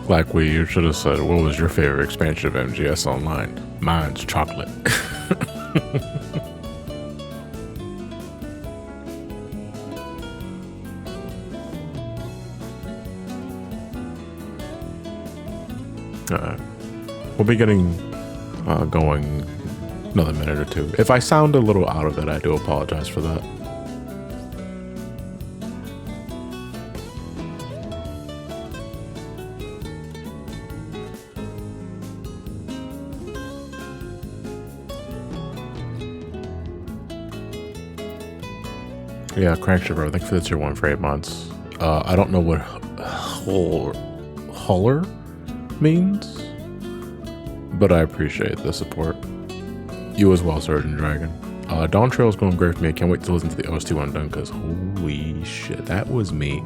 Like you should have said, what was your favorite expansion of MGS Online? Mine's chocolate. We'll be getting going another minute or two. If I sound a little out of it, I do apologize for that. Yeah, Crankshiver, thanks for the tier 1 for 8 months. I don't know what Huller means, but I appreciate the support. You as well, Surgeon Dragon. Dawntrail is going great for me. I can't wait to listen to the OST Undone, because holy shit, that was me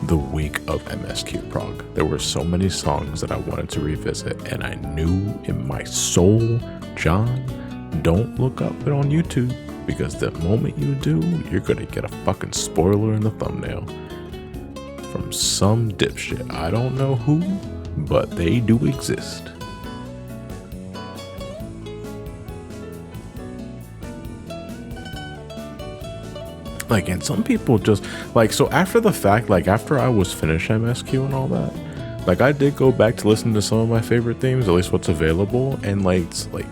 the week of MSQ Prog. There were so many songs that I wanted to revisit, and I knew in my soul, John, don't look up it on YouTube, because the moment you do, you're gonna get a fucking spoiler in the thumbnail from some dipshit. I don't know who, but they do exist. Like, and some people just, like, so after the fact, like, after I was finished MSQ and all that, like, I did go back to listen to some of my favorite themes, at least what's available, and, like, it's like,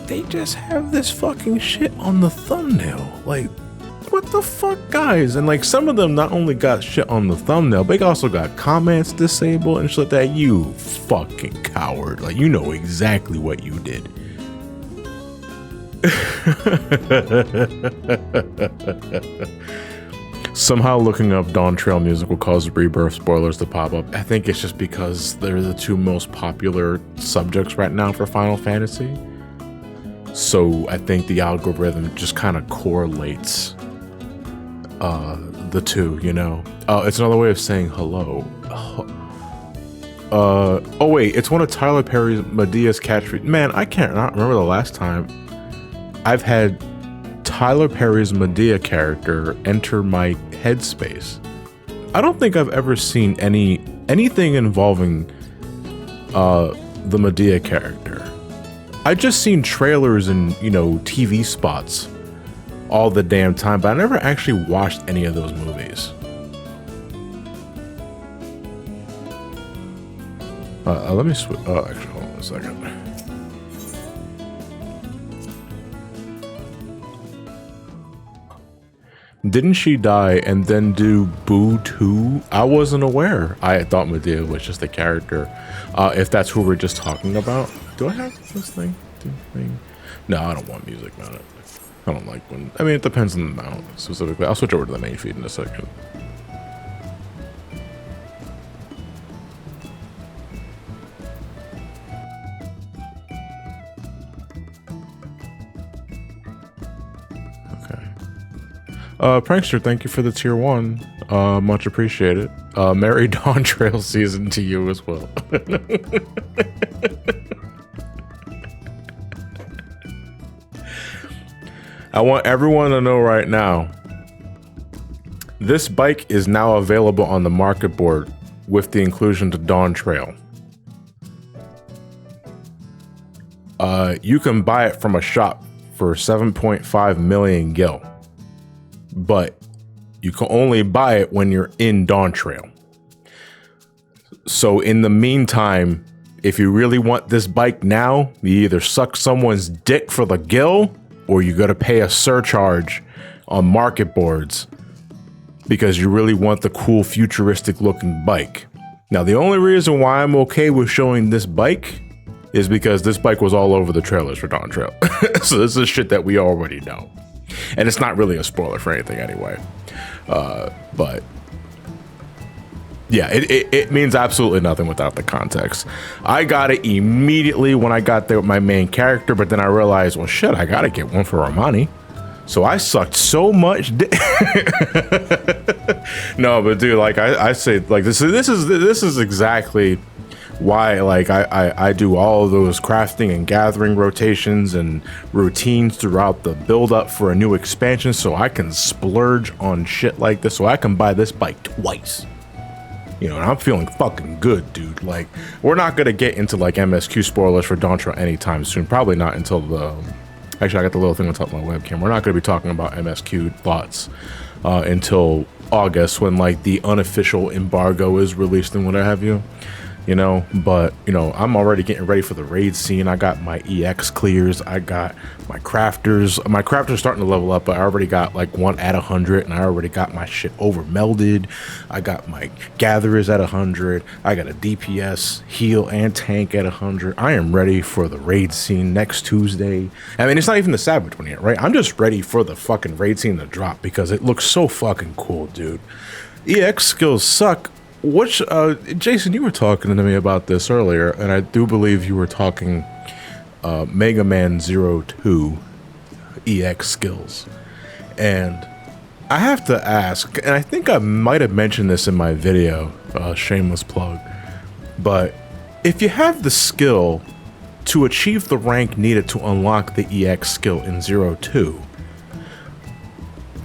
they just have this fucking shit on the thumbnail. Like, what the fuck, guys? And, like, some of them not only got shit on the thumbnail, but they also got comments disabled and shit that you fucking coward. Like, you know exactly what you did. Somehow looking up Dawntrail music will cause Rebirth spoilers to pop up. I think it's just because they're the two most popular subjects right now for Final Fantasy. So I think the algorithm just kind of correlates the two, you know? It's another way of saying hello. Oh wait, it's one of Tyler Perry's Medea's catchphrases. Man, I can't remember the last time I've had Tyler Perry's Medea character enter my headspace. I don't think I've ever seen anything involving the Medea character. I just seen trailers and, you know, TV spots all the damn time, but I never actually watched any of those movies. Let me switch. Actually, hold on a second. Didn't she die and then do Boo 2? I wasn't aware. I thought Medea was just a character. If that's who we're just talking about. Do I have this thing? No, I don't want music mounted. I don't like when. I mean, it depends on the mount specifically. I'll switch over to the main feed in a second. Prankster, thank you for the tier 1. Much appreciated. Merry Dawntrail season to you as well. I want everyone to know right now, this bike is now available on the market board with the inclusion to Dawntrail. You can buy it from a shop for 7.5 million gil. But you can only buy it when you're in Dawntrail. So in the meantime, if you really want this bike now, you either suck someone's dick for the gil, or you gotta pay a surcharge on market boards because you really want the cool futuristic looking bike. Now, the only reason why I'm okay with showing this bike is because this bike was all over the trailers for Dawntrail. So this is shit that we already know. And it's not really a spoiler for anything anyway. But yeah, it means absolutely nothing without the context. I got it immediately when I got there with my main character, but then I realized, well, shit, I gotta get one for Ramani. So I sucked so much no, but dude, like I say, like this is exactly why, like, I do all of those crafting and gathering rotations and routines throughout the build up for a new expansion, so I can splurge on shit like this, so I can buy this bike twice. You know, and I'm feeling fucking good, dude. Like, we're not gonna get into like MSQ spoilers for Dawntrail anytime soon. Probably not until the. Actually, I got the little thing on top of my webcam. We're not gonna be talking about MSQ thoughts until August, when like the unofficial embargo is released and what have you. You know, but you know, I'm already getting ready for the raid scene. I got my EX clears, I got my crafters. My crafters starting to level up, but I already got like one at 100, and I already got my shit over melded. I got my gatherers at 100. I got a DPS, heal, and tank at 100. I am ready for the raid scene next Tuesday. I mean, it's not even the Savage one yet, right? I'm just ready for the fucking raid scene to drop because it looks so fucking cool, dude. EX skills suck. Which, Jason, you were talking to me about this earlier, and I do believe you were talking Mega Man 02 EX skills. And I have to ask, and I think I might have mentioned this in my video, shameless plug, but if you have the skill to achieve the rank needed to unlock the EX skill in 02,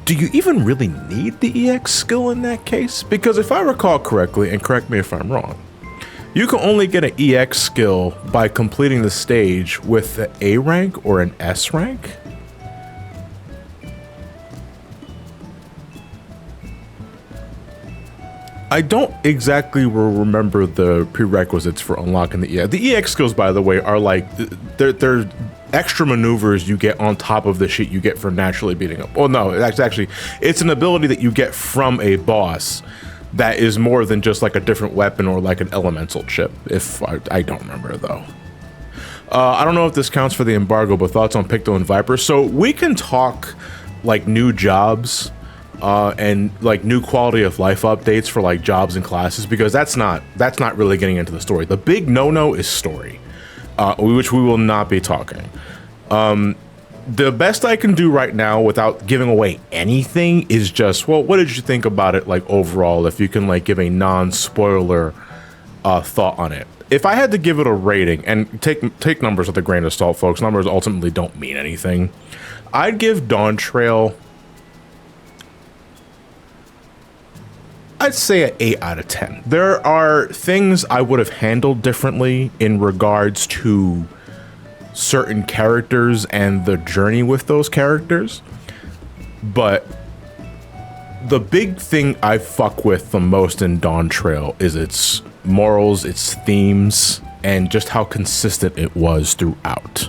do you even really need the EX skill in that case? Because if I recall correctly, and correct me if I'm wrong, you can only get an EX skill by completing the stage with the A rank or an S rank. I don't exactly remember the prerequisites for unlocking the EX. The EX skills, by the way, are like, they're extra maneuvers you get on top of the shit you get for naturally beating up. Well, no, it's an ability that you get from a boss that is more than just like a different weapon or like an elemental chip. If I don't remember though. I don't know if this counts for the embargo, but thoughts on Picto and Viper. So we can talk like new jobs and like new quality of life updates for like jobs and classes, because that's not really getting into the story. The big no-no is story. Which we will not be talking. The best I can do right now without giving away anything is just, well, what did you think about it, like overall, if you can like give a non-spoiler thought on it. If I had to give it a rating, and take numbers with a grain of salt, folks, numbers ultimately don't mean anything, I'd give Dawntrail, I'd say an 8 out of 10. There are things I would have handled differently in regards to certain characters and the journey with those characters. But the big thing I fuck with the most in Dawntrail is its morals, its themes, and just how consistent it was throughout.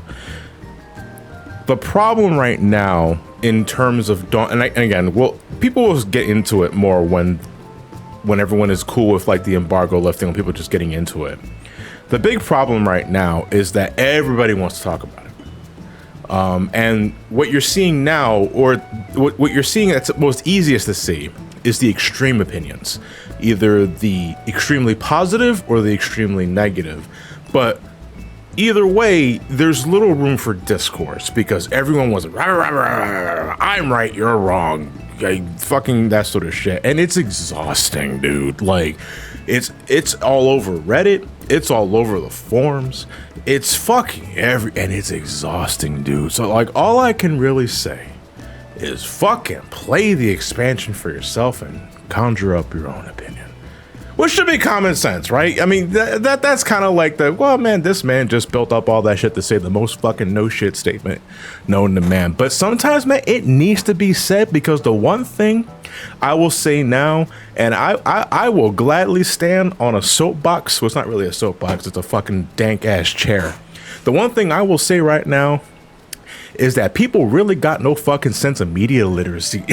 The problem right now in terms of Dawn, and again, well, people will get into it more when everyone is cool with like the embargo lifting and people just getting into it. The big problem right now is that everybody wants to talk about it. And what you're seeing now, or what you're seeing that's most easiest to see, is the extreme opinions. Either the extremely positive or the extremely negative. But either way, there's little room for discourse because everyone was, rah, rah, rah, rah, I'm right, you're wrong. Fucking that sort of shit, and it's exhausting, dude. Like, it's all over Reddit, it's all over the forums, it's fucking and it's exhausting, dude. So like, all I can really say is fucking play the expansion for yourself and conjure up your own opinion. Which should be common sense, right? I mean, that's kind of like the, well, man, this man just built up all that shit to say the most fucking no shit statement known to man. But sometimes, man, it needs to be said, because the one thing I will say now, and I will gladly stand on a soapbox. Well, it's not really a soapbox, it's a fucking dank ass chair. The one thing I will say right now is that people really got no fucking sense of media literacy.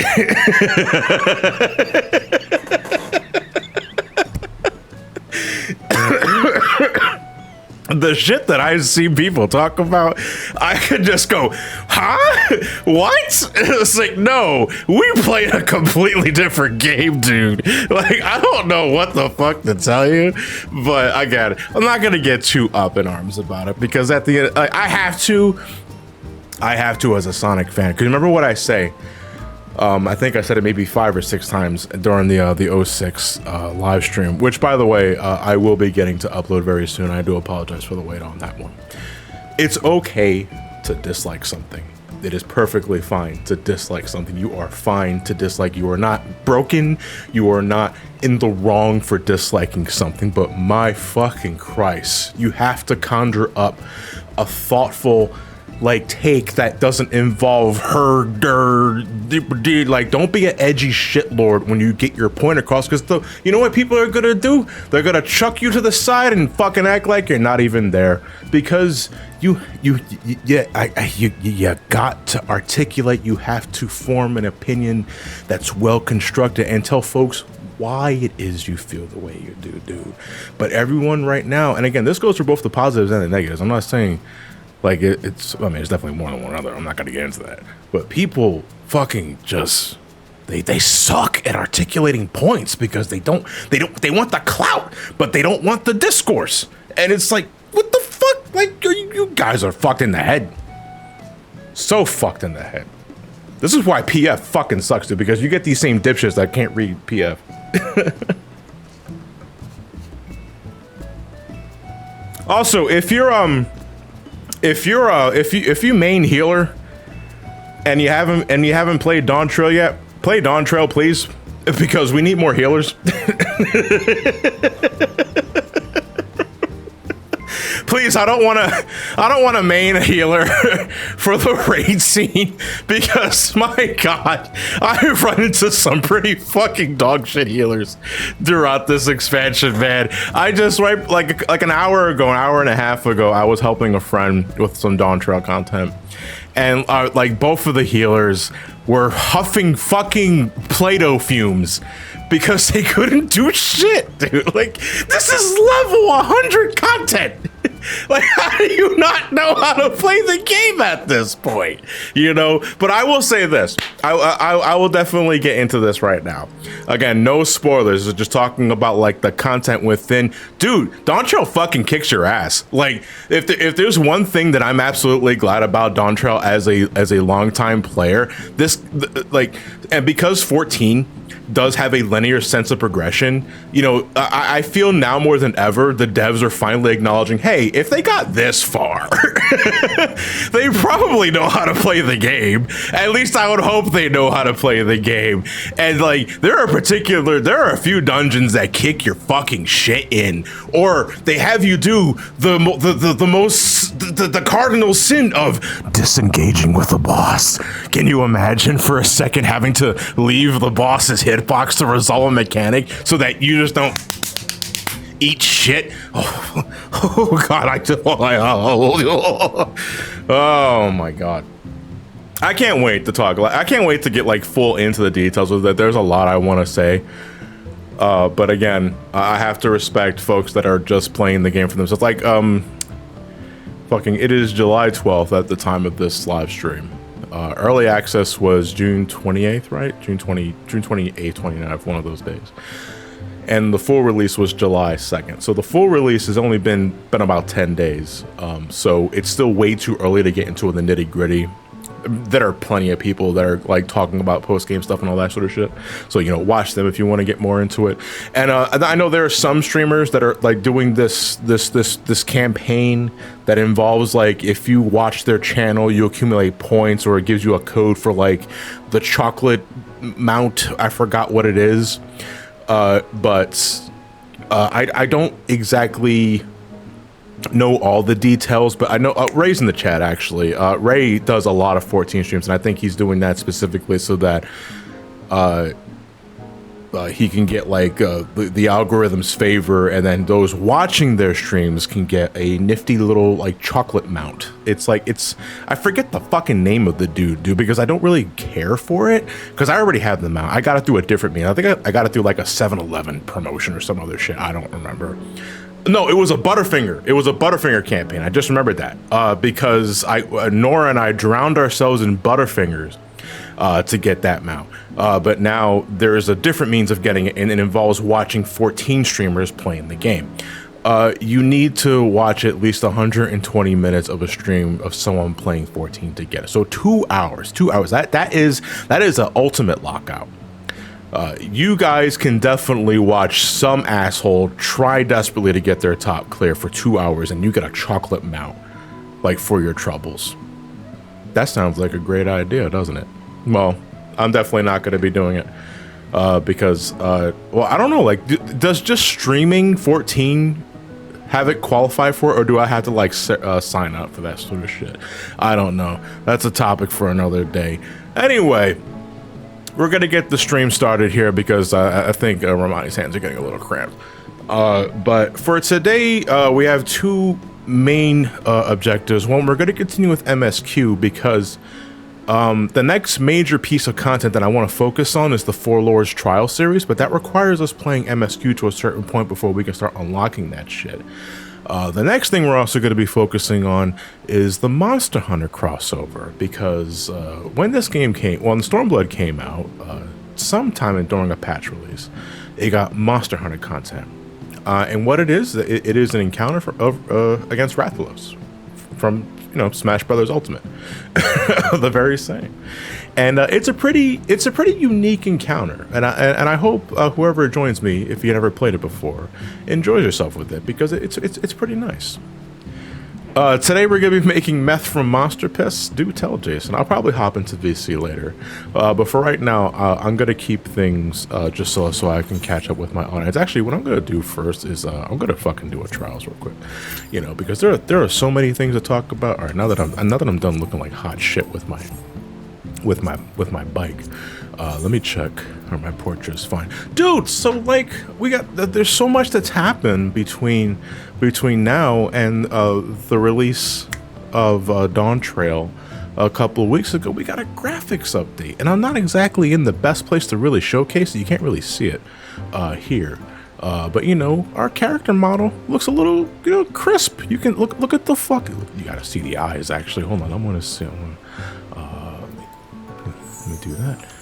The shit that I see people talk about, I could just go, huh? What? It's like, no, we played a completely different game, dude. Like, I don't know what the fuck to tell you, but I got it. I'm not gonna get too up in arms about it, because at the end, I have to as a Sonic fan. Because remember what I say? I think I said it maybe 5 or 6 times during the 06 live stream, which, by the way, I will be getting to upload very soon. I do apologize for the wait on that one. It's okay to dislike something. It is perfectly fine to dislike something. You are fine to dislike. You are not broken. You are not in the wrong for disliking something. But my fucking Christ, you have to conjure up a thoughtful, like, take that doesn't involve her, like, don't be an edgy shitlord when you get your point across, because you know what people are gonna do? They're gonna chuck you to the side and fucking act like you're not even there, because you got to articulate. You have to form an opinion that's well constructed and tell folks why it is you feel the way you do, dude. But everyone right now, and again, this goes for both the positives and the negatives. I'm not saying like it's definitely more than one other. I'm not gonna get into that. But people fucking just they suck at articulating points because they want the clout, but they don't want the discourse. And it's like, what the fuck? Like, you guys are fucked in the head. So fucked in the head. This is why PF fucking sucks, dude, because you get these same dipshits that can't read PF. Also, if you main healer and you haven't played Dawntrail yet, play Dawntrail, please, because we need more healers. Please, I don't want to main a healer for the raid scene, because my God, I've run into some pretty fucking dog shit healers throughout this expansion, man. I just like an hour and a half ago, I was helping a friend with some Dawntrail content, and like both of the healers were huffing fucking Play-Doh fumes because they couldn't do shit, dude. Like, this is level 100 content. Like, how do you not know how to play the game at this point? You know, but I will say this. I will definitely get into this right now. Again, no spoilers. Just talking about like the content within. Dude, Dawntrail fucking kicks your ass. Like, if there's one thing that I'm absolutely glad about Dawntrail as a longtime player, and because 14 does have a linear sense of progression, you know, I feel now more than ever the devs are finally acknowledging, hey, if they got this far, they probably know how to play the game. At least I would hope they know how to play the game. And like, there are a few dungeons that kick your fucking shit in, or they have you do the cardinal sin of disengaging with a boss. Can you imagine for a second having to leave the boss's hitbox to resolve a mechanic so that you just don't eat shit? Oh God, oh my God. I can't wait to talk. I can't wait to get like full into the details of that. There's a lot I want to say. But again, I have to respect folks that are just playing the game for themselves. Like, it is July 12th at the time of this live stream. Early access was June 28th, right? June 28th, 29th, one of those days. And the full release was July 2nd. So the full release has only been about 10 days. So it's still way too early to get into the nitty gritty. There are plenty of people that are like talking about post-game stuff and all that sort of shit. So, you know, watch them if you want to get more into it. And I know there are some streamers that are like doing this campaign that involves like, if you watch their channel, you accumulate points, or it gives you a code for like the chocolate mount. I forgot what it is. But I don't exactly know all the details, but I know Ray's in the chat actually. Ray does a lot of 14 streams, and I think he's doing that specifically so that he can get like the algorithm's favor, and then those watching their streams can get a nifty little like chocolate mount. I forget the fucking name of the dude, because I don't really care for it, because I already have the mount. I got it through a different mean. I think I got it through like a 7-Eleven promotion or some other shit. I don't remember. No, it was a Butterfinger. It was a Butterfinger campaign. I just remembered that because Nora and I drowned ourselves in Butterfingers to get that mount. But now there is a different means of getting it, and it involves watching 14 streamers playing the game. You need to watch at least 120 minutes of a stream of someone playing 14 to get it. So 2 hours. That is an ultimate lockout. You guys can definitely watch some asshole try desperately to get their top clear for 2 hours, and you get a chocolate mount like for your troubles. That sounds like a great idea, doesn't it? Well, I'm definitely not going to be doing it because, well, I don't know. Like, does just streaming 14 have it qualify for it, or do I have to like sign up for that sort of shit? I don't know. That's a topic for another day. Anyway, we're going to get the stream started here because I think Ramani's hands are getting a little cramped. But for today, we have two main objectives. One, we're going to continue with MSQ because the next major piece of content that I want to focus on is the Four Lords Trial series, but that requires us playing MSQ to a certain point before we can start unlocking that shit. The next thing we're also going to be focusing on is the Monster Hunter crossover, because when this game came, when Stormblood came out, sometime during a patch release, it got Monster Hunter content. And what it is an encounter against Rathalos from, you know, Smash Brothers Ultimate, the very same. And it's a pretty unique encounter, and I hope whoever joins me, if you never played it before, enjoys yourself with it, because it's pretty nice. Today we're gonna be making meth from monster piss. Do tell Jason. I'll probably hop into VC later, but for right now, I'm gonna keep things just so I can catch up with my audience. Actually, what I'm gonna do first is I'm gonna fucking do a trials real quick, you know, because there are so many things to talk about. All right, now that I'm done looking like hot shit with my bike, let me check. Or my portrait is fine, dude. So like there's so much that's happened between now and the release of Dawntrail a couple of weeks ago. We got a graphics update, and I'm not exactly in the best place to really showcase it. You can't really see it here, but you know, our character model looks a little, you know, crisp. You can look at the you gotta see the eyes. Actually, hold on, I want to see. Let me do that.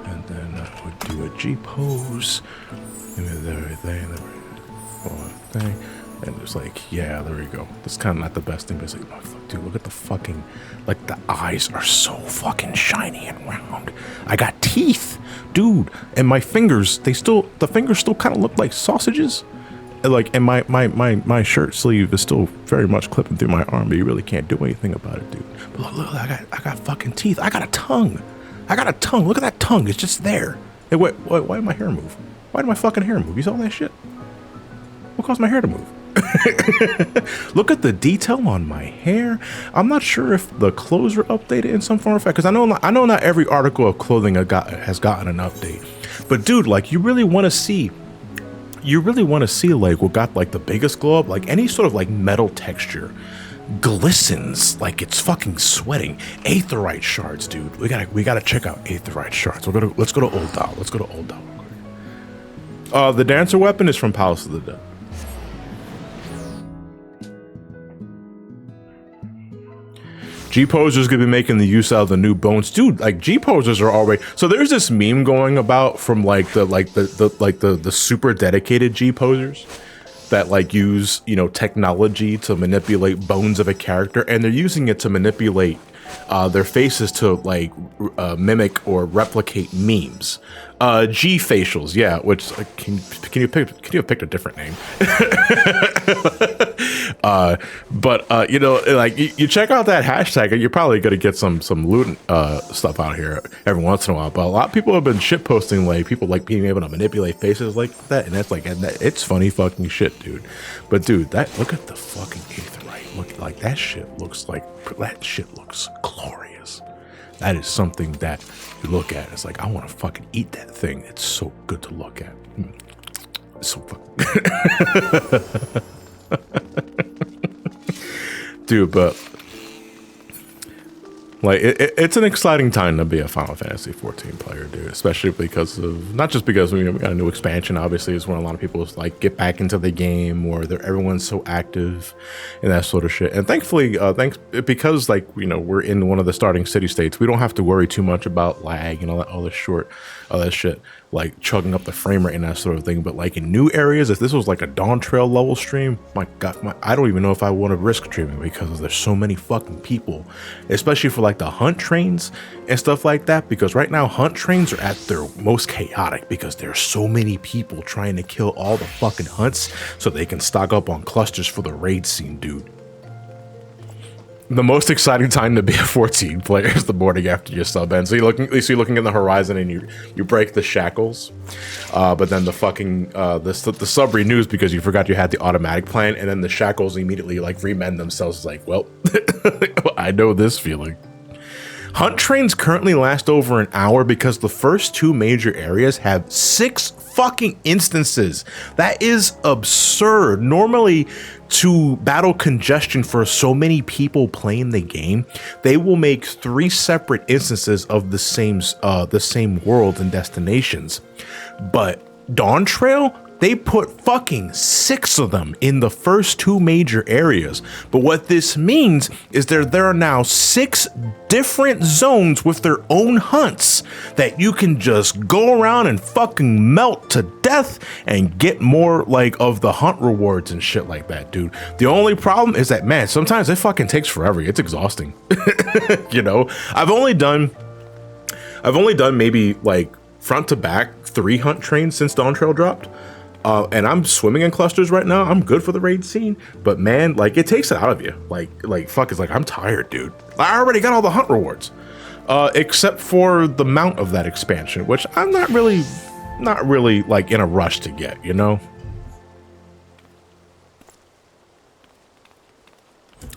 And then we'll do a G pose. And then everything. And it's like, yeah, there we go. That's kind of not the best thing, but it's like, oh, fuck, dude, look at the fucking, like, the eyes are so fucking shiny and round. I got teeth, dude. And my fingers, the fingers still kind of look like sausages. Like, and my shirt sleeve is still very much clipping through my arm, but you really can't do anything about it, dude. But look, I got fucking teeth. I got a tongue. Look at that tongue. It's just there. Hey, wait, why did my hair move? Why did my fucking hair move? You saw that shit? What caused my hair to move? Look at the detail on my hair. I'm not sure if the clothes were updated in some form or fact, because I know not every article of clothing has gotten an update. But dude, like, you really want to see like what got like the biggest glow up, like any sort of like metal texture glistens like it's fucking sweating. Aetheryte shards, dude. We gotta check out Aetheryte shards. Let's go to Old Doll. The dancer weapon is from Palace of the Dead. G-posers gonna be making the use out of the new bones, dude. Like, G-posers are already. So there's this meme going about from the super dedicated G-posers that like use, you know, technology to manipulate bones of a character, and they're using it to manipulate their faces to like mimic or replicate memes. G facials, yeah. Which can you have picked a different name? But you know, like you check out that hashtag, and you're probably gonna get some loot stuff out here every once in a while. But a lot of people have been shit posting like people like being able to manipulate faces like that, and that's like, it's funny fucking shit, dude. But dude, look at the fucking Aetheryte. Look, like that shit looks glorious. That is something that you look at. It's like, I want to fucking eat that thing. It's so good to look at. It's so fucking. Dude, but like it's an exciting time to be a Final Fantasy 14 player, dude. Especially because of, not just because we got a new expansion. Obviously, is when a lot of people like get back into the game, or everyone's so active and that sort of shit. And thankfully, because like, you know, we're in one of the starting city states, we don't have to worry too much about lag and all that shit, like chugging up the frame rate and that sort of thing. But like in new areas, if this was like a Dawntrail level stream, my god, I don't even know if I want to risk streaming, because there's so many fucking people, especially for like the hunt trains and stuff like that. Because right now hunt trains are at their most chaotic, because there's so many people trying to kill all the fucking hunts so they can stock up on clusters for the raid scene, dude. the most exciting time to be a 14 player is the morning after your sub ends. So you're looking in the horizon and you break the shackles, but then the fucking the sub renews because you forgot you had the automatic plan, and then the shackles immediately like remend themselves. It's like, well, I know this feeling. Hunt trains currently last over an hour because the first 2 major areas have 6 fucking instances. That is absurd. Normally, to battle congestion for so many people playing the game, they will make 3 separate instances of the same world and destinations. But Dawntrail, they put fucking 6 of them in the first 2 major areas. But what this means is there are now 6 different zones with their own hunts that you can just go around and fucking melt to death and get more like of the hunt rewards and shit like that, dude. The only problem is that, man, sometimes it fucking takes forever. It's exhausting. You know, I've only done maybe like front to back 3 hunt trains since Dawntrail dropped. And I'm swimming in clusters right now. I'm good for the raid scene, but man, like it takes it out of you. Like fuck, it's like I'm tired, dude. I already got all the hunt rewards, except for the mount of that expansion, which I'm not really like in a rush to get, you know.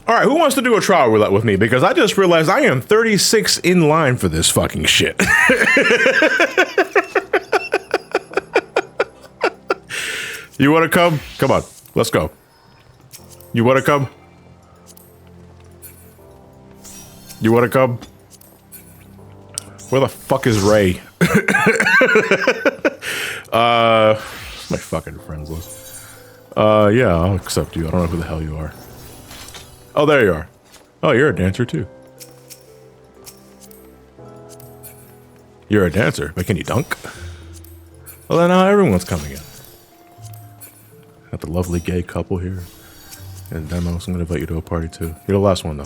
All right, who wants to do a trial roulette with me? Because I just realized I am 36 in line for this fucking shit. You want to come? Come on, let's go. You want to come? You want to come? Where the fuck is Ray? My fucking friends list. Yeah, I'll accept you. I don't know who the hell you are. Oh, there you are. Oh, you're a dancer too. You're a dancer, but can you dunk? Well, then now everyone's coming in. Got the lovely gay couple here. And Demos, I'm gonna invite you to a party too. You're the last one though.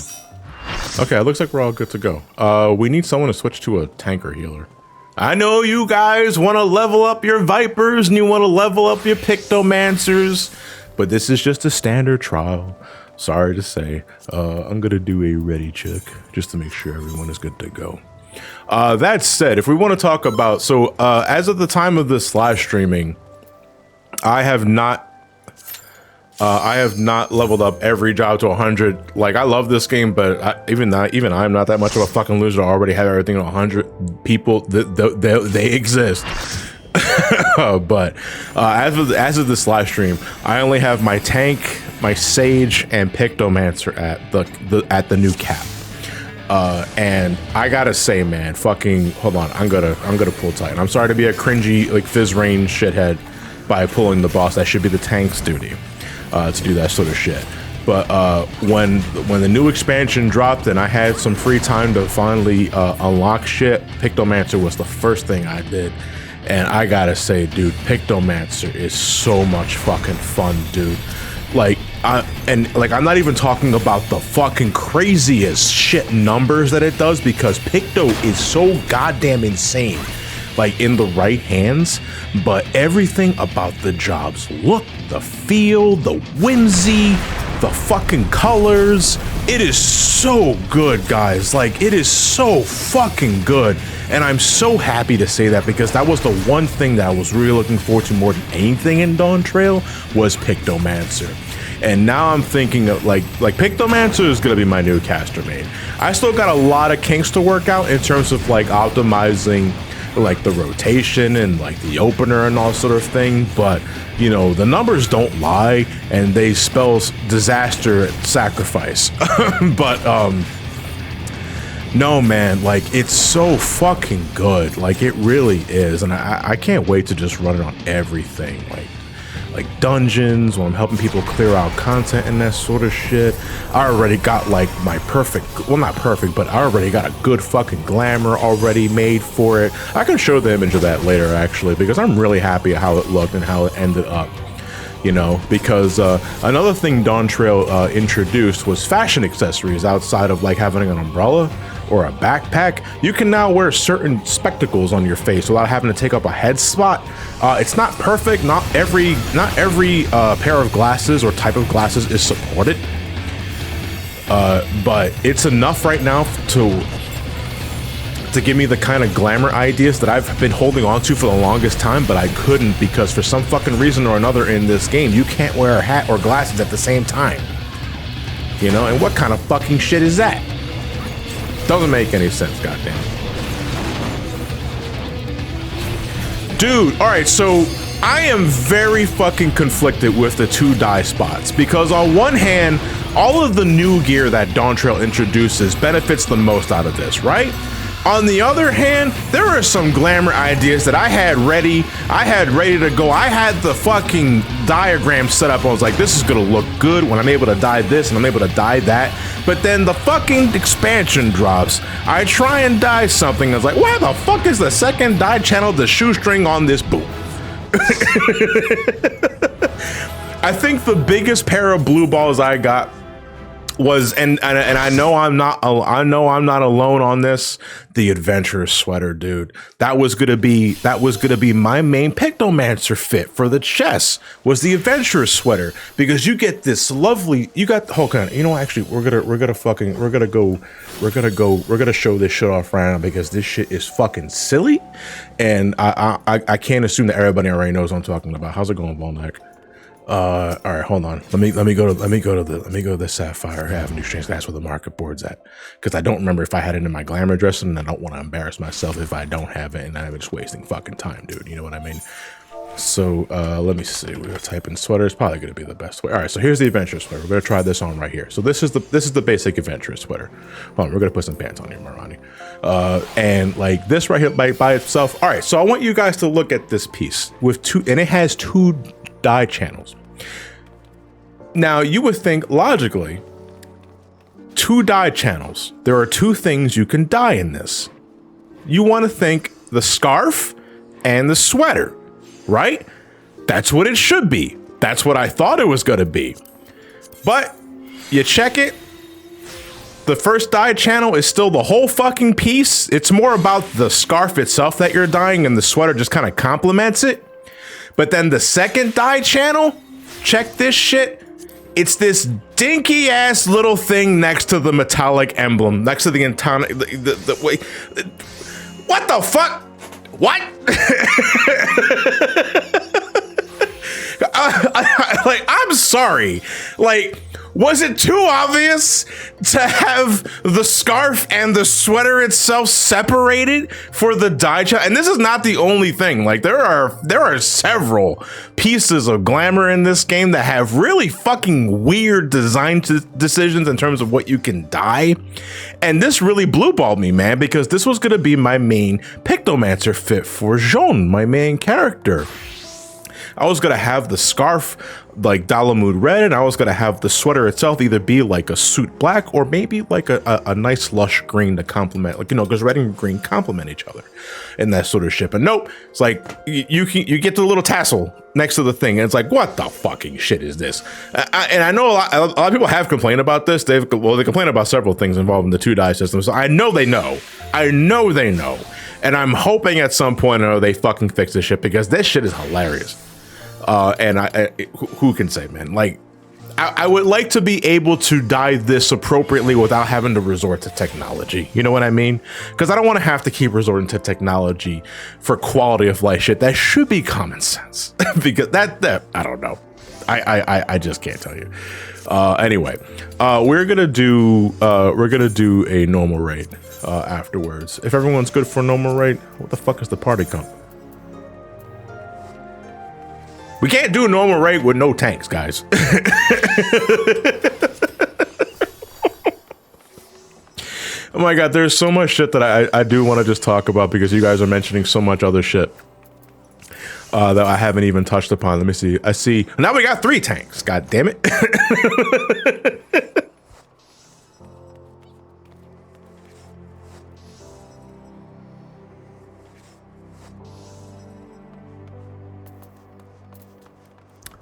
Okay, it looks like we're all good to go. We need someone to switch to a tanker healer. I know you guys want to level up your Vipers and you want to level up your Pictomancers, but this is just a standard trial. Sorry to say, I'm gonna do a ready check just to make sure everyone is good to go. That said, if we want to talk about, so as of the time of this live streaming, I have not leveled up every job to 100. Like, I love this game, but even I'm not that much of a fucking loser. I already have everything at 100. People, they exist. But as of this live stream, I only have my tank, my Sage, and Pictomancer at the new cap. And I gotta say, man, fucking hold on, I'm gonna pull tight. I'm sorry to be a cringy like Fizz Rain shithead by pulling the boss. That should be the tank's duty. To do that sort of shit. But when the new expansion dropped and I had some free time to finally unlock shit, Pictomancer was the first thing I did. And I gotta say, dude, Pictomancer is so much fucking fun, dude. Like, I'm not even talking about the fucking craziest shit numbers that it does, because Picto is so goddamn insane, like in the right hands, but everything about the job's look, the feel, the whimsy, the fucking colors, it is so good, guys. Like, it is so fucking good. And I'm so happy to say that, because that was the one thing that I was really looking forward to more than anything in Dawntrail was Pictomancer. And now I'm thinking of like Pictomancer is gonna be my new caster main. I still got a lot of kinks to work out in terms of like optimizing like the rotation and like the opener and all sort of thing, but you know, the numbers don't lie and they spell disaster sacrifice. But no, man, like it's so fucking good. Like it really is. And I can't wait to just run it on everything. Like dungeons, when I'm helping people clear out content and that sort of shit. I already got like my perfect, well, not perfect, but I already got a good fucking glamour already made for it. I can show the image of that later actually, because I'm really happy how it looked and how it ended up. You know, because another thing Dawntrail introduced was fashion accessories. Outside of like having an umbrella or a backpack, you can now wear certain spectacles on your face without having to take up a head spot. It's not perfect. Not every pair of glasses or type of glasses is supported. but it's enough right now to give me the kind of glamour ideas that I've been holding on to for the longest time, but I couldn't because for some fucking reason or another in this game, you can't wear a hat or glasses at the same time. You know, and what kind of fucking shit is that? Doesn't make any sense, goddamn. Dude, all right, so I am very fucking conflicted with the 2 die spots because on one hand, all of the new gear that Dawntrail introduces benefits the most out of this, right? On the other hand, there are some glamour ideas that I had ready to go. I had the fucking diagram set up. I was like, this is gonna look good when I'm able to dye this and I'm able to dye that. But then the fucking expansion drops. I try and dye something. I was like, why the fuck is the second dye channel the shoestring on this boot? I think the biggest pair of blue balls I got was, and I know I'm not alone on this, the adventurous sweater, dude. That was gonna be my main Pictomancer fit for the chest, was the adventurous sweater, because you get this lovely, you got, hold on, you know, actually we're gonna show this shit off right now because this shit is fucking silly, and I can't assume that everybody already knows what I'm talking about. How's it going, Ball Neck? All right, hold on. Let me go to the Sapphire Avenue Strange. That's where the market board's at, because I don't remember if I had it in my glamour dress, and I don't want to embarrass myself if I don't have it, and I'm just wasting fucking time, dude. You know what I mean? So let me see. We're gonna type in sweater. It's probably gonna be the best way. All right, so here's the adventurous sweater. We're gonna try this on right here. So this is the basic adventurous sweater. Hold on, we're gonna put some pants on here, Ramani. And like this right here by itself. All right, so I want you guys to look at this piece with two, and it has 2 dye channels. Now you would think logically, 2 dye channels, there are 2 things you can dye in this. You want to think the scarf and the sweater, right? That's what it should be. That's what I thought it was going to be. But you check it, the first dye channel is still the whole fucking piece. It's more about the scarf itself that you're dyeing, and the sweater just kind of complements it. But then the second dye channel, check this shit. It's this dinky ass little thing next to the metallic emblem, next to the entire, the way. What the fuck? What? Like, I'm sorry. Like, was it too obvious to have the scarf and the sweater itself separated for the dye channel? And this is not the only thing. Like, there are several pieces of glamour in this game that have really fucking weird design decisions in terms of what you can dye. And this really blue balled me, man, because this was gonna be my main Pictomancer fit for Jean, my main character. I was gonna have the scarf like Dalamud red, and I was gonna have the sweater itself either be like a suit black or maybe like a nice lush green to complement, like, you know, because red and green complement each other and that sort of shit. But nope, it's like you get the little tassel next to the thing, and it's like, what the fucking shit is this? And I know a lot of people have complained about this. They complain about several things involving the 2 dye system. So I know they know. And I'm hoping at some point or they fucking fix this shit, because this shit is hilarious. And who can say, man? Like, I would like to be able to dye this appropriately without having to resort to technology. You know what I mean? Because I don't want to have to keep resorting to technology for quality of life shit. That should be common sense. Because that I don't know. I just can't tell you. Anyway, we're gonna do a normal raid afterwards. If everyone's good for a normal raid, what the fuck is the party comp? We can't do a normal raid with no tanks, guys. Oh my god, there's so much shit that I do want to just talk about, because you guys are mentioning so much other shit that I haven't even touched upon. Let me see. I see. Now we got 3 tanks. God damn it.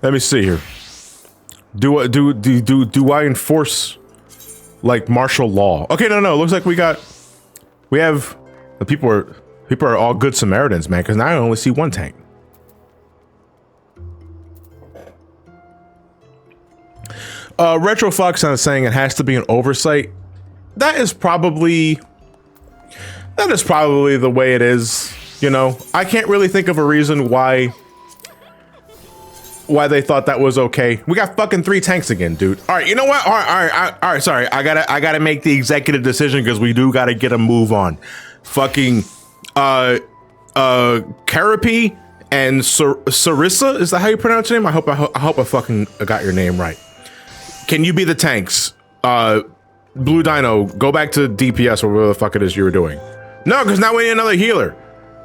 Let me see here. Do I enforce like martial law? Okay, no. Looks like we have the people are all good Samaritans, man. Because now I only see 1 tank. Retro Fox is saying it has to be an oversight. That is probably the way it is. You know, I can't really think of a reason why they thought that was okay. We got fucking 3 tanks again, dude. All right, you know what? All right. Sorry, I gotta make the executive decision because we do gotta get a move on. Fucking Carapi and Sarissa, is that how you pronounce your name? I hope I fucking got your name right. Can you be the tanks? Blue Dino, go back to DPS or whatever the fuck it is you were doing. No, because now we need another healer.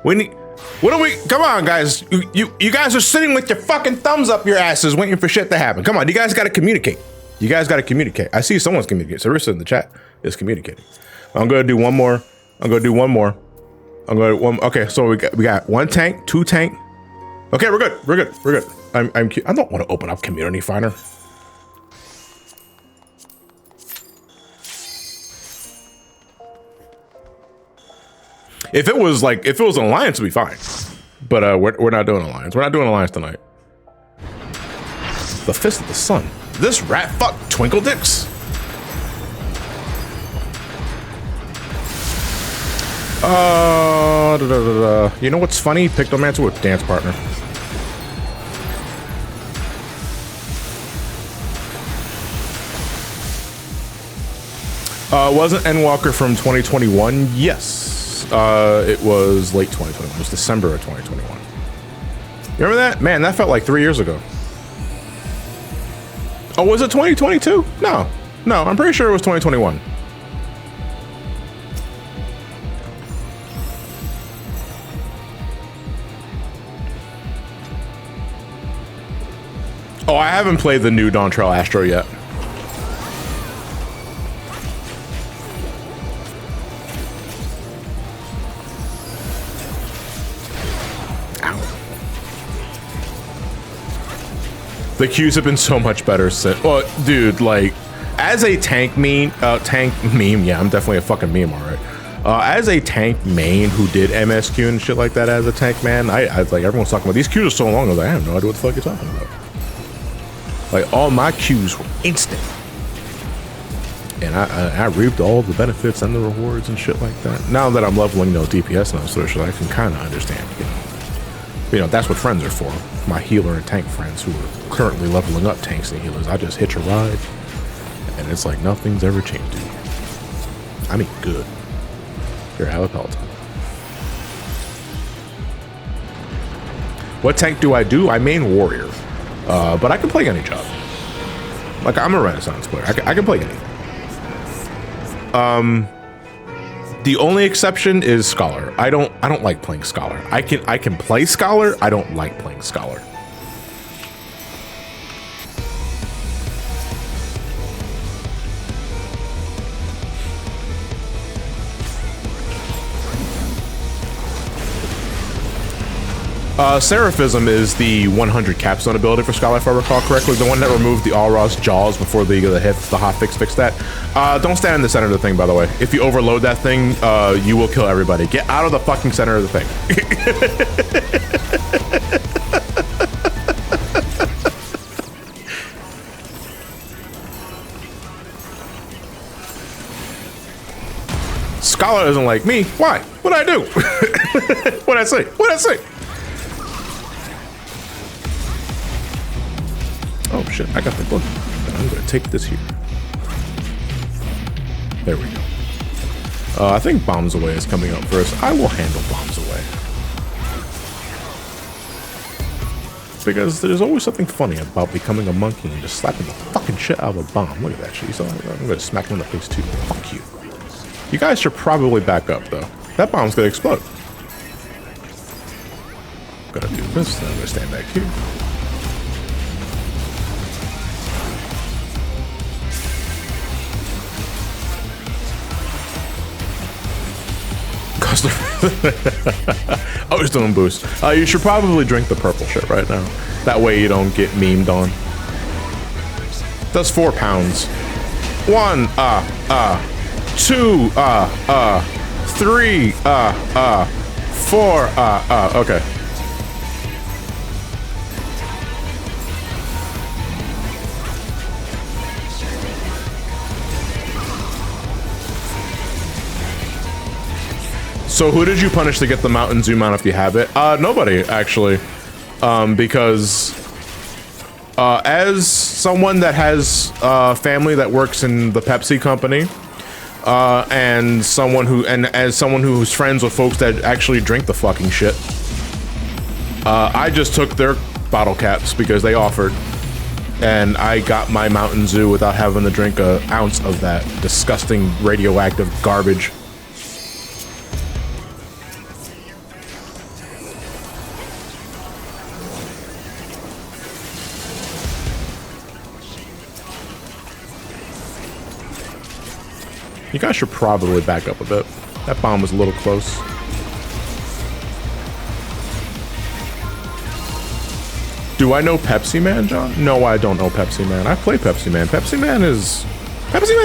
We need. What are we? Come on, guys. You guys are sitting with your fucking thumbs up your asses waiting for shit to happen. Come on, you guys got to communicate. You guys got to communicate. I see someone's communicating. Sarissa in the chat is communicating. I'm gonna do one more. Okay, so we got 1 tank, 2 tank. Okay, we're good. I don't want to open up Community Finder. If it was an alliance, it'd be fine. But we're not doing alliance. We're not doing alliance tonight. The Fist of the Sun. This rat fuck Twinkle Dicks. You know what's funny? Pictomancer with dance partner. Wasn't Endwalker from 2021? Yes. It was late 2021. It was December of 2021. You remember that? Man, that felt like 3 years ago. Oh, was it 2022? No, I'm pretty sure it was 2021. Oh, I haven't played the new Dawntrail Astro yet. The queues have been so much better since. Well, dude, like, as a tank meme, yeah, I'm definitely a fucking meme, all right. As a tank main who did MSQ and shit like that as a tank man, I like, everyone's talking about these queues are so long. I was like, I have no idea what the fuck you're talking about. Like, all my queues were instant. And I reaped all the benefits and the rewards and shit like that. Now that I'm leveling those DPS and all sort of shit, I can kind of understand, you know, that's what friends are for. My healer and tank friends who are currently leveling up tanks and healers. I just hitch a ride, and it's like nothing's ever changed, dude. I mean, good. Here, have a Peloton. What tank do? I main warrior, but I can play any job. Like, I'm a Renaissance player. I can play anything. The only exception is Scholar. I don't like playing Scholar. I can play Scholar. I don't like playing Scholar. Seraphism is the 100 capstone ability for Scholar, if I recall correctly. The one that removed the All-Ross jaws before the hotfix fixed that. Don't stand in the center of the thing, by the way. If you overload that thing, you will kill everybody. Get out of the fucking center of the thing. Scholar isn't like me. Why? What'd I do? What'd I say? What'd I say? Oh shit, I got the book. I'm gonna take this here. There we go. I think Bombs Away is coming up first. I will handle Bombs Away. Because there's always something funny about becoming a monkey and just slapping the fucking shit out of a bomb. Look at that shit. I'm gonna smack him in the face too. Fuck you. You guys should probably back up though. That bomb's gonna explode. Gonna do this, then I'm gonna stand back here. Oh, he's doing boost. You should probably drink the purple shit right now. That way you don't get memed on. Does 4 pounds. 1, 2, 3, 4, okay. So who did you punish to get the Mountain Zoo mount if you have it? Nobody, actually. Because as someone that has family that works in the Pepsi company, and as someone who's friends with folks that actually drink the fucking shit, I just took their bottle caps because they offered, and I got my Mountain Zoo without having to drink an ounce of that disgusting radioactive garbage. You guys should probably back up a bit. That bomb was a little close. Do I know Pepsi Man, John? No, I don't know Pepsi Man. I play Pepsi Man. Pepsi Man is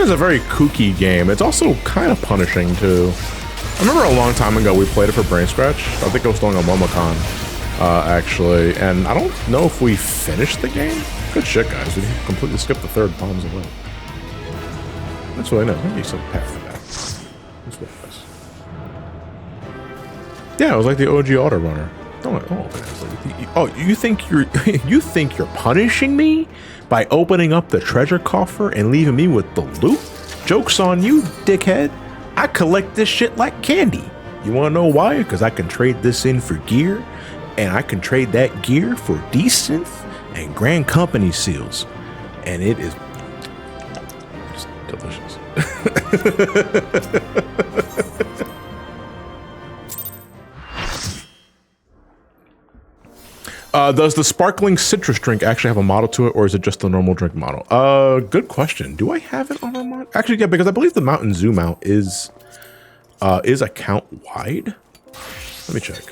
a very kooky game. It's also kind of punishing too. I remember a long time ago we played it for Brain Scratch. I think I was still on Momocon, actually, and I don't know if we finished the game. Good shit, guys. We completely skipped the third bombs away. That's what I know. Maybe some path for that. That's what it was. Yeah, it was like the OG auto runner. You think you're punishing me by opening up the treasure coffer and leaving me with the loot? Joke's on you, dickhead. I collect this shit like candy. You wanna know why? Because I can trade this in for gear, and I can trade that gear for desynth and Grand Company seals, and it is delicious. Does the sparkling citrus drink actually have a model to it, or is it just the normal drink model? Good question. Do I have it on Ramani? Actually, yeah, because I believe the Mountain Zoo mount is account wide. Let me check.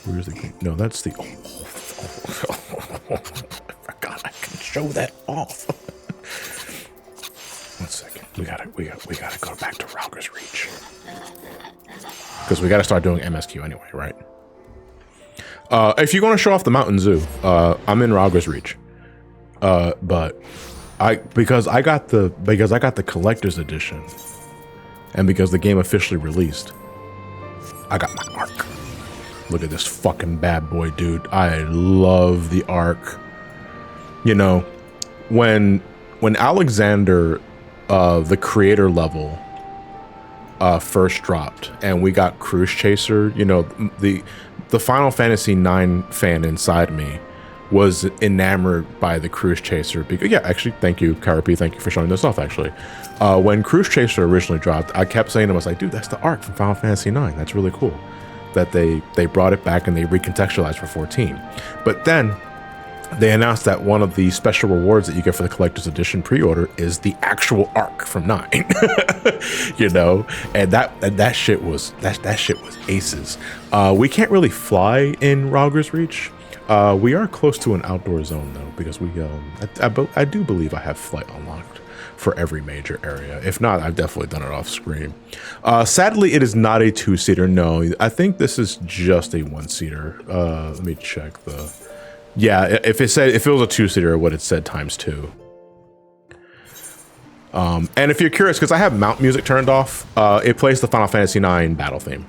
Where's the game? No, that's the. I forgot I can show that off. 1 second. We gotta go back to Rauger's Reach. Because we gotta start doing MSQ anyway, right? If you're gonna show off the Mountain Zoo, I'm in Rauger's Reach. But because I got the collector's edition, and because the game officially released, I got my arc. Look at this fucking bad boy, dude. I love the arc. You know, when Alexander, the creator level, first dropped, and we got Cruise Chaser, you know, the Final Fantasy IX fan inside me was enamored by the Cruise Chaser. Because, yeah, actually, thank you, Carapi, thank you for showing this off, actually. When Cruise Chaser originally dropped, I kept saying to him, I was like, dude, that's the arc from Final Fantasy IX. That's really cool that they brought it back and they recontextualized for 14. But then they announced that one of the special rewards that you get for the collector's edition pre-order is the actual arc from 9. You know, and that shit was aces. We can't really fly in Rauger's Reach. We are close to an outdoor zone though, because I do believe I have flight unlocked for every major area. If not, I've definitely done it off screen. Sadly, it is not a 2-seater. No, I think this is just a 1-seater. Let me check the. Yeah, if it was a 2-seater, what it said ×2. And if you're curious, because I have mount music turned off, it plays the Final Fantasy IX battle theme.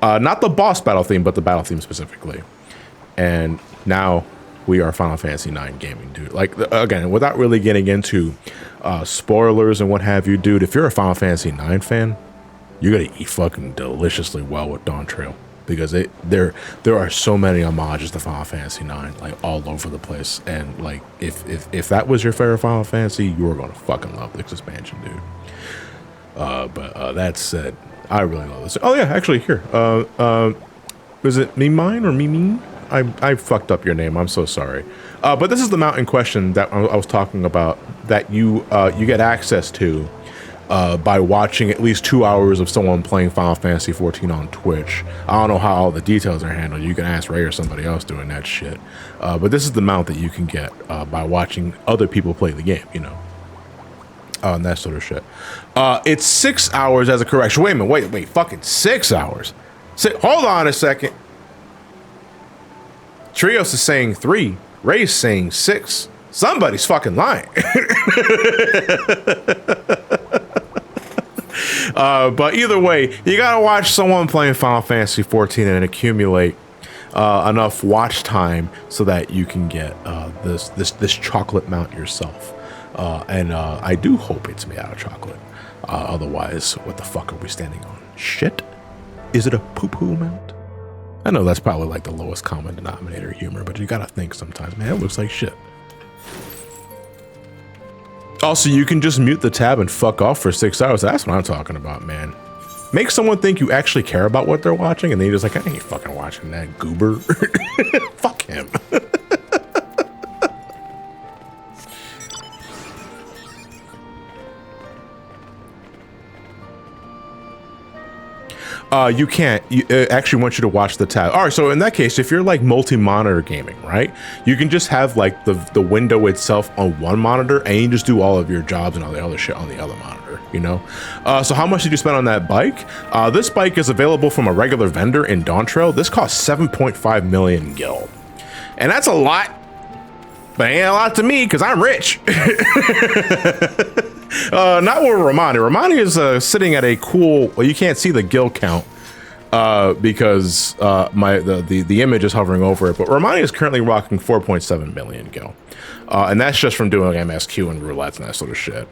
Not the boss battle theme, but the battle theme specifically. And now we are Final Fantasy IX gaming, dude. Like, again, without really getting into spoilers and what have you, dude, if you're a Final Fantasy IX fan, you're gonna eat fucking deliciously well with Dawntrail. Because there are so many homages to Final Fantasy IX, like all over the place, and like if that was your favorite Final Fantasy, you were gonna fucking love this expansion, dude. But that said, I really love this. Oh yeah, actually here, is it Mimine or Mimine? I fucked up your name. I'm so sorry. But this is the mount in question that I was talking about that you get access to. By watching at least 2 hours of someone playing Final Fantasy XIV on Twitch. I don't know how all the details are handled. You can ask Ray or somebody else doing that shit. But this is the mount that you can get by watching other people play the game, you know. And that sort of shit. It's 6 hours as a correction. Wait a minute. Wait. Fucking 6 hours. Hold on a second. Trios is saying 3. Ray's saying 6. Somebody's fucking lying. But either way, you gotta watch someone playing Final Fantasy 14 and accumulate enough watch time so that you can get this chocolate mount yourself. And I do hope it's made out of chocolate. Otherwise, what the fuck are we standing on? Shit? Is it a poo-poo mount? I know that's probably like the lowest common denominator humor, but you gotta think sometimes, man, it looks like shit. Also, you can just mute the tab and fuck off for 6 hours. That's what I'm talking about, man. Make someone think you actually care about what they're watching, and then you're just like, I ain't fucking watching that goober. Fuck him. You can't. It actually wants you to watch the tab. All right, so in that case, if you're like multi-monitor gaming, right, you can just have like the window itself on one monitor, and you just do all of your jobs and all the other shit on the other monitor, you know? So how much did you spend on that bike? This bike is available from a regular vendor in Dawntrail. This costs 7.5 million gil. And that's a lot, but ain't a lot to me because I'm rich. Not with Ramani. Ramani is sitting at a cool, well, you can't see the gil count because the image is hovering over it, but Ramani is currently rocking 4.7 million gil. And that's just from doing MSQ and roulettes and that sort of shit.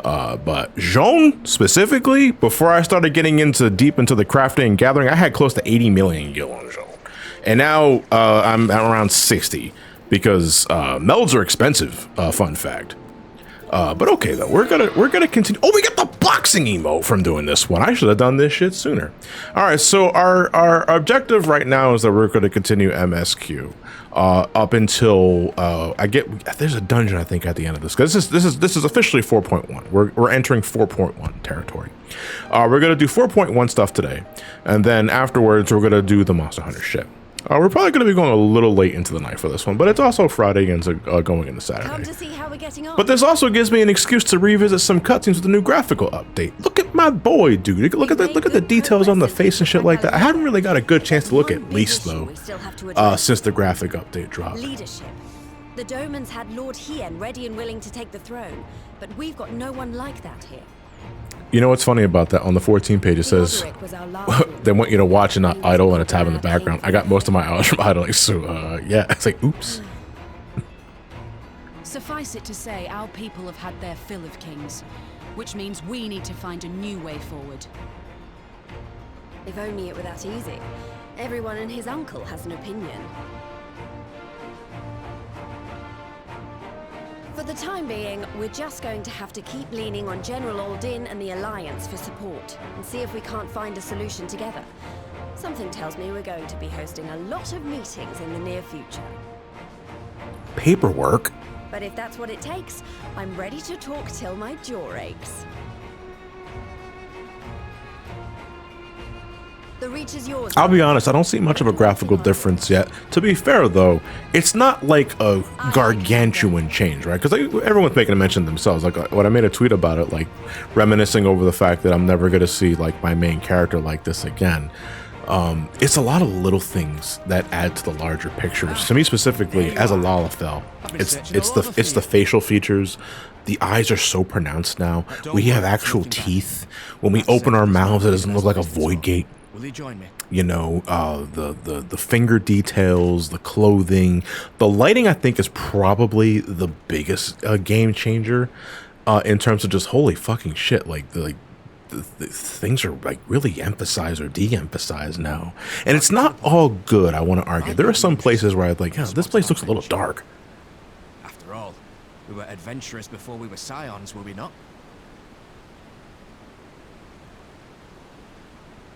But Jean specifically, before I started getting deep into the crafting and gathering, I had close to 80 million gil on Jean. And now I'm around 60 because melds are expensive, fun fact. But okay though, we're gonna continue. Oh, we got the boxing emote from doing this one. I should have done this shit sooner. All right, so our objective right now is that we're gonna continue MSQ up until there's a dungeon I think at the end of this, because this is officially 4.1. We're entering 4.1 territory. We're gonna do 4.1 stuff today, and then afterwards we're gonna do the Monster Hunter shit. We're probably going to be going a little late into the night for this one, but it's also Friday and going into Saturday. Come to see how we're getting on. But this also gives me an excuse to revisit some cutscenes with the new graphical update. Look at my boy, dude. Look at the details on the face and shit like that. I haven't really got a good chance to look at least though since the graphic update dropped. Leadership. The Domans had Lord Hien ready and willing to take the throne, but we've got no one like that here. You know what's funny about that? On the 14 page, it says they want you to watch and not idle, and a tab in the background. I got most of my hours from idling, so yeah, it's like, oops. Suffice it to say, our people have had their fill of kings, which means we need to find a new way forward. If only it were that easy. Everyone and his uncle has an opinion. For the time being, we're just going to have to keep leaning on General Aldin and the Alliance for support, and see if we can't find a solution together. Something tells me we're going to be hosting a lot of meetings in the near future. Paperwork? But if that's what it takes, I'm ready to talk till my jaw aches. The reach is yours. I'll be honest, I don't see much of a graphical difference yet. To be fair though, it's not like a gargantuan change, right? Because everyone's making a mention themselves. Like when I made a tweet about it, like reminiscing over the fact that I'm never going to see like my main character like this again. It's a lot of little things that add to the larger pictures. To me specifically, as a Lalafell, it's the facial features. The eyes are so pronounced now. We have actual teeth. When we open our mouths, it doesn't look like a void gate. Will you join me? You know, the finger details, the clothing, the lighting. I think is probably the biggest game changer in terms of just holy fucking shit. Like the things are like really emphasized or de-emphasized now, and it's not all good. I want to argue there are some places where I'm like, yeah, this place looks a little dark. After all, we were adventurers before we were scions, were we not?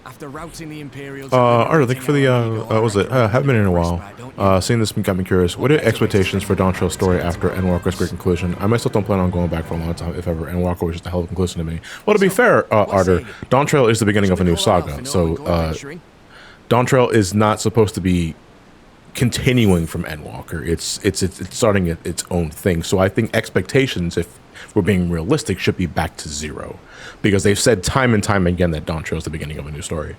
After routing the Imperials, Arthur, thank you for the, what was it? Haven't been in a while. Seeing this got me curious. What are expectations for Dawntrail's story after Endwalker's great conclusion? I myself don't plan on going back for a long time, if ever. Endwalker was just a hell of a conclusion to me. Well, to be fair, Arthur, Dawntrail is the beginning of a new saga, so Dawntrail is not supposed to be continuing from Endwalker. It's starting its own thing. So I think expectations, if we're being realistic, should be back to zero, because they've said time and time again that Dawntrail is the beginning of a new story.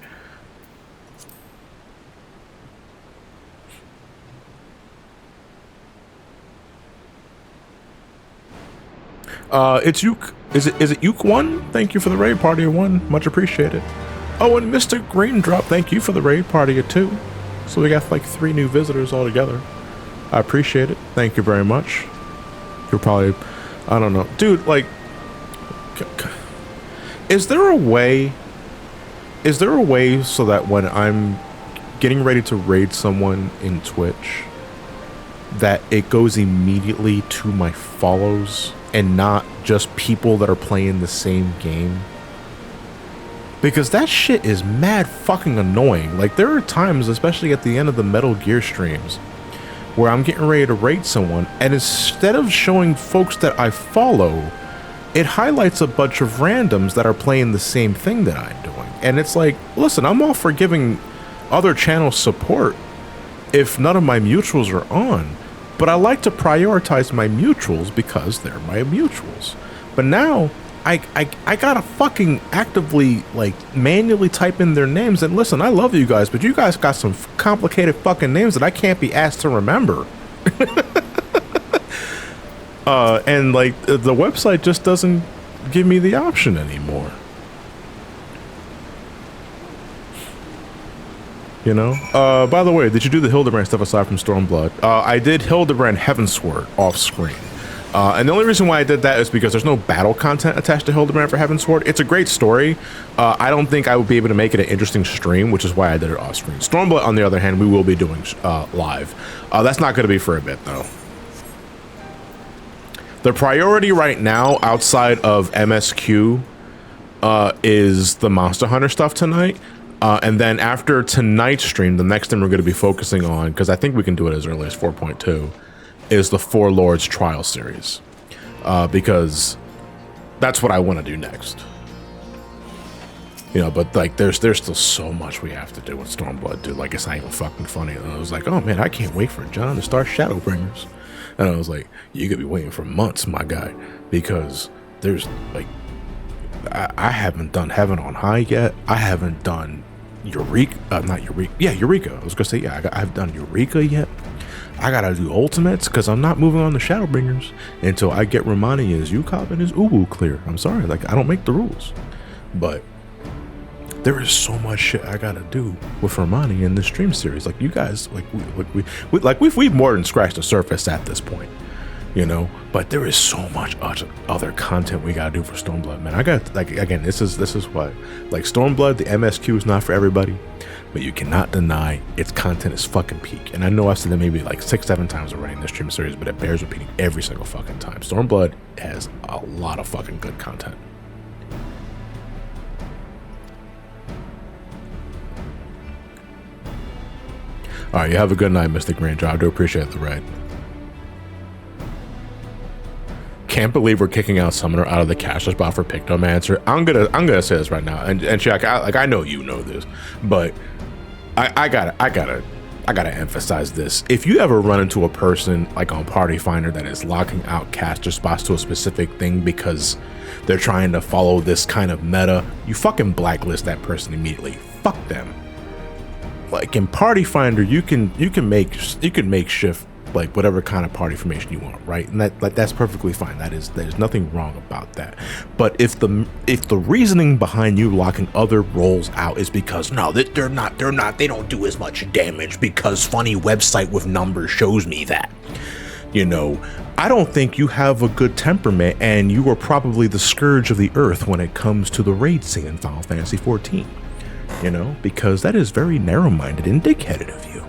It's Yuke. Is it Yuke 1? Thank you for the raid party of 1. Much appreciated. Oh, and Mr. Greendrop, thank you for the raid party of 2. So we got like 3 new visitors altogether. I appreciate it. Thank you very much. You're probably, I don't know. Dude, like, is there a way so that when I'm getting ready to raid someone in Twitch, that it goes immediately to my follows and not just people that are playing the same game? Because that shit is mad fucking annoying. Like, there are times, especially at the end of the Metal Gear streams, where I'm getting ready to raid someone, and instead of showing folks that I follow, it highlights a bunch of randoms that are playing the same thing that I'm doing. And it's like, listen, I'm all for giving other channels support if none of my mutuals are on, but I like to prioritize my mutuals because they're my mutuals. But now I gotta fucking actively, like, manually type in their names. And listen, I love you guys, but you guys got some complicated fucking names that I can't be asked to remember. And like, the website just doesn't give me the option anymore. You know? By the way, did you do the Hildebrand stuff aside from Stormblood? I did Hildebrand Heavensward off screen. And the only reason why I did that is because there's no battle content attached to Hildebrand for Heavensward. It's a great story. I don't think I would be able to make it an interesting stream, which is why I did it off screen. Stormblood, on the other hand, we will be doing live. That's not going to be for a bit, though. The priority right now, outside of MSQ, is the Monster Hunter stuff tonight. And then after tonight's stream, the next thing we're going to be focusing on, because I think we can do it as early as 4.2, is the Four Lords Trial series. Because that's what I want to do next. You know, but like, there's still so much we have to do with Stormblood, dude. Like, it's not even fucking funny. And I was like, oh man, I can't wait for John to start Shadowbringers. And I was like, you could be waiting for months, my guy, because there's like, I haven't done Heaven on High yet. I haven't done Eureka, not Eureka. Yeah, Eureka. I was gonna say, yeah, I've done Eureka yet. I gotta do Ultimates because I'm not moving on to Shadowbringers until I get Ramani as UCOP and his Uwu clear. I'm sorry, like, I don't make the rules, but there is so much shit I gotta do with Ramani in this stream series. Like, you guys, we've more than scratched the surface at this point, you know. But there is so much other content we gotta do for Stormblood, man. I got, like, again, this is what, like, Stormblood, the MSQ is not for everybody, but you cannot deny its content is fucking peak. And I know I've said that maybe like 6-7 times already in this stream series, but it bears repeating every single fucking time. Stormblood has a lot of fucking good content. All right, you have a good night, Mr. Granger. I do appreciate the raid. Can't believe we're kicking out Summoner out of the cash spot for Pictomancer. I'm gonna say this right now, and Chuck, I know you know this, but I gotta emphasize this. If you ever run into a person like on Party Finder that is locking out caster spots to a specific thing because they're trying to follow this kind of meta, you fucking blacklist that person immediately. Fuck them. Like, in Party Finder, you can make shift like whatever kind of party formation you want, right? And that's perfectly fine. There's nothing wrong about that. But if the reasoning behind you locking other roles out is because no, they don't do as much damage because funny website with numbers shows me that, you know, I don't think you have a good temperament, and you are probably the scourge of the earth when it comes to the raid scene in Final Fantasy XIV. You know, because that is very narrow-minded and dick-headed of you.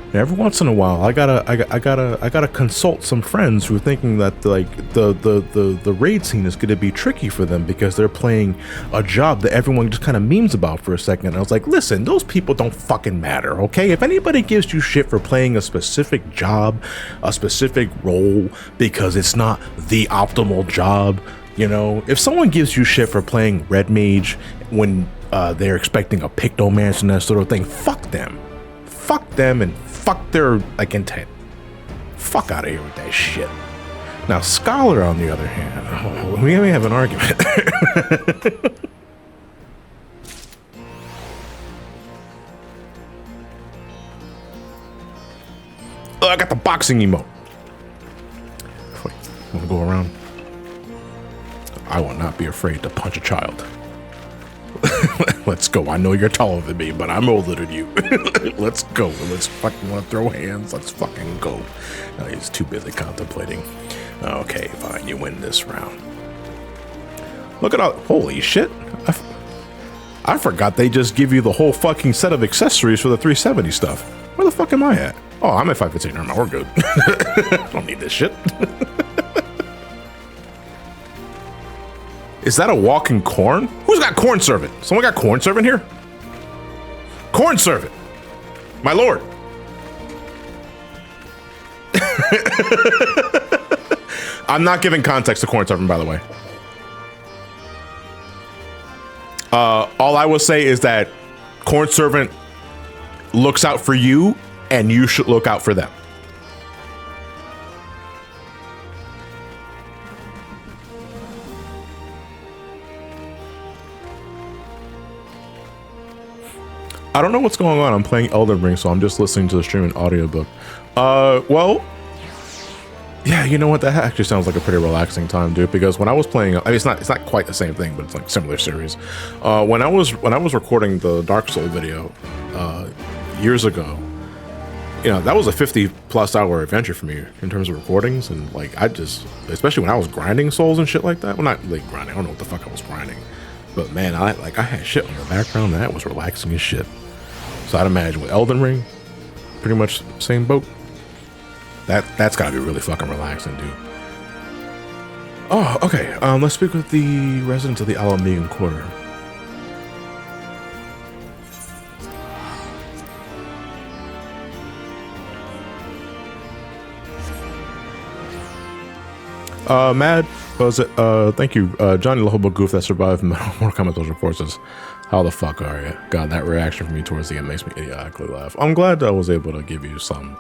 And every once in a while, I gotta consult some friends who are thinking that like the raid scene is gonna be tricky for them because they're playing a job that everyone just kind of memes about for a second. And I was like, listen, those people don't fucking matter, okay? If anybody gives you shit for playing a specific job, a specific role, because it's not the optimal job, you know, if someone gives you shit for playing Red Mage when they're expecting a Pictomancer and that sort of thing, fuck them. Fuck them and fuck their, like, intent. Fuck out of here with that shit. Now, Scholar, on the other hand, we may have an argument. Oh, I got the boxing emote. Wait, go around. I will not be afraid to punch a child. Let's go. I know you're taller than me, but I'm older than you. Let's go. Let's fucking want to throw hands. Let's fucking go. No, he's too busy contemplating. Okay, fine. You win this round. Look at all. Holy shit. I forgot they just give you the whole fucking set of accessories for the 370 stuff. Where the fuck am I at? Oh, I'm at 515. Never mind. We're good. Don't need this shit. Is that a walking corn? Who's got corn servant? Someone got corn servant here? Corn servant. My lord. I'm not giving context to corn servant, by the way. All I will say is that corn servant looks out for you and you should look out for them. I don't know what's going on. I'm playing Elden Ring, so I'm just listening to the stream and audiobook. Well, yeah, you know what? That actually sounds like a pretty relaxing time, dude. Because when I was playing, I mean, it's not quite the same thing, but it's like a similar series. When I was recording the Dark Soul video years ago, you know, that was a 50+ hour adventure for me in terms of recordings, and like I just, especially when I was grinding souls and shit like that. Well, not like grinding. I don't know what the fuck I was grinding, but man, I had shit on the background and that was relaxing as shit. So I'd imagine with Elden Ring, pretty much same boat. That's gotta be really fucking relaxing, dude. Oh, okay. Let's speak with the residents of the Alamegan Quarter. Mad, was it? Thank you, Johnny the Hobo Goof that survived more Kombat those reports. How the fuck are you? God, that reaction from me towards the end makes me idiotically laugh. I'm glad I was able to give you some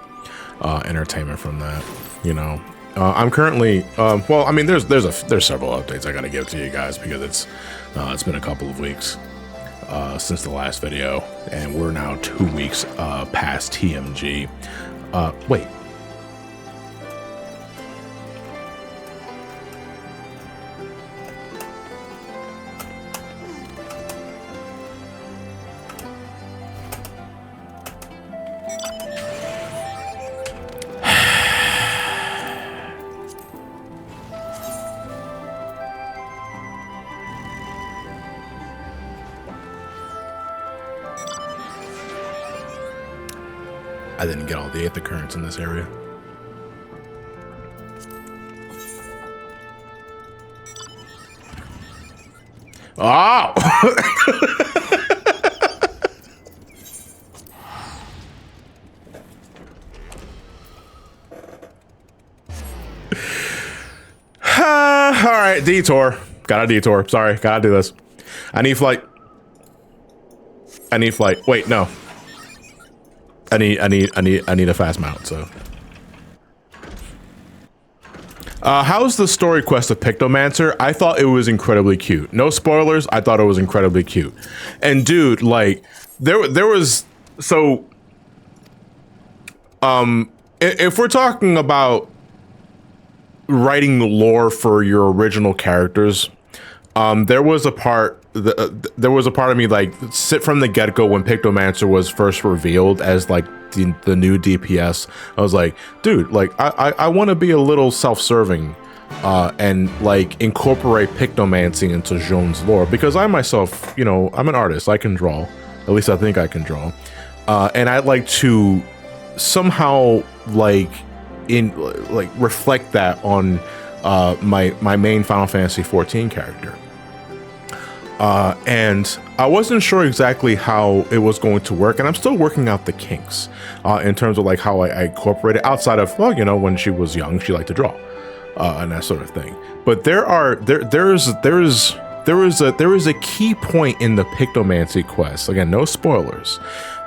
entertainment from that. You know, I'm currently well, I mean, there's several updates I gotta give to you guys because it's been a couple of weeks since the last video, and we're now 2 weeks past TMG. Wait. I didn't get all the Aether Currents in this area. Oh! All right, detour. Got a detour. Sorry, gotta do this. I need flight. I need flight. Wait, no. I need a fast mount, so. How's the story quest of Pictomancer? I thought it was incredibly cute. No spoilers, I thought it was incredibly cute. And dude, like, there was, so, if we're talking about writing the lore for your original characters, there was a part of me, like, sit from the get-go when Pictomancer was first revealed as like the new DPS. I was like, dude, like I want to be a little self-serving and like incorporate Pictomancy into Joan's lore, because I myself, you know, I'm an artist. I can draw, at least I think I can draw, and I'd like to somehow like reflect that on my main Final Fantasy XIV character. And I wasn't sure exactly how it was going to work, and I'm still working out the kinks in terms of like how I incorporate it outside of, well, you know, when she was young, she liked to draw and that sort of thing. But there is a key point in the Pictomancy quest, again, no spoilers,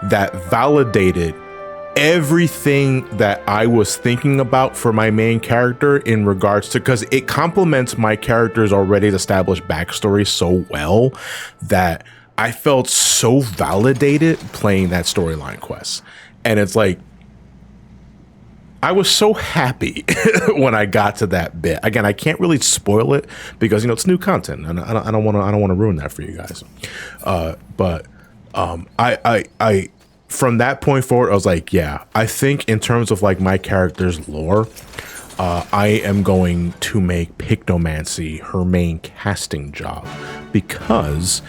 that validated everything that I was thinking about for my main character in regards to, because it complements my character's already established backstory so well that I felt so validated playing that storyline quest. And it's like, I was so happy when I got to that bit. Again, I can't really spoil it because, you know, it's new content, and I don't want to ruin that for you guys. But I from that point forward, I was like, yeah, I think in terms of like my character's lore, I am going to make Pictomancy her main casting job, because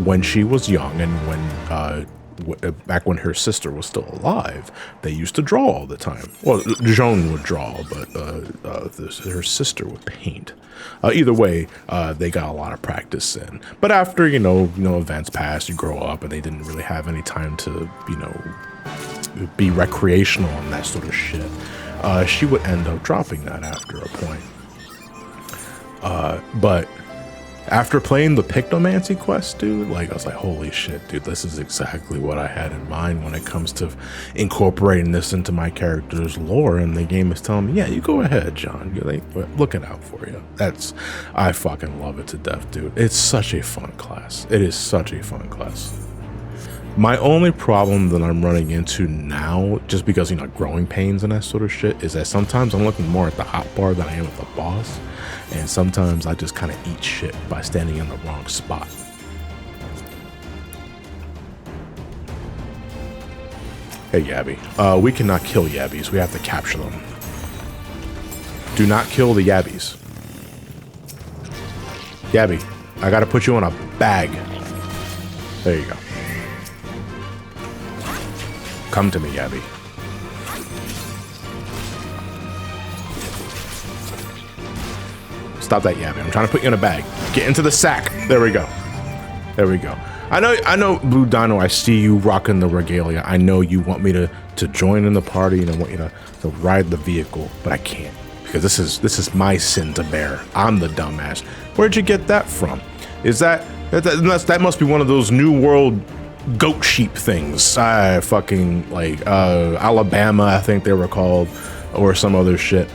when she was young and when back when her sister was still alive, they used to draw all the time. Well, Joan would draw, but her sister would paint. Either way, they got a lot of practice in. But after, you know, events pass, you grow up, and they didn't really have any time to, you know, be recreational and that sort of shit. She would end up dropping that after a point. But after playing the Pictomancy quest, dude, like, I was like, holy shit, dude, this is exactly what I had in mind when it comes to incorporating this into my character's lore. And the game is telling me, yeah, you go ahead, John. You're like, we're looking out for you. I fucking love it to death, dude. It's such a fun class. It is such a fun class. My only problem that I'm running into now, just because, you know, growing pains and that sort of shit, is that sometimes I'm looking more at the hotbar than I am at the boss. And sometimes I just kind of eat shit by standing in the wrong spot. Hey, Yabby. We cannot kill Yabbies. We have to capture them. Do not kill the Yabbies. Yabby, I gotta put you in a bag. There you go. Come to me, Yabby. Stop that, Yabby. I'm trying to put you in a bag. Get into the sack. There we go. There we go. I know, Blue Dino, I see you rocking the regalia. I know you want me to join in the party, and I want you to ride the vehicle, but I can't, because this is my sin to bear. I'm the dumbass. Where'd you get that from? Is that must be one of those New World goat sheep things. I fucking like Alabama, I think they were called, or some other shit.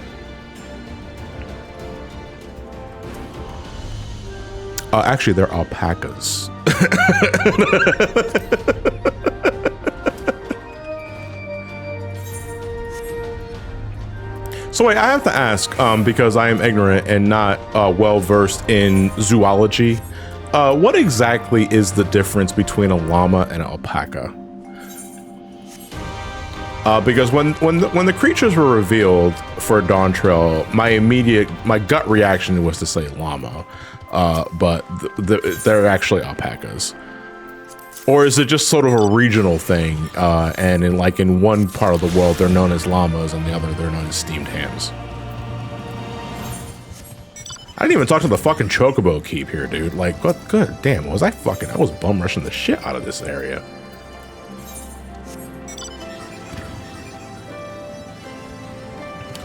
Actually, they're alpacas. So wait, I have to ask, because I am ignorant and not well versed in zoology. What exactly is the difference between a llama and an alpaca? Because when the creatures were revealed for Dawntrail, my gut reaction was to say llama, but they're actually alpacas. Or is it just sort of a regional thing? And in one part of the world they're known as llamas, and the other they're known as steamed hams. I didn't even talk to the fucking chocobo keep here, dude. Like, what? Good damn, I was bum rushing the shit out of this area.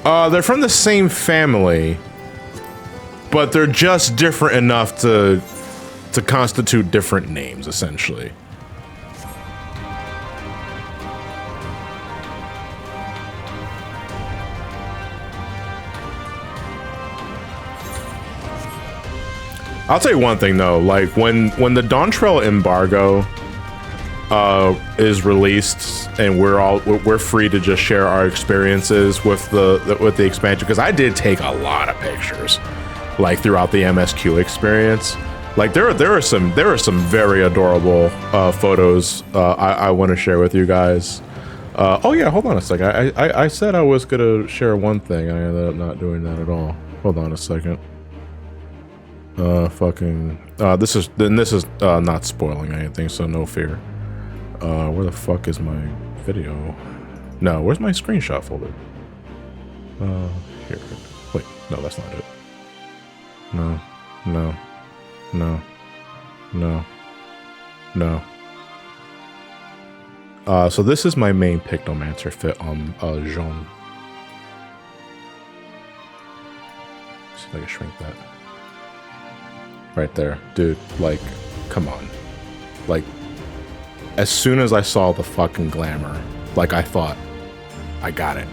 They're from the same family, but they're just different enough to constitute different names, essentially. I'll tell you one thing though, like when the Dawntrail embargo is released and we're free to just share our experiences with the expansion, because I did take a lot of pictures like throughout the MSQ experience. Like there are some very adorable photos I want to share with you guys. Oh yeah, hold on a second. I said I was gonna share one thing, and I ended up not doing that at all. Hold on a second. This is not spoiling anything, so no fear. Where the fuck is my video? No, where's my screenshot folder? Here. Wait, no, that's not it. No. So this is my main Pictomancer fit on Jean. See if I can shrink that. Right there, dude, like, come on. Like, as soon as I saw the fucking glamour, like, I thought, I got it.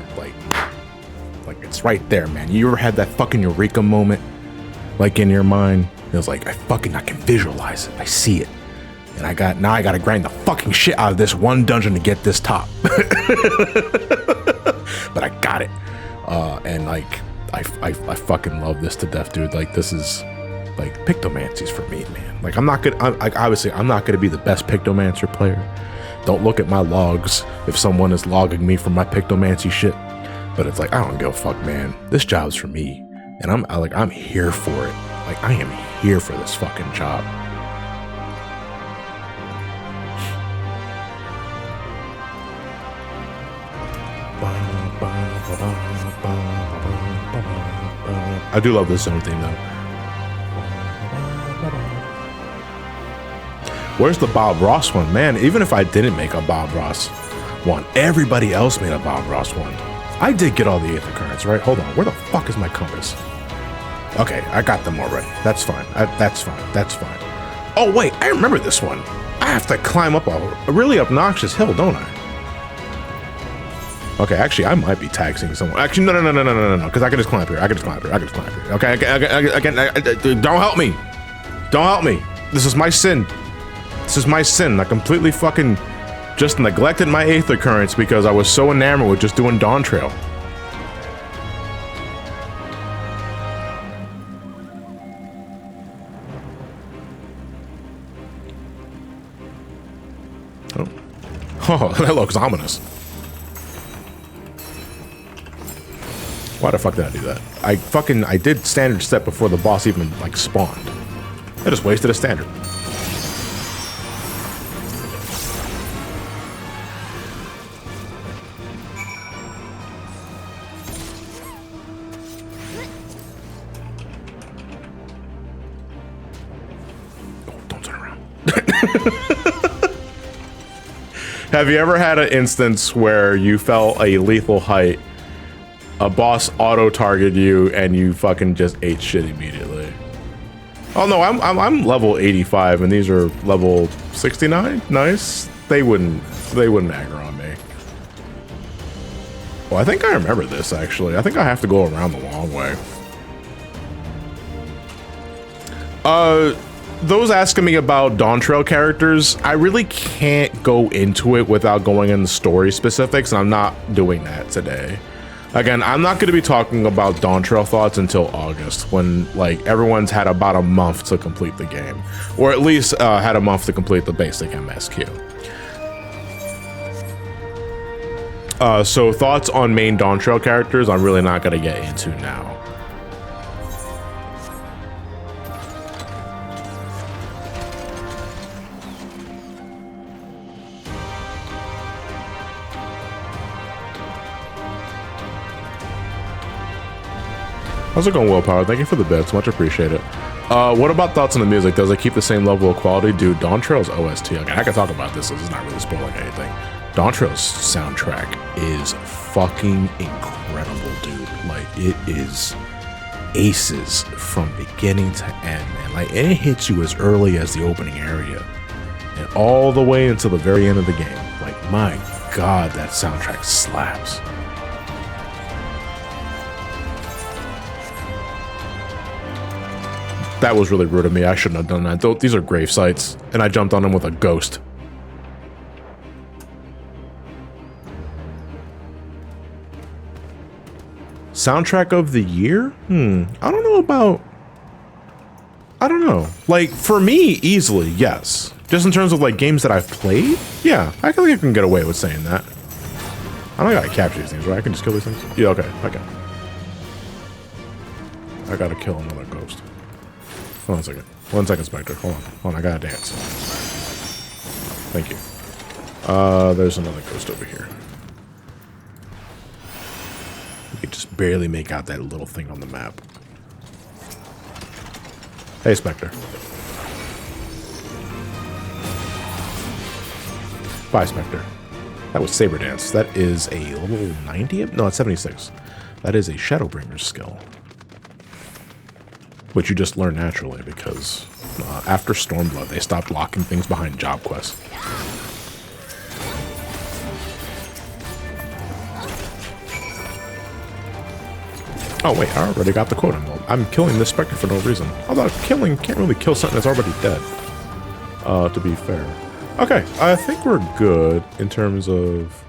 Like it's right there, man. You ever had that fucking eureka moment, like, in your mind? It was like, I can visualize it. I see it. And now I gotta grind the fucking shit out of this one dungeon to get this top. but I got it. And like, I fucking love this to death, dude. Like, this is like Pictomancy's for me, man. Like, obviously I'm not gonna be the best Pictomancer player. Don't look at my logs if someone is logging me for my Pictomancy shit. But it's like, I don't give a fuck, man. This job's for me, and I'm here for it. Like, I am here for this fucking job. I do love this zone theme though. Where's the Bob Ross one? Man, even if I didn't make a Bob Ross one, everybody else made a Bob Ross one. I did get all the Aether Currents, right? Hold on, where the fuck is my compass? Okay, I got them already. That's fine. That's fine. That's fine. Oh wait, I remember this one. I have to climb up a really obnoxious hill, don't I? Okay, actually, I might be taxing someone. Actually, no, because I can just climb here. Okay, don't help me. Don't help me. This is my sin. This is my sin. I completely fucking just neglected my Aether Currents because I was so enamored with just doing Dawntrail. Oh, that looks ominous. Why the fuck did I do that? I did standard step before the boss even, like, spawned. I just wasted a standard. Oh, don't turn around. Have you ever had an instance where you felt a lethal height, a boss auto-targeted you, and you fucking just ate shit immediately? Oh no, I'm level 85 and these are level 69? Nice. They wouldn't aggro on me. Well, I think I remember this actually. I think I have to go around the long way. Those asking me about Dawntrail characters, I really can't go into it without going into story specifics, and I'm not doing that today. Again, I'm not going to be talking about Dawntrail thoughts until August, when like everyone's had about a month to complete the game, or at least had a month to complete the basic MSQ. So thoughts on main Dawntrail characters, I'm really not going to get into now. How's it going, Willpower? Thank you for the bits. Much appreciated. What about thoughts on the music? Does it keep the same level of quality? Dude, Dawntrail's OST. Okay, I can talk about this. This is not really spoiling anything. Dawntrail's soundtrack is fucking incredible, dude. Like, it is aces from beginning to end, man. Like, it hits you as early as the opening area and all the way until the very end of the game. Like, my God, that soundtrack slaps. That was really rude of me. I shouldn't have done that. These are grave sites, and I jumped on them with a ghost. Soundtrack of the year? I don't know about... I don't know. Like, for me, easily, yes. Just in terms of, like, games that I've played? Yeah, I think I can get away with saying that. I don't gotta capture these things, right? I can just kill these things? Yeah, okay, okay. I gotta kill another ghost. Hold on a second. 1 second, Spectre. Hold on, I gotta dance. Thank you. There's another ghost over here. You can just barely make out that little thing on the map. Hey, Spectre. Bye, Spectre. That was Saber Dance. That is a level 90? No, it's 76. That is a Shadowbringer's skill. Which you just learn naturally because after Stormblood, they stopped locking things behind job quests. Oh wait, I already got the quote. I'm killing this Spectre for no reason. Although killing can't really kill something that's already dead. To be fair. Okay, I think we're good in terms of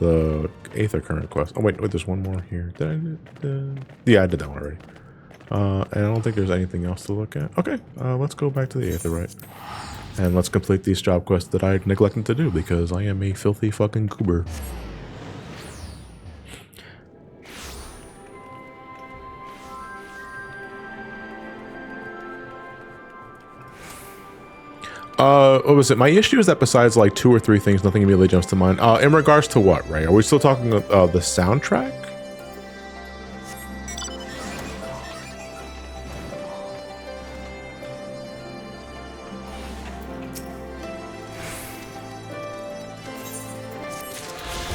the Aether Current quest. Oh wait, there's one more here. Yeah, I did that one already. And I don't think there's anything else to look at. Okay, let's go back to the Aetherite. And let's complete these job quests that I neglected to do because I am a filthy fucking goober. What was it? My issue is that besides like 2 or 3 things, nothing immediately jumps to mind. In regards to what, right? Are we still talking the soundtrack?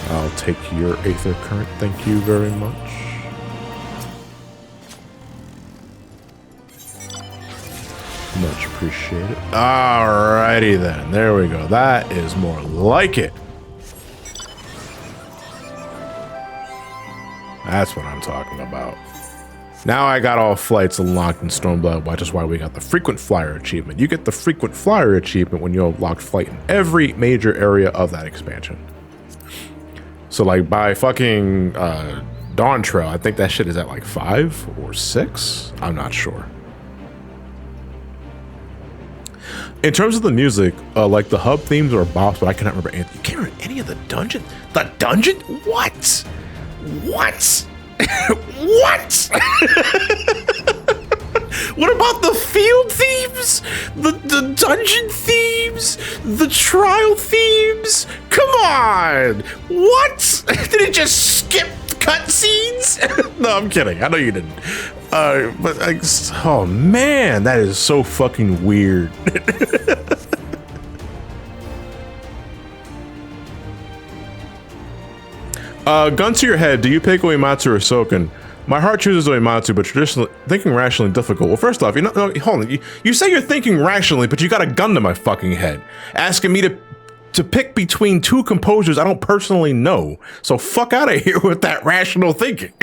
I'll take your Aether Current, thank you very much. Much appreciated. Alrighty then, there we go. That is more like it. That's what I'm talking about. Now I got all flights unlocked in Stormblood, which is why we got the frequent flyer achievement. You get the frequent flyer achievement when you unlock flight in every major area of that expansion. So like by fucking Dawntrail, I think that shit is at like 5 or 6. I'm not sure. In terms of the music, like the hub themes or bops, but I cannot remember anything. You can't remember any of the dungeon? The dungeon? What? What? What? What about the field themes? The dungeon themes? The trial themes? Come on! What? Did it just skip cutscenes? No, I'm kidding. I know you didn't. But oh man, that is so fucking weird. Gun to your head, do you pick Uematsu or Soken? My heart chooses Uematsu, but traditionally thinking rationally difficult. Well, first off, no, hold on. You say you're thinking rationally, but you got a gun to my fucking head, asking me to pick between 2 composers I don't personally know. So fuck out of here with that rational thinking.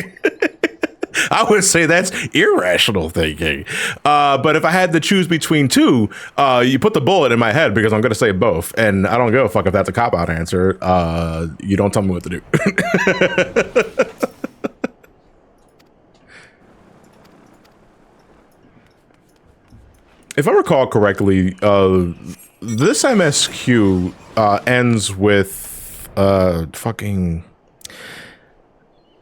I would say that's irrational thinking. But if I had to choose between 2, you put the bullet in my head because I'm going to say both. And I don't give a fuck if that's a cop-out answer. You don't tell me what to do. If I recall correctly, this MSQ ends with fucking...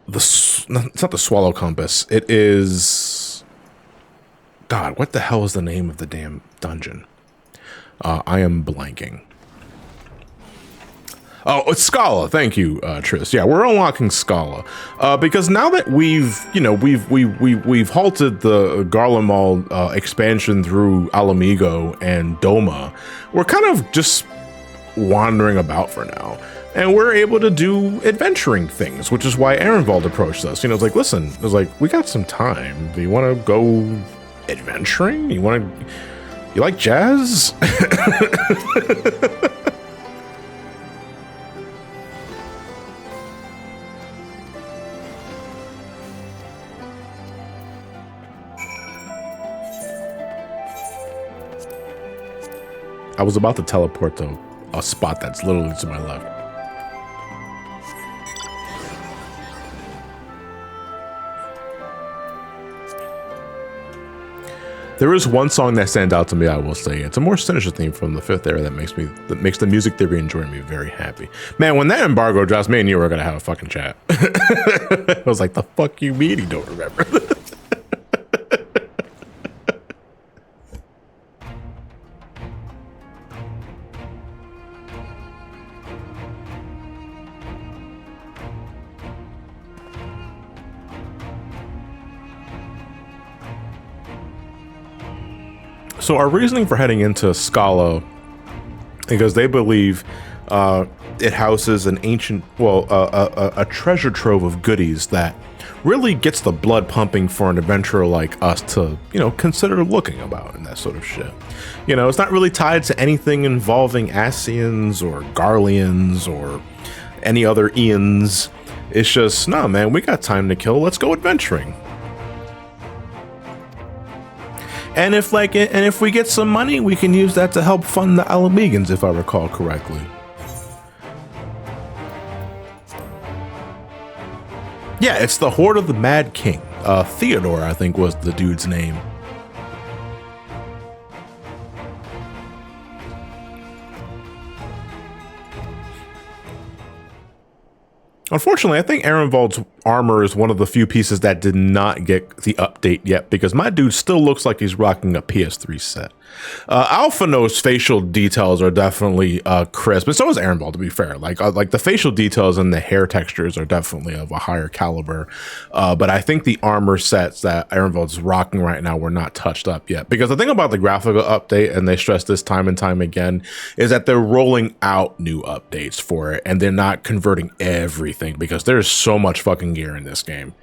it's not the Swallow Compass. It is... God, what the hell is the name of the damn dungeon? I am blanking. Oh, it's Scala. Thank you, Tris. Yeah, we're unlocking Scala because now that we've halted the Garlemald expansion through Alamigo and Doma, we're kind of just wandering about for now. And we're able to do adventuring things, which is why Ehrenwald approached us. You know, it's like, listen, it was like, we got some time. Do you want to go adventuring? You like jazz? I was about to teleport to a spot that's literally to my left. There is one song that stands out to me, I will say. It's a more sinister theme from the 5th era that makes the music theory enjoy me very happy. Man, when that embargo drops, me and you were gonna have a fucking chat. I was like, the fuck you mean you don't remember? So our reasoning for heading into Scala, because they believe it houses an ancient, a treasure trove of goodies that really gets the blood pumping for an adventurer like us to, consider looking about and that sort of shit. It's not really tied to anything involving Asians or Garleans or any other Ians. It's just, no, man, we got time to kill. Let's go adventuring. And if we get some money, we can use that to help fund the Alamegans, if I recall correctly. Yeah, it's the Horde of the Mad King. Theodore, I think, was the dude's name. Unfortunately, I think Ehrenwald's armor is one of the few pieces that did not get the update yet, because my dude still looks like he's rocking a PS3 set. Alphino's facial details are definitely crisp, and so is Ehrenwald, to be fair. Like the facial details and the hair textures are definitely of a higher caliber. But I think the armor sets that Ehrenwald's rocking right now were not touched up yet. Because the thing about the graphical update, and they stress this time and time again, is that they're rolling out new updates for it, and they're not converting everything, because there's so much fucking gear in this game.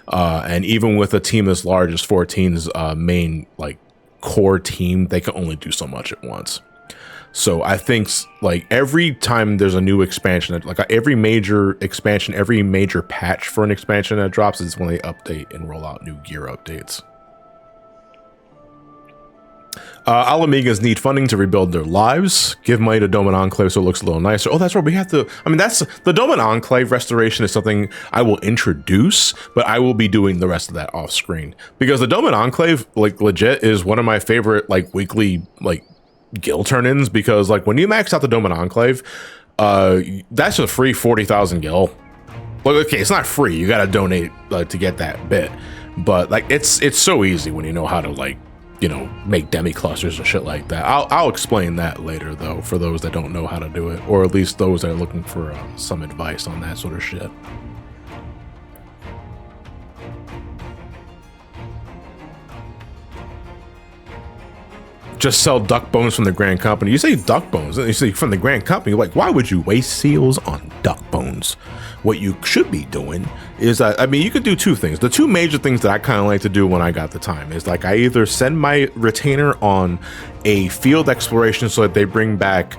And even with a team as large as 14's main like core team, they can only do so much at once. So I think like every time there's a new expansion, like every major expansion, every major patch for an expansion that drops is when they update and roll out new gear updates. Alamigas need funding to rebuild their lives. Give money to Doman Enclave so it looks a little nicer. Oh, that's right. We have to. I mean, that's the Doman Enclave restoration is something I will introduce, but I will be doing the rest of that off screen, because the Doman Enclave, like, legit is one of my favorite like weekly like gil turn-ins, because like when you max out the Doman Enclave, that's a free 40,000 gil. Like, okay, it's not free. You got to donate to get that bit, but like it's so easy when you know how to, like, you know, make demi clusters or shit like that. I'll explain that later though, for those that don't know how to do it, or at least those that are looking for some advice on that sort of shit. Just sell duck bones from the Grand Company. You say duck bones, and you say from the Grand Company, like, why would you waste seals on duck bones? What you should be doing is, I mean, you could do two things. The two major things that I kind of like to do when I got the time is, like, I either send my retainer on a field exploration so that they bring back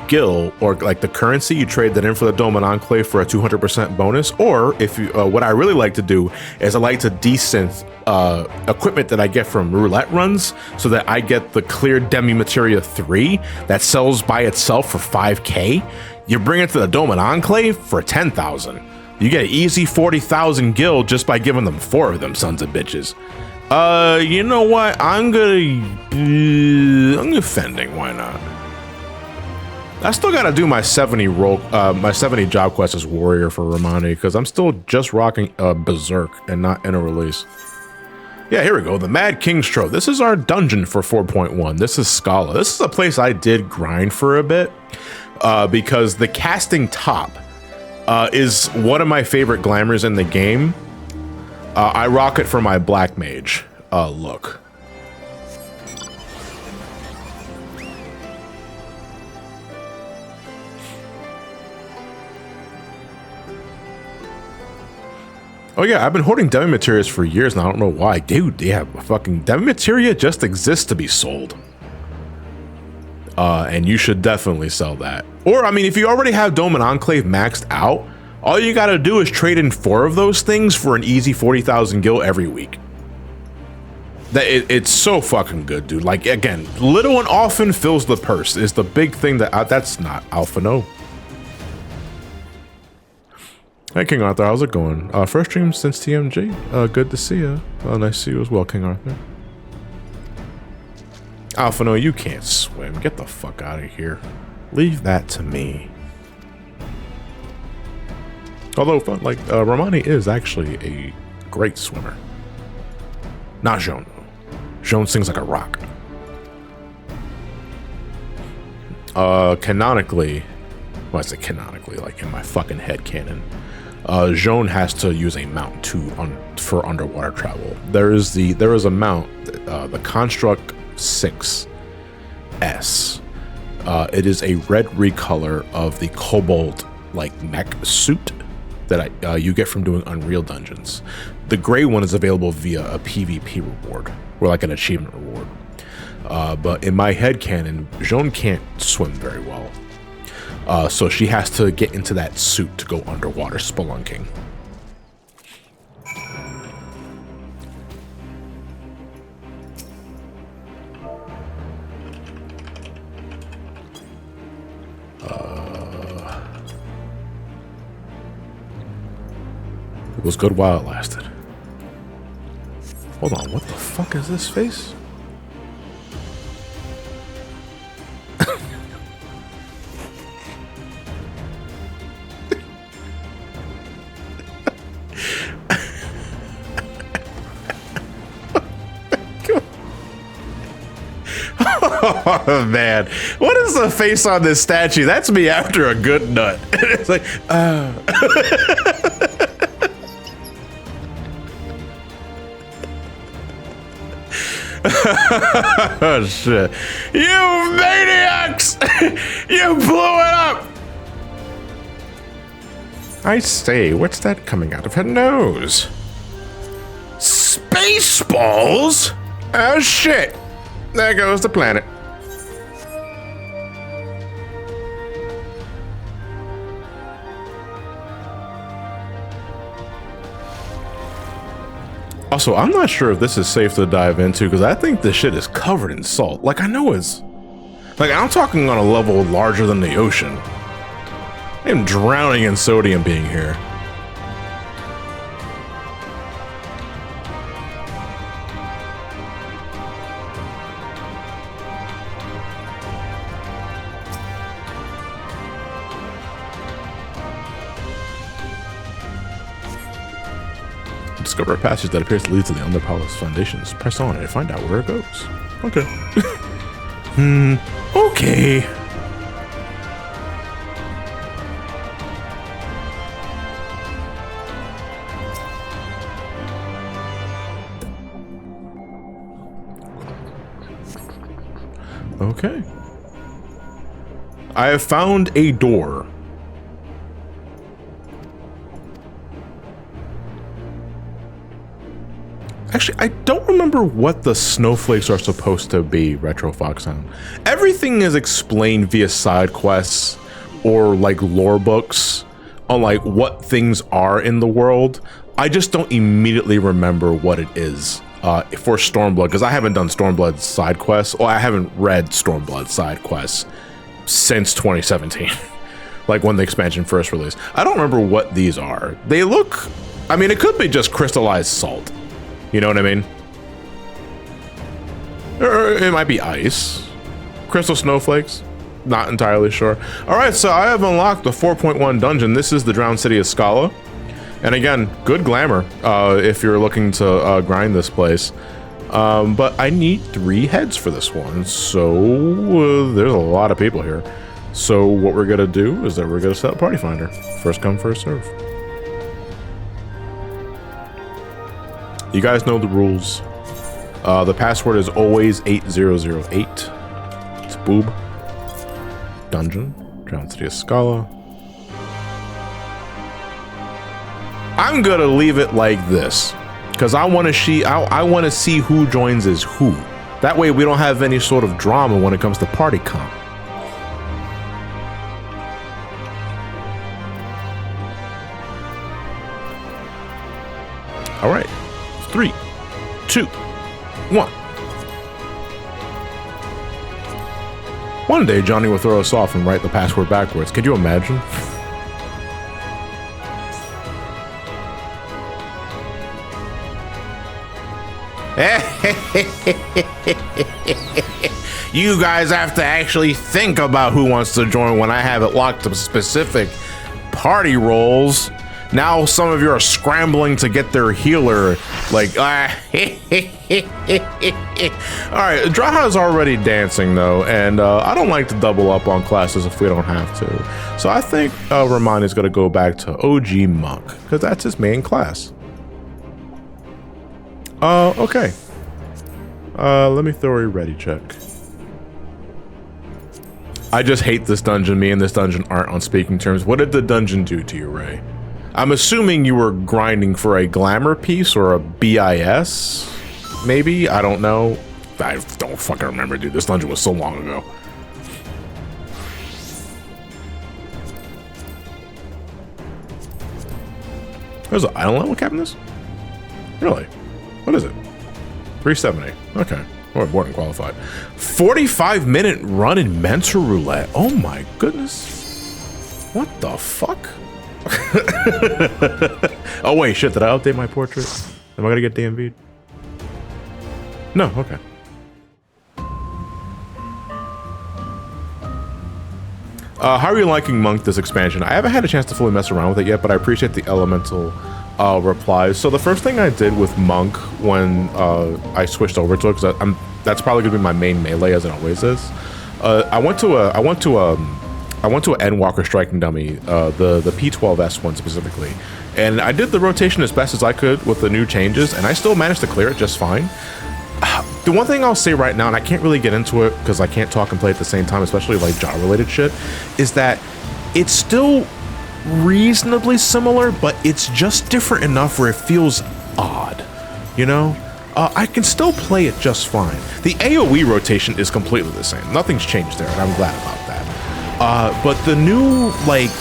gil, or like the currency, you trade that in for the Doman Enclave for a 200% bonus, or if you what I really like to do is I like to desynth equipment that I get from roulette runs, so that I get the clear Demi Materia 3 that sells by itself for 5k. You bring it to the Doman Enclave for 10,000. You get an easy 40,000 gil just by giving them 4 of them sons of bitches. You know what? I'm defending. Why not? I still gotta do my 70 roll, my 70 job quest as warrior for Ramani, because I'm still just rocking Berserk and not in a release. Yeah, here we go. The Mad King's Trove. This is our dungeon for 4.1. This is Scala. This is a place I did grind for a bit, because the casting top is one of my favorite glamours in the game. I rock it for my Black Mage look. Oh yeah, I've been hoarding Demi Materias for years now. I don't know why. Dude, yeah, fucking Demi Materia just exists to be sold. And you should definitely sell that. Or, I mean, if you already have Doman Enclave maxed out, all you gotta do is trade in 4 of those things for an easy 40,000 gil every week. It's so fucking good, dude. Like, again, little and often fills the purse is the big thing that, that's not Alpha, no. Hey, King Arthur, how's it going? First stream since TMG. Good to see you. Nice to see you as well, King Arthur. Alpha, no, you can't swim. Get the fuck out of here. Leave that to me. Although, like, Ramani is actually a great swimmer. Not Joan, though. Joan sings like a rock. Canonically, well, I say canonically, like in my fucking head canon, Joan has to use a mount for underwater travel. There is a mount, the Construct 6S. It is a red recolor of the Cobalt like mech suit that you get from doing Unreal Dungeons. The gray one is available via a PvP reward, or like an achievement reward. But in my head canon, Joan can't swim very well. So she has to get into that suit to go underwater spelunking. It was good while it lasted. Hold on, what the fuck is this face? Oh man, what is the face on this statue? That's me after a good nut. It's like, oh shit. You maniacs! You blew it up! I say, what's that coming out of her nose? Spaceballs? Oh shit. There goes the planet. Also, I'm not sure if this is safe to dive into because I think this shit is covered in salt. Like, I know it's... Like, I'm talking on a level larger than the ocean. I am drowning in sodium being here. Discover a passage that appears to lead to the underpolished foundations. Press on it and find out where it goes. Okay. Okay. Okay. I have found a door. Actually, I don't remember what the snowflakes are supposed to be, Retro Foxhound. Everything is explained via side quests or like lore books on like what things are in the world. I just don't immediately remember what it is for Stormblood, because I haven't done Stormblood side quests, or I haven't read Stormblood side quests since 2017, like when the expansion first released. I don't remember what these are. They look, I mean, it could be just crystallized salt. You know what I mean? Or it might be ice. Crystal snowflakes. Not entirely sure. Alright, so I have unlocked the 4.1 dungeon. This is the Drowned City of Scala. And again, good glamour if you're looking to grind this place. But I need 3 heads for this one. So there's a lot of people here. So what we're going to do is that we're going to set up Party Finder. First come, first serve. You guys know the rules. The password is always 8008. It's boob. Dungeon. Drowned City of Scala. I'm gonna leave it like this, because I want to see who joins as who. That way we don't have any sort of drama when it comes to party comp. All right. 3, 2, 1. One day, Johnny will throw us off and write the password backwards. Could you imagine? You guys have to actually think about who wants to join when I have it locked to specific party roles. Now some of you are scrambling to get their healer, like, Alright, Draha's already dancing though, and I don't like to double up on classes if we don't have to. So I think Ramani's gonna go back to OG Monk, because that's his main class. Okay. Let me throw a ready check. I just hate this dungeon. Me and this dungeon aren't on speaking terms. What did the dungeon do to you, Ray? I'm assuming you were grinding for a glamour piece or a BIS, maybe? I don't know. I don't fucking remember, dude. This dungeon was so long ago. There's an island level cap in this? Really? What is it? 370. Okay. Or more than qualified. 45-minute run in Mental Roulette. Oh my goodness. What the fuck? Oh wait, shit, did I update my portrait? Am I gonna get DMV'd? No, okay. How are you liking Monk this expansion? I haven't had a chance to fully mess around with it yet, but I appreciate the elemental replies. So the first thing I did with Monk when I switched over to it, because that's probably gonna be my main melee as it always is. I went to an Endwalker striking dummy, the P12S one specifically, and I did the rotation as best as I could with the new changes, and I still managed to clear it just fine. The one thing I'll say right now, and I can't really get into it because I can't talk and play at the same time, especially like jaw related shit, is that it's still reasonably similar, but it's just different enough where it feels odd, you know? I can still play it just fine. The AoE rotation is completely the same. Nothing's changed there, and I'm glad about that. But the new, like,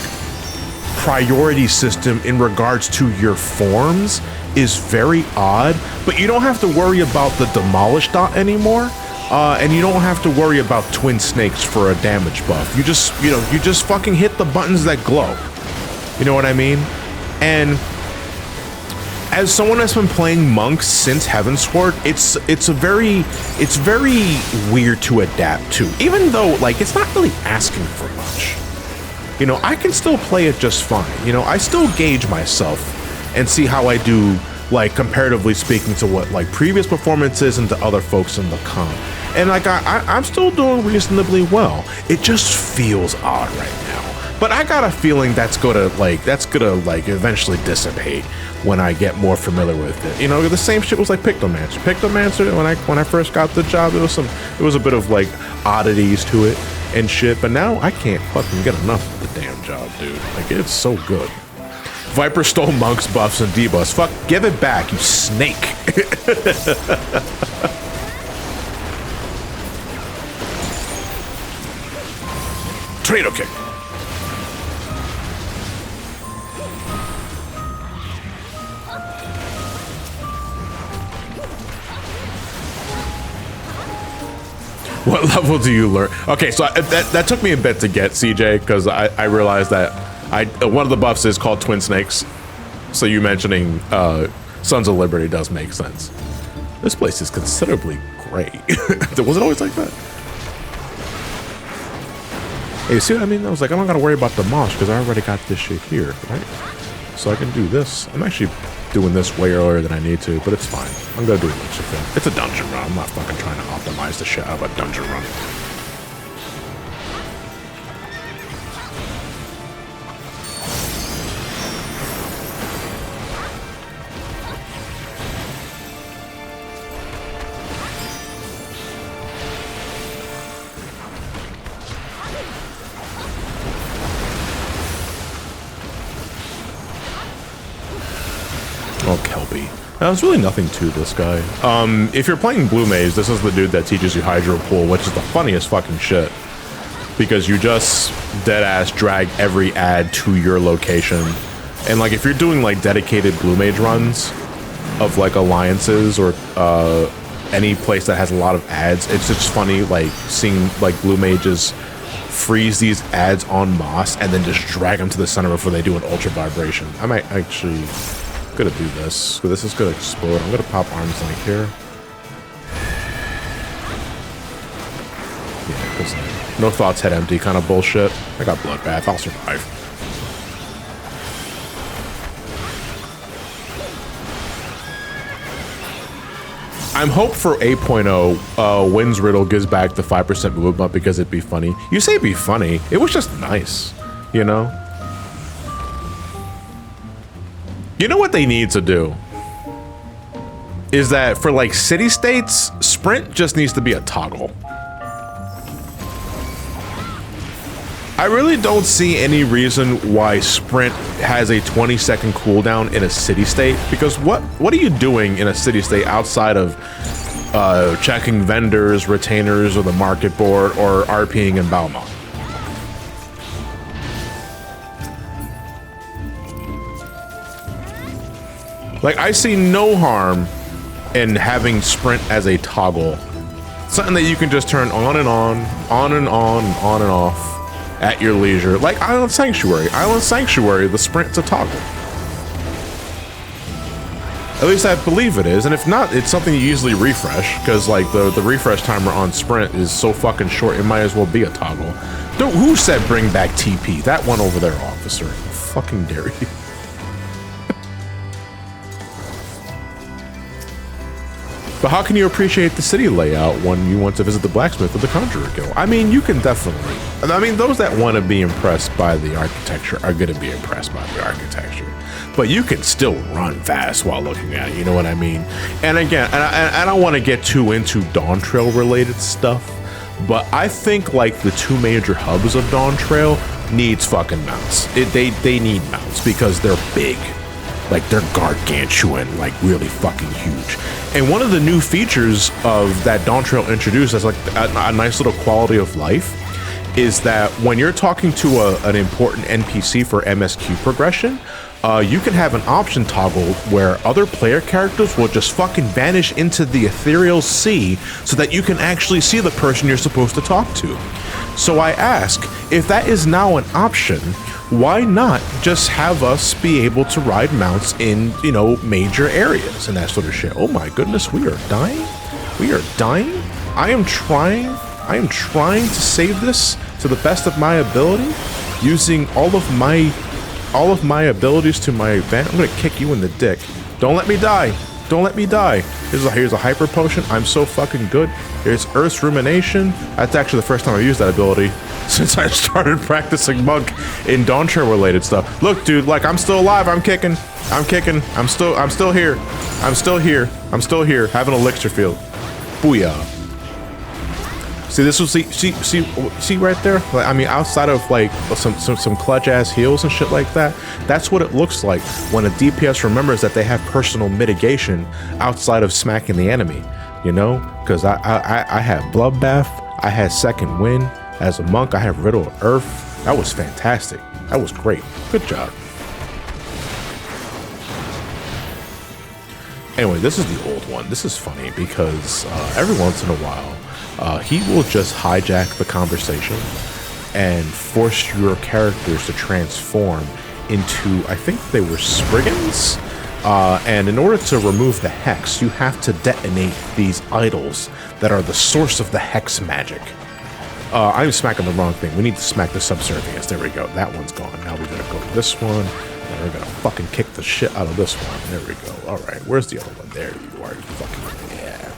priority system in regards to your forms is very odd, but you don't have to worry about the demolish dot anymore, and you don't have to worry about twin snakes for a damage buff. You just, you know, you just fucking hit the buttons that glow. You know what I mean? And as someone that's been playing monks since Heavensward, it's very weird to adapt to, even though like it's not really asking for much. You know, I can still play it just fine. You know, I still gauge myself and see how I do, like comparatively speaking to what like previous performances and to other folks in the comp. And like I'm still doing reasonably well. It just feels odd right now. But I got a feeling that's gonna eventually dissipate when I get more familiar with it. You know, the same shit was like Pictomancer. Pictomancer, when I first got the job, there was a bit of like oddities to it and shit. But now I can't fucking get enough of the damn job, dude. Like it's so good. Viper stole Monk's buffs and debuffs. Fuck, give it back, you snake. Tornado kick. What level do you learn? Okay, so that took me a bit to get, CJ, because I realized that one of the buffs is called Twin Snakes. So you mentioning Sons of Liberty does make sense. This place is considerably gray. Was it always like that? Hey, see what I mean? I was like, I don't gotta worry about demolish because I already got this shit here, right? So I can do this. I'm actually doing this way earlier than I need to, but it's fine. I'm gonna do it next thing. It's a dungeon run. I'm not fucking trying to optimize the shit out of a dungeon run. Oh, Kelpie. There's really nothing to this guy. If you're playing Blue Maze, this is the dude that teaches you Hydro Pull, which is the funniest fucking shit. Because you just dead-ass drag every ad to your location. And like, if you're doing like dedicated Blue Mage runs of like alliances or any place that has a lot of ads, it's just funny like seeing like Blue Mages freeze these ads on Moss and then just drag them to the center before they do an Ultra Vibration. I might actually gonna do this. So this is gonna explode. I'm gonna pop Arm's Length here. Yeah, because no thoughts, head empty kind of bullshit. I got Bloodbath. I'll survive. I'm hope for 8.0 Wind's Riddle gives back the 5% movement because it'd be funny. You say it'd be funny. It was just nice, you know? You know what they need to do? Is that for like city states, sprint just needs to be a toggle. I really don't see any reason why sprint has a 20-second cooldown in a city state, because what are you doing in a city state outside of checking vendors, retainers, or the market board, or RPing in Balmont? Like, I see no harm in having sprint as a toggle. Something that you can just turn on and on and on and on and off. at your leisure, like Island Sanctuary. Island Sanctuary, the sprint's a toggle. At least I believe it is, and if not, it's something you easily refresh, because like the refresh timer on sprint is so fucking short, it might as well be a toggle. Who said bring back TP? That one over there, officer. Fucking dare you. But how can you appreciate the city layout when you want to visit the blacksmith or the conjurer guild? I mean, you can definitely. I mean, those that want to be impressed by the architecture are going to be impressed by the architecture. But you can still run fast while looking at it, you know what I mean? And again, I don't want to get too into Dawntrail related stuff, but I think like the two major hubs of Dawntrail needs fucking mounts. They need mounts because they're big. Like they're gargantuan, like really fucking huge. And one of the new features of that Dawntrail introduced as like a nice little quality of life is that when you're talking to an important NPC for MSQ progression, you can have an option toggle where other player characters will just fucking vanish into the ethereal sea so that you can actually see the person you're supposed to talk to. So I ask, if that is now an option, why not just have us be able to ride mounts in, you know, major areas and that sort of shit? Oh my goodness, we are dying. We are dying. I am trying to save this to the best of my ability, using all of my abilities to my advantage. I'm gonna kick you in the dick. Don't let me die. Don't let me die. Here's a hyper potion. I'm so fucking good. Here's Earth's Rumination. That's actually the first time I've used that ability since I started practicing Monk in Dawntrail related stuff. Look, dude, like I'm still alive. I'm kicking. I'm still here. I'm still here. Have an elixir field. Booyah. See, this was see right there. Like, I mean, outside of like some clutch ass heals and shit like that, that's what it looks like when a DPS remembers that they have personal mitigation outside of smacking the enemy. You know, because I had Bloodbath, I had Second Wind. As a monk, I had Riddle of Earth. That was fantastic. That was great. Good job. Anyway, this is the old one. This is funny because every once in a while, he will just hijack the conversation and force your characters to transform into, I think they were Spriggans. And in order to remove the hex, you have to detonate these idols that are the source of the hex magic. I'm smacking the wrong thing. We need to smack the subservience. There we go. That one's gone. Now we're gonna go to this one. And we're gonna fucking kick the shit out of this one. There we go. All right. Where's the other one? There you are. You fucking yeah.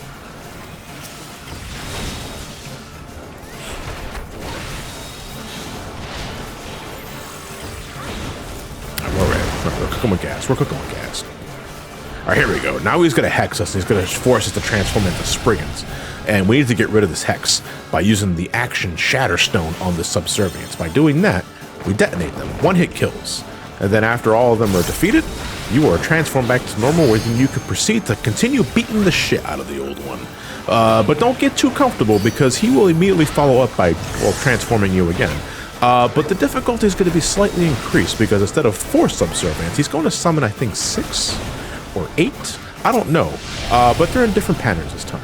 All right. We're cooking with gas. We're cooking with gas. All right, here we go. Now he's gonna hex us. And he's gonna force us to transform into Spriggans. And we need to get rid of this hex by using the action Shatterstone on the subservience. By doing that, we detonate them. One hit kills. And then after all of them are defeated, you are transformed back to normal, where then you can proceed to continue beating the shit out of the old one. But don't get too comfortable, because he will immediately follow up by, well, transforming you again. But the difficulty is going to be slightly increased, because instead of 4 subservients, he's going to summon, I think, 6 or 8? I don't know. But they're in different patterns this time.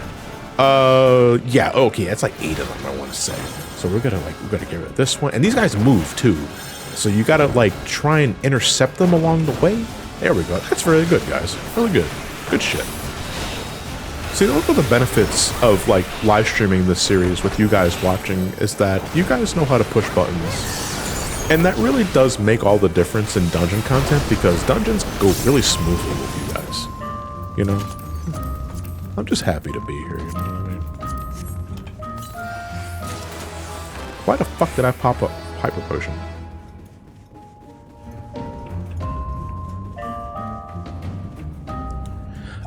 Yeah, okay, that's like 8 of them, I want to say. So we're gonna get rid of this one. And these guys move too. So you gotta like try and intercept them along the way. There we go. That's really good, guys. Really good. Good shit. See, look at the benefits of like live streaming this series with you guys watching, is that you guys know how to push buttons. And that really does make all the difference in dungeon content, because dungeons go really smoothly with you guys. You know? I'm just happy to be here, you know what I mean? Why the fuck did I pop up Hyper Potion?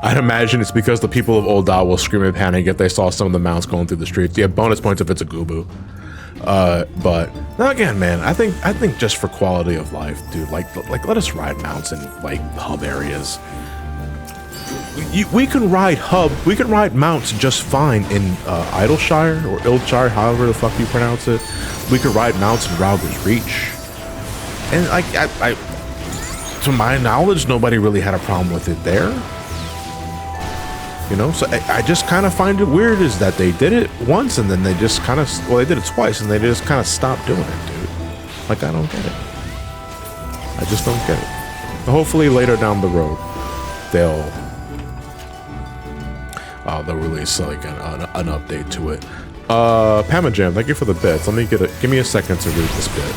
I'd imagine it's because the people of Old Dahl will scream in panic if they saw some of the mounts going through the streets. Yeah, bonus points if it's a Gubu. But now again, man, I think just for quality of life, dude, like let us ride mounts in like hub areas. We can ride mounts just fine in Idleshire or Ildshire, however the fuck you pronounce it. We could ride mounts in Rauger's Reach, and like I to my knowledge, nobody really had a problem with it there. You know, so I just kind of find it weird is that they did it once and then they just kind of, well, they did it twice and they just kind of stopped doing it, dude. Like, I don't get it. I just don't get it. But hopefully later down the road, they'll release like an update to it. Pamajam, thank you for the bits. Give me a second to read this bit.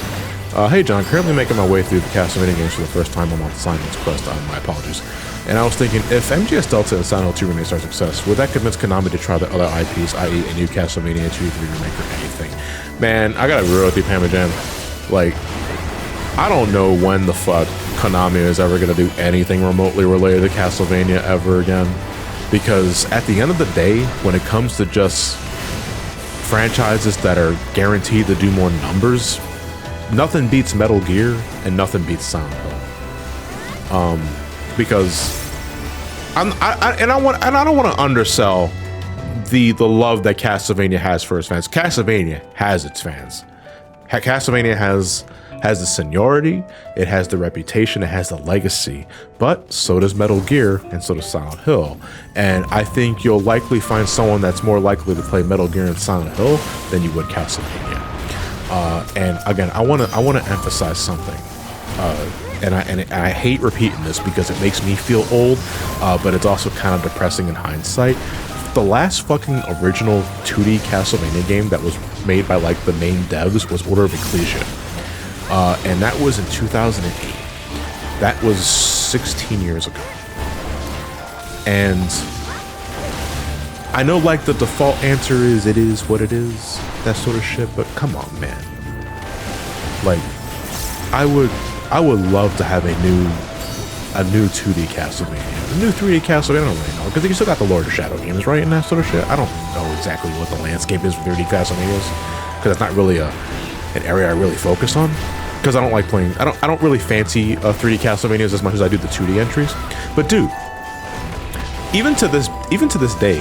Hey John, currently making my way through the Castlevania games for the first time. I'm on Simon's quest. My apologies. And I was thinking, if MGS Delta and Silent Hill 2 remakes are a success, would that convince Konami to try the other IPs, i.e. a new Castlevania 2, 3 remake or anything? Man, I gotta be real with you, Pamajam. Like, I don't know when the fuck Konami is ever gonna do anything remotely related to Castlevania ever again. Because at the end of the day, when it comes to just franchises that are guaranteed to do more numbers, nothing beats Metal Gear and nothing beats Silent Hill. Because I don't want to undersell the love that Castlevania has for its fans. Castlevania has its fans. Castlevania has the seniority, it has the reputation, it has the legacy, but so does Metal Gear and so does Silent Hill. And I think you'll likely find someone that's more likely to play Metal Gear and Silent Hill than you would Castlevania. And again, I want to emphasize something. And I hate repeating this because it makes me feel old, but it's also kind of depressing in hindsight. The last fucking original 2D Castlevania game that was made by like the main devs was Order of Ecclesia. And that was in 2008. That was 16 years ago. And I know like the default answer is it is what it is, that sort of shit, but come on, man. Like, I would love to have a new 2D Castlevania. A new 3D Castlevania, I don't really know, because you still got the Lord of Shadow games, right, and that sort of shit. I don't know exactly what the landscape is for 3D Castlevanias, because it's not really an area I really focus on, because I don't like playing, I don't really fancy 3D Castlevanias as much as I do the 2D entries. But dude, even to this day,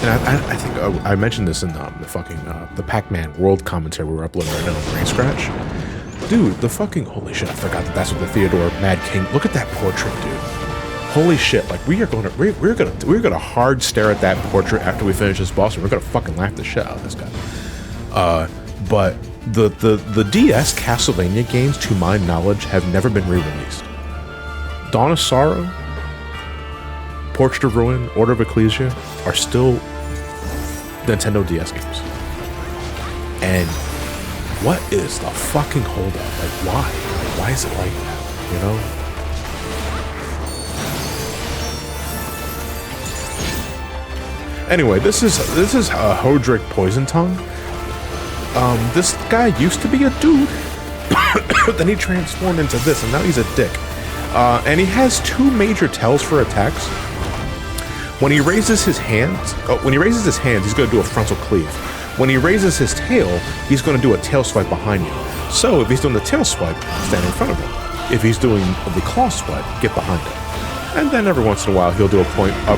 and I think I mentioned this in the Pac-Man World commentary we were uploading right now on Brain Scratch. Dude, the fucking, holy shit, I forgot that's what the Theodore Mad King, look at that portrait, dude. Holy shit, like we're gonna hard stare at that portrait after we finish this boss, and we're gonna fucking laugh the shit out of this guy. But the DS Castlevania games, to my knowledge, have never been re-released. Dawn of Sorrow, Portrait of Ruin, Order of Ecclesia are still Nintendo DS games. And what is the fucking holdup? Like, why? Why is it like that? You know? Anyway, this is Hodrick Poison Tongue. This guy used to be a dude, but then he transformed into this, and now he's a dick. And he has two major tells for attacks. When he raises his hands, he's going to do a frontal cleave. When he raises his tail, he's going to do a tail swipe behind you. So if he's doing the tail swipe, stand in front of him. If he's doing the claw swipe, get behind him. And then every once in a while, he'll do a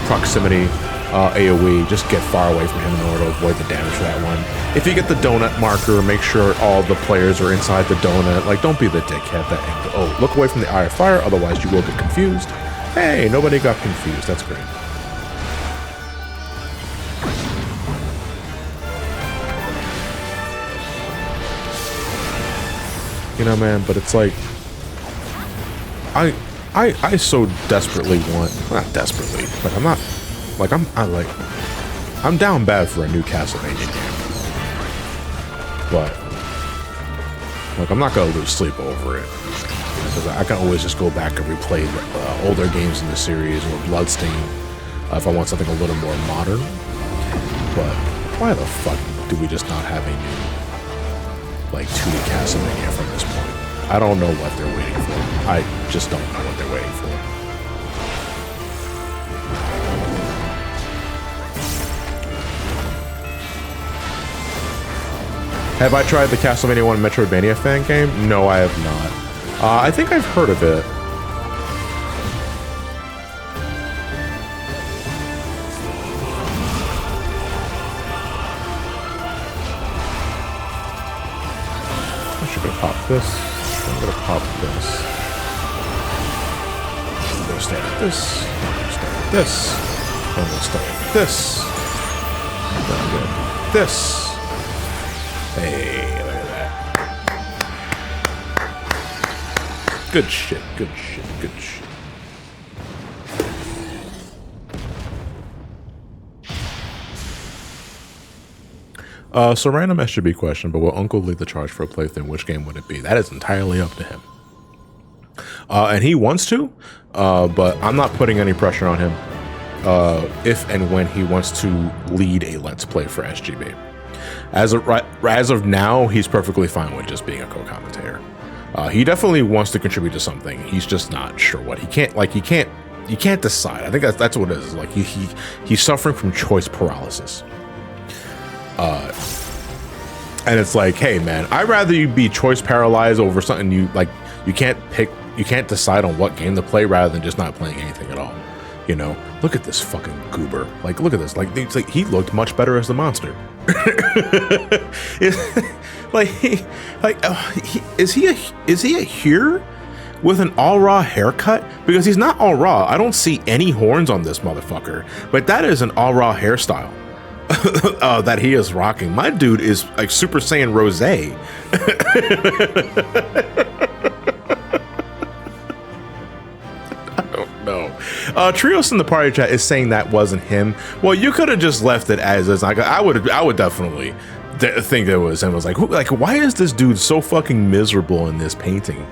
proximity AoE, just get far away from him in order to avoid the damage for that one. If you get the donut marker, make sure all the players are inside the donut. Like, don't be the dickhead that, oh, look away from the eye of fire, otherwise you will get confused. Hey, nobody got confused. That's great. You know, man, but it's like, I so desperately want, not desperately, but I'm down bad for a new Castlevania game. But, like, I'm not gonna lose sleep over it, because I can always just go back and replay the older games in the series, or Bloodstain, if I want something a little more modern. But why the fuck do we just not have a new, like, 2D Castlevania from this point? I don't know what they're waiting for. I just don't know what they're waiting for. Have I tried the Castlevania 1 Metroidvania fan game? No, I have not. I think I've heard of it. I should go pop this. I'm gonna pop this. I'm gonna start with this. I'm gonna start with this. I'm gonna start with this. Then I'm gonna do this. Hey, look at that. Good shit. Good shit. Good shit. So random SGB question, but will Uncle lead the charge for a playthrough? Which game would it be? That is entirely up to him. And he wants to, but I'm not putting any pressure on him if and when he wants to lead a Let's Play for SGB. As of now, he's perfectly fine with just being a co-commentator. He definitely wants to contribute to something. He's just not sure what. He can't decide. I think that's what it is. Like he's suffering from choice paralysis. And it's like, hey man, I'd rather you be choice paralyzed over something you can't decide on what game to play rather than just not playing anything at all. You know, look at this fucking goober. Like, look at this. Like, it's like he looked much better as the monster. Is he a here with an all raw haircut? Because he's not all raw. I don't see any horns on this motherfucker, but that is an all raw hairstyle that he is rocking. My dude is like Super Saiyan Rose. Trios in the party chat is saying that wasn't him. Well, you could have just left it as is. Like I would definitely think it was him. I was like, why is this dude so fucking miserable in this painting?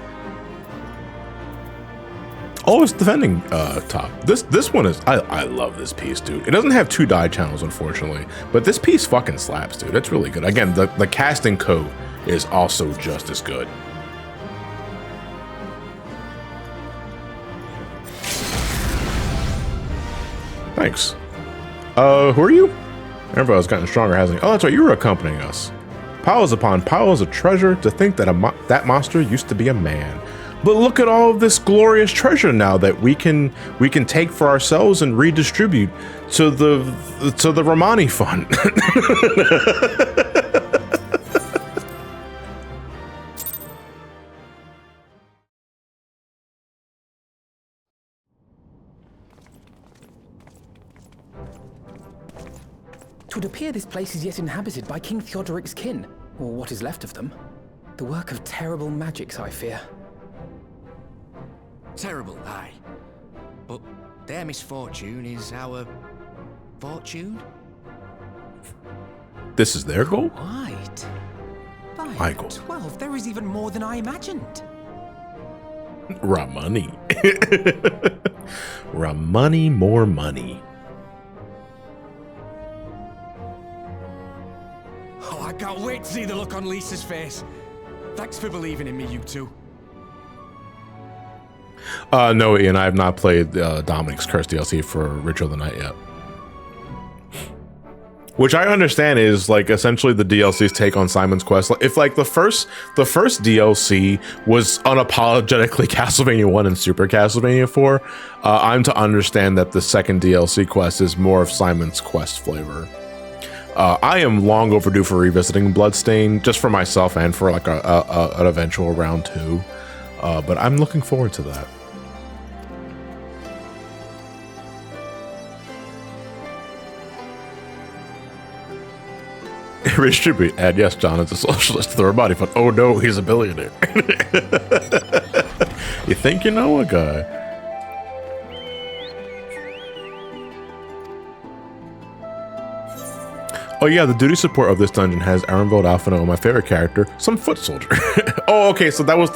Oh, it's defending top. This one is I love this piece, dude. It doesn't have 2 dye channels, unfortunately, but this piece fucking slaps, dude. It's really good. Again, the casting code is also just as good. Thanks. Who are you? Everybody's gotten stronger, hasn't he? Oh, that's right. You were accompanying us. Piles upon piles of treasure. To think that that monster used to be a man. But look at all of this glorious treasure now that we can take for ourselves and redistribute to the Ramani fund. It would appear this place is yet inhabited by King Theodoric's kin, or what is left of them. The work of terrible magics, I fear. Terrible, aye. But their misfortune is our fortune? This is their goal? Right. By My goal. 12, there is even more than I imagined. Ramani. Ramani, more money. Oh, I can't wait to see the look on Lisa's face. Thanks for believing in me, you two. No, Ian, I have not played Dominic's Curse DLC for Ritual of the Night yet. Which I understand is like essentially the DLC's take on Simon's Quest. If like the first DLC was unapologetically Castlevania 1 and Super Castlevania 4, I'm to understand that the second DLC quest is more of Simon's Quest flavor. I am long overdue for revisiting Bloodstained, just for myself and for like an eventual round 2. But I'm looking forward to that. Redistribute. And yes, John is a socialist to the Ramani fund. Oh no, he's a billionaire. You think you know a guy? Oh yeah, the duty support of this dungeon has Arenvold Alphino, my favorite character, some foot soldier. Oh, okay, so that was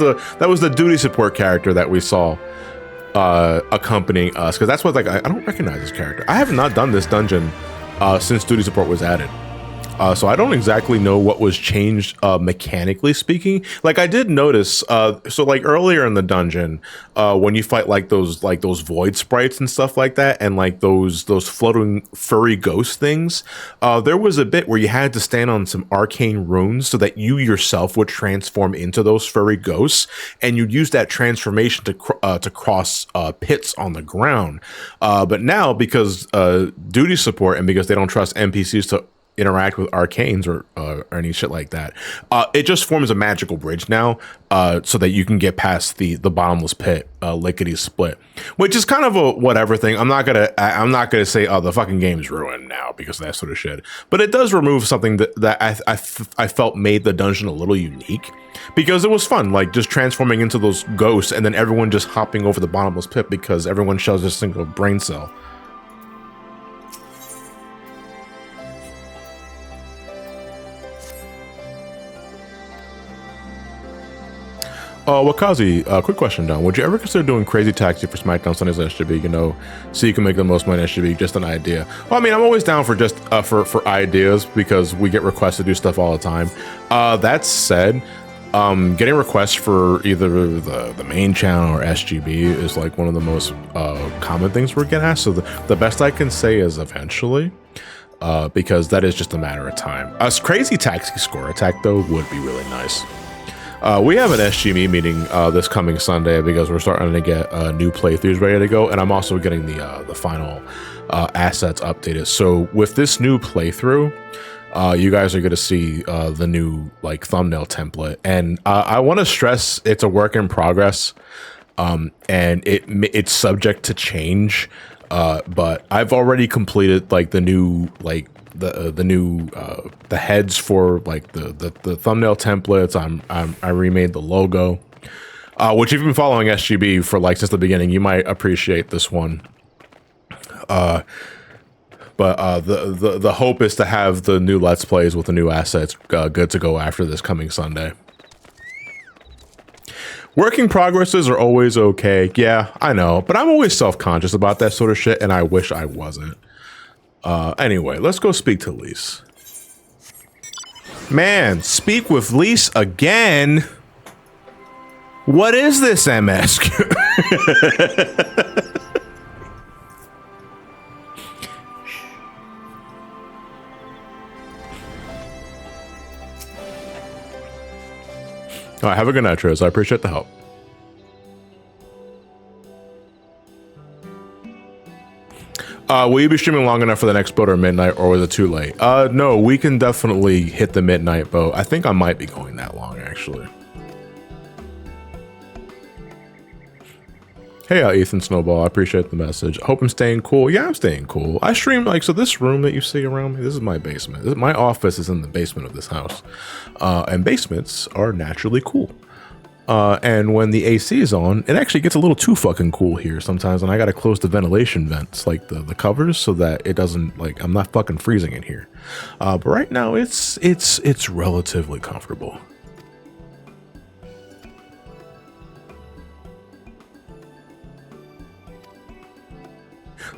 the duty support character that we saw accompanying us, because that's what like I don't recognize this character. I have not done this dungeon since duty support was added. So I don't exactly know what was changed mechanically speaking. Like I did notice, so like earlier in the dungeon, when you fight like those void sprites and stuff like that, and like those floating furry ghost things, there was a bit where you had to stand on some arcane runes so that you yourself would transform into those furry ghosts, and you'd use that transformation to cross pits on the ground. But now, because duty support and because they don't trust NPCs to interact with arcanes or any shit like that. It just forms a magical bridge now, so that you can get past the bottomless pit, lickety split, which is kind of a whatever thing. I'm not gonna say, oh, the fucking game's ruined now because of that sort of shit. But it does remove something that I felt made the dungeon a little unique, because it was fun, like just transforming into those ghosts and then everyone just hopping over the bottomless pit because everyone shares a single brain cell. Wakazi, quick question, Don. Would you ever consider doing Crazy Taxi for SmackDown Sundays on SGB? You know, so you can make the most money on SGB. Just an idea. Well, I mean, I'm always down for just for ideas because we get requests to do stuff all the time. That said, getting requests for either the main channel or SGB is like one of the most common things we're getting asked. So the best I can say is eventually, because that is just a matter of time. A Crazy Taxi score attack though would be really nice. We have an SGB meeting this coming Sunday because we're starting to get new playthroughs ready to go, and I'm also getting the final assets updated. So with this new playthrough, you guys are going to see the new like thumbnail template, and I want to stress it's a work in progress, and it's subject to change. But I've already completed like the new like the heads for like the thumbnail templates. I remade the logo, which if you've been following SGB for like since the beginning, you might appreciate this one. But the hope is to have the new Let's Plays with the new assets good to go after this coming Sunday. Working progresses are always okay. Yeah, I know, but I'm always self-conscious about that sort of shit, and I wish I wasn't. Anyway, let's go speak to Lise. Man, speak with Lise again? What is this MSQ? All right, have a good night, Triz. I appreciate the help. Will you be streaming long enough for the next boat or midnight, or was it too late? No, we can definitely hit the midnight boat. I think I might be going that long, actually. Hey, Ethan Snowball, I appreciate the message. Hope I'm staying cool. Yeah, I'm staying cool. I stream, like, so this room that you see around me, this is my basement. My office is in the basement of this house. And basements are naturally cool. And when the AC is on, it actually gets a little too fucking cool here sometimes, and I gotta close the ventilation vents, like the covers, so that it doesn't, like, I'm not fucking freezing in here. But right now, it's relatively comfortable.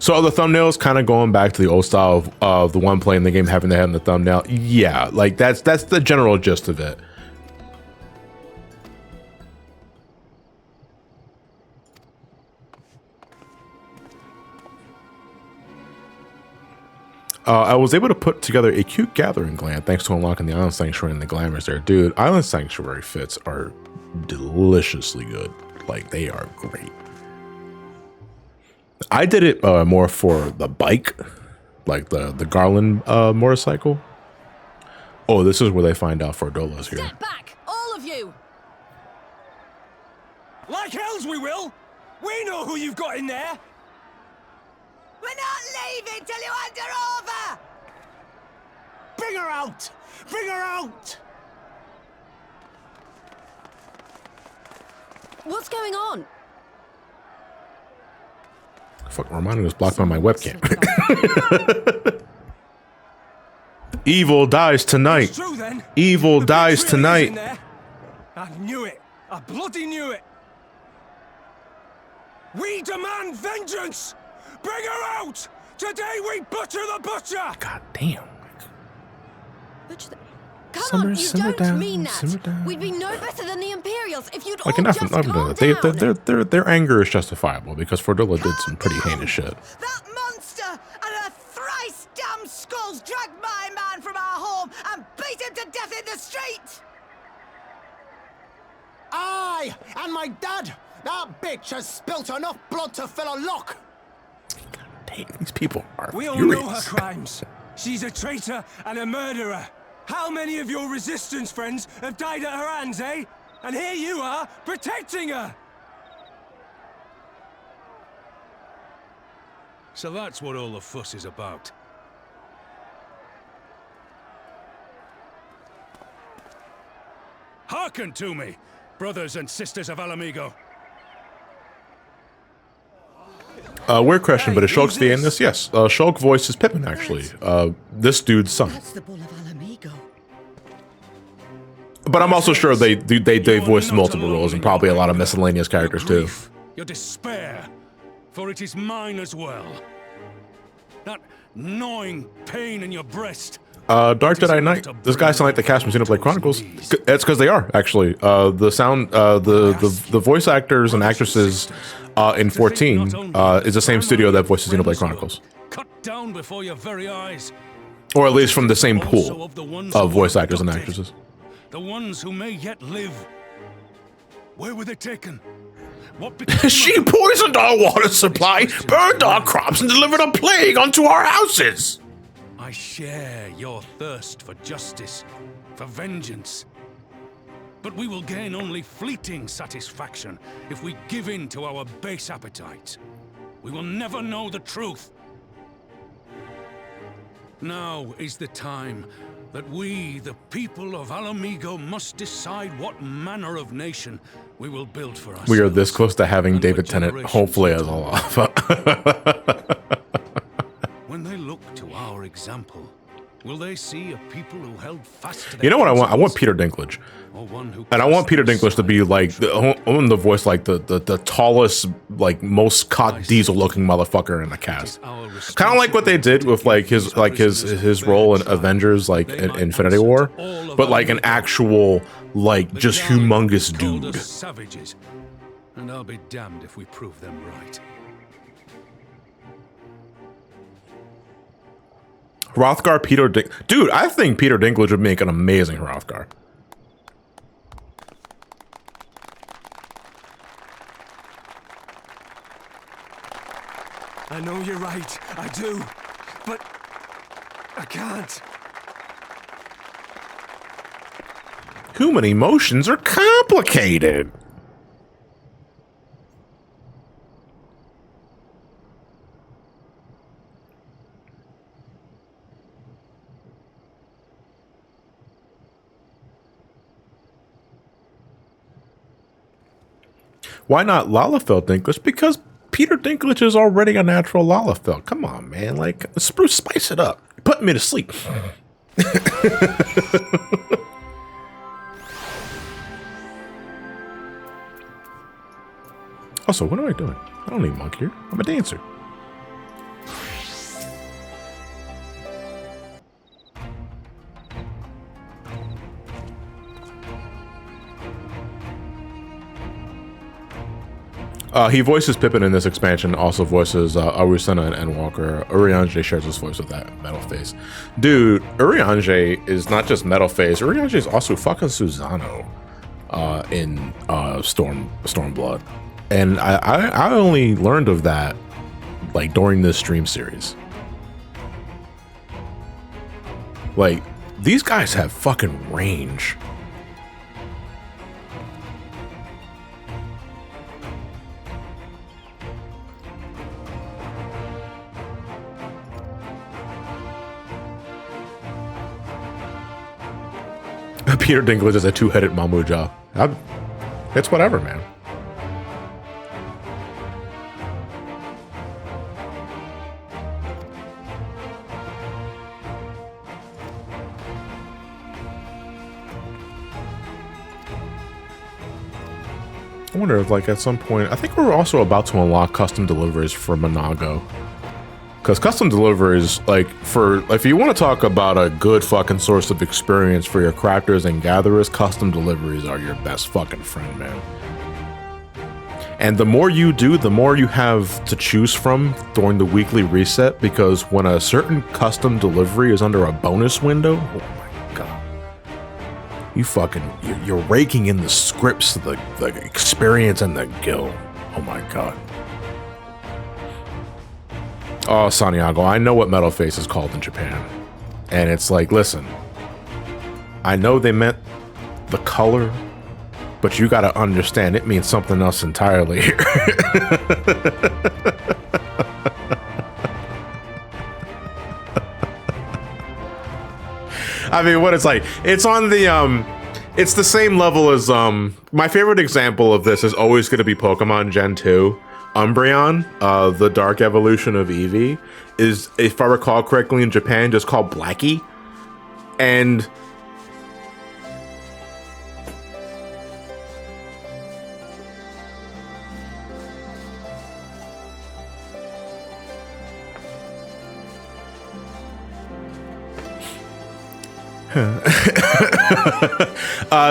So are the thumbnails kind of going back to the old style of the one playing the game having the head in the thumbnail? Yeah, like that's the general gist of it. I was able to put together a cute gathering gland thanks to unlocking the Island Sanctuary and the glamours there. Dude, Island Sanctuary fits are deliciously good. Like, they are great. I did it more for the bike, like the Garland motorcycle. Oh, this is where they find out Fordola's here. Step back, all of you! Like hells we will! We know who you've got in there! We're not leaving till you hand her over! Bring her out! Bring her out! What's going on? Fuck, Ramani was blocked by my webcam. Evil dies tonight. True, then. Evil dies tonight. I knew it. I bloody knew it. We demand vengeance! Bring her out! Today we butcher the butcher! God damn. Butcher the... Come on, you simmer don't down, mean simmer that. down. We'd be no better than the Imperials if you'd Like, all enough just of calm that. down. Their anger is justifiable because Fordola did some pretty Calm heinous shit. down. That monster and her thrice damned skulls dragged my man from our home and beat him to death in the street! Aye, and my dad! That bitch has spilt enough blood to fill a lock! Damn, these people are We all furious. know her crimes. She's a traitor and a murderer. How many of your resistance friends have died at her hands, eh? And here you are, protecting her! So that's what all the fuss is about. Hearken to me, brothers and sisters of Alamigo. Weird question, but is Shulk's the in this? Yes. Shulk voices Pippin, actually. This dude's son. That's the Bull of Alamigo. But I'm also sure they voiced multiple roles and probably a lot of miscellaneous characters too. Your despair, for it is mine as well. That gnawing pain in your breast. Dark Jedi Knight. This guy sounds like the cast from Xenoblade Chronicles. It's because they are actually. The sound, the voice actors and actresses in 14 is the same studio that voices Xenoblade Chronicles, Cut down before your very eyes. or at least from the same pool of voice actors and actresses. The ones who may yet live. Where were they taken? What She poisoned our water supply, burned our crops, and delivered a plague onto our houses. I share your thirst for justice, for vengeance. But we will gain only fleeting satisfaction if we give in to our base appetites. We will never know the truth. Now is the time that we, the people of Alamigo, must decide what manner of nation we will build for ourselves. We are this close to having David Tennant, hopefully, as Olaf. When they look to our example, will they see a people who held fast to their You know what I want? I want principles? Peter Dinklage. Or one who And I want cast Peter them Dinklage to be aside? like the voice, like the tallest, like most caught diesel looking motherfucker in the cast. Kind of like what they did with like his role in Avengers, like in Infinity War, but like an actual like The just Gallic humongous called dude. us savages, and I'll be damned if we prove them right. Hrothgar, dude, I think Peter Dinklage would make an amazing Hrothgar. I know you're right, I do. But I can't. Human emotions are complicated. Why not Lalafell Dinklage? Because Peter Dinklage is already a natural Lalafell. Come on, man. Like, spruce, spice it up. Put me to sleep. Also, what am I doing? I don't need monk here. I'm a dancer. He voices Pippin in this expansion, also voices Arusenna and Walker. Urianger shares his voice with that Metalface. Dude, Urianger is not just Metalface, Urianger is also fucking Susano in Stormblood. And I only learned of that like during this stream series. Like, these guys have fucking range. Peter Dinklage is a two-headed Mamuja. It's whatever, man. I wonder if, like, at some point, I think we're also about to unlock custom deliveries for Monago. Because custom deliveries, like, if you want to talk about a good fucking source of experience for your crafters and gatherers, custom deliveries are your best fucking friend, man. And the more you do, the more you have to choose from during the weekly reset, because when a certain custom delivery is under a bonus window, oh my god. You're raking in the scripts, the experience, and the guild. Oh my god. Oh, Santiago, I know what Metalface is called in Japan. And it's like, listen, I know they meant the color, but you got to understand it means something else entirely here. I mean, what it's like, it's on the, it's the same level as, my favorite example of this is always going to be Pokemon Gen 2. Umbreon, the dark evolution of Eevee, is, if I recall correctly, in Japan, just called Blackie. And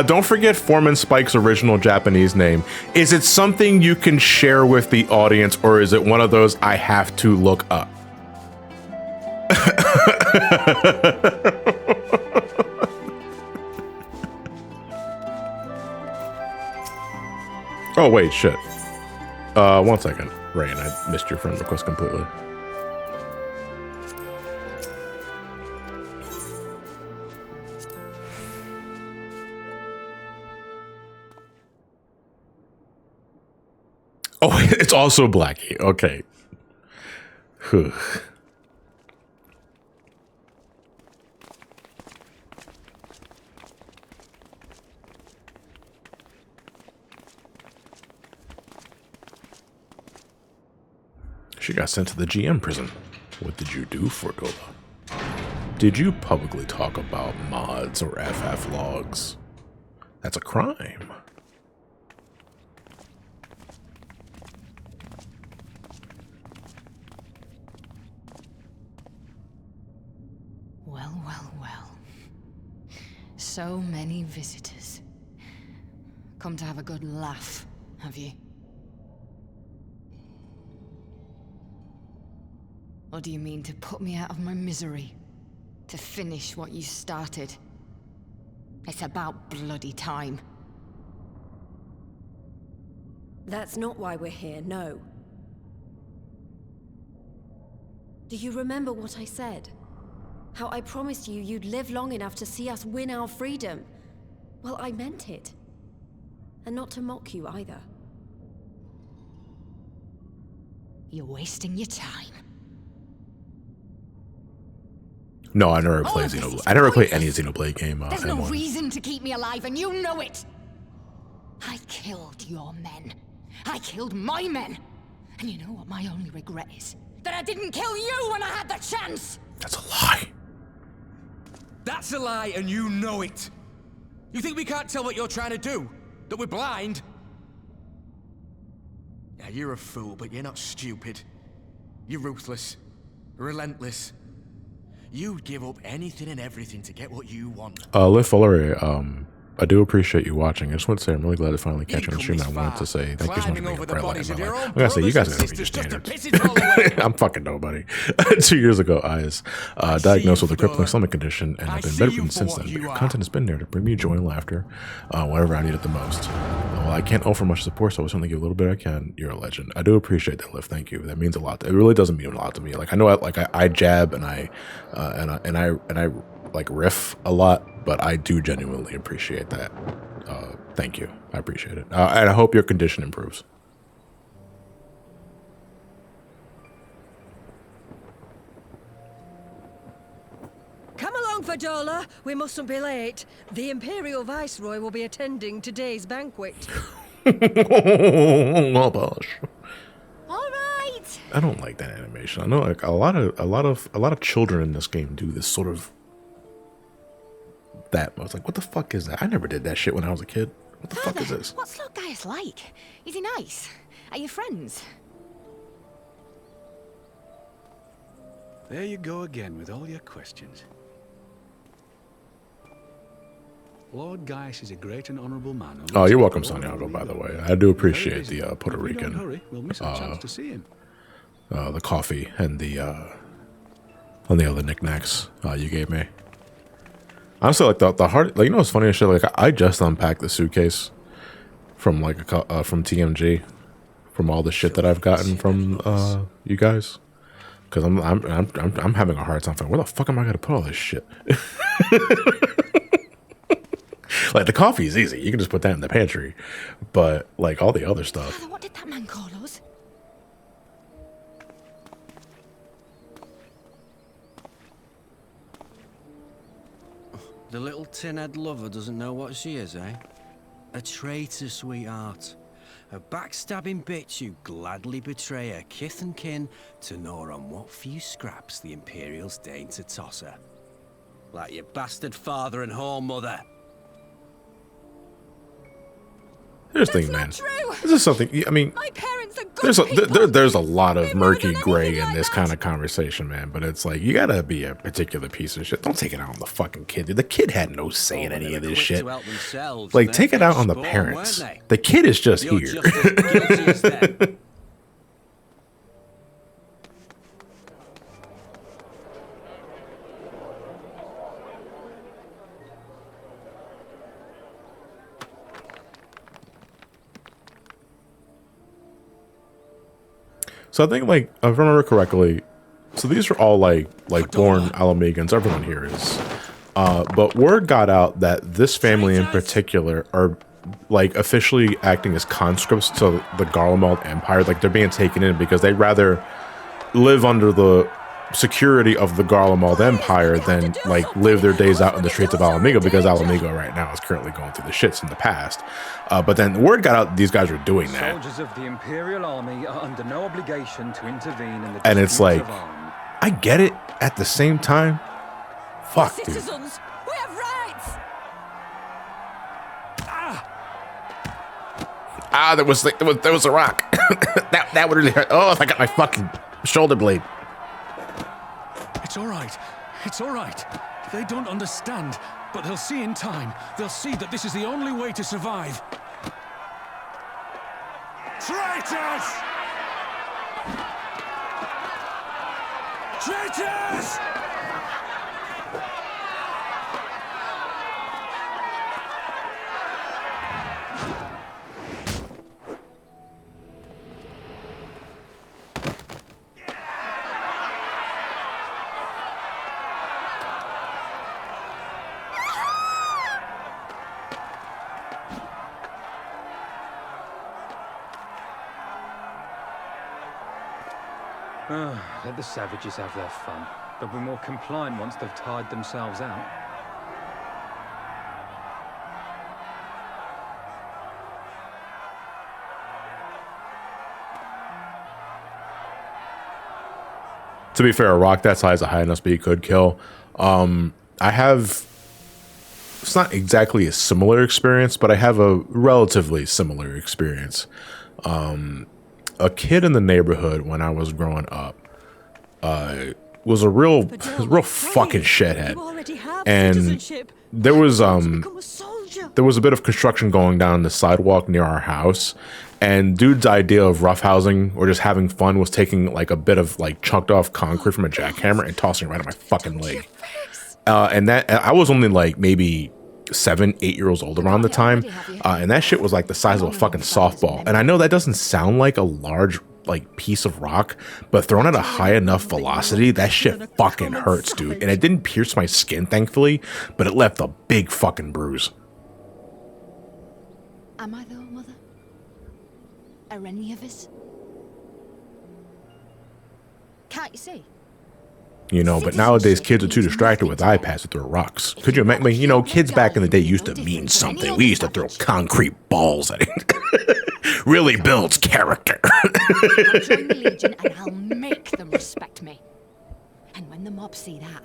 don't forget Foreman Spike's original Japanese name. Is it something you can share with the audience, or is it one of those I have to look up? Oh wait, shit. 1 second, Rain. I missed your friend request completely. Oh, it's also Blackie. Okay. Whew. She got sent to the GM prison. What did you do, Fordola? Did you publicly talk about mods or FF logs? That's a crime. Well, well, well. So many visitors. Come to have a good laugh, have you? Or do you mean to put me out of my misery? To finish what you started? It's about bloody time. That's not why we're here, no. Do you remember what I said? How I promised you you'd live long enough to see us win our freedom? Well, I meant it. And not to mock you either. You're wasting your time. No, I never play Xenoblade. I never play any Xenoblade game. There's no reason to keep me alive, and you know it! I killed your men. I killed my men. And you know what my only regret is? That I didn't kill you when I had the chance! That's a lie. That's a lie, and you know it. You think we can't tell what you're trying to do? That we're blind? Yeah, you're a fool, but you're not stupid. You're ruthless. Relentless. You'd give up anything and everything to get what you want. Liv Follery, I do appreciate you watching. I just want to say I'm really glad to finally catch you on the stream. I wanted to say thank you so much for being a bright light in my life. I'm gonna say you guys are gonna be your standards. I'm fucking nobody. 2 years ago, I was diagnosed with a crippling stomach condition, and I've been bedridden since then. But your content has been there to bring me joy and laughter whenever I need it the most. Well, I can't offer much support, so I'll certainly give a little bit I can. You're a legend. I do appreciate that, Liv. Thank you. That means a lot. It really doesn't mean a lot to me. Like I know, I jab and I like riff a lot, but I do genuinely appreciate that. Thank you. I appreciate it. And I hope your condition improves. Come along, Fordola. We mustn't be late. The Imperial Viceroy will be attending today's banquet. Oh gosh. All right. I don't like that animation. I know like a lot of children in this game do this sort of that. I was like, what the fuck is that? I never did that shit when I was a kid. What the fuck is this? What's Lord Gaius like? Is he nice? Are you friends? There you go again with all your questions. Lord Gaius is a great and honorable man. Oh, you're welcome, Santiago, by the way. I do appreciate the Puerto Rican, we'll miss our chance to see him. The coffee and the other knickknacks you gave me. Honestly, like the hard, like, you know what's funny as shit? Like I just unpacked the suitcase from like from TMG, from all the shit that I've gotten from you guys. Because I'm having a hard time finding where the fuck am I gonna put all this shit. Like the coffee is easy, you can just put that in the pantry, but like all the other stuff. Father, what did that man call us? The little tin-head lover doesn't know what she is, eh? A traitor, sweetheart. A backstabbing bitch who gladly betray her kith and kin to gnaw on what few scraps the Imperials deign to toss her. Like your bastard father and whore mother. Here's the thing, man. This is something. I mean, My parents are good there's a lot of murky gray in this kind of conversation, man. But it's like you gotta be a particular piece of shit. Don't take it out on the fucking kid. The kid had no say in any of this shit. Like, take it out on the parents. The kid is just here. Just as guilty as them. So I think, like, if I remember correctly, so these are all like born Alamegans. Everyone here is. But word got out that this family in particular are like officially acting as conscripts to the Garlemald Empire. Like they're being taken in because they'd rather live under the security of the Garlemald Empire than like live their days out in the streets of Alamego, because Alamego right now is currently going through the shits in the past. But then word got out these guys were doing that. Soldiers of the Imperial Army are under no obligation to intervene in the and it's like, disputes of arms. I get it. At the same time, fuck, dude. Citizens, we have rights. There was a rock. that would really hurt. Oh, I got my fucking shoulder blade. It's all right. It's all right. They don't understand, but they'll see in time. They'll see that this is the only way to survive. Traitors! Traitors! Let the savages have their fun. They'll be more compliant once they've tired themselves out. To be fair, a rock that size, a high enough speed could kill. I have, it's not exactly a similar experience, but I have a relatively similar experience. A kid in the neighborhood when I was growing up was a real fucking shithead, and there was a bit of construction going down the sidewalk near our house, and dude's idea of roughhousing or just having fun was taking like a bit of like chunked off concrete from a jackhammer and tossing it right at my fucking leg. And that I was only like maybe 7, 8 years old around the time, and that shit was like the size of a fucking softball. And I know that doesn't sound like a large like piece of rock, but thrown at a high enough velocity, that shit fucking hurts, dude. And it didn't pierce my skin, thankfully, but it left a big fucking bruise. Am I though, Mother? Are any of us? Can't you see? You know, but nowadays kids are too distracted with iPads to throw rocks. Could you imagine? You know, kids back in the day used to mean something. We used to throw concrete balls at it. Really builds character. I'll join the Legion and I'll make them respect me. And when the mob see that,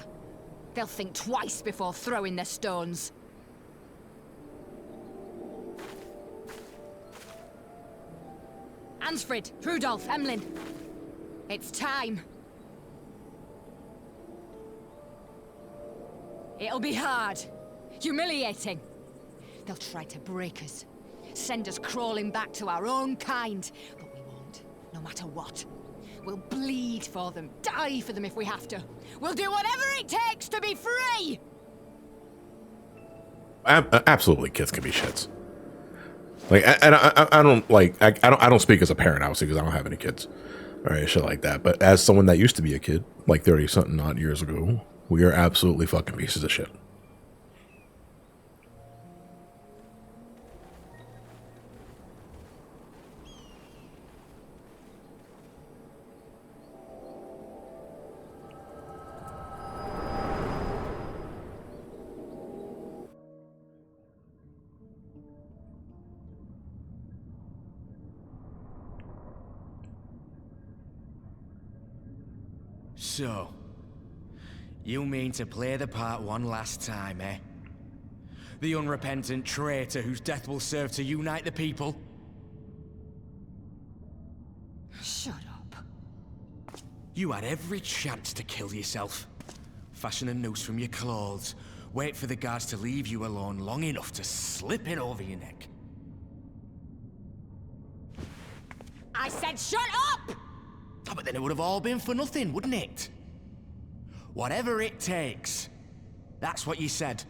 they'll think twice before throwing their stones. Ansfrid, Rudolph, Emlyn. It's time. It'll be hard. Humiliating. They'll try to break us. Send us crawling back to our own kind. But we won't, no matter what. We'll bleed for them, die for them if we have to. We'll do whatever it takes to be free! Absolutely, kids can be shits. Like, and I don't like, I don't speak as a parent, obviously, because I don't have any kids. right, shit like that. But as someone that used to be a kid, like 30-something odd years ago, we are absolutely fucking pieces of shit. So, you mean to play the part one last time, eh? The unrepentant traitor whose death will serve to unite the people? Shut up. You had every chance to kill yourself. Fashion a noose from your clothes. Wait for the guards to leave you alone long enough to slip it over your neck. I said shut up! Oh, but then it would have all been for nothing, wouldn't it? Whatever it takes. That's what you said.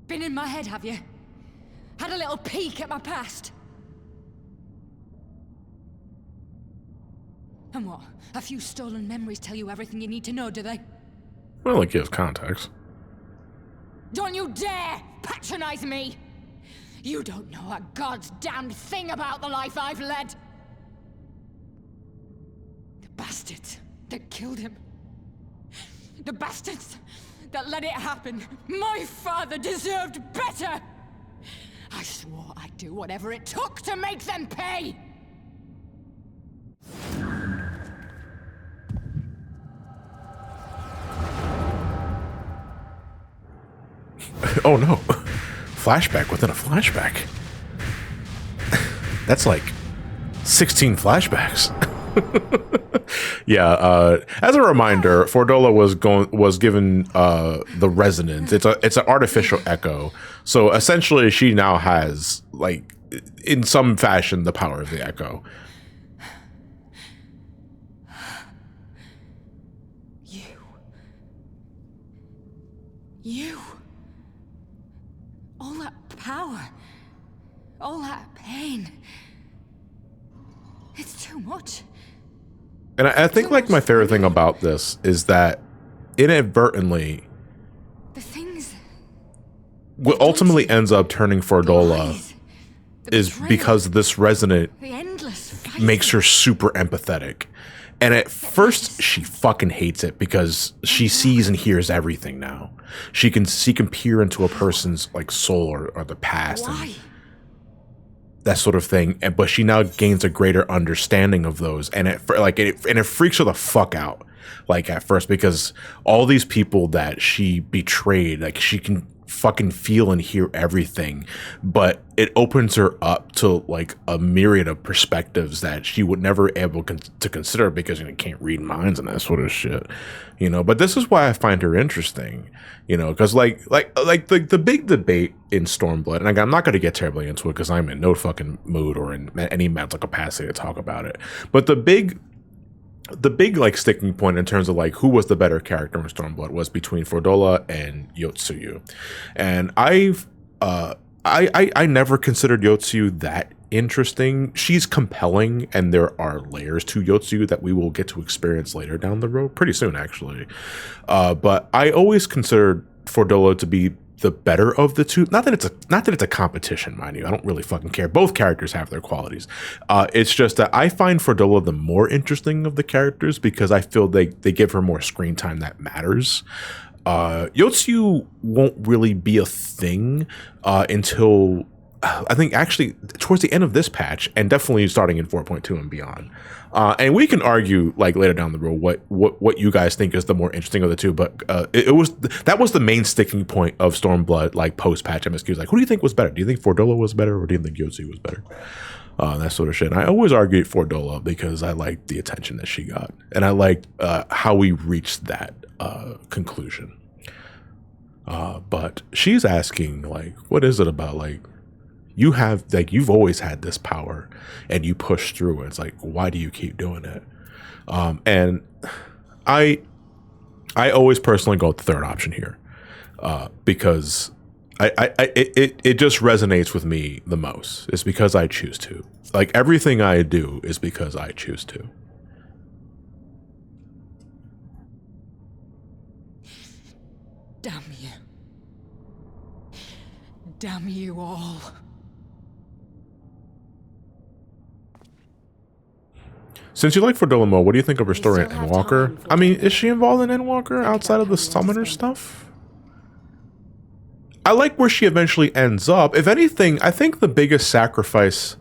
Been in my head, have you? Had a little peek at my past? And what? A few stolen memories tell you everything you need to know, do they? Well, it gives context. Don't you dare patronize me! You don't know a god's damned thing about the life I've led! The bastards that killed him. The bastards that let it happen. My father deserved better! I swore I'd do whatever it took to make them pay! Oh no. Flashback within a flashback. That's like 16 flashbacks. Yeah, as a reminder, Fordola was given the resonance. It's an artificial echo. So essentially she now has, like, in some fashion, the power of the echo. You. All that power. All that pain. It's too much. And I think, like, my favorite thing about this is that inadvertently, the things what ultimately ends up turning Fordola is because this resonant makes her super empathetic. And at first, she fucking hates it because she sees and hears everything now. She can peer into a person's, like, soul or the past and that sort of thing. But she now gains a greater understanding of those, and it freaks her the fuck out. Like, at first, because all these people that she betrayed, like, she can fucking feel and hear everything, but it opens her up to, like, a myriad of perspectives that she would never be able to consider because, you know, can't read minds and that sort of shit, you know. But this is why I find her interesting, you know, because like the big debate in Stormblood, and I'm not going to get terribly into it because I'm in no fucking mood or in any mental capacity to talk about it, but the big like sticking point in terms of, like, who was the better character in Stormblood was between Fordola and Yotsuyu. And I never considered Yotsuyu that interesting. She's compelling, and there are layers to Yotsuyu that we will get to experience later down the road, pretty soon actually. But I always considered Fordola to be the better of the two. Not that it's a competition, mind you. I don't really fucking care. Both characters have their qualities. It's just that I find Fordola the more interesting of the characters because I feel they give her more screen time that matters. Yotsuyu won't really be a thing until I think actually towards the end of this patch, and definitely starting in 4.2 and beyond. And we can argue, like, later down the road what you guys think is the more interesting of the two, but that was the main sticking point of Stormblood, like, post-patch MSQs. Like, who do you think was better? Do you think Fordola was better, or do you think Yotsuyu was better? That sort of shit. And I always argued Fordola because I liked the attention that she got, and I liked how we reached that conclusion. But she's asking, like, what is it about, like, you've always had this power and you push through it. It's like, why do you keep doing it? And I always personally go with the third option here, because It just resonates with me the most. It's because I choose to. Like, everything I do is because I choose to. Damn you. Damn you all. Since you like Fordolimo, what do you think of her story in Endwalker? I mean, is she involved in Endwalker outside of the summoner stuff? I like where she eventually ends up. If anything, I think the biggest sacrifice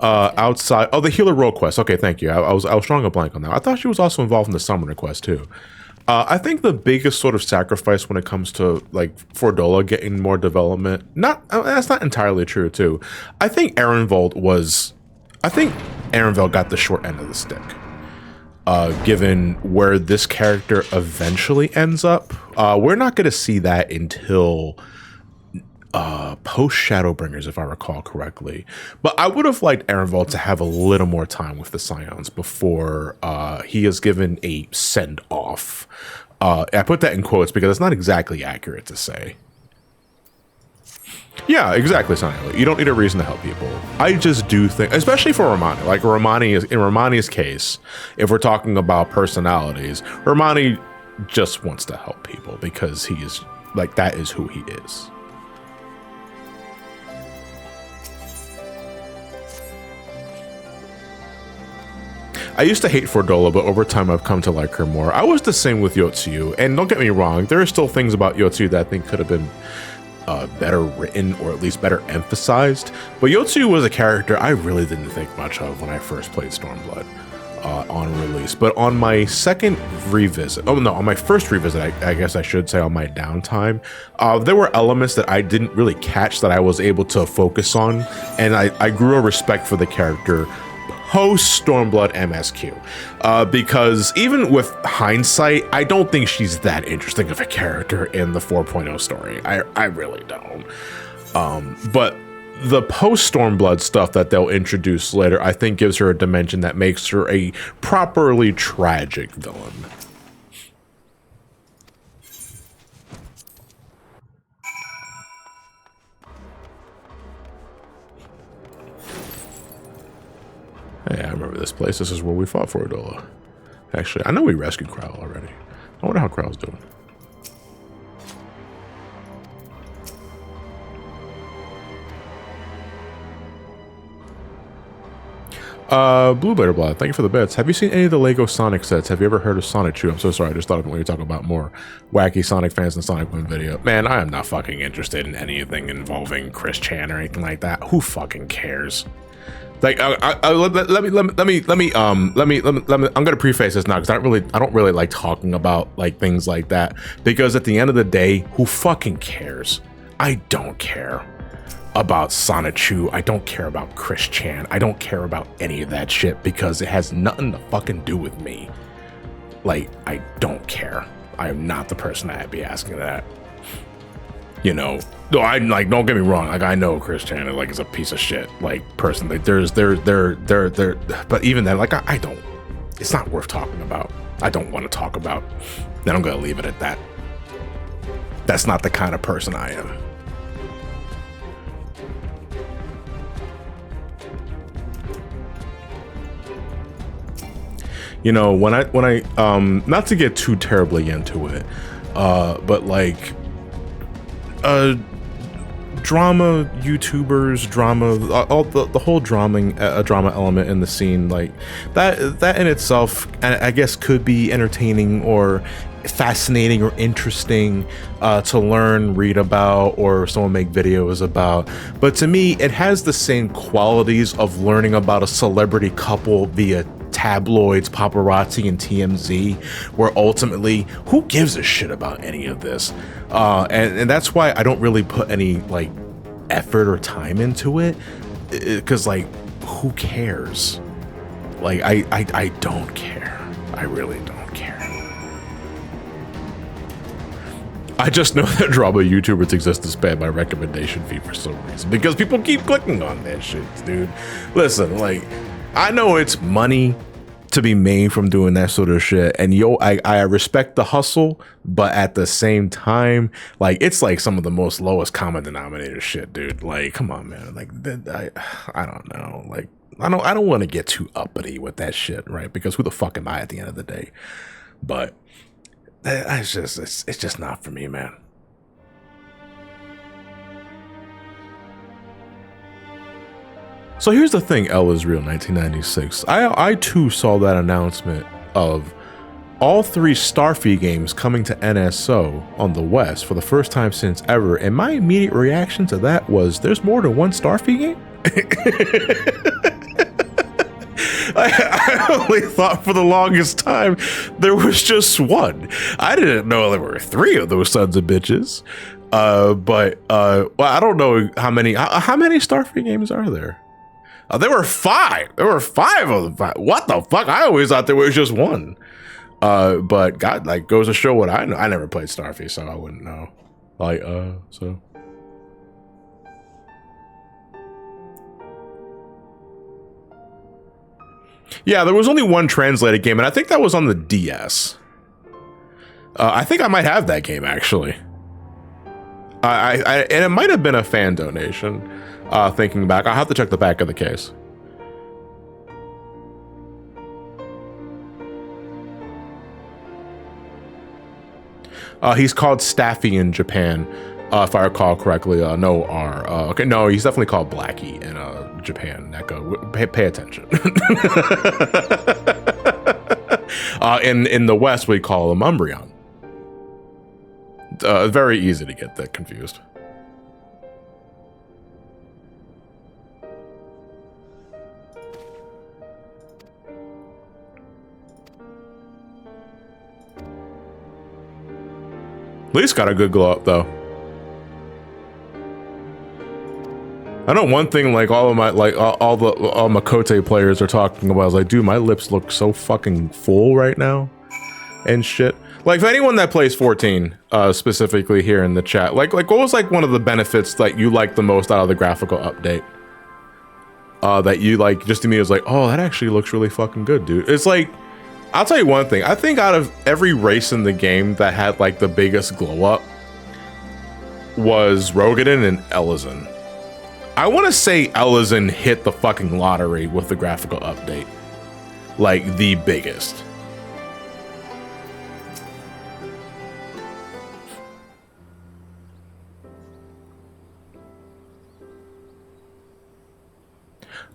outside... Oh, the healer role quest. Okay, thank you. I was drawing a blank on that. I thought she was also involved in the summoner quest, too. I think the biggest sort of sacrifice when it comes to, like, Fordola getting more development... That's not entirely true, too. I think Ehrenwald got the short end of the stick. Given where this character eventually ends up. We're not going to see that until post Shadowbringers, if I recall correctly. But I would have liked Ehrenwald to have a little more time with the Scions before he is given a send-off. I put that in quotes because it's not exactly accurate to say. Yeah, exactly, Sonny. You don't need a reason to help people. I just do think, especially for Ramani, like in Ramani's case, if we're talking about personalities, Ramani just wants to help people because he is, like, that is who he is. I used to hate Fordola, but over time I've come to like her more. I was the same with Yotsuyu, and don't get me wrong, there are still things about Yotsuyu that I think could have been better written or at least better emphasized. But Yotsuyu was a character I really didn't think much of when I first played Stormblood on release. But on my second revisit, on my first revisit, I guess I should say on my downtime, there were elements that I didn't really catch that I was able to focus on, and I grew a respect for the character post-Stormblood MSQ, because even with hindsight, I don't think she's that interesting of a character in the 4.0 story. I really don't. But the post-Stormblood stuff that they'll introduce later, I think gives her a dimension that makes her a properly tragic villain. Hey, I remember this place. This is where we fought for Fordola. Actually, I know we rescued Krowell already. I wonder how Krowell's doing. Blue Butterblood, thank you for the bits. Have you seen any of the Lego Sonic sets? Have you ever heard of Sonic Chew? I'm so sorry, I just thought of when you're talking about more wacky Sonic fans and Sonic Boom video. Man, I am not fucking interested in anything involving Chris Chan or anything like that. Who fucking cares? Like, let me. I'm gonna preface this now because I don't really like talking about like things like that, because at the end of the day, who fucking cares? I don't care about Sonichu. I don't care about Chris Chan. I don't care about any of that shit because it has nothing to fucking do with me. Like, I don't care. I am not the person I'd be asking that. You know, no, I like. Don't get me wrong. Like, I know Chris Chan is a piece of shit. Like, personally, but even then, like, I don't. It's not worth talking about. I don't want to talk about. Then I'm gonna leave it at that. That's not the kind of person I am. You know, when I not to get too terribly into it, but like. Drama YouTubers, all the whole drama element in the scene, like that in itself, I guess, could be entertaining or fascinating or interesting to learn, read about, or someone make videos about. But to me, it has the same qualities of learning about a celebrity couple via tabloids, paparazzi, and TMZ, where ultimately, who gives a shit about any of this? And that's why I don't really put any like effort or time into it, because like, who cares? Like, I don't care. I really don't care. I just know that drama YouTubers exist to spam my recommendation feed for some reason, because people keep clicking on that shit, dude. Listen, like, I know it's money, to be made from doing that sort of shit. And I respect the hustle, but at the same time, like, it's like some of the most lowest common denominator shit, dude. Like, come on, man. Like, I don't know. Like, I don't want to get too uppity with that shit, right? Because who the fuck am I at the end of the day? But it's just not for me, man. So here's the thing, L is Real 1996. I too saw that announcement of all 3 Starfy games coming to NSO on the West for the first time since ever, and my immediate reaction to that was, there's more than one Starfy game? I only thought for the longest time there was just one. I didn't know there were 3 of those sons of bitches. Well, I don't know how many Starfy games are there? There were 5. There were 5 of them. What the fuck? I always thought there was just one. But God, like, goes to show what I know. I never played Starfy, so I wouldn't know. Like, so. Yeah, there was only one translated game, and I think that was on the DS. I think I might have that game, actually. And it might have been a fan donation. Thinking back, I'll have to check the back of the case. He's called Staffy in Japan, if I recall correctly. No R. Okay, no, he's definitely called Blackie in Japan. Neko, pay attention. In the West, we call him Umbreon. Very easy to get that confused. At least got a good glow up though. I know one thing, like all my Makote players are talking about is like, dude, my lips look so fucking full right now and shit. Like, for anyone that plays 14, specifically here in the chat, like what was like one of the benefits that you liked the most out of the graphical update? That you like just to me was like, oh, that actually looks really fucking good, dude. It's like, I'll tell you one thing. I think out of every race in the game that had like the biggest glow up was Rogadin and Ellison. I want to say Ellison hit the fucking lottery with the graphical update. Like, the biggest.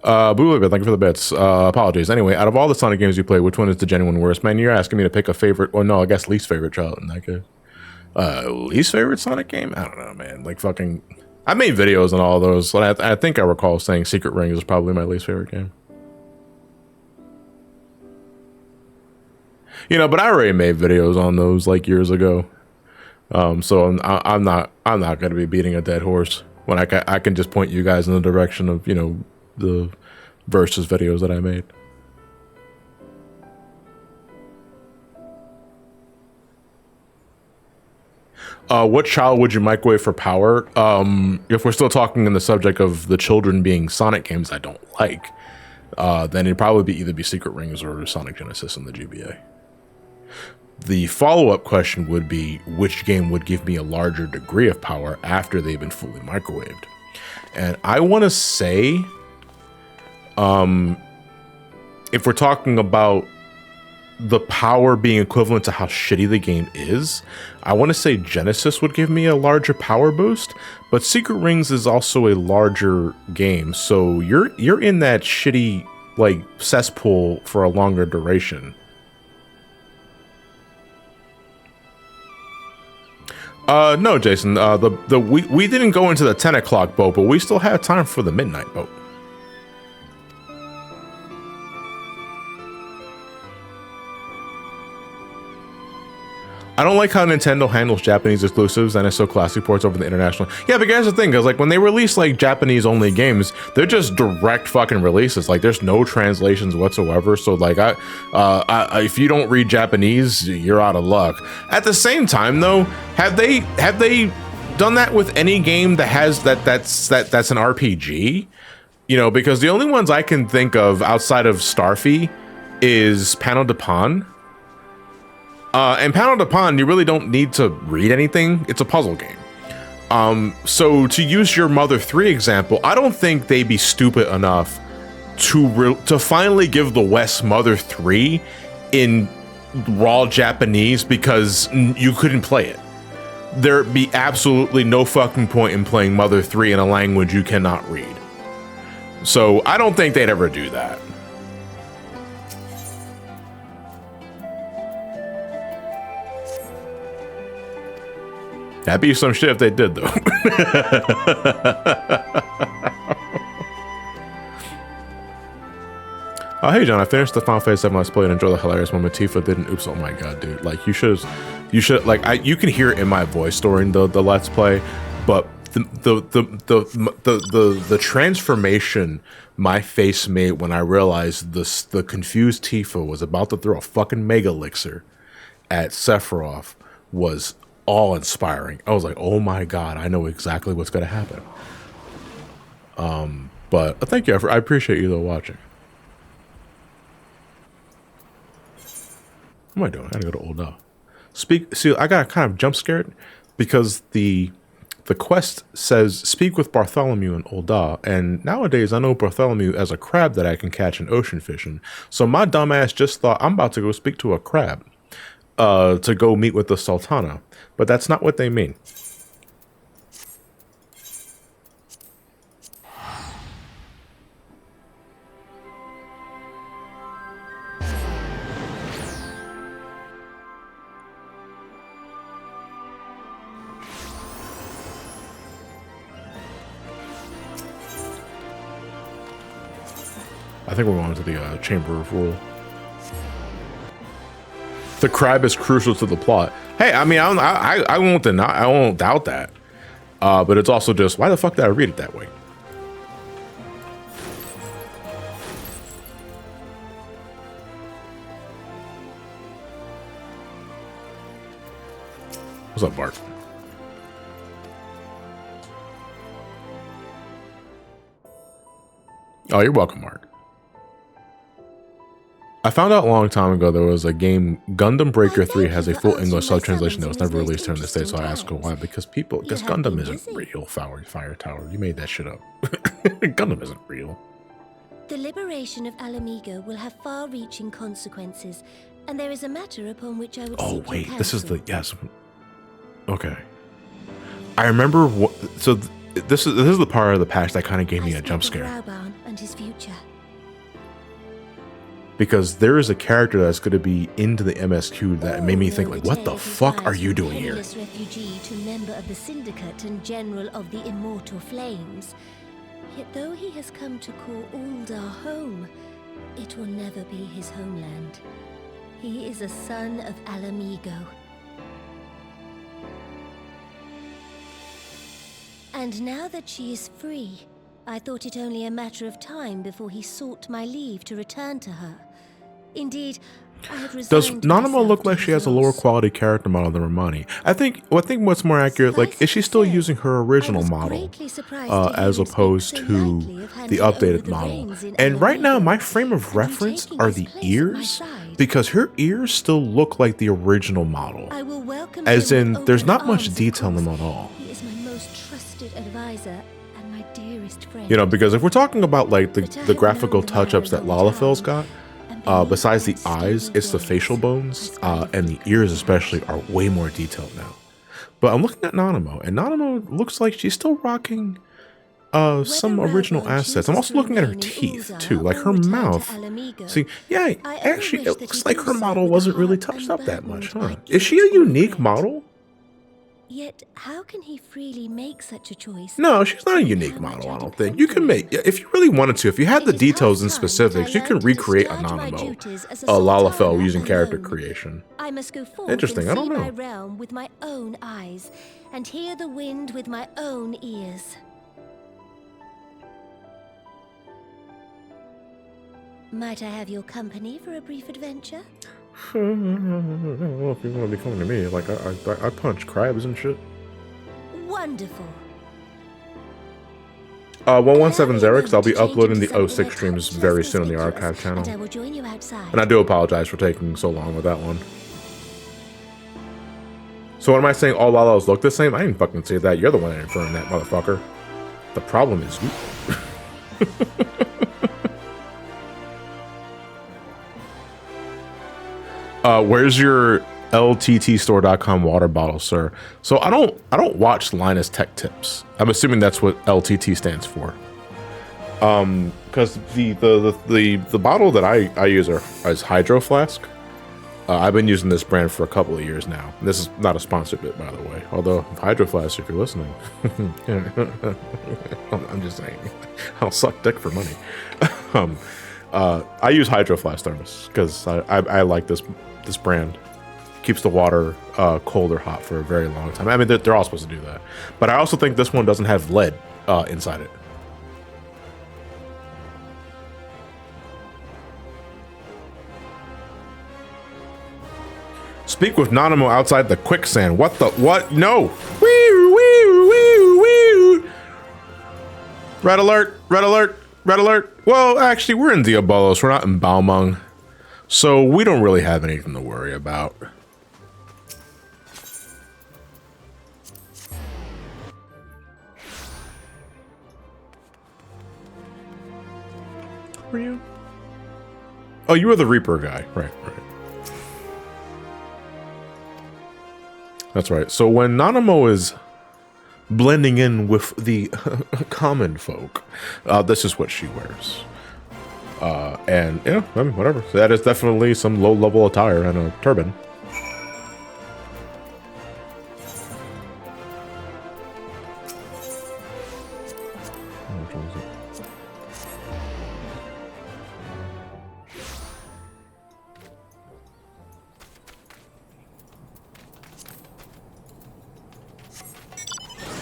Boo, thank you for the bits. Apologies. Anyway, out of all the Sonic games you play, which one is the genuine worst? Man, you're asking me to pick a favorite, or no, I guess least favorite child in that case. Least favorite Sonic game? I don't know, man. Like, fucking... I made videos on all those. I think I recall saying Secret Ring is probably my least favorite game. You know, but I already made videos on those like years ago. So I'm not going to be beating a dead horse when I can just point you guys in the direction of, you know, the versus videos that I made. What child would you microwave for power? If we're still talking in the subject of the children being Sonic games I don't like, then it'd probably either be Secret Rings or Sonic Genesis in the GBA. The follow-up question would be, which game would give me a larger degree of power after they've been fully microwaved? And I want to say, if we're talking about the power being equivalent to how shitty the game is, I want to say Genesis would give me a larger power boost, but Secret Rings is also a larger game, so you're in that shitty like cesspool for a longer duration. No, Jason, we didn't go into the 10 o'clock boat, but we still have time for the midnight boat. I don't like how Nintendo handles Japanese exclusives and NSO Classic ports over the international. Yeah, but here's the thing, because like when they release like Japanese only games, they're just direct fucking releases. Like there's no translations whatsoever. So like if you don't read Japanese, you're out of luck. At the same time though, have they done that with any game that has that's an RPG? You know, because the only ones I can think of outside of Starfy is Panel de Pon. And Panel de Pon, you really don't need to read anything. It's a puzzle game. So to use your Mother 3 example, I don't think they'd be stupid enough to finally give the West Mother 3 in raw Japanese because you couldn't play it. There'd be absolutely no fucking point in playing Mother 3 in a language you cannot read. So I don't think they'd ever do that. That'd be some shit if they did, though. Oh, hey, John, I finished the Final Fantasy VII Let's Play and enjoyed the hilarious moment Tifa didn't. Oops, oh my god, dude. Like, you should, like, you can hear it in my voice during the Let's Play, but the transformation my face made when I realized the confused Tifa was about to throw a fucking Mega Elixir at Sephiroth was awe-inspiring. I was like, oh my god, I know exactly what's gonna happen. But thank you, I appreciate you though watching. What am I doing? I gotta go to Ul'dah. See, I got kind of jump scared because the quest says speak with Bartholomew in Ul'dah, and nowadays I know Bartholomew as a crab that I can catch in ocean fishing. So my dumbass just thought I'm about to go speak to a crab to go meet with the Sultana, but that's not what they mean. I think we're going to the Chamber of Rule. The crab is crucial to the plot. Hey, I mean, I won't deny, I won't doubt that. But it's also just, why the fuck did I read it that way? What's up, Bart? Oh, you're welcome, Mark. I found out a long time ago there was a game, Gundam Breaker 3 has a full English sub-translation that was never released here in the States, so I asked her why. Because Gundam isn't real, Fire Tower. You made that shit up. Gundam isn't real. The liberation of Alamigo will have far-reaching consequences, and there is a matter upon which I would Oh, seek wait, your this is counsel. the, yes. Okay. I remember, so this is the part of the patch that kind of gave me a jump scare. Rauban and his future. Because there is a character that's going to be into the MSQ that made me think, like, what the fuck are you doing here? Refugee to member of the Syndicate and General of the Immortal Flames. Yet though he has come to call Ul'dah home, it will never be his homeland. He is a son of Alamigo. And now that she is free, I thought it only a matter of time before he sought my leave to return to her. Indeed, I had resigned. Does Nanamo look like she has a lower quality character model than Ramani? I think what's more accurate, like, is she still using her original model as opposed to the updated model? And right now, my frame of reference are the ears, because her ears still look like the original model. As in, there's not much detail in them at all. He is my most trusted advisor and my dearest friend. You know, because if we're talking about like the graphical touch-ups that Lalafell's got, besides the eyes, it's the facial bones, and the ears especially are way more detailed now. But I'm looking at Nanamo, and Nanamo looks like she's still rocking some original assets. I'm also looking at her teeth too, like her mouth. See, yeah, actually, it looks like her model wasn't really touched up that much, huh? Is she a unique model? Yet, how can he freely make such a choice? No, she's not a unique model, I don't think. You can make, if you really wanted to, if you had the details and specifics, you can recreate Nanamo, Lalafell using character creation. I must go forth Interesting, I and don't see know. my realm with my own eyes, and hear the wind with my own ears. Might I have your company for a brief adventure? I don't know if you want to be coming to me. Like, I punch crabs and shit. Wonderful. 117 Xerix, I'll be uploading the 06 streams very soon on the archive channel. And I will join you outside. And I do apologize for taking so long with that one. So what am I saying? All Lalos look the same? I didn't fucking say that. You're the one that inferring that, motherfucker. The problem is you. Where's your LTTstore.com water bottle, sir? So I don't watch Linus Tech Tips. I'm assuming that's what LTT stands for. Because the bottle that I use is Hydro Flask. I've been using this brand for a couple of years now. This is not a sponsored bit, by the way. Although Hydro Flask, if you're listening, I'm just saying, I'll suck dick for money. I use Hydro Flask thermos because I like this brand. Keeps the water cold or hot for a very long time. I mean, they're all supposed to do that. But I also think this one doesn't have lead inside it. Speak with Nanamo outside the quicksand. What the? What? No! Wee, wee, wee, wee. Red alert! Red alert! Red alert! Well, actually, we're in Diabolos. We're not in Balmung. So we don't really have anything to worry about. Were you? Oh, you were the Reaper guy. Right, right. That's right. So when Nanamo is blending in with the common folk, this is what she wears. And yeah, I mean, whatever. So that is definitely some low-level attire and a turban.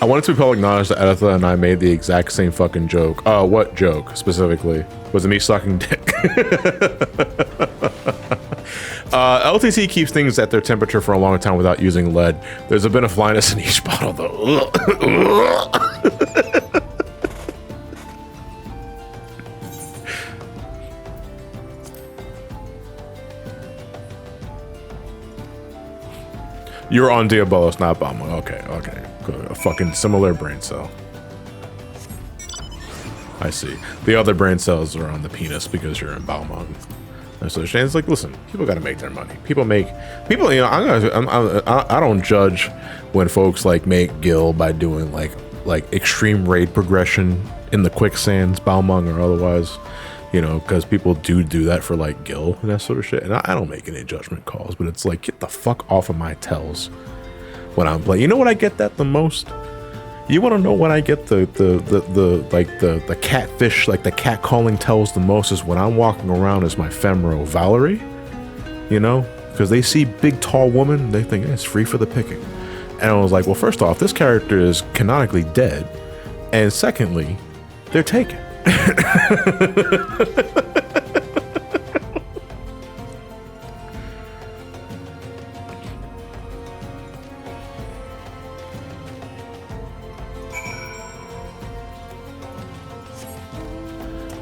I wanted to be public knowledge that Editha and I made the exact same fucking joke. What joke, specifically? Was it me sucking dick? LTT keeps things at their temperature for a long time without using lead. There's a bit of Linus in each bottle, though. You're on Diabolos, not Balmung. Okay, okay. A fucking similar brain cell. I see. The other brain cells are on the penis because you're in Balmung. And so Shane's like, listen, people gotta make their money. People, you know, I don't judge when folks like make gil by doing like extreme raid progression in the quicksands, Balmung or otherwise. You know, because people do that for like gil and that sort of shit. And I don't make any judgment calls, but it's like, get the fuck off of my tells when I'm playing. You know what I get that the most? You want to know when I get the catfish, like the cat calling tells the most is when I'm walking around as my Femro Valerie, you know, because they see big tall woman, they think it's free for the picking. And I was like, well, first off, this character is canonically dead, and secondly, they're taken.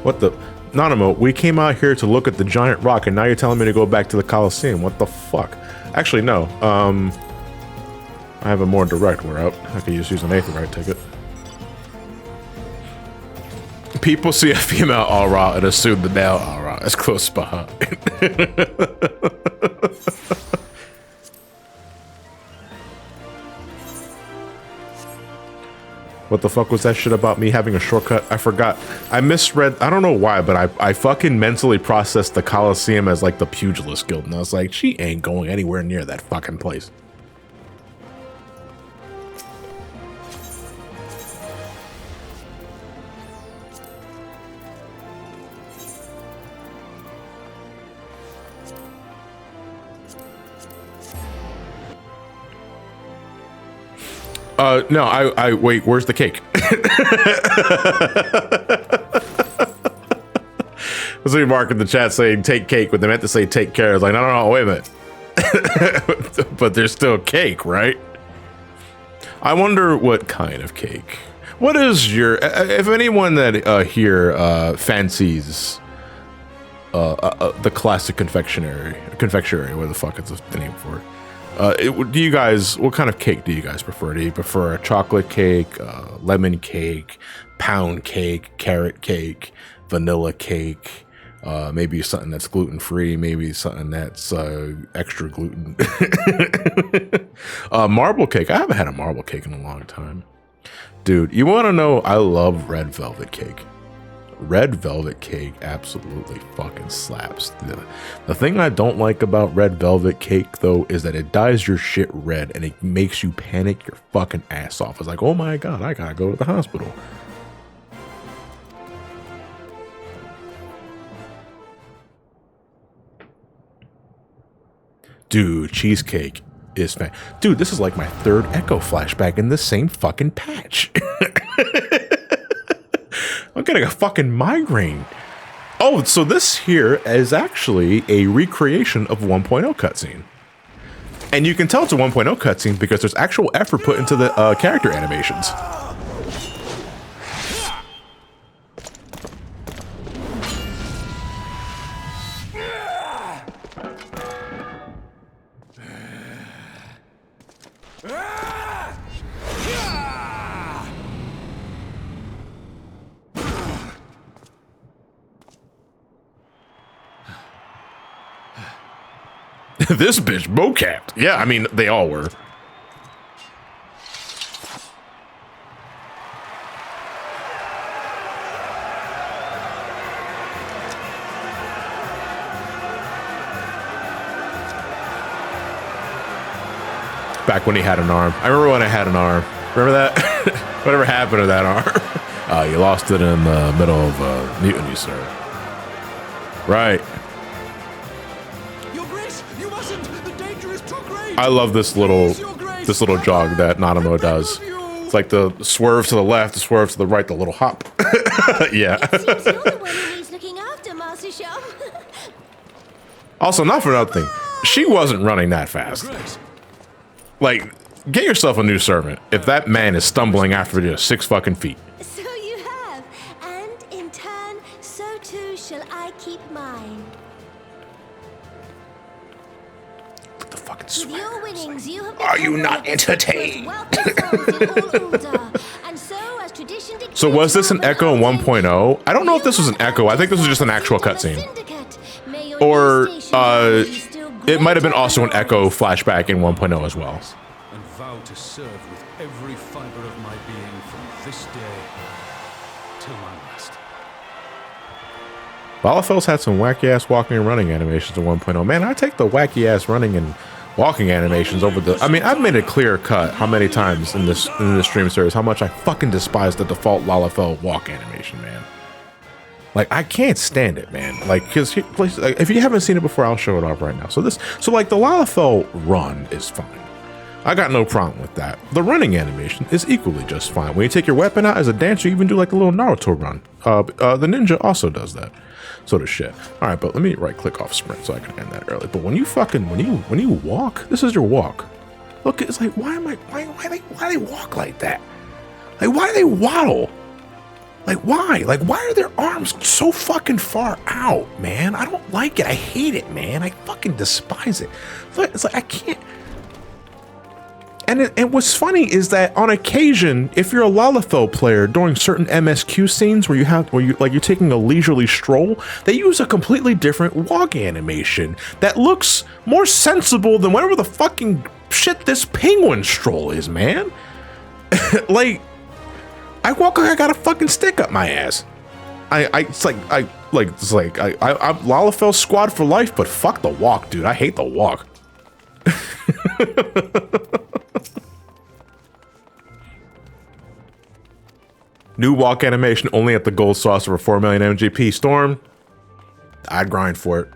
What the? Nanamo, we came out here to look at the giant rock and now you're telling me to go back to the Coliseum. What the fuck? Actually, no. I have a more direct route. I could just use an Aetheryte ticket. People see a female aura and assume the male aura is close behind. What the fuck was that shit about me having a shortcut? I forgot. I misread. I don't know why, but I fucking mentally processed the Coliseum as like the Pugilist Guild. And I was like, she ain't going anywhere near that fucking place. No, I wait, where's the cake? Let's see Mark in the chat saying take cake when they meant to say take care. I was like, no, wait a minute. But there's still cake, right? I wonder what kind of cake. What is your, if anyone that here fancies the classic confectionery, what the fuck is the name for it? Do you guys, what kind of cake do you guys prefer? Do you prefer a chocolate cake, lemon cake, pound cake, carrot cake, vanilla cake, maybe something that's gluten-free, maybe something that's extra gluten? Marble cake. I haven't had a marble cake in a long time. Dude, you want to know, I love red velvet cake. Red velvet cake absolutely fucking slaps. The thing I don't like about red velvet cake, though, is that it dyes your shit red and it makes you panic your fucking ass off. It's like, oh my god, I gotta go to the hospital. Dude, cheesecake is fan. Dude, this is like my third Echo flashback in the same fucking patch. I'm getting a fucking migraine. Oh, so this here is actually a recreation of 1.0 cutscene. And you can tell it's a 1.0 cutscene because there's actual effort put into the character animations. This bitch mocapped. Yeah, I mean, they all were. Back when he had an arm. I remember when I had an arm. Remember that? Whatever happened to that arm? You lost it in the middle of mutiny, sir. Right. I love this little jog that Nanamo does. It's like the swerve to the left, the swerve to the right, the little hop. Yeah. Also, not for nothing, she wasn't running that fast. Like, get yourself a new servant if that man is stumbling after just 6 fucking feet. So you have, and in turn, so too shall I keep mine. Fucking with your winnings, you have Are you not entertained? So was this an Echo 1.0? I don't know if this was an Echo. I think this was just an actual cutscene. Or it might have been also an Echo flashback in 1.0 as well. And vow to serve with every fiber of my being from this day till my last. Lalafel's had some wacky ass walking and running animations in 1.0. Man, I take the wacky ass running and walking animations over the. I mean, I've made a clear cut how many times in this stream series how much I fucking despise the default Lalafell walk animation, man. Like, I can't stand it, man. Like, because if you haven't seen it before, I'll show it off right now. So like the Lalafell run is fine. I got no problem with that. The running animation is equally just fine. When you take your weapon out as a dancer, you even do like a little Naruto run. The ninja also does that. So does shit. All right, but let me right click off sprint so I can end that early. But when you fucking when you walk, this is your walk. Look, it's like why they walk like that? Like why do they waddle? Like why? Like why are their arms so fucking far out, man? I don't like it. I hate it, man. I fucking despise it. It's like I can't. And what's funny is that on occasion, if you're a Lalafell player during certain MSQ scenes where you're taking a leisurely stroll, they use a completely different walk animation that looks more sensible than whatever the fucking shit this penguin stroll is, man. Like, I walk like I got a fucking stick up my ass. I'm Lalafell squad for life, but fuck the walk, dude. I hate the walk. New walk animation only at the gold sauce over 4 million MGP. Storm, I'd grind for it.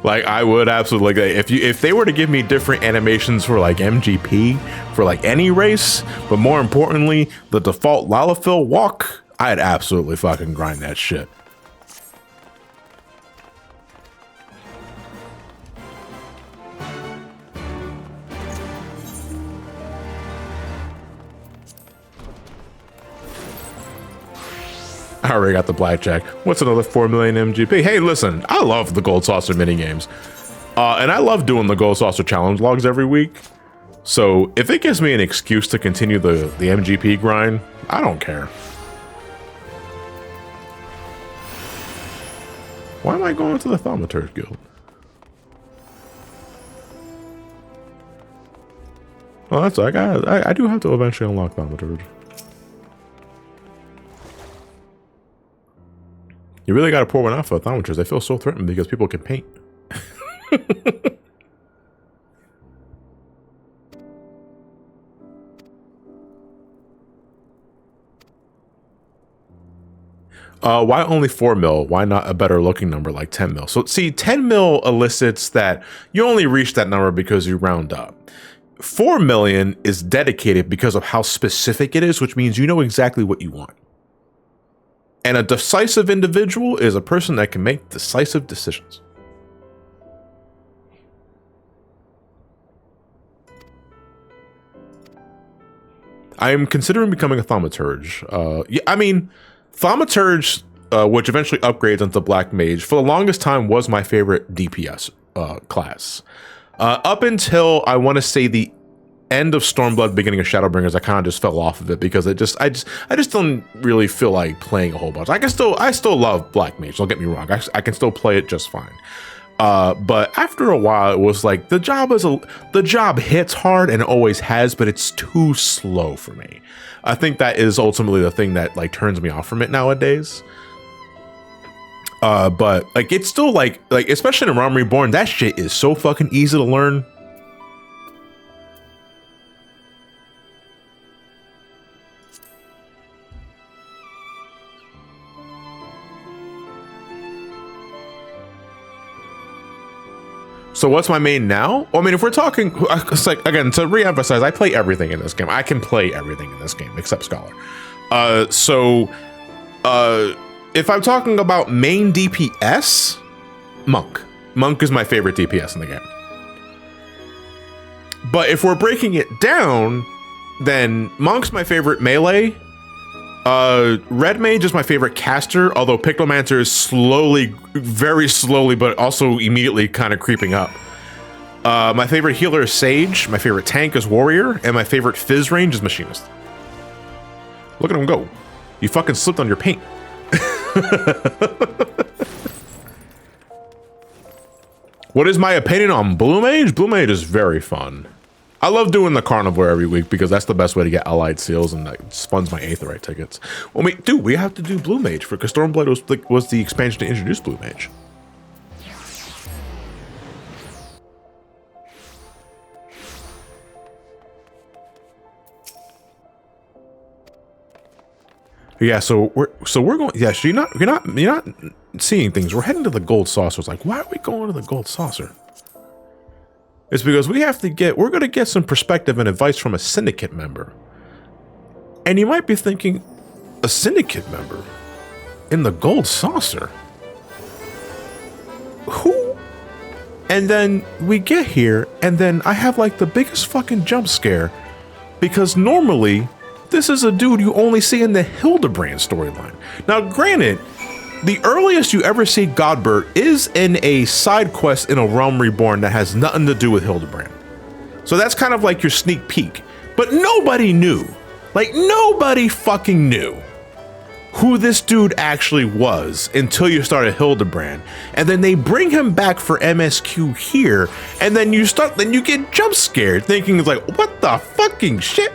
Like I would absolutely like if they were to give me different animations for like MGP for like any race, but more importantly the default Lalafell walk, I'd absolutely fucking grind that shit. I already got the blackjack. What's another 4 million MGP? Hey, listen, I love the Gold Saucer minigames. And I love doing the Gold Saucer challenge logs every week. So if it gives me an excuse to continue the MGP grind, I don't care. Why am I going to the Thaumaturge Guild? Well, that's I do have to eventually unlock Thaumaturge. You really got to pour one out for Thaumaturge. They feel so threatened because people can paint. Why only 4 mil? Why not a better looking number like 10 mil? So see, 10 mil elicits that you only reach that number because you round up. 4 million is dedicated because of how specific it is, which means you know exactly what you want. And a decisive individual is a person that can make decisive decisions. I am considering becoming a Thaumaturge. Yeah, I mean, Thaumaturge, which eventually upgrades into Black Mage, for the longest time was my favorite DPS class. Up until I want to say the end of Stormblood, beginning of Shadowbringers, I kind of just fell off of it because I just don't really feel like playing a whole bunch. I still love Black Mage. Don't get me wrong. I can still play it just fine. But after a while, it was like the job hits hard and it always has, but it's too slow for me. I think that is ultimately the thing that like turns me off from it nowadays. But like it's still like especially in Realm Reborn, that shit is so fucking easy to learn. So what's my main now? Well, I mean, if we're talking, it's like, again, to re-emphasize, I play everything in this game. I can play everything in this game except Scholar. If I'm talking about main DPS, Monk. Monk is my favorite DPS in the game. But if we're breaking it down, then Monk's my favorite melee. Red Mage is my favorite caster, although Pictomancer is slowly, very slowly, but also immediately kind of creeping up. My favorite healer is Sage, my favorite tank is Warrior, and my favorite Fizz range is Machinist. Look at him go. You fucking slipped on your paint. What is my opinion on Blue Mage? Blue Mage is very fun. I love doing the Carnivore every week because that's the best way to get allied seals and that funds my Aetheryte tickets. Well, dude, we have to do Blue Mage because Stormblood was the expansion to introduce Blue Mage. Yeah, so we're going. Yeah, so you're not seeing things. We're heading to the Gold Saucer. It's like, why are we going to the Gold Saucer? It's because we're going to get some perspective and advice from a syndicate member. And you might be thinking, a syndicate member in the Gold Saucer? Who? And then we get here, and then I have like the biggest fucking jump scare because normally this is a dude you only see in the Hildebrand storyline. Now, granted, the earliest you ever see Godbert is in a side quest in a Realm Reborn that has nothing to do with Hildebrand. So that's kind of like your sneak peek. But nobody knew, like nobody fucking knew who this dude actually was until you started Hildebrand. And then they bring him back for MSQ here, and then you get jump scared thinking it's like, what the fucking shit?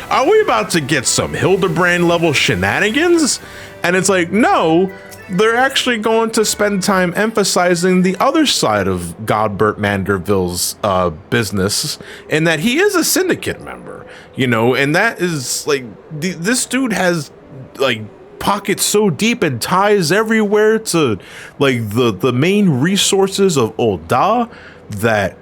Are we about to get some Hildebrand level shenanigans? And it's like, no, they're actually going to spend time emphasizing the other side of Godbert Manderville's business, and that he is a syndicate member, you know, and that is like, this dude has like pockets so deep and ties everywhere to like the main resources of Ul'dah that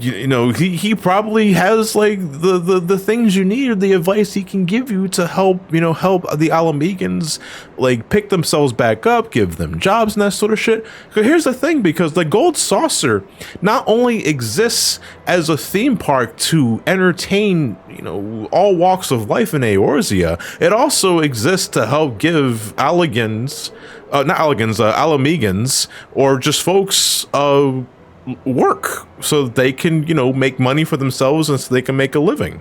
you know, he probably has like the things you need, the advice he can give you to help, you know, help the Alamegans like pick themselves back up, give them jobs and that sort of shit. But here's the thing, because the Gold Saucer not only exists as a theme park to entertain, you know, all walks of life in Eorzea, it also exists to help give Alamegans or just folks work so that they can, you know, make money for themselves and so they can make a living.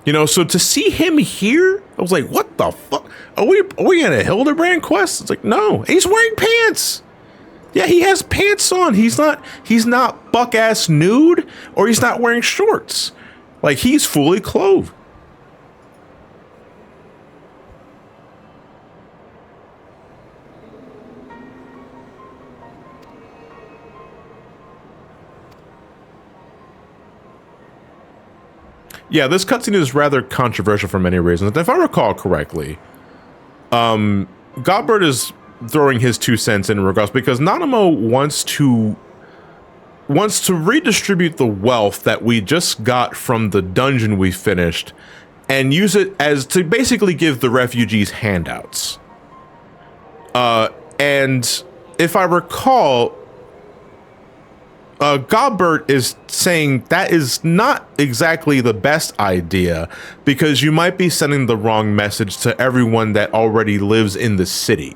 You know, so to see him here, I was like, what the fuck? Are we in a Hildebrand quest? It's like, no, he's wearing pants. Yeah, he has pants on. He's not buck ass nude, or he's not wearing shorts. Like, he's fully clothed. Yeah, this cutscene is rather controversial for many reasons. If I recall correctly, Godbird is throwing his 2 cents in regards because Nanamo wants to redistribute the wealth that we just got from the dungeon we finished and use it as to basically give the refugees handouts. And if I recall, Godbert is saying that is not exactly the best idea because you might be sending the wrong message to everyone that already lives in the city.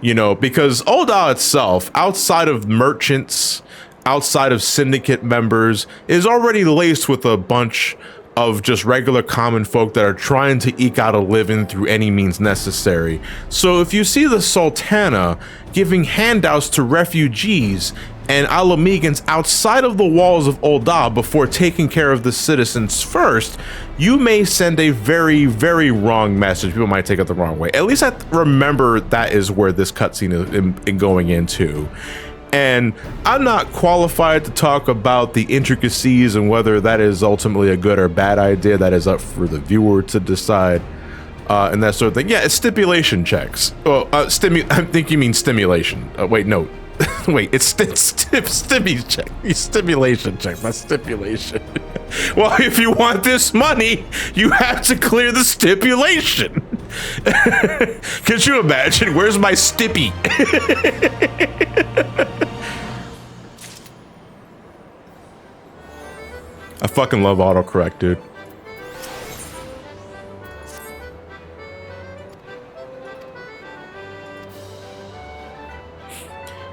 You know, because Ul'dah itself, outside of merchants, outside of syndicate members, is already laced with a bunch of just regular common folk that are trying to eke out a living through any means necessary. So if you see the Sultana giving handouts to refugees and Alamegans outside of the walls of Ul'dah before taking care of the citizens first, you may send a very, very wrong message. People might take it the wrong way. At least I remember that is where this cutscene is going into. And I'm not qualified to talk about the intricacies and whether that is ultimately a good or bad idea. That is up for the viewer to decide. And that sort of thing. Yeah, it's stipulation checks. Well, I think you mean stimulation. Wait, no. Wait, it's stimulation check, not stipulation. Well, if you want this money, you have to clear the stipulation. Could you imagine? Where's my stippy? I fucking love autocorrect, dude.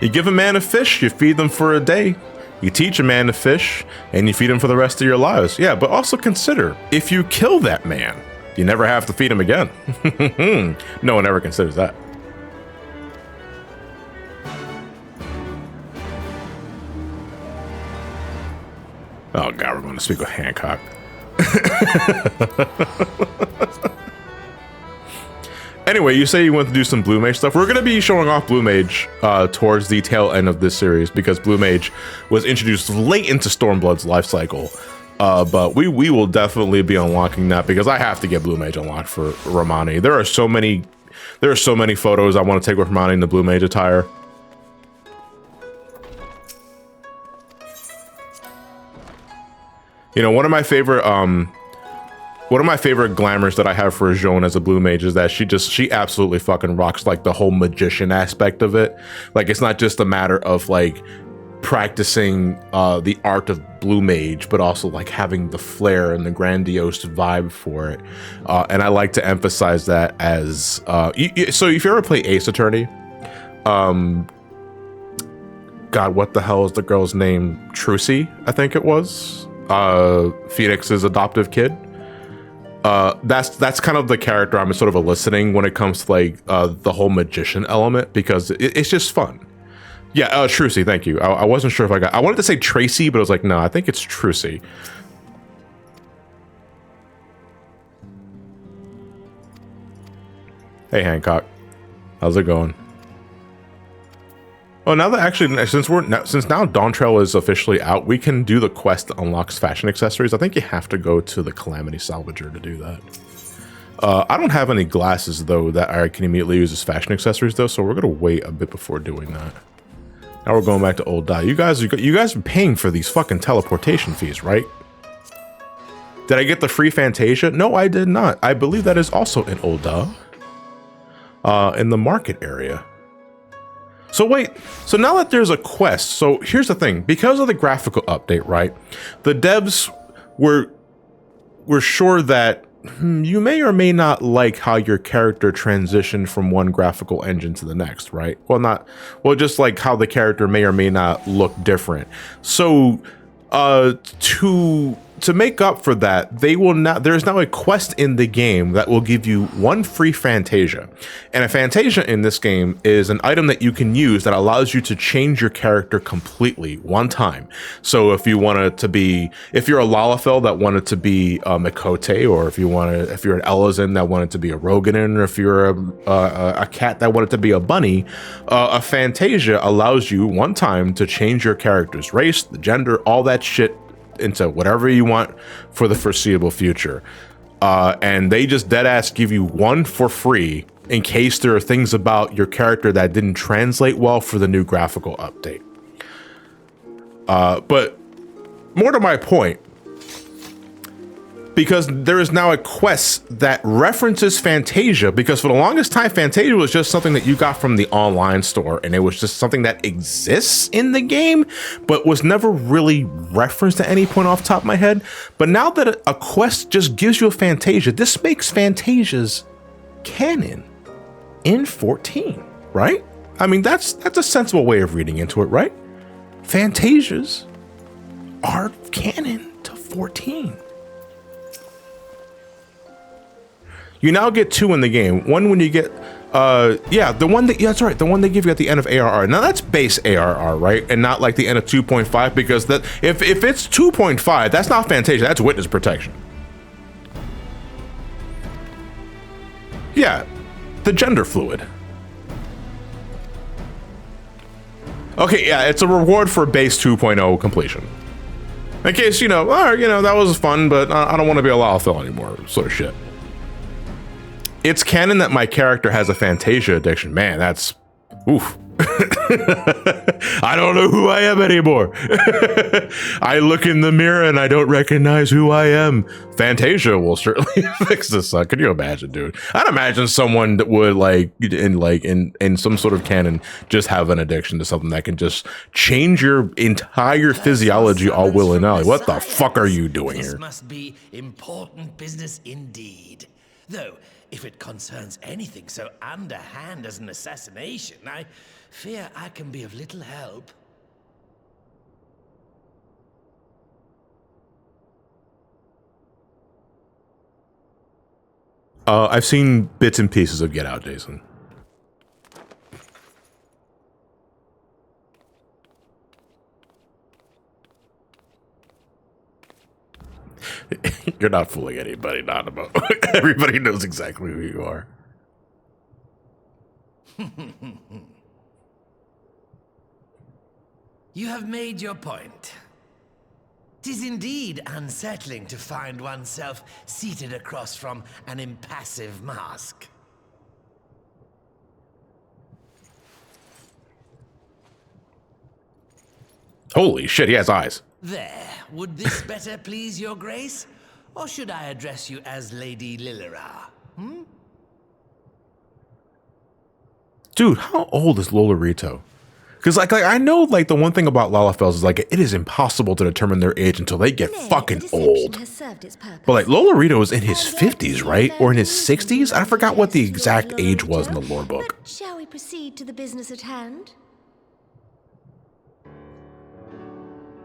You give a man a fish, you feed them for a day. You teach a man to fish, and you feed him for the rest of your lives. Yeah, but also consider, if you kill that man, you never have to feed him again. No one ever considers that. Oh God, we're going to speak with Hancock. Anyway, you say you want to do some Blue Mage stuff. We're going to be showing off Blue Mage towards the tail end of this series because Blue Mage was introduced late into Stormblood's life cycle. But we will definitely be unlocking that because I have to get Blue Mage unlocked for Ramani. There are so many photos I want to take with Ramani in the Blue Mage attire. You know, one of my favorite glamours that I have for Joan as a Blue Mage is that she absolutely fucking rocks like the whole magician aspect of it. Like, it's not just a matter of like practicing the art of Blue Mage, but also like having the flair and the grandiose vibe for it. And I like to emphasize that as so if you ever play Ace Attorney, God, what the hell is the girl's name? Trucy, I think it was. Phoenix's adoptive kid. That's kind of the character I'm sort of eliciting when it comes to like the whole magician element, because it's just fun. Yeah, Trucy, thank you. I wasn't sure if I wanted to say Tracy, but I was like, no, I think it's Trucy. Hey Hancock, how's it going? Oh, now that actually, since now Dawntrail is officially out, we can do the quest that unlocks fashion accessories. I think you have to go to the Calamity Salvager to do that. I don't have any glasses though that I can immediately use as fashion accessories though, so we're gonna wait a bit before doing that. Now we're going back to Old Die. You guys are paying for these fucking teleportation fees, right? Did I get the free Fantasia? No, I did not. I believe that is also in Old Die. In the market area. So wait, so now that there's a quest, so here's the thing. Because of the graphical update, right? The devs were sure that you may or may not like how your character transitioned from one graphical engine to the next, right? Well, just like how the character may or may not look different. So to make up for that, there's now a quest in the game that will give you one free Fantasia. And a Fantasia in this game is an item that you can use that allows you to change your character completely one time. So if you're a Lalafell that wanted to be a Mikote, or if you're an Elazin that wanted to be a Roganin, or if you're a cat that wanted to be a bunny, a Fantasia allows you one time to change your character's race, the gender, all that shit into whatever you want for the foreseeable future. And they just deadass give you one for free in case there are things about your character that didn't translate well for the new graphical update. But more to my point, because there is now a quest that references Fantasia, because for the longest time, Fantasia was just something that you got from the online store, and it was just something that exists in the game, but was never really referenced at any point off the top of my head. But now that a quest just gives you a Fantasia, this makes Fantasias canon in 14, right? I mean, that's a sensible way of reading into it, right? Fantasias are canon to 14. You now get two in the game. One when you get, the one that's right, the one they give you at the end of ARR. Now that's base ARR, right? And not like the end of 2.5, because that if it's 2.5, that's not Fantasia, that's witness protection. Yeah, the gender fluid. Okay, yeah, it's a reward for base 2.0 completion. In case, that was fun, but I don't want to be a Lalafell anymore, sort of shit. It's canon that my character has a Fantasia addiction. Man, that's oof. I don't know who I am anymore. I look in the mirror and I don't recognize who I am. Fantasia will certainly fix this. Can you imagine, dude? I'd imagine someone that would in some sort of canon just have an addiction to something that can just change your entire physiology all willy-nilly. What the fuck are you doing here? This must be important business indeed. Though, if it concerns anything so underhand as an assassination, I fear I can be of little help. I've seen bits and pieces of Get Out, Jason. You're not fooling anybody, not about. Everybody knows exactly who you are. You have made your point. 'Tis indeed unsettling to find oneself seated across from an impassive mask. Holy shit, he has eyes. There, would this better please your grace? Or should I address you as Lady Lilira? Dude, how old is Lolorito? Because I know the one thing about Lalafells is it is impossible to determine their age until they get fucking old. But Lolorito is in his 50s, right? Or in his 60s? I forgot what the exact age was in the lore book. But shall we proceed to the business at hand?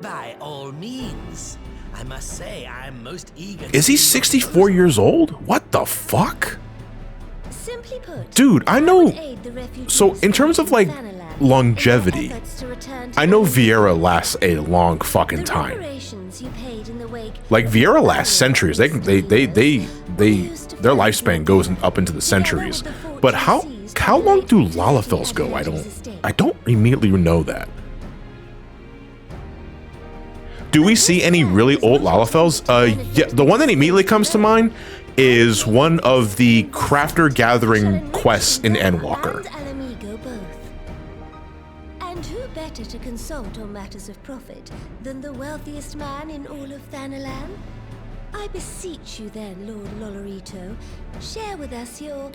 By all means. I must say, I'm most eager. Is he 64 years old? What the fuck? Simply put, dude, I know. So in terms of longevity, I know Vieira lasts a long fucking time. Vieira lasts centuries. Their lifespan goes up into the centuries. But how long do Lalafells go? I don't immediately know that. Do we see any really old Lalafells? Yeah, the one that immediately comes to mind is one of the crafter gathering quests in Endwalker. And who better to consult on matters of profit than the wealthiest man in all of Thanalan? I beseech you then, Lord Lolorito, share with us your...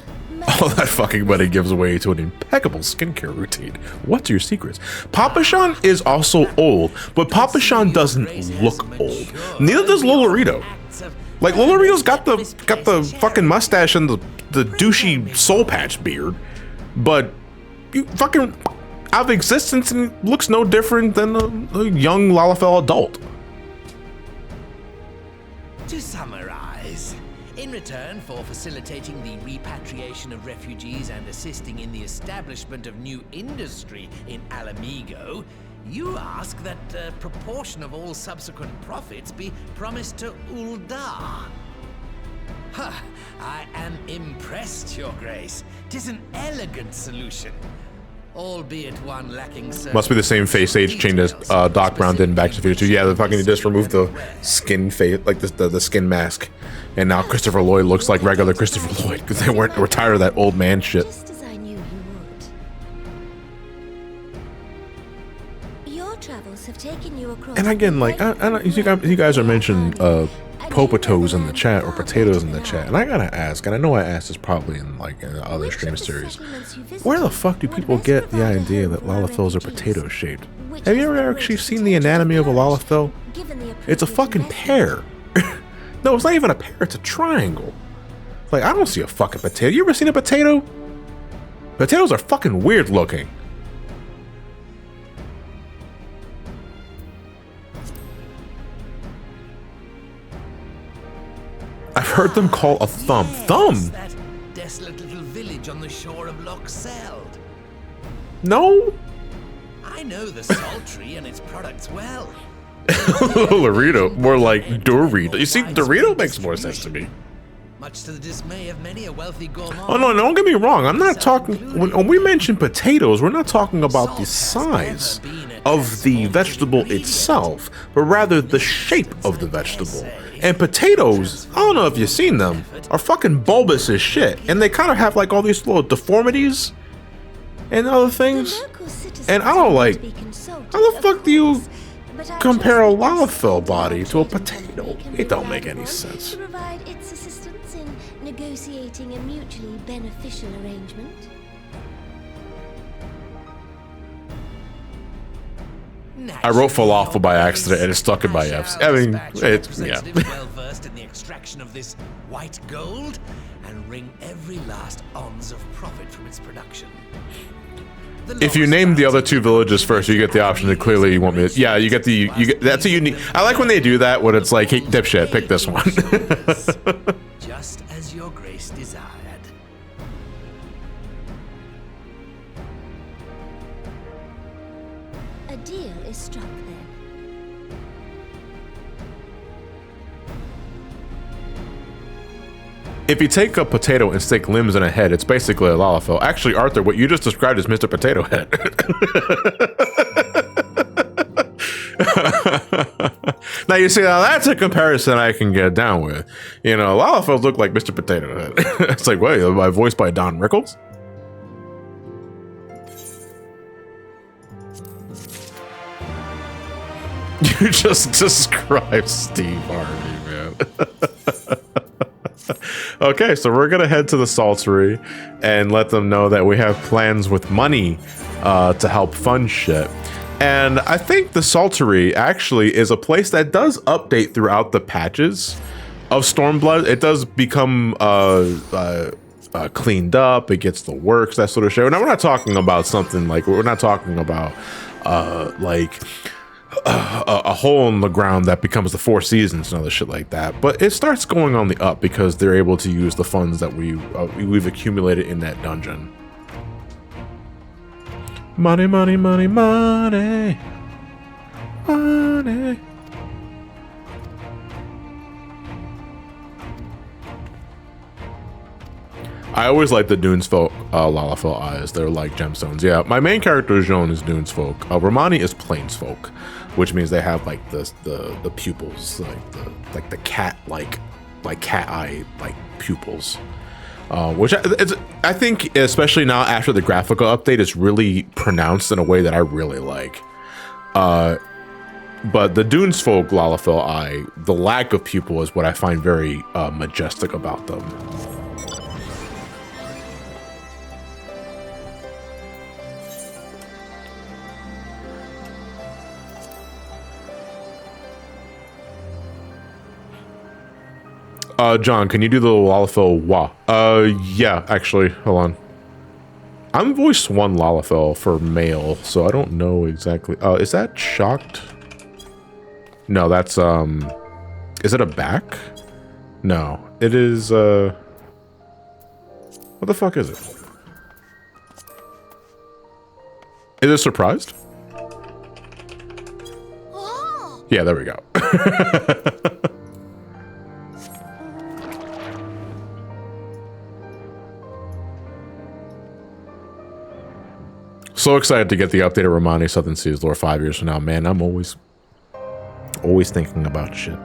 All that fucking money gives way to an impeccable skincare routine. What's your secrets? Papashan is also old, but Papashan doesn't look old. Neither does Lolorito. Like, Lolorito's got the fucking mustache and the douchey soul patch beard, but you fucking out of existence and looks no different than a young Lalafell adult. To summarize, in return for facilitating the repatriation of refugees and assisting in the establishment of new industry in Alamigo, you ask that a proportion of all subsequent profits be promised to Uldar. Huh, I am impressed, Your Grace. 'Tis an elegant solution, albeit one lacking. Must be the same face age change as Doc Brown did in Back to the Future. Yeah, they fucking just removed the skin face, like the skin mask, and now Christopher Lloyd looks like regular Christopher Lloyd because they were tired of that old man shit. Just as I knew you would. Your travels have taken you across. And again, like I don't, you guys are mentioning popatos in the chat or potatoes in the chat, and I gotta ask, and I know I asked this probably in the other stream series, where the fuck do people get the idea that Lalafels are potato shaped? Have you ever actually seen the anatomy of a Lalafell? It's a fucking pear. No, it's not even a pear, it's a triangle. Like, I don't see a fucking potato. You ever seen a potato? Potatoes are fucking weird looking. I've heard them call a thumb. Thumb? That desolate little village on the shore of Loch Seld. No. I know the Sultry and its products well. Dorito, more like Dorito. You see, Dorito makes more sense to me. Much to the dismay of many a wealthy gourmand. Oh no, don't get me wrong. I'm not talking, when we mention potatoes, we're not talking about the size of the vegetable itself, but rather the shape of the vegetable. And potatoes, I don't know if you've seen them, are fucking bulbous as shit. And they kind of have like all these little deformities and other things. And I don't like, how the fuck do you compare a Lalafell body to a potato? It don't make any sense. To provide its assistance in negotiating a mutually beneficial arrangement. I wrote falafel by accident and it stuck in my F's. I mean, it's, yeah. Well versed in the extraction of this white gold and wring every last ounce of profit from its production. If you name the other two villages first, you get the option to clearly you want me to, yeah, you get that's a unique. I like when they do that when it's like, hey, dipshit, pick this one. Just as your grace desired. A deal is struck then. If you take a potato and stick limbs in a head, it's basically a Lalafell. Actually, Arthur, what you just described is Mr. Potato Head. Now you see, now that's a comparison I can get down with. You know, Lalafells look like Mr. Potato Head. It's like, wait, am I voiced by Don Rickles? You just described Steve Harvey, man. Okay, so we're gonna head to the Saltery and let them know that we have plans with money to help fund shit. And I think the Saltery actually is a place that does update throughout the patches of Stormblood. It does become cleaned up, it gets the works, that sort of shit. Now we're not talking about something like, we're not talking about like a hole in the ground that becomes the Four Seasons and other shit like that, but it starts going on the up because they're able to use the funds that we've accumulated in that dungeon. Money, money, money, money, money. I always like the Dunesfolk Lalafell eyes. They're like gemstones. Yeah, my main character Joan is Dunesfolk. Ramani is Plainsfolk, which means they have like the pupils, like the cat eye like pupils. Which I think, especially now after the graphical update, is really pronounced in a way that I really like. But the Dunesfolk Lalafell Eye, the lack of pupil is what I find very majestic about them. John, can you do the Lalafell Wah? Yeah, actually, hold on. I'm voiced one Lalafell for male, so I don't know exactly. Is that shocked? No, that's, is it a back? No, it is, what the fuck is it? Is it surprised? Yeah, there we go. So excited to get the updated Ramani Southern Seas lore 5 years from now, man. I'm always thinking about shit.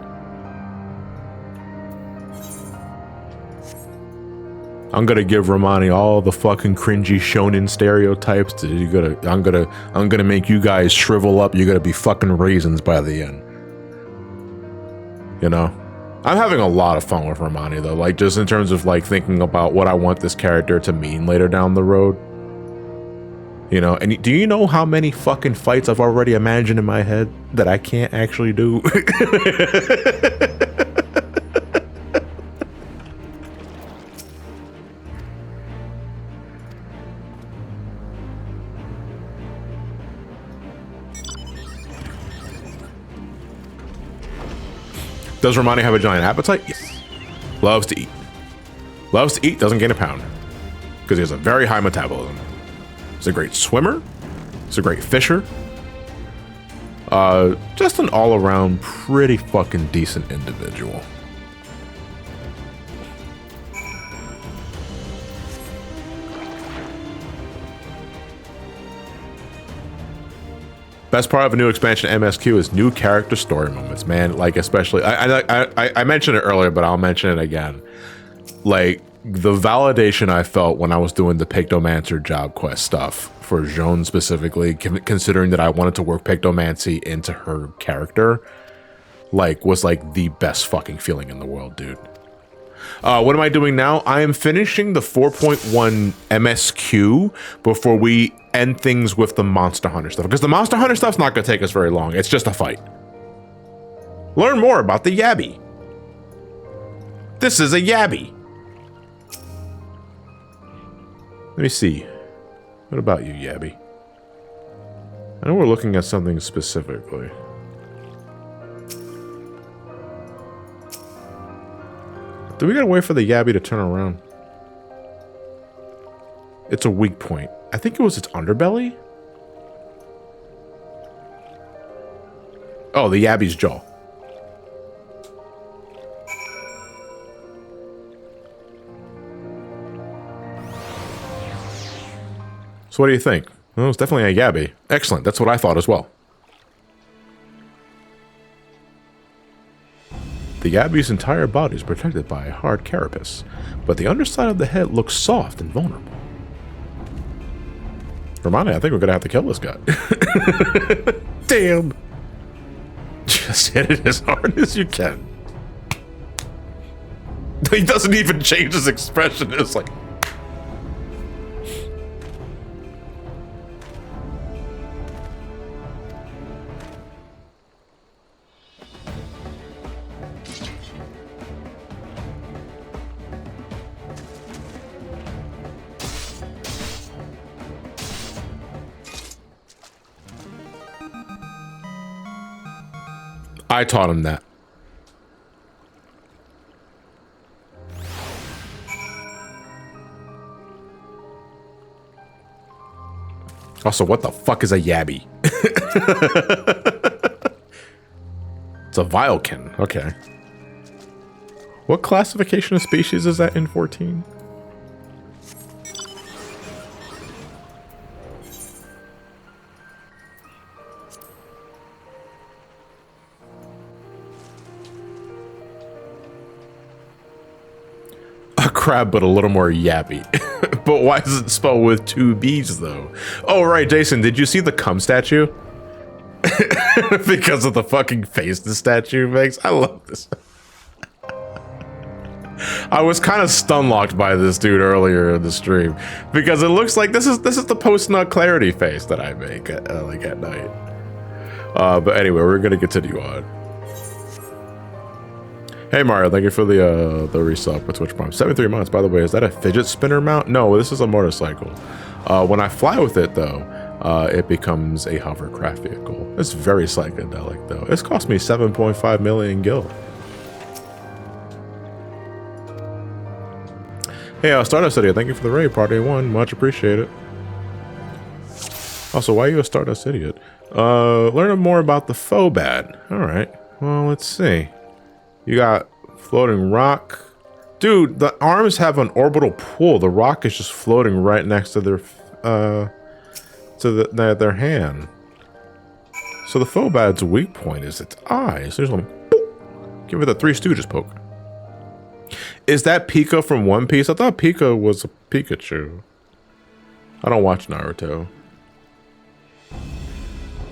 I'm gonna give Ramani all the fucking cringy shonen stereotypes. I'm gonna make you guys shrivel up. You're gonna be fucking raisins by the end. You know? I'm having a lot of fun with Ramani though, like just in terms of like thinking about what I want this character to mean later down the road. You know, and do you know how many fucking fights I've already imagined in my head that I can't actually do? Does Ramani have a giant appetite? Yes. Loves to eat. Loves to eat, doesn't gain a pound. Because he has a very high metabolism. He's a great swimmer. He's a great fisher. Just an all-around pretty fucking decent individual. Best part of a new expansion MSQ is new character story moments, man. Like especially, I mentioned it earlier, but I'll mention it again. Like the validation I felt when I was doing the Pictomancer job quest stuff for Joan specifically, considering that I wanted to work Pictomancy into her character, like was like the best fucking feeling in the world, dude. What am I doing now? I am finishing the 4.1 MSQ before we end things with the Monster Hunter stuff, because the Monster Hunter stuff's not going to take us very long. It's just a fight. Learn more about the Yabby. This is a Yabby. Let me see. What about you, Yabby? I know we're looking at something specifically. Do we gotta wait for the Yabby to turn around? It's a weak point. I think it was its underbelly? Oh, the Yabby's jaw. So what do you think? Well, it's definitely a Yabby. Excellent, that's what I thought as well. The Yabby's entire body is protected by a hard carapace, but the underside of the head looks soft and vulnerable. Ramani, I think we're gonna have to kill this guy. Damn! Just hit it as hard as you can. He doesn't even change his expression, it's like... I taught him that. Also, what the fuck is a Yabby? It's a Vilekin. Okay. What classification of species is that in 14? crab, but a little more yappy. But why is it spelled with 2 B's though? Oh, right, Jason, did you see the cum statue? Because of the fucking face the statue makes. I love this. I was kind of stun-locked by this dude earlier in the stream because it looks like this is the post-nut clarity face that I make at, like at night. But anyway, we're gonna continue on. Hey Mario, thank you for the resub with Twitch Prime. 73 months, by the way. Is that a fidget spinner mount? No, this is a motorcycle. When I fly with it though, it becomes a hovercraft vehicle. It's very psychedelic though. It's cost me 7.5 million gil. Hey, Stardust Idiot, thank you for the raid, Party 1. Much appreciated. Also, why are you a Stardust Idiot? Learning more about the Phobad. Alright, well, let's see. You got floating rock. Dude, the arms have an orbital pull. The rock is just floating right next to their their hand. So the Phobad's weak point is its eyes. There's one. Boop. Give it a Three Stooges poke. Is that Pika from One Piece? I thought Pika was a Pikachu. I don't watch Naruto.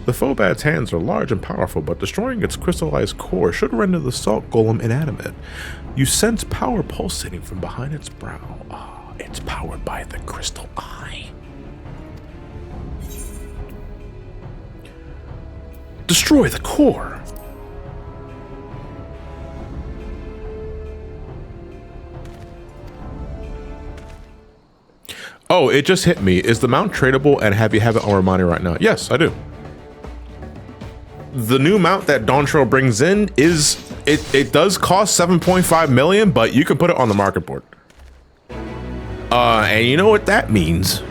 The Phobad's hands are large and powerful, but destroying its crystallized core should render the salt golem inanimate. You sense power pulsating from behind its brow. Ah, it's powered by the crystal eye. Destroy the core. Oh, it just hit me. Is the mount tradable and have you have it on Ramani right now? Yes, I do. The new mount that Dawntrail brings in is, it does cost 7.5 million, but you can put it on the market board. And you know what that means?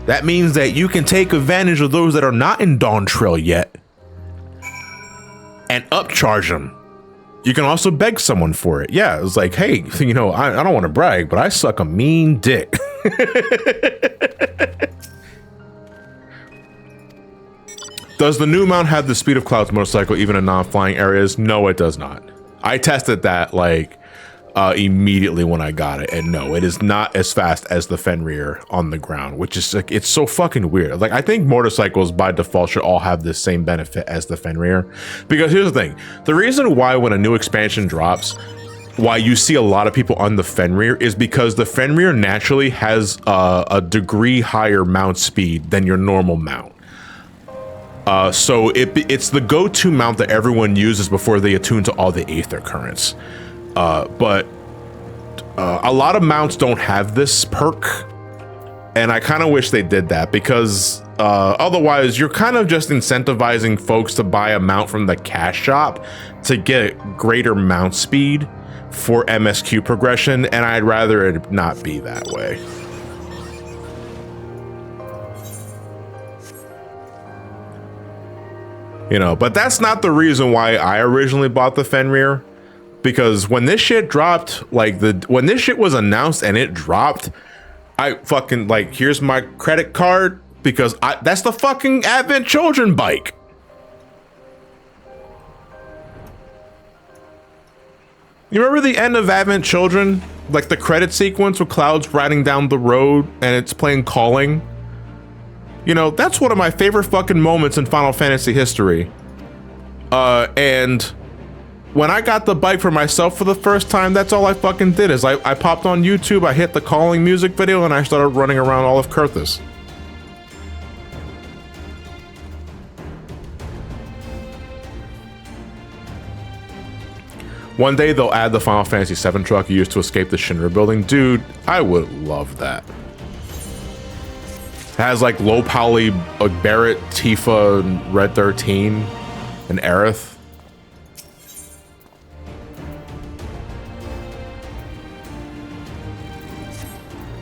That means that you can take advantage of those that are not in Dawntrail yet and upcharge them. You can also beg someone for it. Yeah, it's like, hey, you know, I don't want to brag, but I suck a mean dick. Does the new mount have the speed of Cloud's motorcycle even in non-flying areas? No, it does not. I tested that like immediately when I got it, and no, it is not as fast as the Fenrir on the ground, which is like, it's so fucking weird. Like, I think motorcycles by default should all have the same benefit as the Fenrir, because here's the thing: the reason why when a new expansion drops, why you see a lot of people on the Fenrir is because the Fenrir naturally has a degree higher mount speed than your normal mount. So it's the go-to mount that everyone uses before they attune to all the aether currents. But a lot of mounts don't have this perk, and I kind of wish they did that, because otherwise you're kind of just incentivizing folks to buy a mount from the cash shop to get greater mount speed for MSQ progression, and I'd rather it not be that way. You know, but that's not the reason why I originally bought the Fenrir, because when this shit dropped, like when this shit was announced and it dropped, I fucking like, here's my credit card, because that's the fucking Advent Children bike. You remember the end of Advent Children? Like the credit sequence with Cloud's riding down the road and it's playing Calling? You know, that's one of my favorite fucking moments in Final Fantasy history. And when I got the bike for myself for the first time, that's all I fucking did is I popped on YouTube, I hit the Calling music video, and I started running around all of Kurthus. One day they'll add the Final Fantasy VII truck you used to escape the Shinra building. Dude, I would love that. It has like low poly Barrett, Tifa, and Red 13, and Aerith.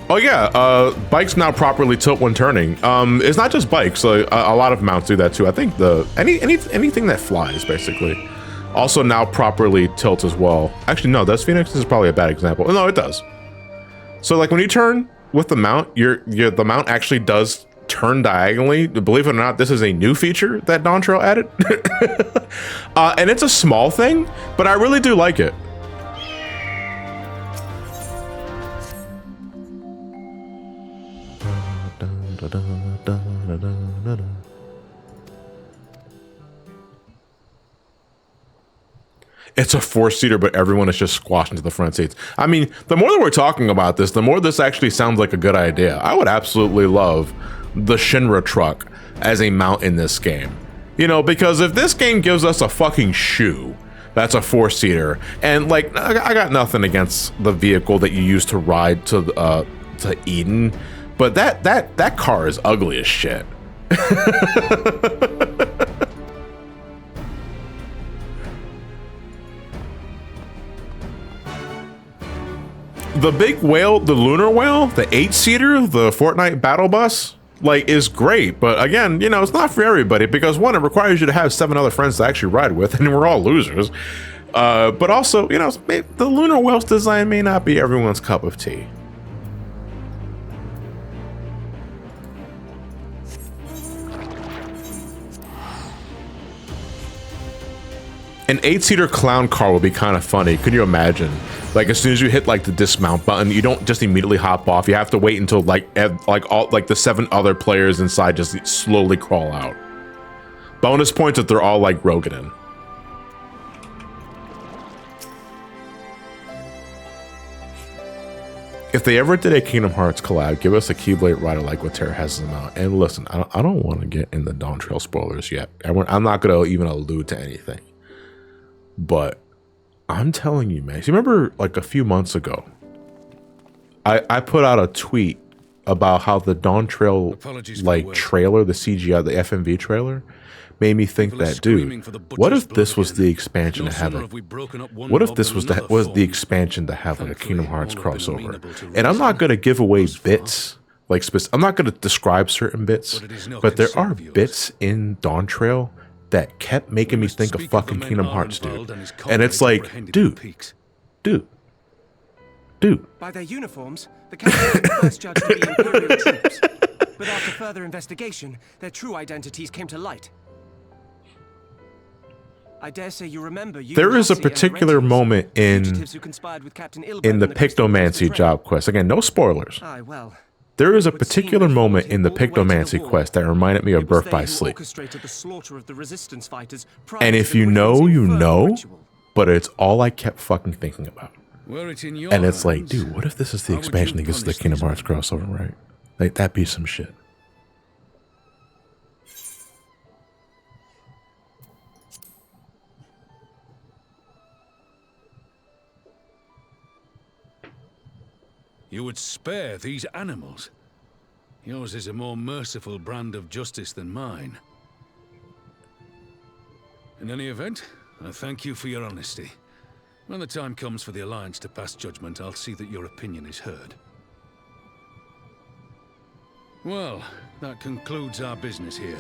Oh yeah, bikes now properly tilt when turning. It's not just bikes, a lot of mounts do that too. I think anything that flies basically also now properly tilts as well. Actually, no, does Phoenix? This is probably a bad example. No, it does. So like when you turn with the mount, the mount actually does turn diagonally. Believe it or not, this is a new feature that Dawntrail added. And it's a small thing, but I really do like it. It's a 4-seater, but everyone is just squashed into the front seats. I mean, the more that we're talking about this, the more this actually sounds like a good idea. I would absolutely love the Shinra truck as a mount in this game. You know, because if this game gives us a fucking shoe that's a 4-seater, and like, I got nothing against the vehicle that you use to ride to Eden, but that car is ugly as shit. The big whale, the lunar whale, the 8-seater, the Fortnite battle bus, like, is great. But again, you know, it's not for everybody because, one, it requires you to have 7 other friends to actually ride with, and we're all losers. But also, you know, the lunar whale's design may not be everyone's cup of tea. An 8-seater clown car would be kind of funny. Could you imagine? Like, as soon as you hit like the dismount button, you don't just immediately hop off. You have to wait until like the 7 other players inside just slowly crawl out. Bonus points if they're all like Roganin. If they ever did a Kingdom Hearts collab, give us a Keyblade rider like what Terra has them out. And listen, I don't want to get in the Dawntrail spoilers yet. I'm not going to even allude to anything. But I'm telling you, man. You remember like a few months ago, I put out a tweet about how the Dawntrail like trailer, the CGI, the FMV trailer, made me think that, dude, what if this was the expansion to have what if this was the expansion to have like a Kingdom Hearts crossover? And I'm not gonna give away bits, like I'm not gonna describe certain bits, but there are bits in Dawntrail that kept making me think of fucking Kingdom Hearts, dude. And it's like, dude. By their uniforms, the captains were first judged to be Imperial troops. But after further investigation, their true identities came to light. I dare say you remember there is a particular moment in the Pictomancy job quest. Again, no spoilers. There is a particular moment in the Pictomancy quest that reminded me of Birth by Sleep. And if you know, you know, but it's all I kept fucking thinking about. And it's like, dude, what if this is the expansion that gets the Kingdom Hearts crossover, right? Like, that'd be some shit. You would spare these animals. Yours is a more merciful brand of justice than mine. In any event, I thank you for your honesty. When the time comes for the Alliance to pass judgment, I'll see that your opinion is heard. Well, that concludes our business here.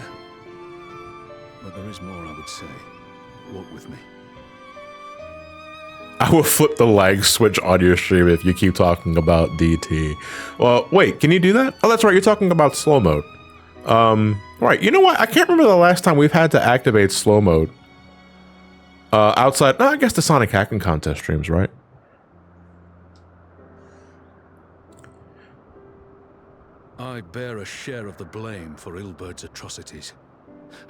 But there is more I would say. Walk with me. I will flip the lag switch on your stream if you keep talking about DT. Well, wait, can you do that? Oh, that's right. You're talking about slow mode. Right. You know what? I can't remember the last time we've had to activate slow mode. Outside, I guess the Sonic Hacking Contest streams, right? I bear a share of the blame for Ilbert's atrocities.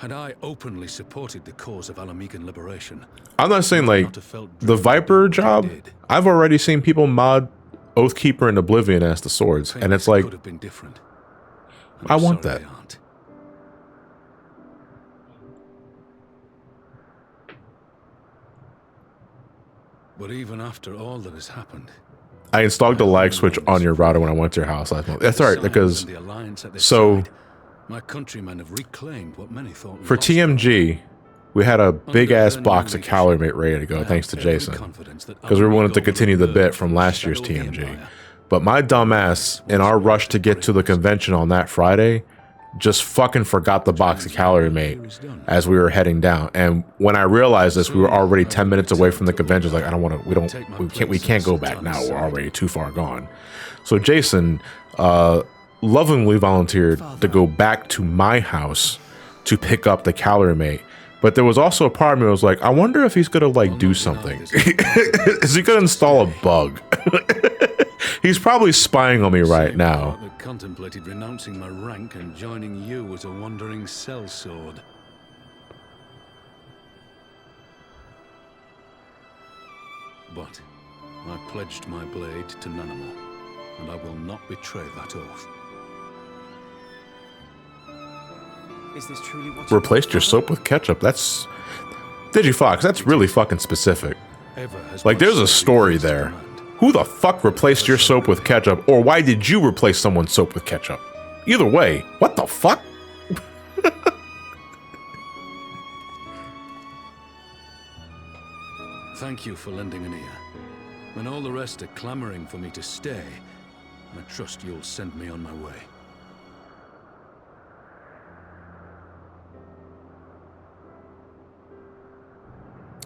And I openly supported the cause of Alamegan liberation. I'm not saying like the Viper job. I've already seen people mod Oathkeeper and Oblivion as the swords, and it's like, I want that. But even after all that has happened, I installed the lag switch on your router when I went to your house last month. That's all right, because so my countrymen have reclaimed what many thought for TMG, we had a big ass box of calorie mate ready to go, thanks to Jason, because we wanted to continue the bit from last year's TMG. But my dumb ass, in our rush to get to the convention on that Friday, just fucking forgot the box of calorie mate as we were heading down. And when I realized this, we were already 10 minutes away from the convention. Like, I don't want to, we can't go back now. We're already too far gone. So Jason lovingly volunteered to go back to my house to pick up the calorie mate. But there was also a part of me that was like, I wonder if he's gonna like do something. Is he gonna install a bug? He's probably spying on me right now. That contemplated renouncing my rank and joining you as a wandering sellsword. But I pledged my blade to Nanamo, and I will not betray that oath. Is this truly what Replaced your soap with ketchup? That's... Digifox, that's really fucking specific. Like, there's a story there. Who the fuck replaced your soap with ketchup? Or why did you replace someone's soap with ketchup? Either way, what the fuck? Thank you for lending an ear. When all the rest are clamoring for me to stay, I trust you'll send me on my way.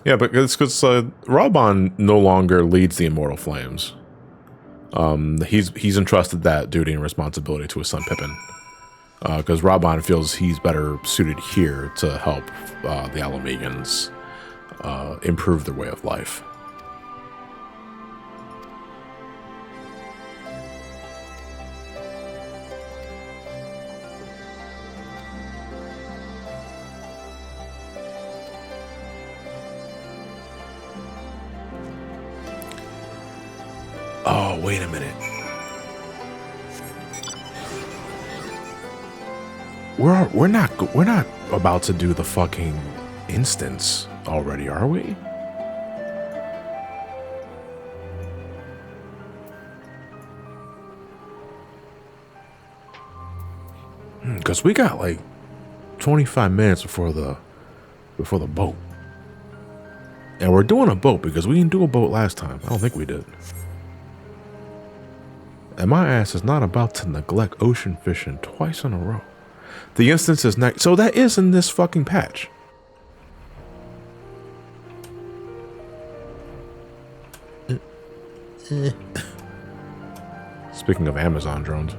Yeah, but it's because Raban no longer leads the Immortal Flames. He's entrusted that duty and responsibility to his son Pippin. Because Raban feels he's better suited here to help the Alamegans improve their way of life. Oh, wait a minute. We're not about to do the fucking instance already, are we? Because we got like 25 minutes before the boat. And we're doing a boat because we didn't do a boat last time. I don't think we did. And my ass is not about to neglect ocean fishing twice in a row. The instance is next. So that is in this fucking patch. Speaking of Amazon drones.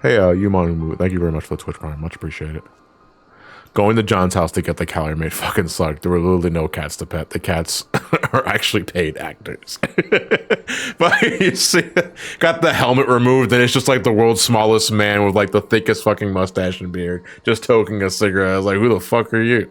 Hey, Yumanu, thank you very much for the Twitch Prime. Much appreciated. Going to John's house to get the calorie made fucking sucked. There were literally no cats to pet. The cats are actually paid actors. But you see, got the helmet removed, and it's just like the world's smallest man with like the thickest fucking mustache and beard, just toking a cigarette. I was like, who the fuck are you?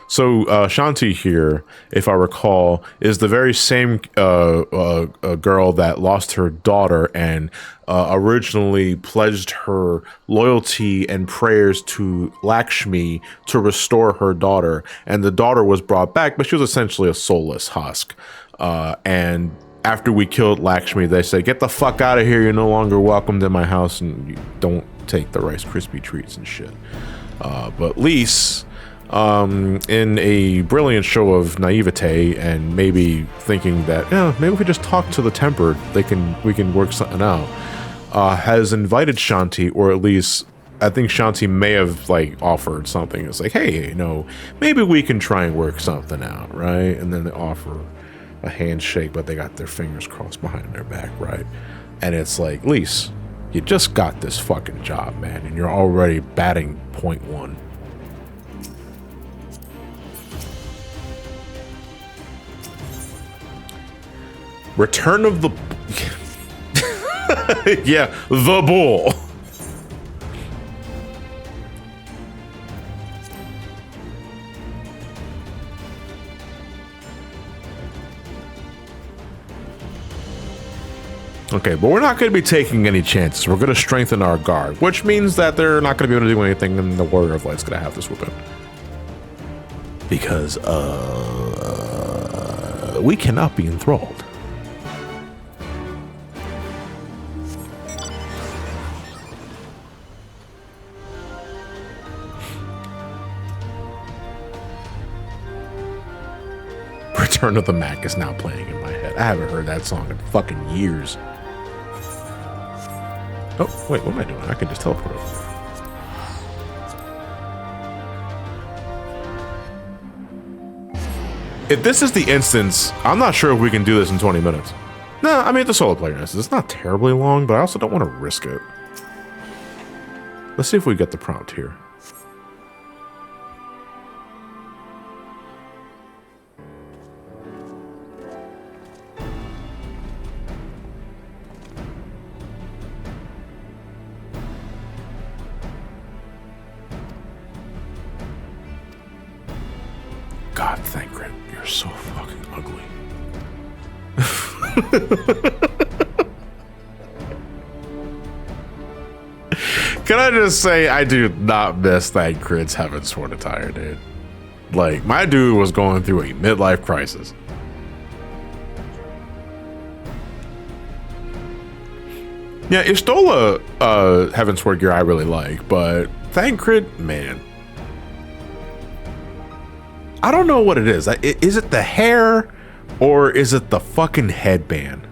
So Shanti here, if I recall, is the very same girl that lost her daughter and originally pledged her loyalty and prayers to Lakshmi to restore her daughter. And the daughter was brought back, but she was essentially a soulless husk. And after we killed Lakshmi, they said, get the fuck out of here. You're no longer welcomed in my house, and you don't take the Rice Krispie treats and shit. But Lise... in a brilliant show of naivete and maybe thinking that, maybe if we just talk to the Tempered, we can work something out, has invited Shanti, or at least I think Shanti may have like offered something. It's like, hey, maybe we can try and work something out, right? And then they offer a handshake, but they got their fingers crossed behind their back, right? And it's like, Lise, you just got this fucking job, man, and you're already batting .1. Return of the... yeah, the bull. Okay, but we're not going to be taking any chances. We're going to strengthen our guard, which means that they're not going to be able to do anything, and the Warrior of Light's going to have this weapon. Because, we cannot be enthralled. Return of the Mac is now playing in my head. I haven't heard that song in fucking years. Oh, wait, what am I doing? I can just teleport over there. If this is the instance, I'm not sure if we can do this in 20 minutes. No, I mean, the solo player is. It's not terribly long, but I also don't want to risk it. Let's see if we get the prompt here. God, Thancred, you're so fucking ugly. Can I just say, I do not miss Thancred's Heavensward attire, dude. Like, my dude was going through a midlife crisis. Yeah, Istola Heavensward gear I really like, but Thancred, man. I don't know what it is. Is it the hair or is it the fucking headband?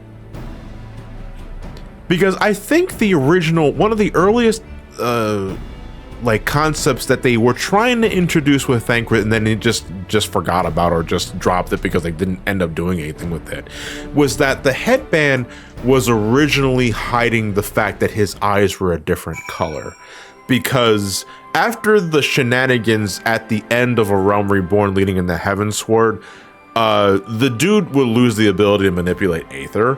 Because I think the original, one of the earliest like concepts that they were trying to introduce with Thancred and then it just forgot about or just dropped it because they didn't end up doing anything with it, was that the headband was originally hiding the fact that his eyes were a different color. Because after the shenanigans at the end of A Realm Reborn leading in the Heavensward, the dude will lose the ability to manipulate Aether.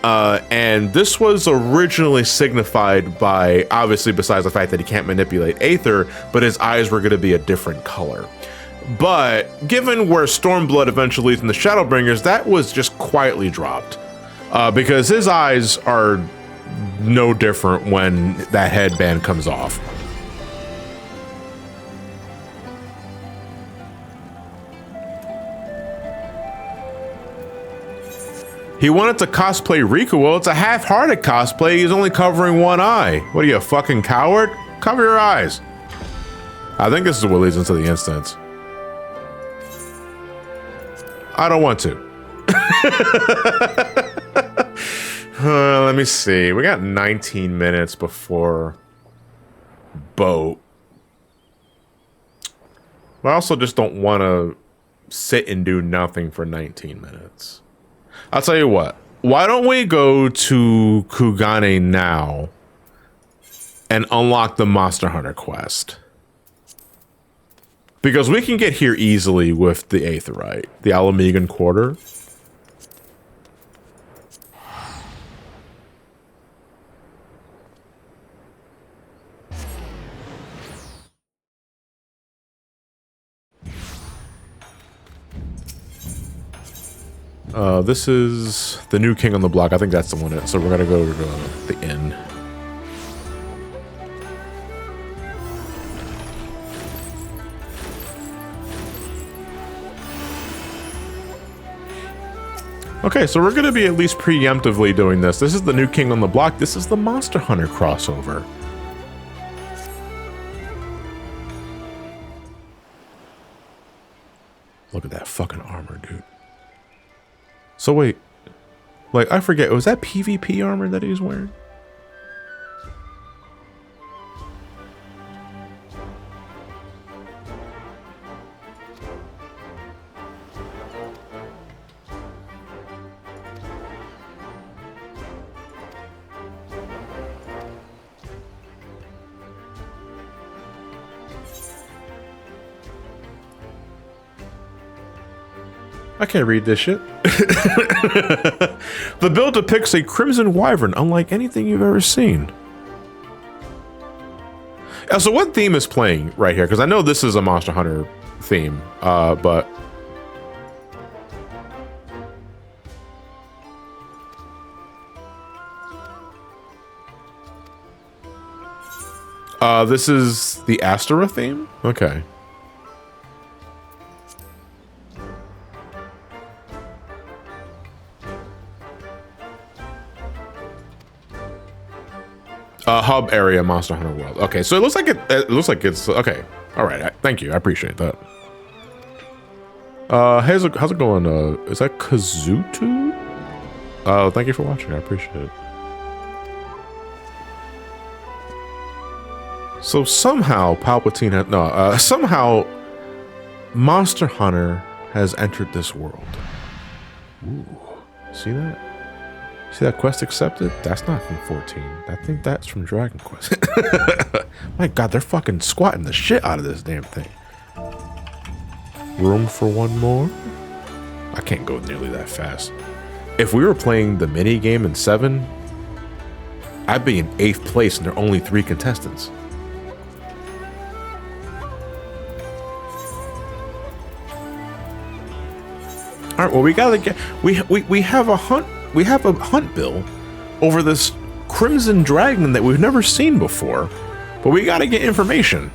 And this was originally signified by, obviously besides the fact that he can't manipulate Aether, but his eyes were going to be a different color. But given where Stormblood eventually leads in the Shadowbringers, that was just quietly dropped. Because his eyes are no different when that headband comes off. He wanted to cosplay Riku. Well, it's a half-hearted cosplay. He's only covering one eye. What are you, a fucking coward? Cover your eyes. I think this is what leads into the instance. I don't want to. Let me see. We got 19 minutes before boat. But I also just don't want to sit and do nothing for 19 minutes. I'll tell you what. Why don't we go to Kugane now and unlock the Monster Hunter quest? Because we can get here easily with the Aetheryte, the Alamegan Quarter. This is the new king on the block. I think that's the one. So we're gonna go to the inn. Okay, so we're gonna be at least preemptively doing this. This is the new king on the block. This is the Monster Hunter crossover. Look at that fucking armor, dude. So wait, like I forget, was that PvP armor that he was wearing? I can't read this shit. The build depicts a crimson wyvern unlike anything you've ever seen. So what theme is playing right here? Because I know this is a Monster Hunter theme, but... this is the Astera theme? Okay. Hub area Monster Hunter World. Okay, so it looks like looks like it's okay. All right, thank you. I appreciate that. How's it going? Is that Kazutu? Thank you for watching. I appreciate it. So somehow Palpatine had somehow Monster Hunter has entered this world. Ooh, see that? See that quest accepted? That's not from 14. I think that's from Dragon Quest. My god, they're fucking squatting the shit out of this damn thing. Room for one more? I can't go nearly that fast. If we were playing the mini game in 7, I'd be in 8th place and there are only 3 contestants. All right, well, we gotta get we have a hunt bill over this Crimson Dragon that we've never seen before, but we gotta get information.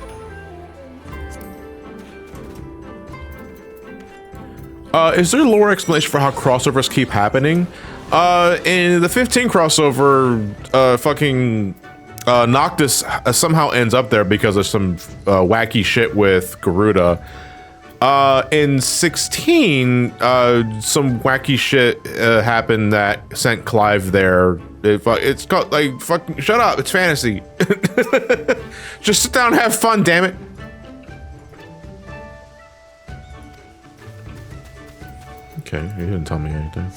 Is there a lore explanation for how crossovers keep happening? In the 15 crossover, fucking Noctis somehow ends up there because of some wacky shit with Garuda. In 16, some wacky shit happened that sent Clive there. It's called, like, fucking, shut up, it's fantasy. Just sit down and have fun, damn it. Okay, he didn't tell me anything.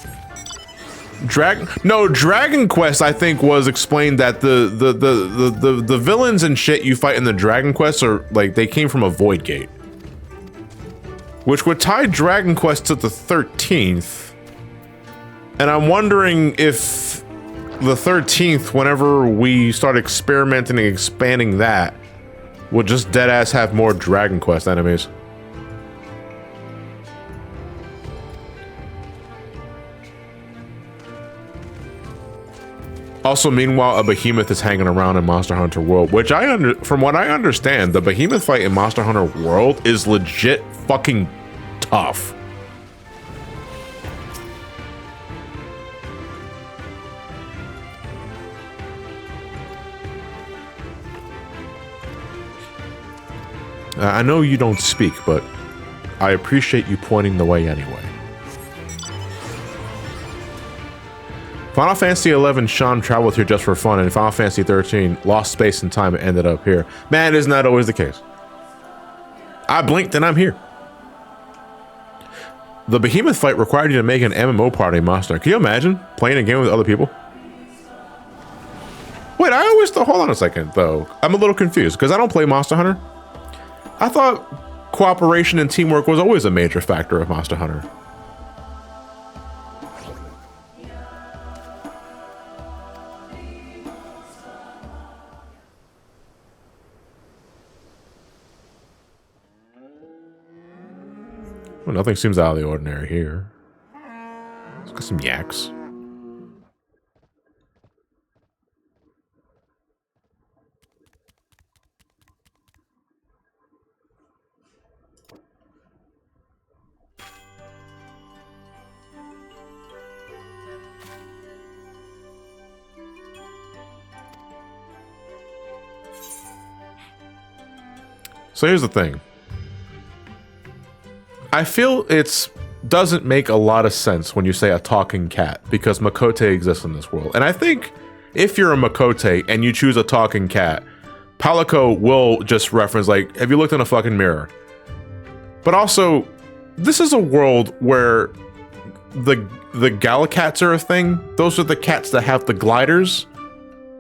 Dragon Quest, I think, was explained that the villains and shit you fight in the Dragon Quest are, like, they came from a Void Gate. Which would tie Dragon Quest to the 13th. And I'm wondering if the 13th, whenever we start experimenting and expanding that, will just deadass have more Dragon Quest enemies. Also, meanwhile, a behemoth is hanging around in Monster Hunter World, which from what I understand, the behemoth fight in Monster Hunter World is legit fucking tough. I know you don't speak, but I appreciate you pointing the way anyway. Final Fantasy XI, Sean traveled here just for fun, and Final Fantasy 13 lost space and time and ended up here. Man, isn't that always the case? I blinked and I'm here. The behemoth fight required you to make an MMO party monster. Can you imagine playing a game with other people? Wait, I always thought, hold on a second though. I'm a little confused because I don't play Monster Hunter. I thought cooperation and teamwork was always a major factor of Monster Hunter. Well, nothing seems out of the ordinary here. Let's get some yaks. So here's the thing. I feel doesn't make a lot of sense when you say a talking cat, because Makote exists in this world. And I think if you're a Makote and you choose a talking cat, Palico will just reference, like, have you looked in a fucking mirror? But also, this is a world where the Gallicats are a thing. Those are the cats that have the gliders.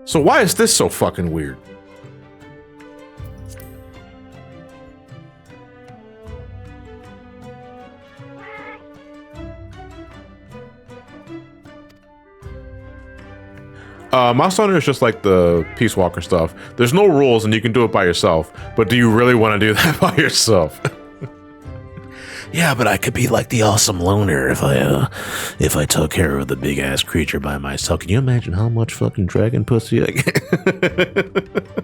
So why is this so fucking weird? Monster Hunter is just like the Peace Walker stuff. There's no rules and you can do it by yourself, but do you really want to do that by yourself? Yeah, but I could be like the awesome loner if I took care of the big ass creature by myself. Can you imagine how much fucking dragon pussy I get?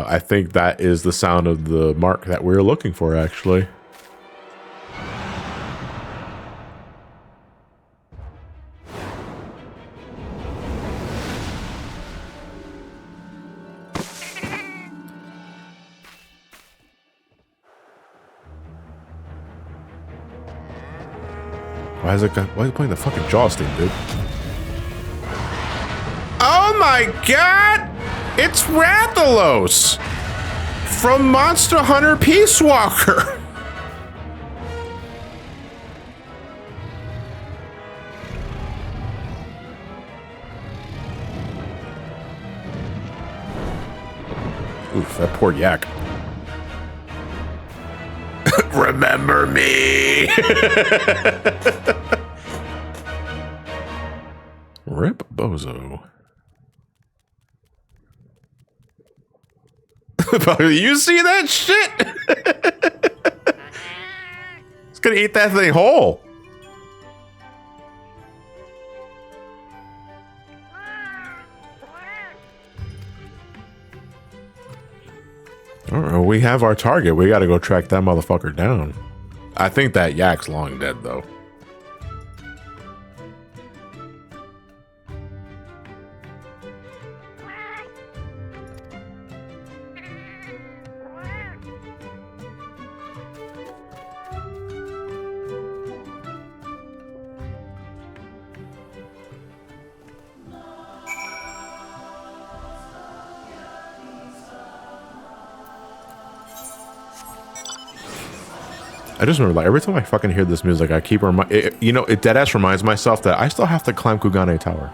I think that is the sound of the mark that we're looking for, actually. Why is he playing the fucking Jaws theme, dude? Oh my god! It's Rathalos! From Monster Hunter Peace Walker! Oof, that poor yak. Remember me! Rip Bozo. You see that shit? It's gonna eat that thing whole. Alright, we have our target. We gotta go track that motherfucker down. I think that yak's long dead, though. I just remember, like, every time I fucking hear this music, I keep it deadass reminds myself that I still have to climb Kugane Tower,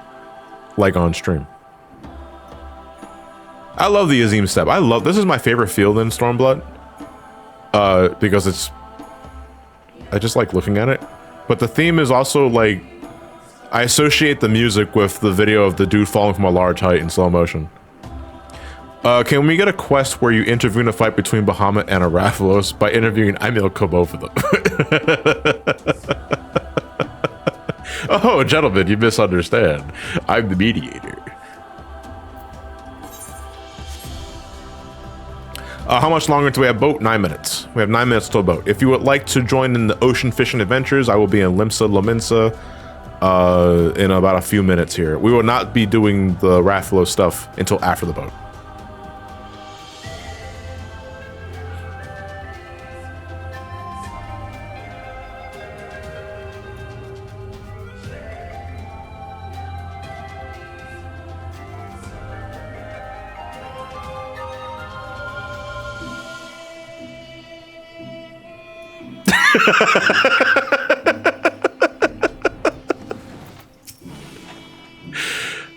like on stream. I love the Azim step. This is my favorite field in Stormblood, because I just like looking at it. But the theme is also like, I associate the music with the video of the dude falling from a large height in slow motion. Can we get a quest where you intervene a fight between Bahamut and a Rathalos by interviewing Emil kill both of them? Oh, gentlemen, you misunderstand. I'm the mediator. How much longer do we have boat? 9 minutes. We have 9 minutes till boat. If you would like to join in the ocean fishing adventures, I will be in Limsa Lominsa in about a few minutes here. We will not be doing the Rathalos stuff until after the boat.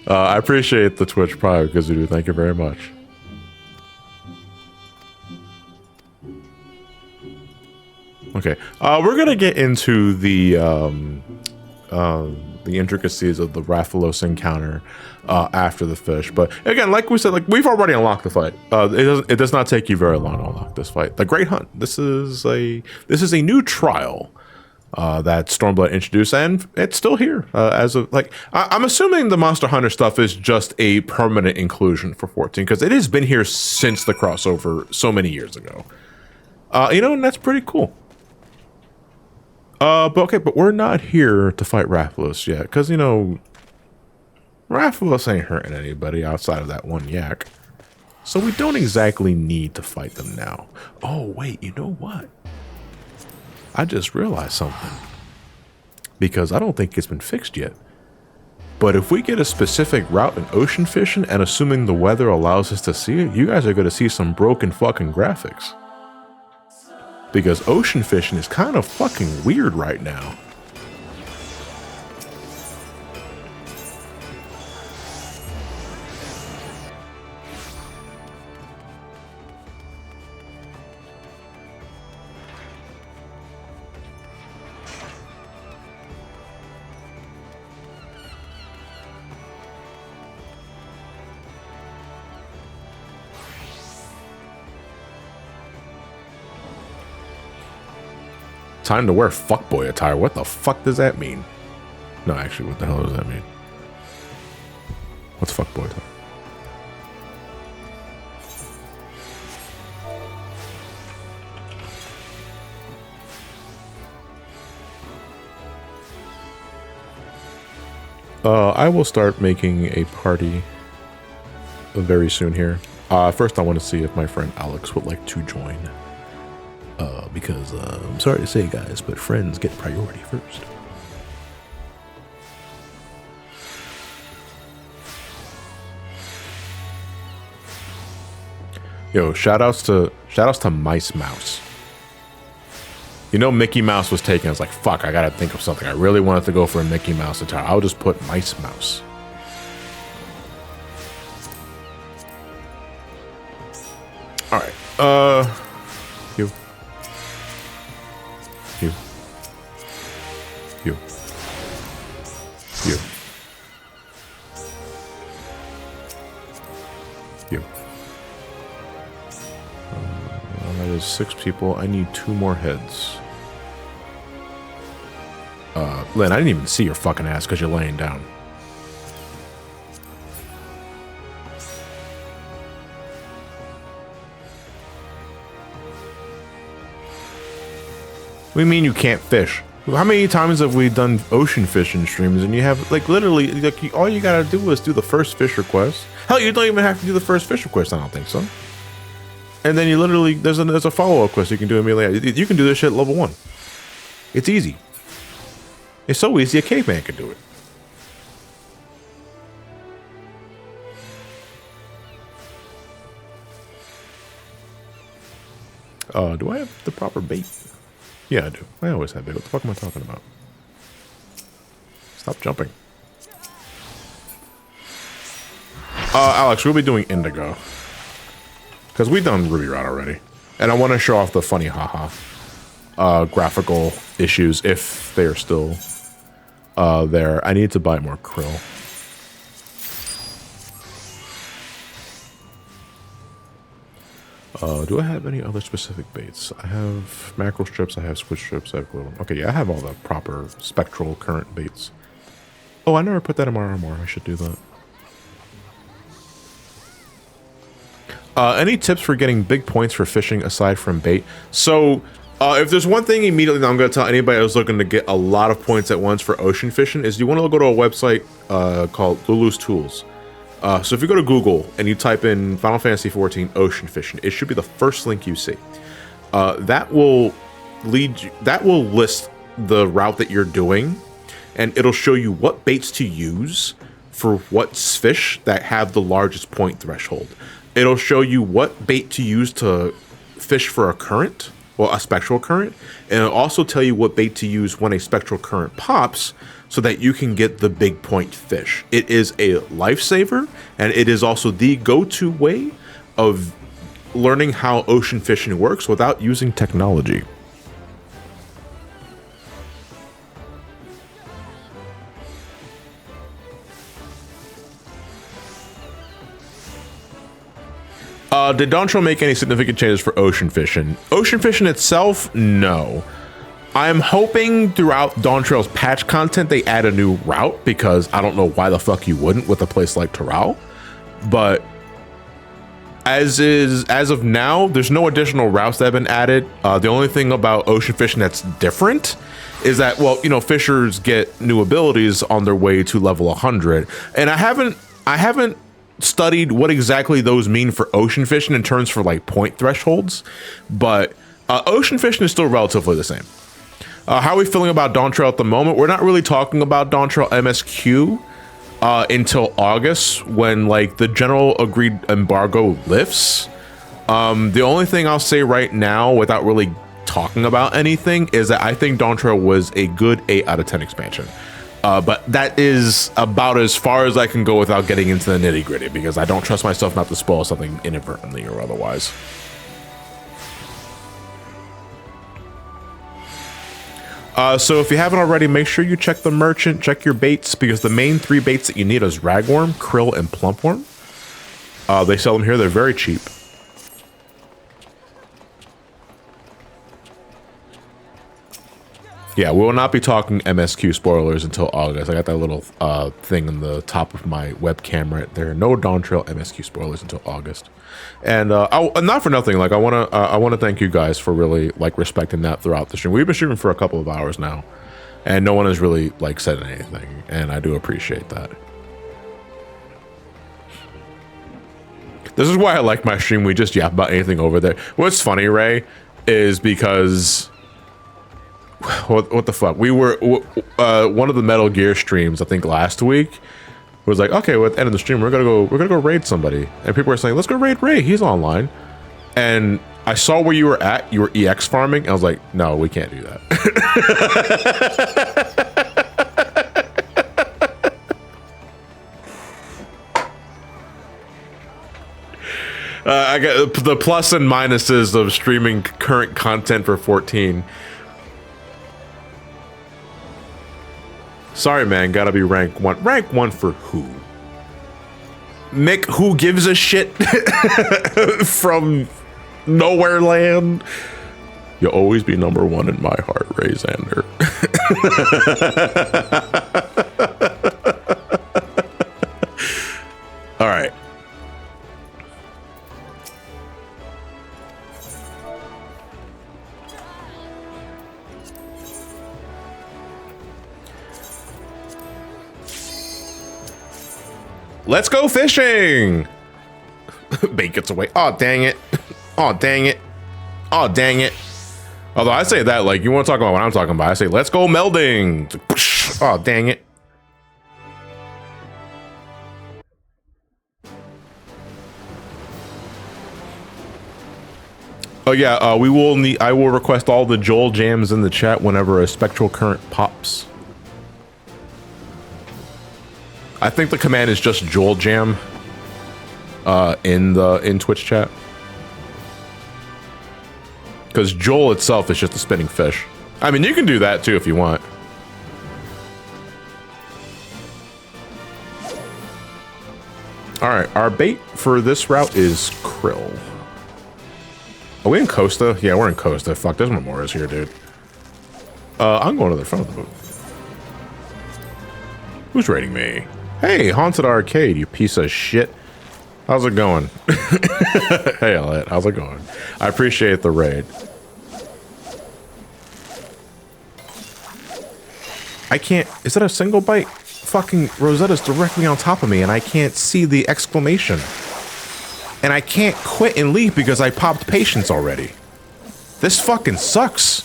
I appreciate the Twitch Prime, Kazudu. Thank you very much. Okay, we're gonna get into the intricacies of the Rathalos encounter after the fish. But again, like we said, like we've already unlocked the fight. It does not take you very long to unlock this fight. The Great Hunt. This is a new trial that Stormblood introduced, and it's still here as of like. I'm assuming the Monster Hunter stuff is just a permanent inclusion for 14 because it has been here since the crossover so many years ago. And that's pretty cool. But we're not here to fight Rathalos yet, because, Rathalos ain't hurting anybody outside of that one yak. So we don't exactly need to fight them now. Oh, wait, you know what? I just realized something. Because I don't think it's been fixed yet. But if we get a specific route in ocean fishing, and assuming the weather allows us to see it, you guys are going to see some broken fucking graphics. Because ocean fishing is kind of fucking weird right now. Time to wear fuckboy attire. What the fuck does that mean? No, actually, what the hell does that mean? What's fuckboy attire? I will start making a party very soon here. First, I want to see if my friend Alex would like to join. Because I'm sorry to say, guys, but friends get priority first. Yo, shoutouts to Mice Mouse. You know, Mickey Mouse was taken. I was like, fuck, I gotta think of something. I really wanted to go for a Mickey Mouse attire. I'll just put Mice Mouse. All right. You. You. You. You. You. That is 6 people. I need 2 more heads. Lynn, I didn't even see your fucking ass because you're laying down. What do you mean you can't fish? How many times have we done ocean fishing streams and you have, like, literally, like, all you gotta do is do the first fish request. Hell, you don't even have to do the first fish request, I don't think so. And then you literally, there's a follow-up quest you can do immediately. You can do this shit at level 1. It's easy. It's so easy a caveman could do it. Do I have the proper bait? Yeah, I do. I always have bait. What the fuck am I talking about? Stop jumping. Alex, we'll be doing Indigo. Because we've done Ruby Rod already. And I want to show off the funny haha graphical issues if they're still there. I need to buy more krill. Do I have any other specific baits? I have mackerel strips, I have squid strips, I have glue. Okay, yeah, I have all the proper spectral current baits. Oh, I never put that in my armor. I should do that. Any tips for getting big points for fishing aside from bait? So, if there's one thing immediately that I'm going to tell anybody who's looking to get a lot of points at once for ocean fishing is you want to go to a website called Lulu's Tools. So if you go to Google and you type in Final Fantasy XIV ocean fishing, it should be the first link you see. That will lead you, that will list the route that you're doing, and it'll show you what baits to use for what fish that have the largest point threshold. It'll show you what bait to use to fish for a current, well, a spectral current, and it'll also tell you what bait to use when a spectral current pops so that you can get the big point fish. It is a lifesaver, and it is also the go-to way of learning how ocean fishing works without using technology. Did Dawntrail make any significant changes for ocean fishing? Ocean fishing itself, no. I'm hoping throughout Dawntrail's patch content they add a new route, because I don't know why the fuck you wouldn't with a place like Taral. But as of now, there's no additional routes that have been added. The only thing about ocean fishing that's different is that, well, you know, fishers get new abilities on their way to level 100, and I haven't studied what exactly those mean for ocean fishing in terms for like point thresholds, but ocean fishing is still relatively the same. How are we feeling about Dawntrail at the moment? We're not really talking about Dawntrail MSQ until August, when like the general agreed embargo lifts. The only thing I'll say right now without really talking about anything is that I think Dawntrail was a good 8 out of 10 expansion. But that is about as far as I can go without getting into the nitty gritty, because I don't trust myself not to spoil something inadvertently or otherwise. So if you haven't already, make sure you check the merchant, check your baits, because the main 3 baits that you need is ragworm, krill, and plumpworm. They sell them here. They're very cheap. Yeah, we will not be talking MSQ spoilers until August. I got that little thing on the top of my webcam right there. No Dawntrail MSQ spoilers until August. And not for nothing, like I wanna thank you guys for really like respecting that throughout the stream. We've been streaming for a couple of hours now, and no one has really like said anything, and I do appreciate that. This is why I like my stream. We just yap about anything over there. What's funny, Ray, is because what the fuck? We were one of the Metal Gear streams, I think last week, was like, okay, well, at the end of the stream, we're gonna go raid somebody, and people were saying, let's go raid Ray. He's online, and I saw where you were at. You were EX farming. I was like, no, we can't do that. I got the plus and minuses of streaming current content for 14. Sorry, man. Gotta be rank 1. Rank 1 for who? Mick, who gives a shit? From Nowhere Land? You'll always be number 1 in my heart, Ray Xander. All right. Let's go fishing! Bait gets away. Oh, dang it. Oh, dang it. Oh, dang it. Although I say that like, you want to talk about what I'm talking about. I say, let's go melding. Oh, dang it. Oh, yeah, we will need, I will request all the Joel jams in the chat whenever a spectral current pops. I think the command is just Joel Jam in Twitch chat. Because Joel itself is just a spinning fish. I mean, you can do that too if you want. All right, our bait for this route is krill. Are we in Costa? Yeah, we're in Costa. Fuck, there's Memoras here, dude. I'm going to the front of the boat. Who's raiding me? Hey, Haunted Arcade, you piece of shit. How's it going? Hey, Elliot, how's it going? I appreciate the raid. I can't... Is that a single bite? Fucking Rosetta's directly on top of me, and I can't see the exclamation. And I can't quit and leave because I popped patience already. This fucking sucks.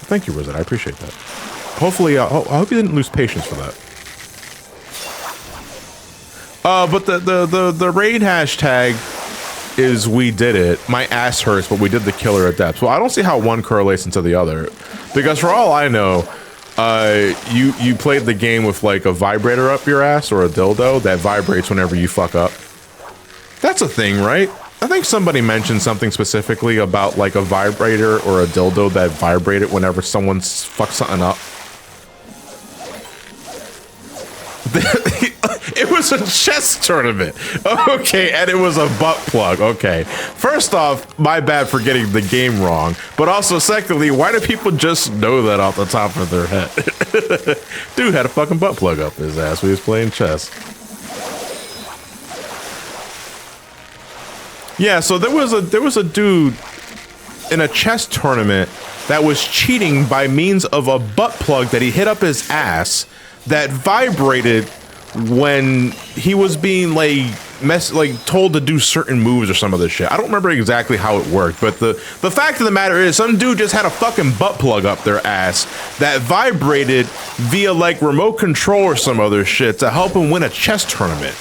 Thank you, Rosetta. I appreciate that. Hopefully, I hope you didn't lose patience for that. But the raid hashtag is we did it. My ass hurts, but we did the killer at depth. Well, I don't see how one correlates into the other, because for all I know, you played the game with like a vibrator up your ass or a dildo that vibrates whenever you fuck up. That's a thing, right? I think somebody mentioned something specifically about like a vibrator or a dildo that vibrated whenever someone fucks something up. It was a chess tournament. Okay, and it was a butt plug. Okay. First off, my bad for getting the game wrong. But also, secondly, why do people just know that off the top of their head? Dude had a fucking butt plug up his ass when he was playing chess. Yeah, so there was a dude in a chess tournament that was cheating by means of a butt plug that he hit up his ass that vibrated when he was being like told to do certain moves or some of this shit. I don't remember exactly how it worked, but the fact of the matter is some dude just had a fucking butt plug up their ass that vibrated via like remote control or some other shit to help him win a chess tournament.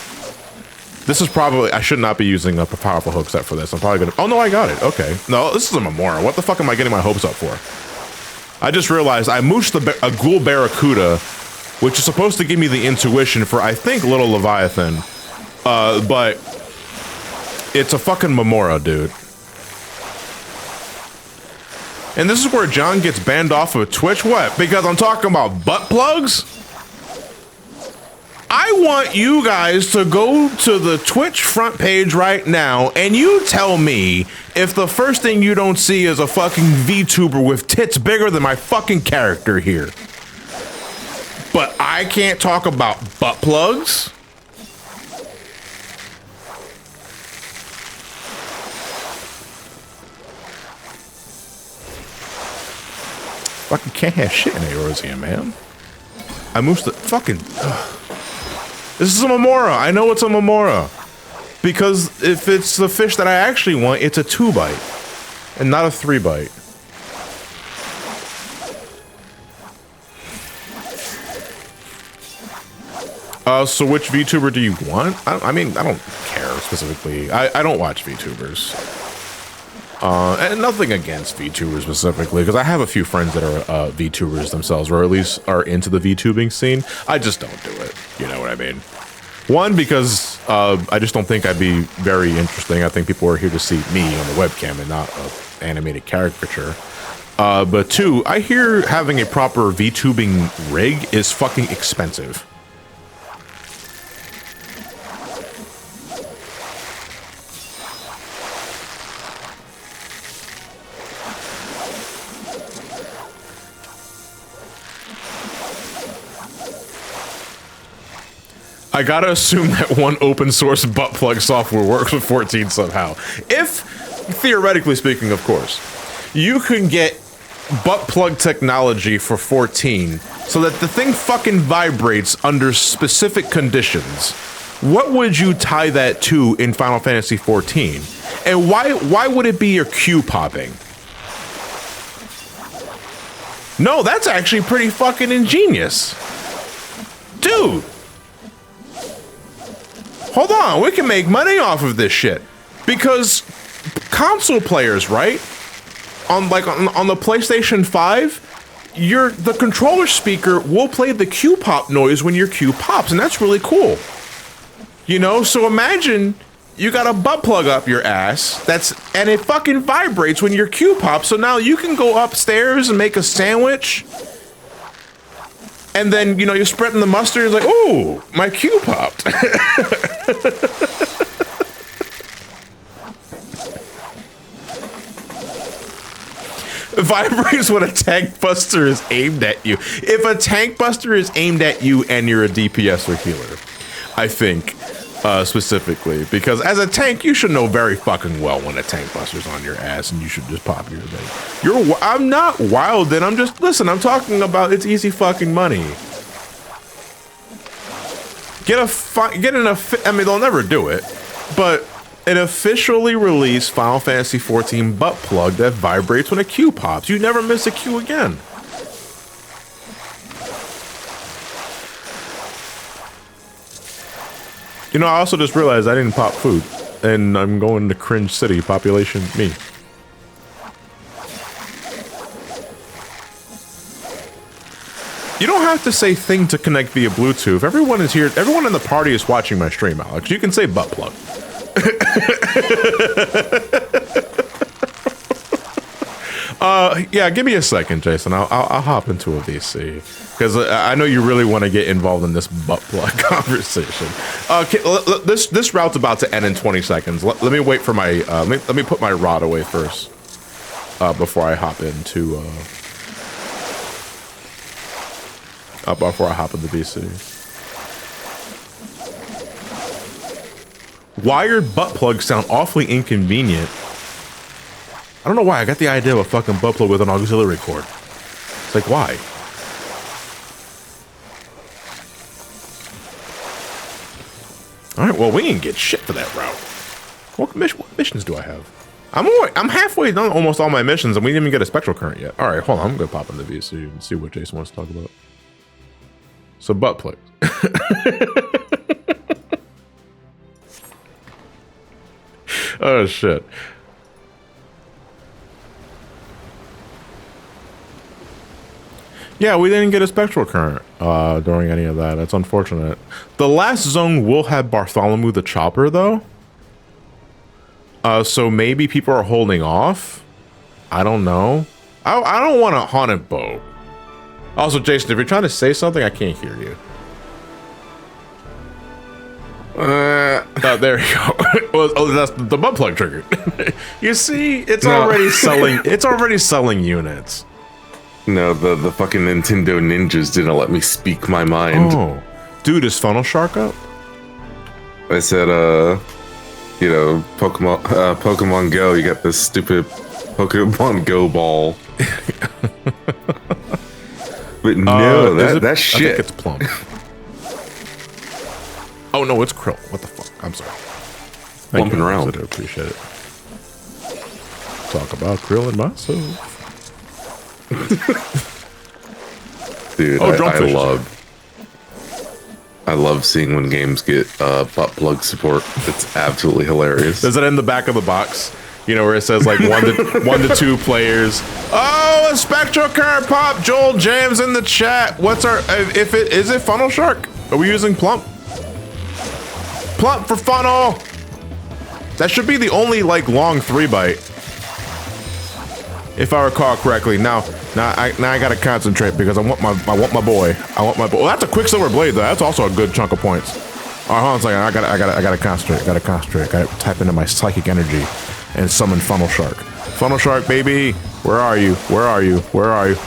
This is probably, I should not be using a powerful hook set for this. I'm probably gonna, oh no, I got it. Okay. No, this is a Memora. What the fuck am I getting my hopes up for? I just realized I mooshed a ghoul barracuda, which is supposed to give me the intuition for, I think, Little Leviathan. But it's a fucking Memora, dude. And this is where John gets banned off of Twitch. What? Because I'm talking about butt plugs? I want you guys to go to the Twitch front page right now and you tell me if the first thing you don't see is a fucking VTuber with tits bigger than my fucking character here. But I can't talk about butt plugs? Fucking can't have shit in Eorzea, man. I moved the fucking... This is a Memora. I know it's a Memora. Because if it's the fish that I actually want, it's a 2-bite. And not a 3-bite. So which VTuber do you want? I mean, I don't care specifically. I don't watch VTubers. And nothing against VTubers specifically, because I have a few friends that are VTubers themselves, or at least are into the VTubing scene. I just don't do it. You know what I mean? One, because I just don't think I'd be very interesting. I think people are here to see me on the webcam and not an animated caricature. But two, I hear having a proper VTubing rig is fucking expensive. I gotta assume that one open source butt plug software works with 14 somehow. If, theoretically speaking, of course, you can get butt plug technology for 14 so that the thing fucking vibrates under specific conditions, what would you tie that to in Final Fantasy 14? And why would it be your Q popping? No, that's actually pretty fucking ingenious. Dude! Hold on, we can make money off of this shit. Because console players, right? On the PlayStation 5, the controller speaker will play the Q pop noise when your Q pops, and that's really cool. You know, so imagine you got a butt plug up your ass and it fucking vibrates when your Q pops, so now you can go upstairs and make a sandwich. And then, you know, you're spreading the mustard, it's like, ooh, my Q popped. Vibrates when a tank buster is aimed at you. If a tank buster is aimed at you and you're a DPS or healer, I think, specifically, because as a tank, you should know very fucking well when a tank buster's on your ass and you should just pop your thing. I'm not wild, then I'm just, listen, I'm talking about it's easy fucking money. I mean, they'll never do it, but an officially released Final Fantasy XIV butt plug that vibrates when a Q pops. You never miss a Q again. You know, I also just realized I didn't pop food, and I'm going to Cringe City, population me. You don't have to say thing to connect via Bluetooth. Everyone is here. Everyone in the party is watching my stream, Alex. You can say butt plug. Yeah, give me a second, Jason. I'll hop into a VC because I know you really want to get involved in this butt plug conversation. This route's about to end in 20 seconds. Let me wait for my. Let me put my rod away first before I hop into. Before I hop in the VC. Wired butt plugs sound awfully inconvenient. I don't know why. I got the idea of a fucking butt plug with an auxiliary cord. It's like, why? All right, well, we didn't get shit for that route. What missions do I have? I'm halfway done almost all my missions, and we didn't even get a spectral current yet. All right, hold on. I'm going to pop in the VC and see what Jason wants to talk about. So, butt plugs. Oh, shit. Yeah, we didn't get a spectral current during any of that. That's unfortunate. The last zone will have Bartholomew the Chopper, though. So maybe people are holding off. I don't know. I don't want a haunted bow. Also, Jason, if you're trying to say something, I can't hear you. Oh, there you go. Oh, that's the butt plug triggered. You see, it's already selling. It's already selling units. No, the fucking Nintendo ninjas didn't let me speak my mind. Oh, dude, is Funnel Shark up? I said, you know, Pokemon Go. You got this stupid Pokemon Go ball. But no, that shit. I think it's Plum. Oh no, it's Krill. What the fuck? I'm sorry. Bumping around. I appreciate it. Talk about Krill and myself. Dude, I love seeing when games get butt plug support. It's absolutely hilarious. Does it in the back of the box? You know, where it says like 1 to 2 players. Oh, a spectral current pop. Joel James in the chat. What's our, is it Funnel Shark? Are we using Plump? Plump for funnel. That should be the only like long 3-bite. If I recall correctly. Now I gotta concentrate because I want my boy. Well, that's a Quicksilver blade though. That's also a good chunk of points. All right, hold on a second. I gotta concentrate. Gotta tap into my psychic energy and summon Funnel Shark. Funnel Shark, baby. Where are you? Where are you? Where are you? Be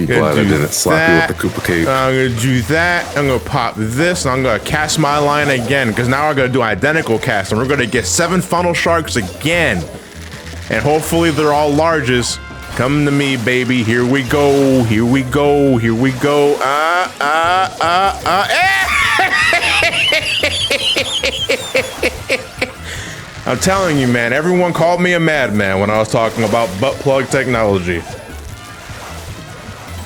glad I didn't slap you with the Koopa Cape. I'm gonna do that. I'm gonna pop this. And I'm gonna cast my line again because now we're gonna do identical cast and we're gonna get 7 Funnel Sharks again. And hopefully they're all larges. Come to me, baby. Here we go. Here we go. Here we go. I'm telling you, man. Everyone called me a madman when I was talking about butt plug technology.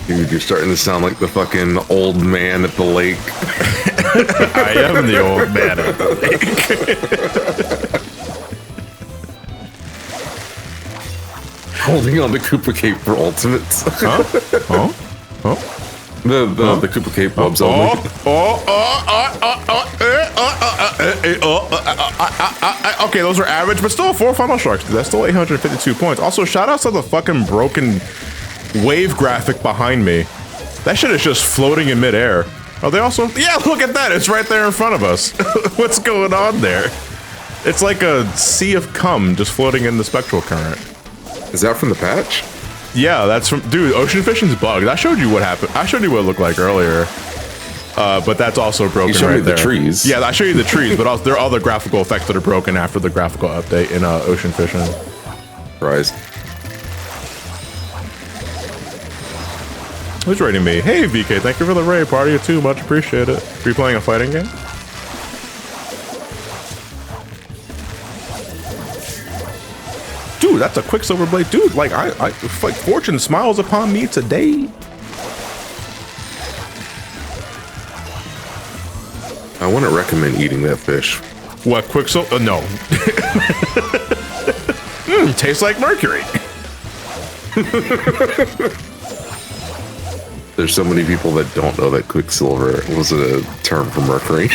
Dude, you're starting to sound like the fucking old man at the lake. I am the old man at the lake. Holding on to Koopa Cape for ultimates. Huh? The Koopa Cape bubs only. Okay, those are average, but still 4 Funnel Sharks. That's still 852 points. Also, shout outs to the fucking broken wave graphic behind me. That shit is just floating in midair. Are they also? Yeah, look at that. It's right there in front of us. What's going on there? It's like a sea of cum just floating in the spectral current. Is that from the patch? Yeah, that's from, dude, ocean fishing's bugged. I showed you what happened. I showed you what it looked like earlier. But that's also broken you showed right me there. The trees. Yeah, I showed you the trees, but also, there are other graphical effects that are broken after the graphical update in ocean fishing. Rise. Who's rating me? Hey, VK, thank you for the raid. Party of 2, much appreciated. Are you playing a fighting game? Dude, that's a Quicksilver blade. Dude, like, like fortune smiles upon me today. I wouldn't recommend eating that fish. What, Quicksilver? No. Tastes like mercury. There's so many people that don't know that Quicksilver was a term for mercury.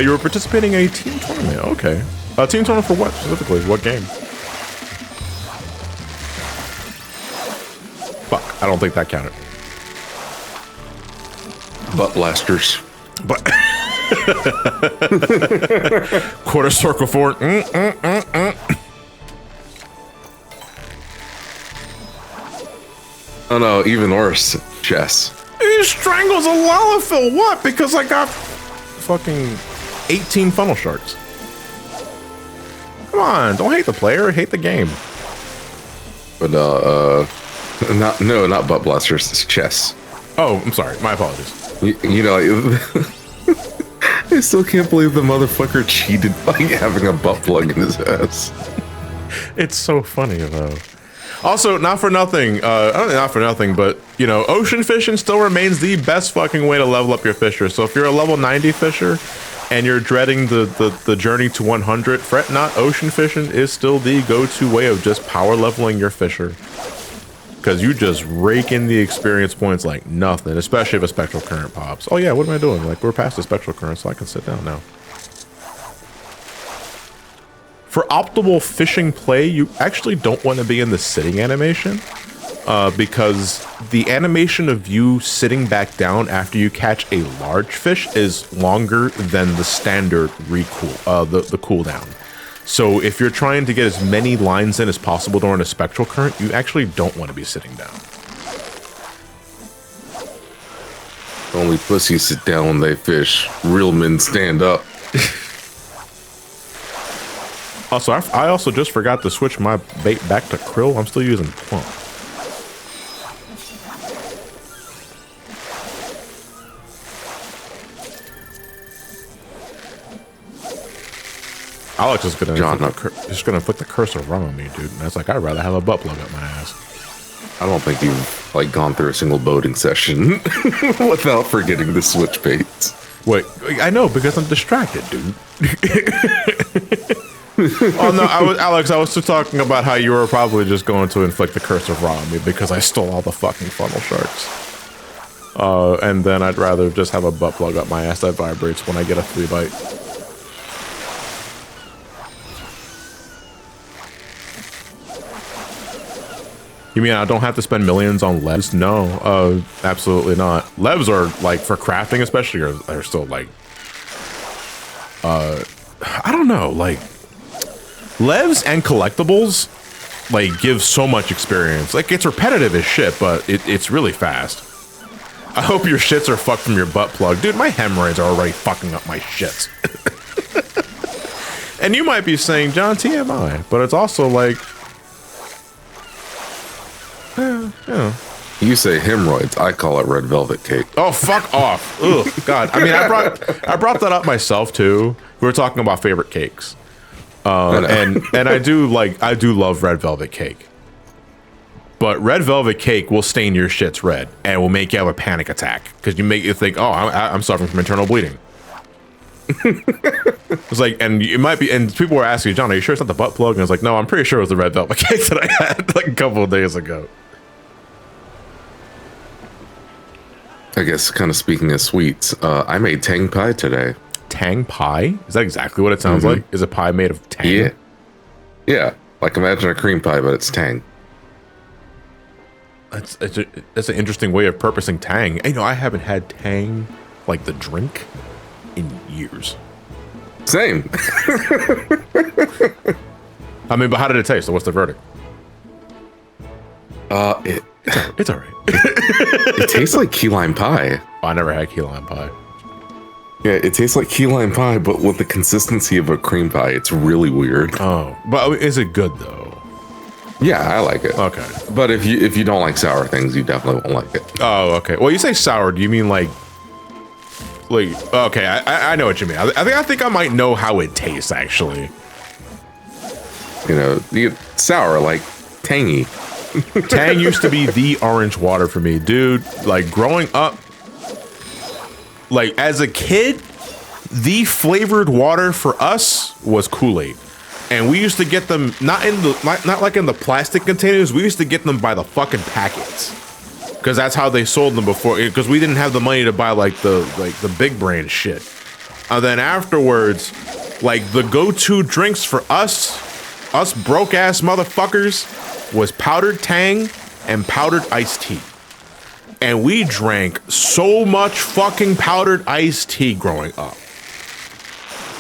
You were participating in a team tournament. Okay. Team tournament for what specifically? What game? Fuck, I don't think that counted. Butt blasters. But quarter circle forward. Oh no, even worse. Chess. He strangles a Lalafil. What? Because I got fucking 18 Funnel Sharks. Come on, don't hate the player, hate the game. But not butt blasters. It's chess. Oh, I'm sorry. My apologies. You know, I still can't believe the motherfucker cheated by having a butt plug in his ass. It's so funny though. Also, not for nothing, but you know, ocean fishing still remains the best fucking way to level up your fisher. So if you're a level 90 fisher and you're dreading the journey to 100, fret not, ocean fishing is still the go-to way of just power leveling your fisher. Because you just rake in the experience points like nothing, especially if a spectral current pops. Oh yeah, what am I doing? Like, we're past the spectral current, so I can sit down now. For optimal fishing play, you actually don't want to be in the sitting animation, because the animation of you sitting back down after you catch a large fish is longer than the standard recool, the cooldown. So if you're trying to get as many lines in as possible during a spectral current, you actually don't want to be sitting down. Only pussies sit down when they fish. Real men stand up. Also, I also just forgot to switch my bait back to krill. I'm still using plump. Alex is gonna inflict the curse of rum on me, dude. And that's like, I'd rather have a butt plug up my ass. I don't think you've like gone through a single boating session without forgetting to switch baits. Wait, I know because I'm distracted, dude. Oh no, Alex, I was still talking about how you were probably just going to inflict the curse of Ra on me because I stole all the fucking funnel sharks. And then I'd rather just have a butt plug up my ass that vibrates when I get a 3 bite. You mean I don't have to spend millions on levs? No, absolutely not. Levs are like for crafting, especially, are still like, I don't know, like levs and collectibles like give so much experience. Like it's repetitive as shit, but it's really fast. I hope your shits are fucked from your butt plug. Dude, my hemorrhoids are already fucking up my shits. And you might be saying, John, TMI, but it's also like, yeah. You say hemorrhoids, I call it red velvet cake. Oh, fuck off. Ugh, God. I mean, I brought that up myself too. We were talking about favorite cakes. And I do love red velvet cake. But red velvet cake will stain your shits red and will make you have a panic attack because you make you think, oh, I'm suffering from internal bleeding. It's like, and it might be, and people were asking, John, are you sure it's not the butt plug? And I was like, no, I'm pretty sure it was the red velvet cake that I had like a couple of days ago. I guess, kind of speaking of sweets, I made tang pie today. Tang pie? Is that exactly what it sounds like? Is a pie made of tang? Yeah. Yeah. Like imagine a cream pie, but it's tang. That's an interesting way of purposing tang. You know, I haven't had tang, like the drink, in years. Same. I mean, but how did it taste? So what's the verdict? It's all right. It tastes like key lime pie. Oh, I never had key lime pie. Yeah, it tastes like key lime pie, but with the consistency of a cream pie. It's really weird. Oh, but is it good though? Yeah, I like it. Okay. But if you don't like sour things, you definitely won't like it. Oh, okay. Well, you say sour. Do you mean like okay, I know what you mean. I think I might know how it tastes actually. You know, sour, like tangy. Tang used to be the orange water for me, dude. Like growing up, like as a kid, the flavored water for us was Kool-Aid. And we used to get them not like in the plastic containers. We used to get them by the fucking packets. Because that's how they sold them before. Because we didn't have the money to buy like the big brand shit. And then afterwards, like the go-to drinks for us broke ass motherfuckers, was powdered Tang and powdered iced tea. And we drank so much fucking powdered iced tea growing up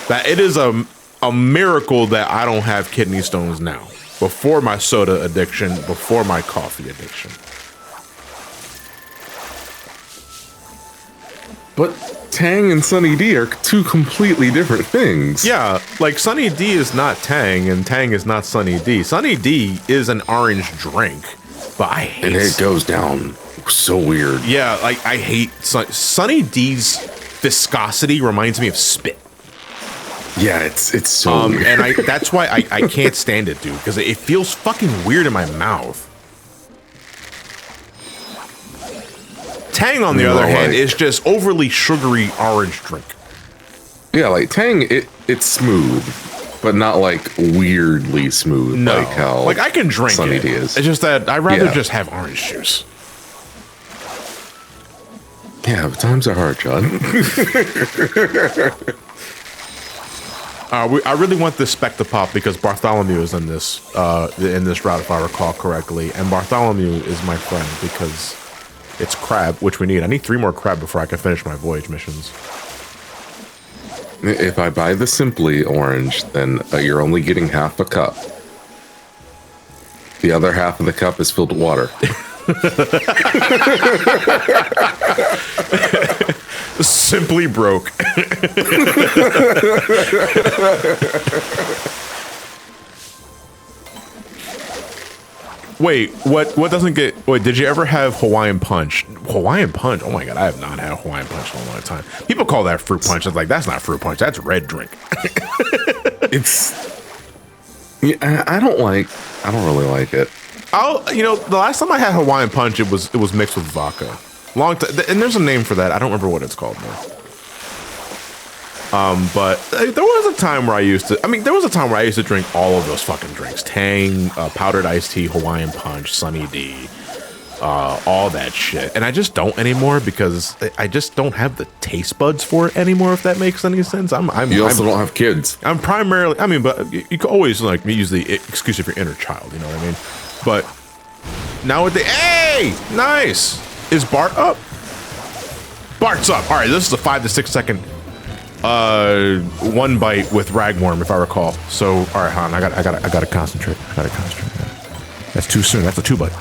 that it is a miracle that I don't have kidney stones now. Before my soda addiction, before my coffee addiction. But Tang and Sunny D are two completely different things. Yeah, like Sunny D is not Tang and Tang is not Sunny D. Sunny D is an orange drink, but I hate and it goes down so weird. Yeah, like I hate Sunny D's viscosity reminds me of spit. Yeah, it's so weird. And that's why I can't stand it, dude, because it feels fucking weird in my mouth. Tang, on the other hand, is just overly sugary orange drink. Yeah, like Tang, it's smooth, but not like weirdly smooth. No, like how like I can drink Sunny it. D is. It's just that I'd rather just have orange juice. Yeah, but times are hard, John. I really want this spec to pop because Bartholomew is in this route, if I recall correctly, and Bartholomew is my friend because it's crab, which we need. I need 3 more crab before I can finish my voyage missions. If I buy the Simply Orange, then you're only getting half a cup. The other half of the cup is filled with water. Simply broke. Wait, what doesn't get... Wait, did you ever have Hawaiian Punch? Hawaiian Punch? Oh my god, I have not had Hawaiian Punch in a long time. People call that fruit punch. It's like, that's not fruit punch, that's red drink. I don't really like it. The last time I had Hawaiian Punch, it was mixed with vodka. Long time, and there's a name for that. I don't remember what it's called now. But there was a time where I used to drink all of those fucking drinks. Tang, powdered iced tea, Hawaiian Punch, Sunny D, all that shit. And I just don't anymore because I just don't have the taste buds for it anymore, if that makes any sense. You also don't have kids. I'm primarily, but you can always use the excuse of your inner child, you know what I mean? But now with hey, nice. Is Bart up? Bart's up. All right, this is a 5 to 6 second one bite with ragworm, if I recall. So, all right, Han, I gotta concentrate. That's too soon. That's a 2 bite.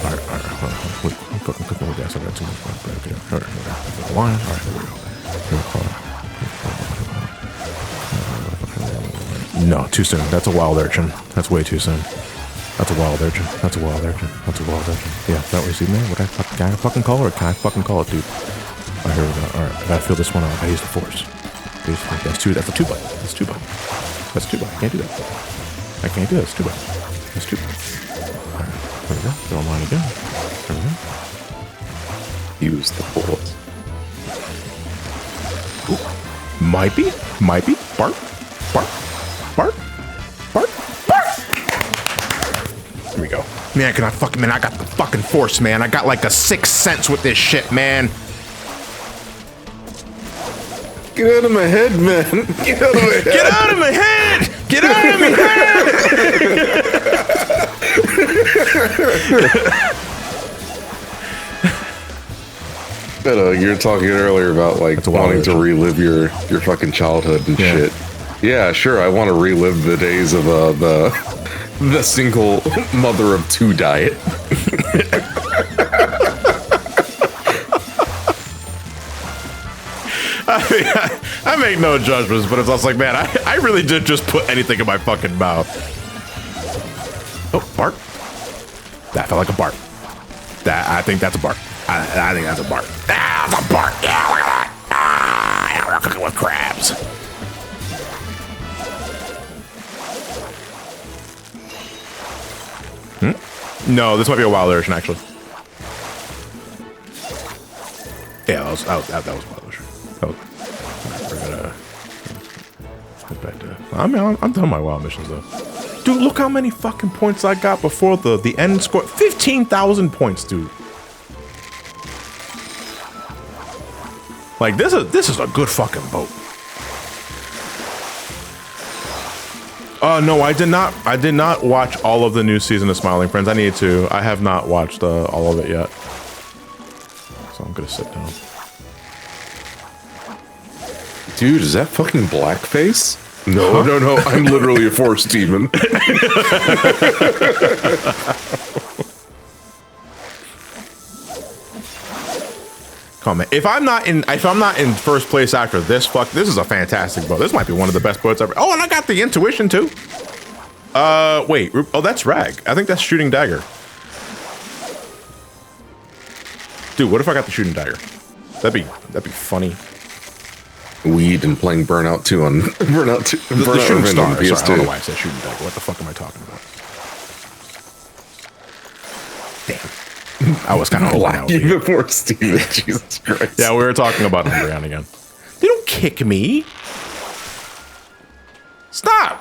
All right. Wait, click more gas. I got too much. Okay. All right. One. All right, here we go. No, too soon. That's a wild urchin. That's way too soon. That's a wild urchin. Yeah, that way, see, man? Can I fucking call it, or can I fucking call it, dude? Oh, here we go. All right, I gotta feel this one out. I use the force. That's a 2 bite. That's 2 bite. I can't do that. That's 2 bite. All right, there we go. Throw them on again. There we go. Use the force. Ooh. Might be. Bark. Here we go. Man, I got the fucking force, man. I got like a 6th sense with this shit, man. Get out of my head, man. Get out of my head. Get out of my head. Get out of my head. You were talking earlier about like wanting to relive your fucking childhood and shit. Yeah, sure. I want to relive the days of the single mother of 2 diet. I make no judgments, but it's also like, man, I really did just put anything in my fucking mouth. Oh, Bart. That felt like a Bart. I think that's a Bart. I think that's a Bart. That's a Bart. Yeah, look at that. We're cooking with crabs. No, this might be a wild urchin, actually. Yeah, that was wild urchin. I'm done with my wild missions, though. Dude, look how many fucking points I got before the end score. 15,000 points, dude. Like, this is a good fucking boat. No, I did not watch all of the new season of Smiling Friends. I need to. I have not watched all of it yet. So I'm gonna sit down. Dude, is that fucking blackface? No, no, I'm literally a force demon. Come on, if I'm not in first place after this, this is a fantastic boat. This might be one of the best boats ever. Oh, and I got the intuition too. Wait. Oh, that's Rag. I think that's Shooting Dagger. Dude, what if I got the Shooting Dagger? That'd be funny. Weed and playing Burnout 2 on Burnout 2. The Shooting Star. Sorry, I don't know why I said Shooting Dagger. What the fuck am I talking about? Damn. I was kind of Blackie the Force demon. Jesus Christ. Yeah, we were talking about Umbreon again. They don't kick me. Stop.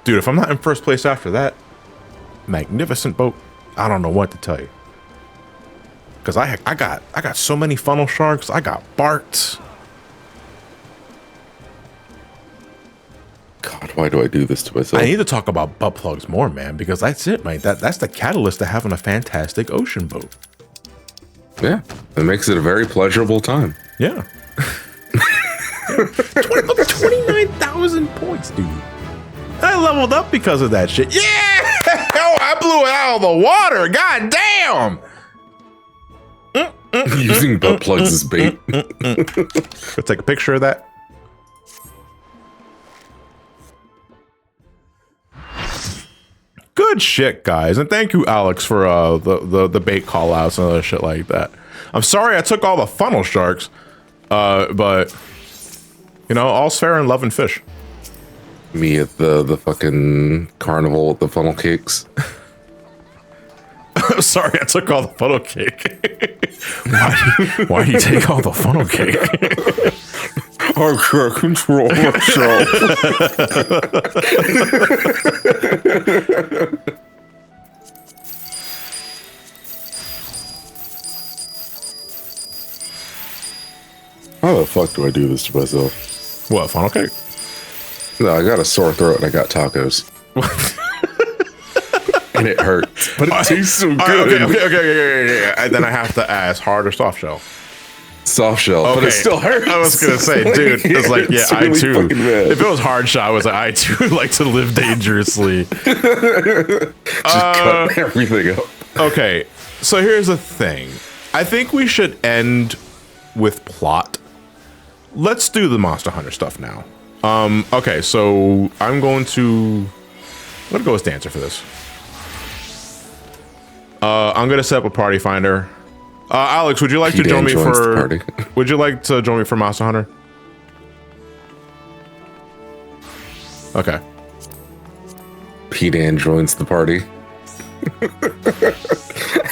Dude, if I'm not in first place after that magnificent boat, I don't know what to tell you. Because I got so many funnel sharks. I got Bart. God, why do I do this to myself? I need to talk about butt plugs more, man, because that's it, man. That's the catalyst to having a fantastic ocean boat. Yeah, it makes it a very pleasurable time. Yeah. 29,000 points, dude. I leveled up because of that shit. Yeah! Oh, I blew it out of the water. God damn! Using butt plugs as bait. Let's take a picture of that. Good shit, guys, and thank you, Alex, for the bait call outs and other shit like that. I'm sorry I took all the funnel sharks, but you know, all's fair in love and fish. Me at the fucking carnival with the funnel cakes. Sorry, I took all the funnel cake. Why do you take all the funnel cake? I can't control myself. How the fuck do I do this to myself? What, funnel cake? No, I got a sore throat and I got tacos. And it hurts, but it tastes so good. Okay. And then I have to ask, hard or soft shell? Soft shell, but it still hurts. I was gonna say, dude, it's like, yeah, it's really I too. fucking bad. If it was hard shell, I was like, I too like to live dangerously. Just cut everything up. Okay, so here's the thing. I think we should end with plot. Let's do the Monster Hunter stuff now. Okay, so I'm gonna go as dancer for this. I'm gonna set up a party finder. Alex, would you like to join me for? Would you like to join me for Monster Hunter? Okay. P-Dan joins the party.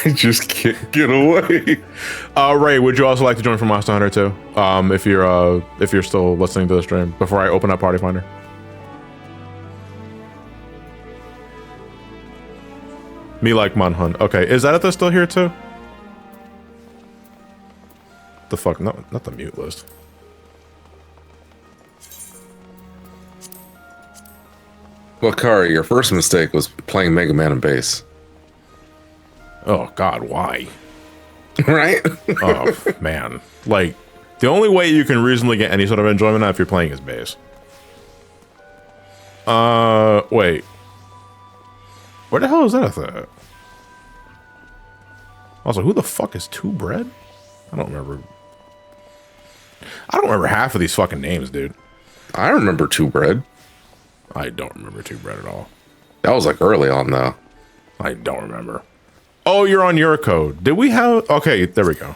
I just can't get away. Ray, would you also like to join for Monster Hunter too? If you're still listening to the stream before I open up Party Finder. Me like Manhunt. Okay, is that still here too? The fuck? No, not the mute list. Well, Kari, your first mistake was playing Mega Man and bass. Oh God, why? Right? Oh man, like the only way you can reasonably get any sort of enjoyment out if you're playing is bass. Wait. Where the hell is that at? Also, who the fuck is Two Bread? I don't remember half of these fucking names, dude. I remember Two Bread. I don't remember Two Bread at all. That was like early on, though. I don't remember. Oh, you're on Eurocode. Did we have... Okay, there we go.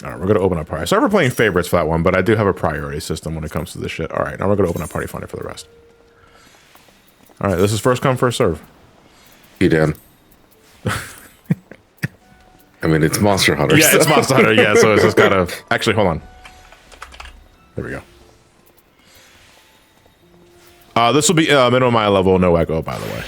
All right, we're going to open up party. So we're playing favorites for that one, but I do have a priority system when it comes to this shit. All right, now we're going to open up Party Finder for the rest. All right, this is first come, first serve. P-Dan. I mean, it's Monster Hunter. Yeah, it's Monster Hunter. Yeah, so it's just gotta... Actually, hold on. There we go. This will be minimum eye level, no echo, by the way.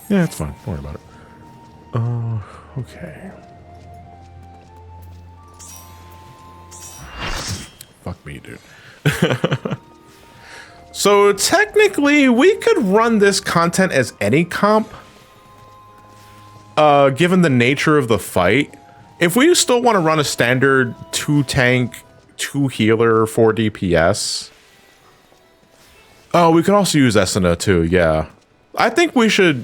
Yeah, it's fine. Don't worry about it. Okay. Fuck me, dude. So technically, we could run this content as any comp, given the nature of the fight. If we still want to run a standard 2 tank, 2 healer, 4 DPS. Oh, we could also use Esena too, yeah. I think we should...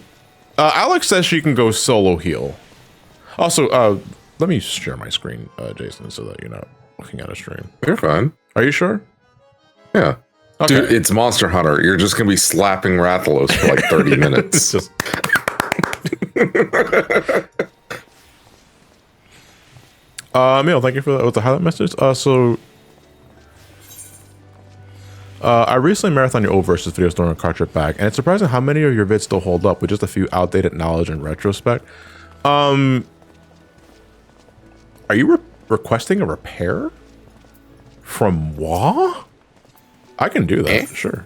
Alex says she can go solo heal. Also, let me share my screen, Jason, so that you're not looking at a stream. You're fine. Are you sure? Yeah. Okay. Dude, it's Monster Hunter. You're just going to be slapping Rathalos for like 30 minutes. Just... Emil, thank you for the highlight message. I recently marathoned your old versus videos during a car trip back, and it's surprising how many of your vids still hold up with just a few outdated knowledge in retrospect. Are you requesting a repair from moi? I can do that, sure.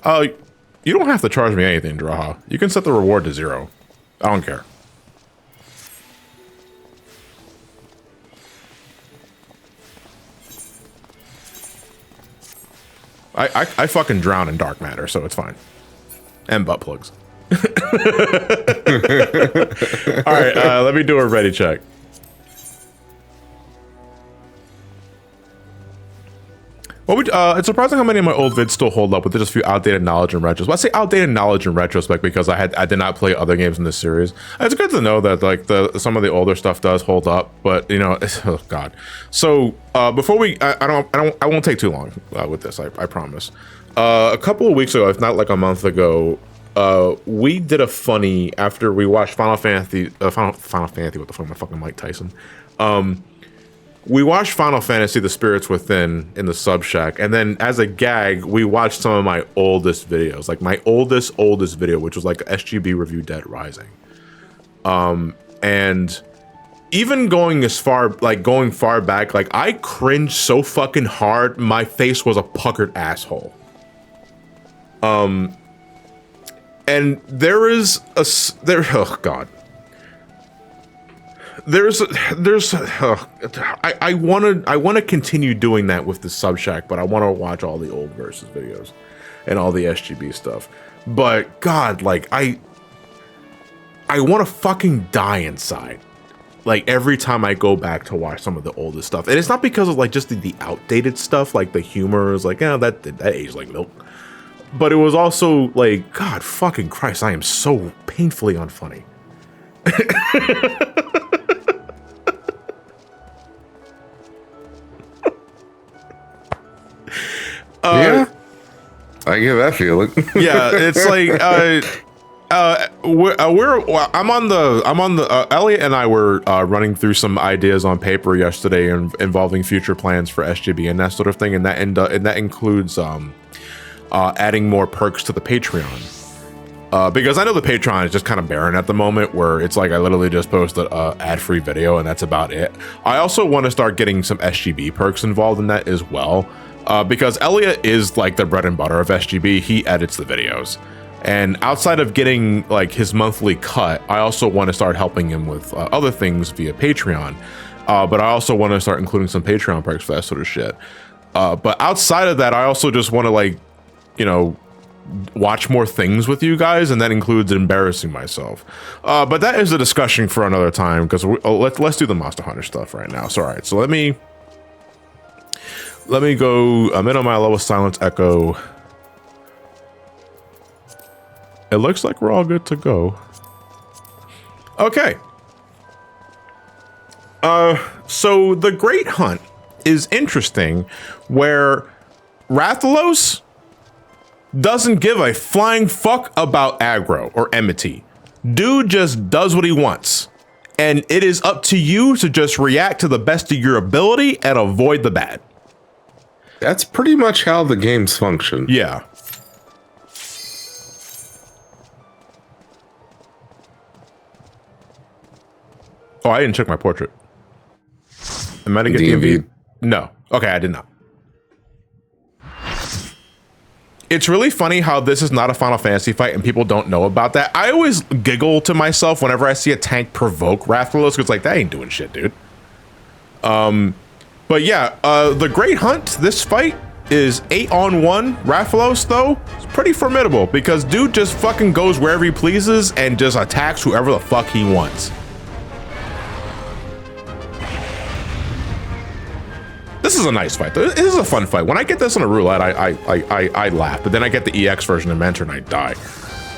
You don't have to charge me anything, Draha. You can set the reward to 0. I don't care. I fucking drown in dark matter, so it's fine. And butt plugs. All right, let me do a ready check. Well, it's surprising how many of my old vids still hold up with just a few outdated knowledge and retrospect. I say outdated knowledge in retrospect because I did not play other games in this series. It's good to know that like some of the older stuff does hold up, but you know, oh god. So before I won't take too long with this. I promise. A couple of weeks ago, if not like a month ago, we did a funny after we watched Final Fantasy. What the fuck, my fucking Mike Tyson. We watched Final Fantasy: The Spirits Within in the sub shack, and then as a gag, we watched some of my oldest videos, like my oldest video, which was like SGB review Dead Rising. And even going far back, like I cringed so fucking hard, my face was a puckered asshole. And oh god. I want to continue doing that with the Subshack, but I want to watch all the old versus videos and all the SGB stuff. But god, like I want to fucking die inside. Like every time I go back to watch some of the oldest stuff, and it's not because of like just the outdated stuff, like the humor is like, yeah, that aged like milk. But it was also like, god fucking Christ, I am so painfully unfunny. Yeah, I get that feeling. Yeah, it's like I'm on the Elliot and I were running through some ideas on paper yesterday involving future plans for SGB and that sort of thing, and that includes adding more perks to the Patreon. Because I know the Patreon is just kind of barren at the moment, where it's like I literally just post an ad-free video and that's about it. I also want to start getting some SGB perks involved in that as well. Because Elliot is like the bread and butter of SGB. He edits the videos. And outside of getting like his monthly cut, I also want to start helping him with other things via Patreon. But I also want to start including some Patreon perks for that sort of shit. But outside of that, I also just want to like, you know, watch more things with you guys, and that includes embarrassing myself. But that is a discussion for another time, because let's do the Monster Hunter stuff right now. So all right, so let me go. I'm in on my lowest silence echo. It looks like we're all good to go. Okay. So the Great Hunt is interesting, where Rathalos doesn't give a flying fuck about aggro or enmity. Dude just does what he wants. And it is up to you to just react to the best of your ability and avoid the bad. That's pretty much how the games function. Yeah. Oh, I didn't check my portrait. Am I to get the MV? No. Okay, I did not. It's really funny how this is not a Final Fantasy fight and people don't know about that. I always giggle to myself whenever I see a tank provoke Rathalos, because like, that ain't doing shit, dude. But yeah, the Great Hunt, this fight is 8-on-1. Rathalos, though, is pretty formidable because dude just fucking goes wherever he pleases and just attacks whoever the fuck he wants. This is a nice fight. This is a fun fight. When I get this on a roulette, I laugh, but then I get the EX version of Mentor and I die.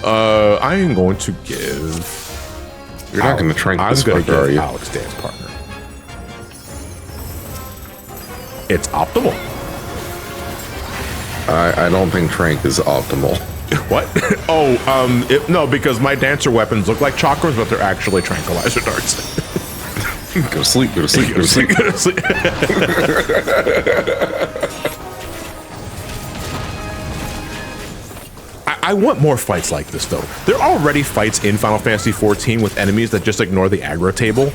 I am going to give... You're not going to trank this fucker, are you? Alex dance partner. It's optimal. I don't think trank is optimal. What? Oh, no, because my dancer weapons look like chakras, but they're actually tranquilizer darts. Go to sleep, go to sleep, go to sleep. Go to sleep. I want more fights like this, though. There are already fights in Final Fantasy XIV with enemies that just ignore the aggro table.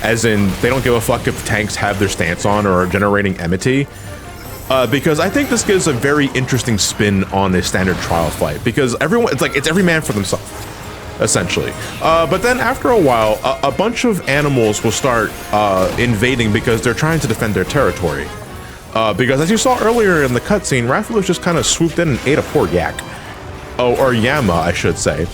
As in, they don't give a fuck if tanks have their stance on or are generating enmity. Because I think this gives a very interesting spin on a standard trial fight. Because everyone, it's every man for themselves, essentially. But then after a while, a bunch of animals will start invading because they're trying to defend their territory. Because as you saw earlier in the cutscene, Rathalos just kind of swooped in and ate a poor yak. Oh, or llama, I should say.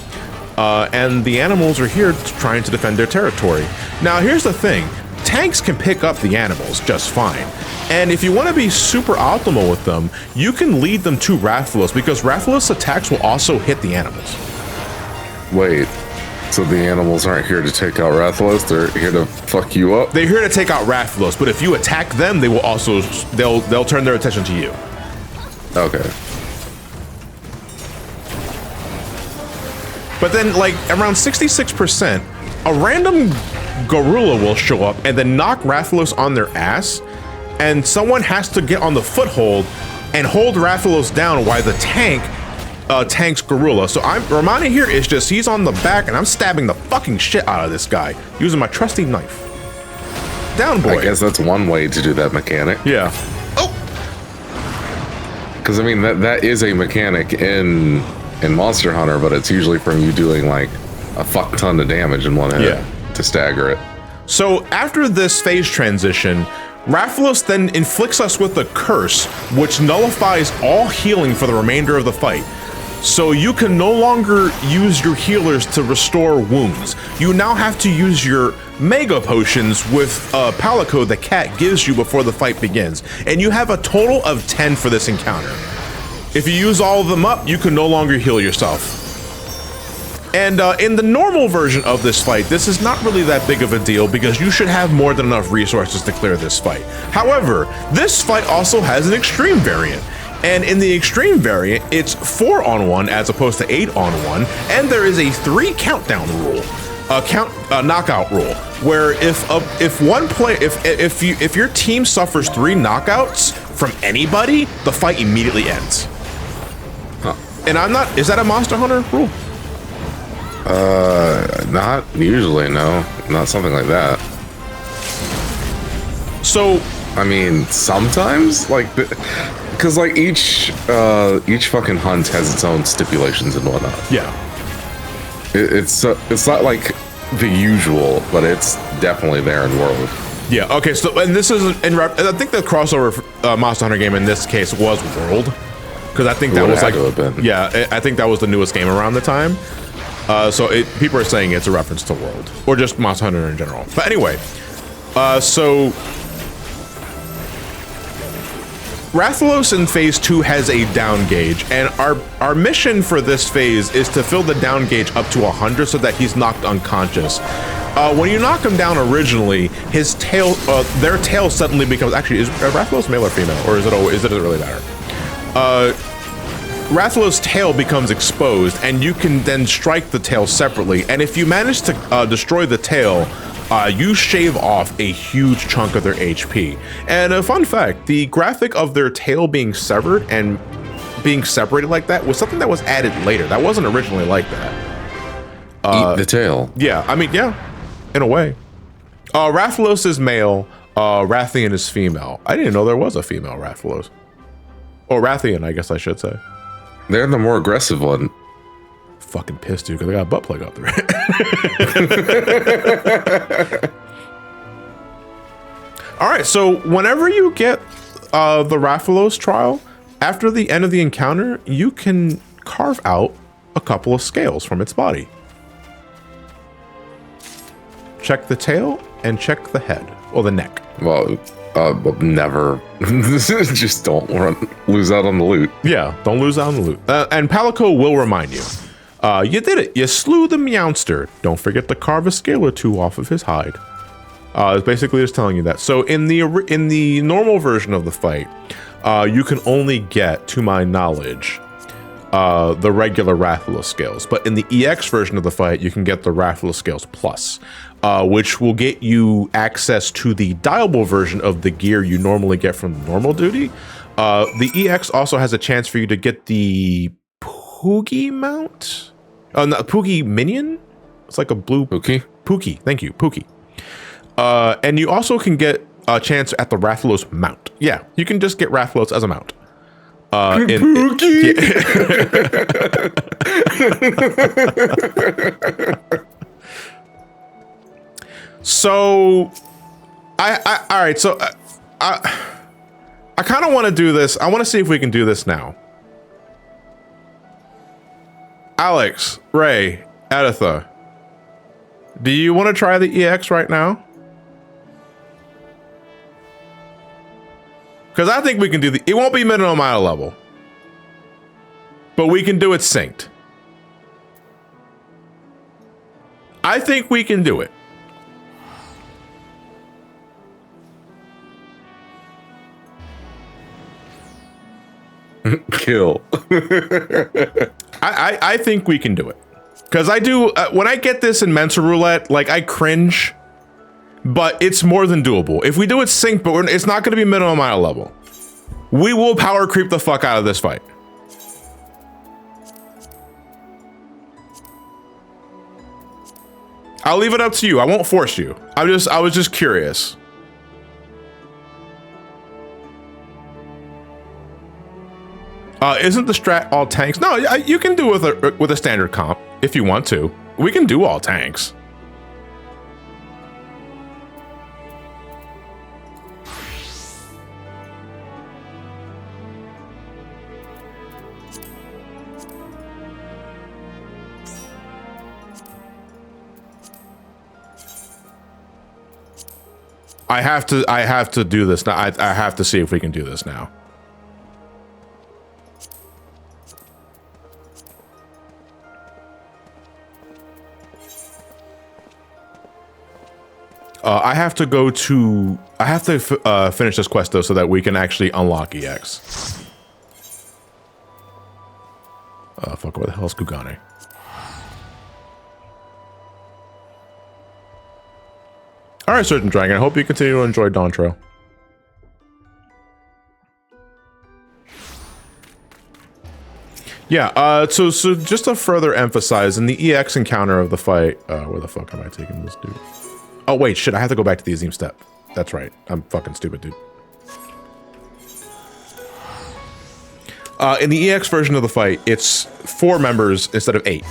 And the animals are here trying to defend their territory. Now, here's the thing. tanks can pick up the animals just fine. And if you want to be super optimal with them, you can lead them to Rathalos, because Rathalos attacks will also hit the animals. Wait, so the animals aren't here to take out Rathalos, they're here to fuck you up? They're here to take out Rathalos, but if you attack them, they will also, they'll turn their attention to you. Okay. But then, like, around 66%, a random gorilla will show up and then knock Rathalos on their ass, and someone has to get on the foothold and hold Rathalos down while the tank tanks gorilla. So Ramani here is just, he's on the back and I'm stabbing the fucking shit out of this guy using my trusty knife. Down, boy. I guess that's one way to do that mechanic. Yeah. Oh! Because, I mean, that is a mechanic in Monster Hunter, but it's usually from you doing, like, a fuck ton of damage in one hit to stagger it. So after this phase transition, Rathalos then inflicts us with a curse, which nullifies all healing for the remainder of the fight. So you can no longer use your healers to restore wounds. You now have to use your mega potions with Palico the cat gives you before the fight begins. And you have a total of 10 for this encounter. If you use all of them up, you can no longer heal yourself. And in the normal version of this fight, this is not really that big of a deal because you should have more than enough resources to clear this fight. However, this fight also has an extreme variant. And in the extreme variant, it's 4-on-1 as opposed to 8-on-1, and there is a 3 countdown rule, a knockout rule, where if your team suffers 3 knockouts from anybody, the fight immediately ends. Huh. And is that a Monster Hunter rule? Not usually, no. Not something like that. So, I mean, sometimes, like, because like each fucking hunt has its own stipulations and whatnot. Yeah. It's not like the usual, but it's definitely there in World. Yeah. Okay. So, and this is I think the crossover Monster Hunter game in this case was World, because I think that was like, yeah, I think that was the newest game around the time. So people are saying it's a reference to World, or just Monster Hunter in general. But anyway, so Rathalos in Phase 2 has a down gauge, and our mission for this phase is to fill the down gauge up to 100 so that he's knocked unconscious. When you knock him down originally, his tail, their tail suddenly becomes, actually, is Rathalos male or female, or is it really matter? Rathalos' tail becomes exposed, and you can then strike the tail separately. And if you manage to destroy the tail, you shave off a huge chunk of their HP. And a fun fact, the graphic of their tail being severed and being separated like that was something that was added later. That wasn't originally like that. Eat the tail. Yeah, I mean, yeah, in a way. Rathalos is male, Rathian is female. I didn't know there was a female Rathalos. Or Rathian, I guess I should say. They're the more aggressive one. Fucking pissed, dude, because I got a butt plug up there. All right, so whenever you get the Rathalos trial, after the end of the encounter, you can carve out a couple of scales from its body. Check the tail and check the head, or the neck. Well, never. Just don't lose out on the loot. Yeah, don't lose out on the loot. And Palico will remind you. You did it. You slew the Meowster. Don't forget to carve a scale or 2 off of his hide. It's basically just telling you that. So in the normal version of the fight, you can only get, to my knowledge, the regular Rathalos scales. But in the EX version of the fight, you can get the Rathalos scales plus, which will get you access to the dialable version of the gear you normally get from normal duty. The EX also has a chance for you to get the Poogie mount? Not Poogie minion? It's like a blue Pookie. Pookie, thank you, Pookie. And you also can get a chance at the Rathalos mount. Yeah, you can just get Rathalos as a mount. So, all right. So, I kind of want to do this. I want to see if we can do this now. Alex, Ray, Editha, do you want to try the EX right now? Because I think we can do it won't be minimum mile level. But we can do it synced. I think we can do it. Kill. I think we can do it. Because I do, when I get this in Mental Roulette, like I cringe, but it's more than doable. If we do it synced, but it's not going to be minimum mile level. We will power creep the fuck out of this fight. I'll leave it up to you. I won't force you. I was just curious. Isn't the strat all tanks? No, you can do with a standard comp if you want to. We can do all tanks. I have to do this now. I have to see if we can do this now. I have to finish this quest though, so that we can actually unlock EX. Fuck, where the hell's Kugane? All right, Surgeon Dragon. I hope you continue to enjoy Dawntrail. Yeah. So just to further emphasize, in the EX encounter of the fight, where the fuck am I taking this dude? Oh wait, shit! I have to go back to the Azim step. That's right. I'm fucking stupid, dude. In the EX version of the fight, it's 4 members instead of 8.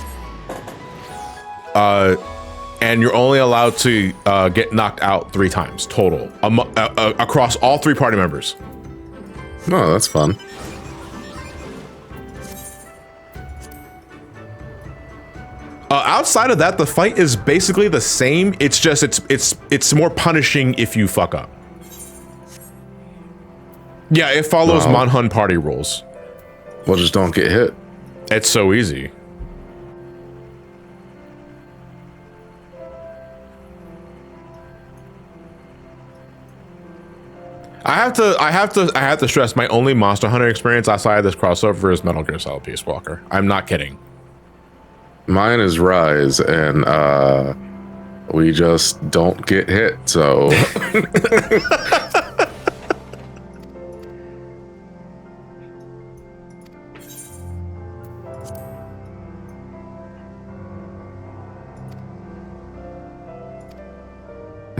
And you're only allowed to get knocked out 3 times total across all 3 party members. Oh, that's fun. Outside of that, the fight is basically the same. It's just it's more punishing if you fuck up. Yeah, it follows Monhun party rules. Well, just don't get hit. It's so easy. I have to stress my only Monster Hunter experience outside of this crossover is Metal Gear Solid Peace Walker. I'm not kidding. Mine is Rise, and we just don't get hit, so.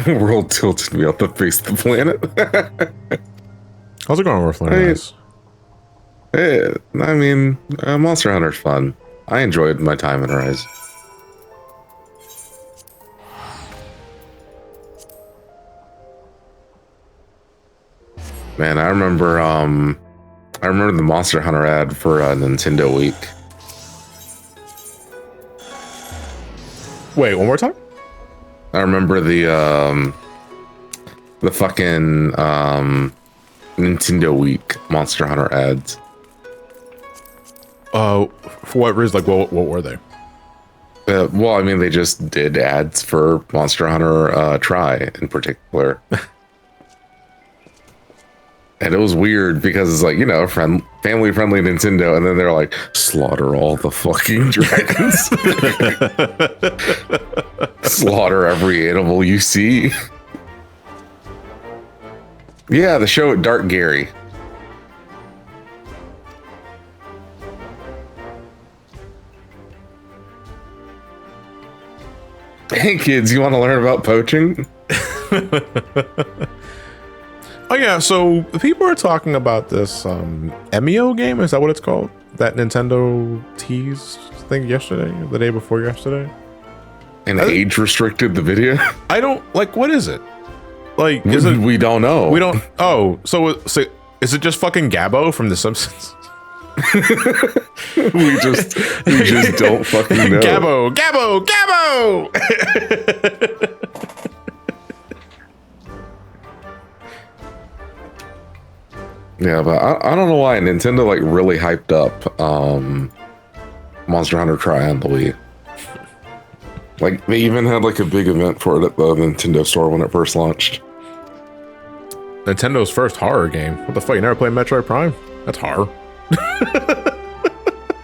World tilted me off the face of the planet. How's it going, Earthling? I mean, Monster Hunter's fun. I enjoyed my time in Rise. Man, I remember the Monster Hunter ad for Nintendo Week. Wait, one more time? I remember the fucking Nintendo Week Monster Hunter ads. For what reason? Like, what were they? Well, I mean, they just did ads for Monster Hunter Tri in particular. And it was weird because it's like, you know, family-friendly Nintendo, and then they're like, slaughter all the fucking dragons. Slaughter every animal you see. Yeah, the show at Dark Gary. Hey kids, you want to learn about poaching? Oh yeah, so people are talking about this Emio game. Is that what it's called? That Nintendo tease thing yesterday, the day before yesterday. And age restricted the video. I don't like. What is it? Like, we don't know. We don't. Oh, so is it just fucking Gabbo from The Simpsons? we just don't fucking know. Gabbo. Yeah, but I don't know why Nintendo like really hyped up Monster Hunter Tri on the Wii. Like they even had like a big event for it at the Nintendo store when it first launched. Nintendo's first horror game. What the fuck? You never played Metroid Prime? That's horror.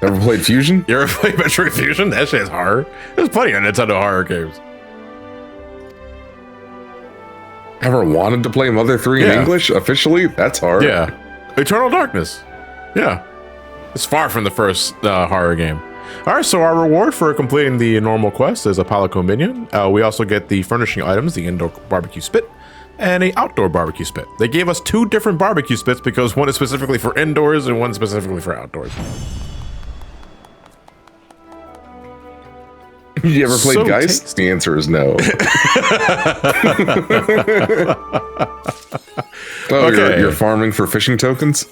Ever played Fusion? You ever played Metroid Fusion? That shit's horror. There's plenty of Nintendo horror games. Ever wanted to play Mother 3 in English officially? That's hard. Yeah. Eternal Darkness. Yeah. It's far from the first horror game. All right, so our reward for completing the normal quest is a Palico minion. We also get the furnishing items, the indoor barbecue spit, and an outdoor barbecue spit. They gave us 2 different barbecue spits because one is specifically for indoors and one specifically for outdoors. You ever played Geist? The answer is no. Okay. You're farming for fishing tokens?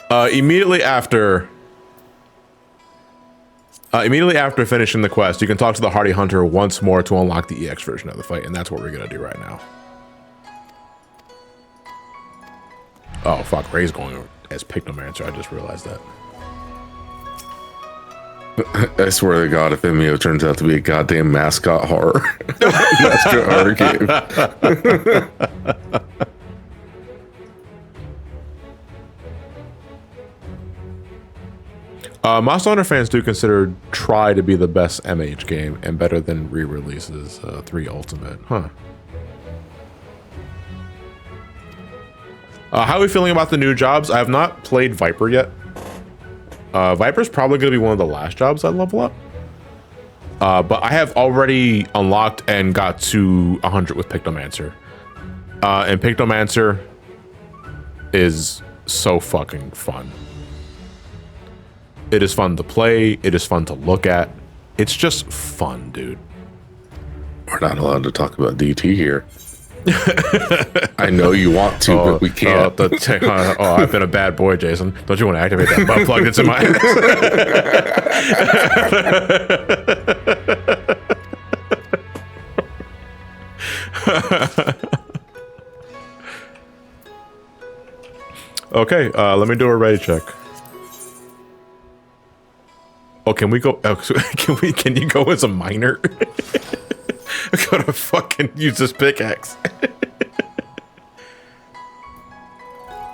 Immediately after finishing the quest, you can talk to the Hardy Hunter once more to unlock the EX version of the fight, and that's what we're gonna do right now. Oh fuck, Ray's going as Pictomancer. I just realized that. I swear to God, if Emio turns out to be a goddamn mascot horror, mascot horror game. Monster Hunter fans do consider Try to be the best MH game and better than re-releases 3 Ultimate. Huh. How are we feeling about the new jobs? I have not played Viper yet. Viper's probably going to be one of the last jobs I level up. But I have already unlocked and got to 100 with Pictomancer. And Pictomancer is so fucking fun. It is fun to play. It is fun to look at. It's just fun, dude. We're not allowed to talk about DT here. I know you want to, but we can't. I've been a bad boy, Jason. Don't you want to activate that butt plug that's in my ass? Okay, let me do a ready check. Oh, can we go? Can you go as a miner? I gotta fucking use this pickaxe.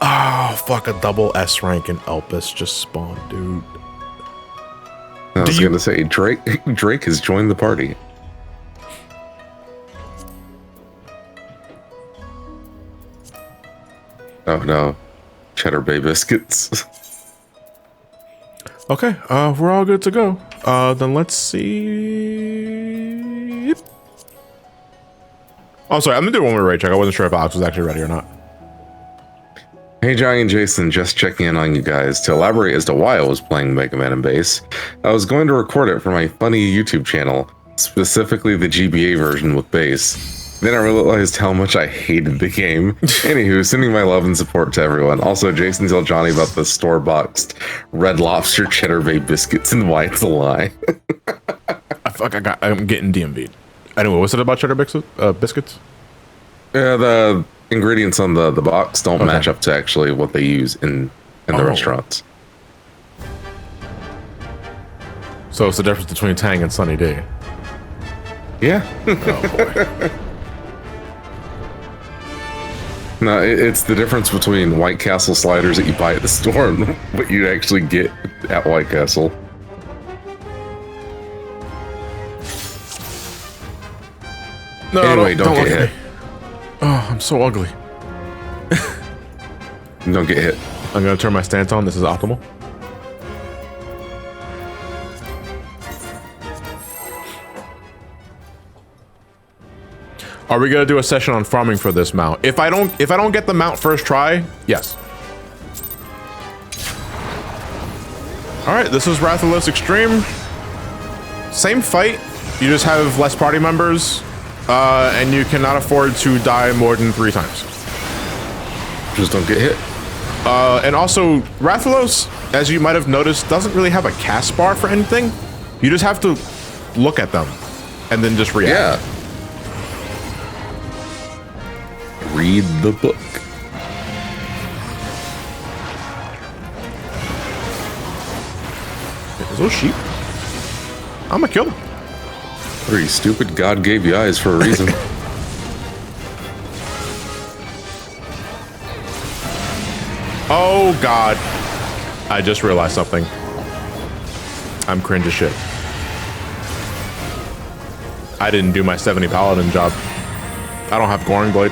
Oh, fuck, a double S rank in Elpis just spawned, dude. I was gonna say, Drake has joined the party. Oh no, Cheddar Bay biscuits. Okay, we're all good to go. Then let's see. Oh, sorry, I'm gonna do one more raid check. I wasn't sure if Alex was actually ready or not. Hey, Johnny and Jason, just checking in on you guys. To elaborate as to why I was playing Mega Man and Bass, I was going to record it for my funny YouTube channel, specifically the GBA version with Bass. Then I realized how much I hated the game. Anywho, sending my love and support to everyone. Also, Jason, tell Johnny about the store-boxed Red Lobster Cheddar Bay biscuits and why it's a lie. I'm getting DMV'd. Anyway, what's it about Cheddar biscuits? Yeah, the ingredients on the box don't match up to actually what they use in the restaurants. So it's the difference between Tang and Sunny D. Yeah. Oh boy. No, it's the difference between White Castle sliders that you buy at the store and what you actually get at White Castle. No, anyway, don't get hit. Oh, I'm so ugly. Don't get hit. I'm gonna turn my stance on. This is optimal. Are we gonna do a session on farming for this mount? If I don't get the mount first try, yes. All right, this is Rathalos Extreme. Same fight. You just have less party members, and you cannot afford to die more than 3 times. Just don't get hit. And also, Rathalos, as you might have noticed, doesn't really have a cast bar for anything. You just have to look at them and then just react. Yeah. Read the book. those sheep. I'm gonna kill them. Are you stupid? God gave you eyes for a reason. Oh God. I just realized something. I'm cringe as shit. I didn't do my 70 paladin job. I don't have Goring Blade.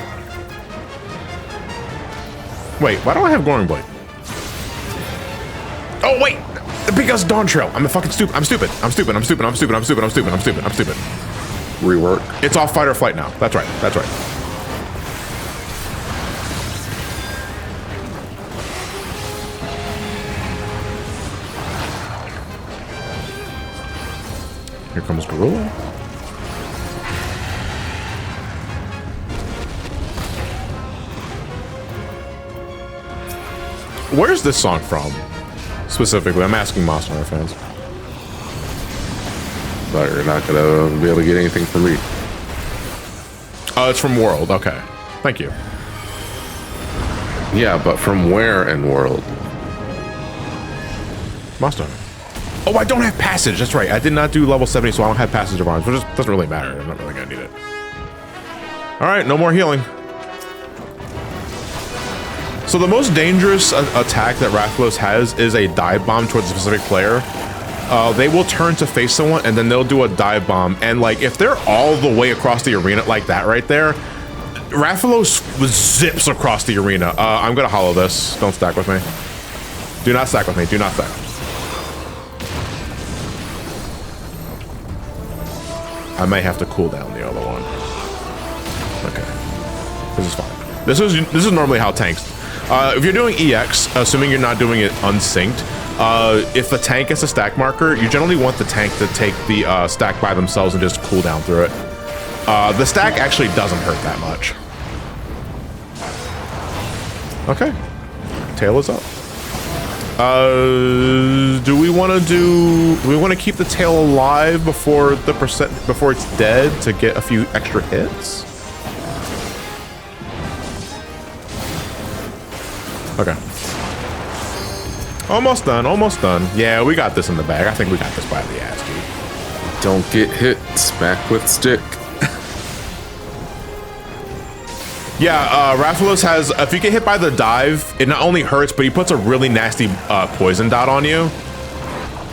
Wait, why don't I have Goring Blade? Oh wait! Because Dawntrail. I'm a fucking stupid. I'm stupid. I'm stupid. I'm stupid. I'm stupid. I'm stupid. I'm stupid. I'm stupid. I'm stupid. Rework. It's off fight or flight now. That's right. That's right. Here comes Gorilla. Where's this song from? Specifically, I'm asking Monster Hunter fans. But you're not gonna be able to get anything from me. Oh, it's from World. Okay. Thank you. Yeah, but from where in World? Monster Hunter. Oh, I don't have Passage. That's right. I did not do level 70, so I don't have Passage of Arms, which doesn't really matter. I'm not really gonna need it. All right, no more healing. So the most dangerous attack that Rathalos has is a dive bomb towards a specific player. They will turn to face someone and then they'll do a dive bomb. And like, if they're all the way across the arena like that right there, Rathalos zips across the arena. I'm gonna hollow this. Don't stack with me. Do not stack with me. Do not stack. I may have to cool down the other one. Okay. This is fine. This is normally how tanks. If you're doing EX, assuming you're not doing it unsynced, if the tank gets a stack marker, you generally want the tank to take the stack by themselves and just cool down through it. The stack actually doesn't hurt that much. Okay, tail is up. Do we want to keep the tail alive before it's dead to get a few extra hits? Okay. Almost done, almost done. Yeah, we got this in the bag. I think we got this by the ass, dude. Don't get hit. Smack with stick. Yeah, Rathalos has, if you get hit by the dive, it not only hurts, but he puts a really nasty poison dot on you.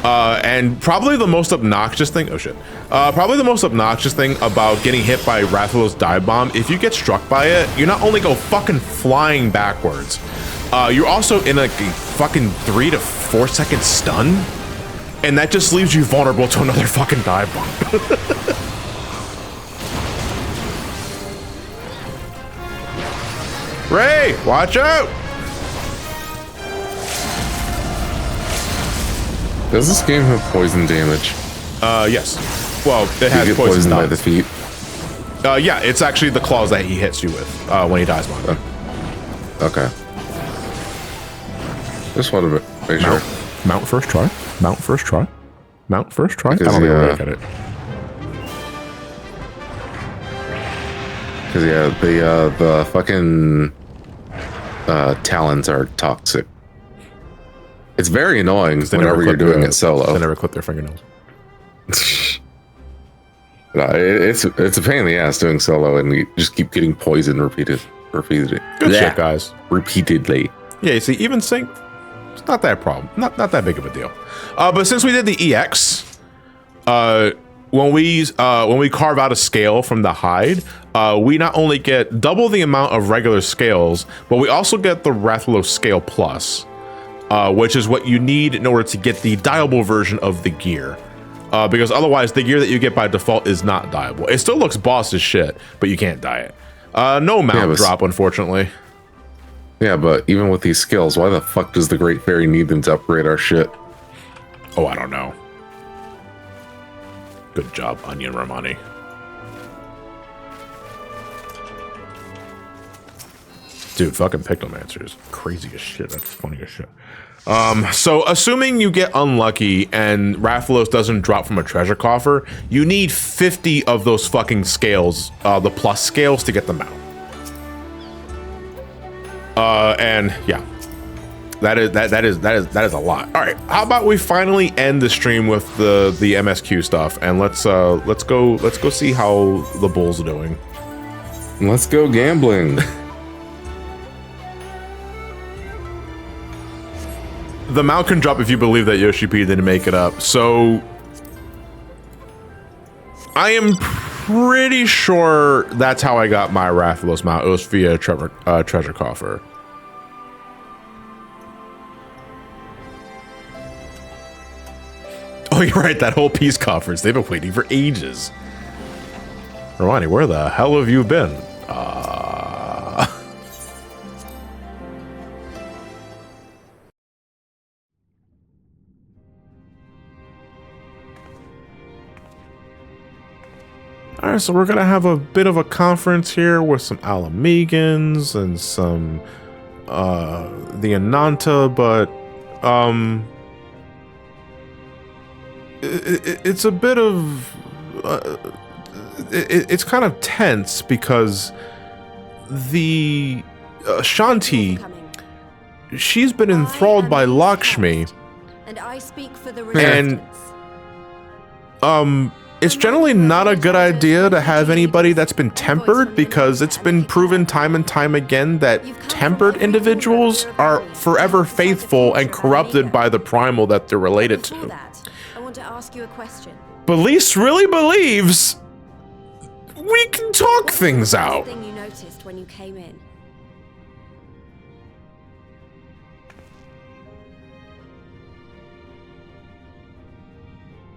And probably the most obnoxious thing, oh shit. Probably the most obnoxious thing about getting hit by Rathalos dive bomb, if you get struck by it, you not only go fucking flying backwards, you're also in a fucking 3 to 4 second stun, and that just leaves you vulnerable to another fucking dive bomb. Ray, watch out! Does this game have poison damage? Yes. Well, it has get poison by the feet. Yeah, it's actually the claws that he hits you with when he dies. Okay. Just wanted to make sure. Mount first try. Mount first try. Mount first try. Because, I don't even look at it. Because yeah, the fucking talons are toxic. It's very annoying whenever you're doing it solo. They never clip their fingernails. No, it's a pain in the ass doing solo, and you just keep getting poisoned repeatedly. Good shit, guys. Repeatedly. Yeah, you see, even sync, it's not that problem. Not that big of a deal. But since we did the EX, when we carve out a scale from the hide, we not only get double the amount of regular scales, but we also get the Rathalos Scale Plus, which is what you need in order to get the dyeable version of the gear. Because otherwise, the gear that you get by default is not dyeable. It still looks boss as shit, but you can't dye it. No mount drop, unfortunately. Yeah, but even with these skills, why the fuck does the Great Fairy need them to upgrade our shit? Oh, I don't know. Good job, Onion Ramani. Dude, fucking Pictomancer is crazy as shit. That's funny as shit. So assuming you get unlucky and Rathalos doesn't drop from a treasure coffer, you need 50 of those fucking scales, the plus scales, to get them out. And yeah. that is a lot. All right, how about we finally end the stream with the MSQ stuff, and let's go see how the Bulls are doing. Let's go gambling. The mount can drop if you believe that Yoshi P didn't make it up. So I am pretty sure that's how I got my Rathalos mount. It was via treasure coffer. Oh, you're right. That whole peace coffers. They've been waiting for ages. Ramani, where the hell have you been? All right, so we're gonna have a bit of a conference here with some Alamegans and some the Ananta, but it's a bit of it's kind of tense because the Shanti, she's been enthralled by Lakshmi, and I speak for the and it's generally not a good idea to have anybody that's been tempered, because it's been proven time and time again that tempered individuals are forever faithful and corrupted by the primal that they're related to. I want to ask you a question. But Lise really believes we can talk things out. Thing you noticed when you came in?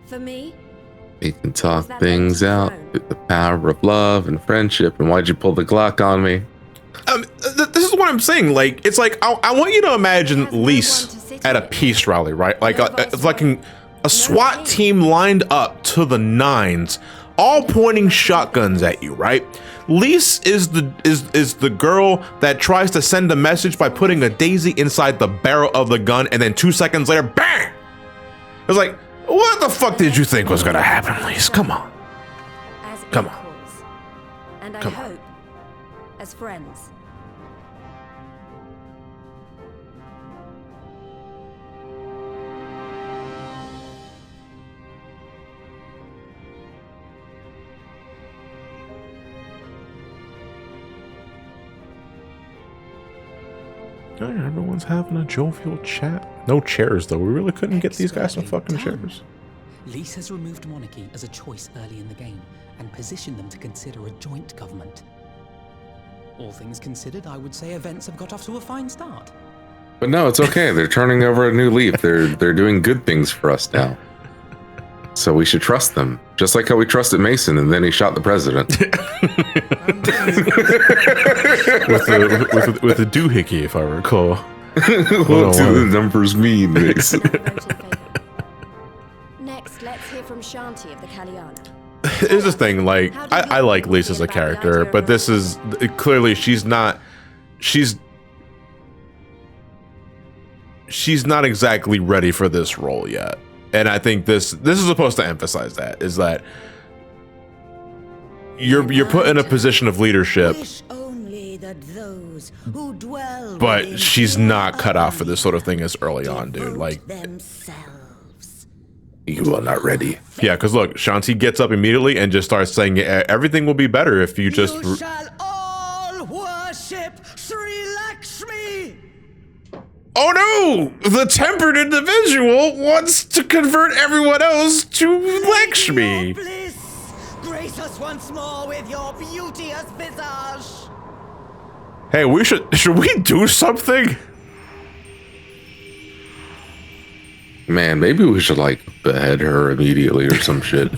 For me, We can talk things out with the power of love and friendship. And why'd you pull the Glock on me? This is what I'm saying. Like, it's like I want you to imagine Lise at a peace rally, right? Like a SWAT team lined up to the nines, all pointing shotguns at you, right? Lise is the girl that tries to send a message by putting a daisy inside the barrel of the gun, and then 2 seconds later, bang! It's like, what the fuck did you think was gonna happen, Lise? Come on. Come on. And I Come on. hope as friends. Everyone's having a jovial chat. No chairs, though. We really couldn't get these guys some fucking chairs. Lise has removed monarchy as a choice early in the game and positioned them to consider a joint government. All things considered, I would say events have got off to a fine start. But no, it's okay. They're turning over a new leaf. They're doing good things for us now. So we should trust them. Just like how we trusted Mason and then he shot the president. with the doohickey, if I recall. What do the numbers mean, Mason? Next, let's hear from Shanti of the Kalyana. Here's the thing, like, I like Lise as a character, but this is clearly she's not exactly ready for this role yet. And I think this is supposed to emphasize that, is that you're put in a position of leadership, but she's not cut out for this sort of thing as early on, dude. Like, you are not ready. Yeah, because look, Shanti gets up immediately and just starts saying everything will be better if you just. You shall all worship Sri Lakshmi. Oh no! The tempered individual wants to convert everyone else to Lakshmi. Grace us once more with your beauteous visage. Hey, should we do something? Man, maybe we should like behead her immediately or some shit.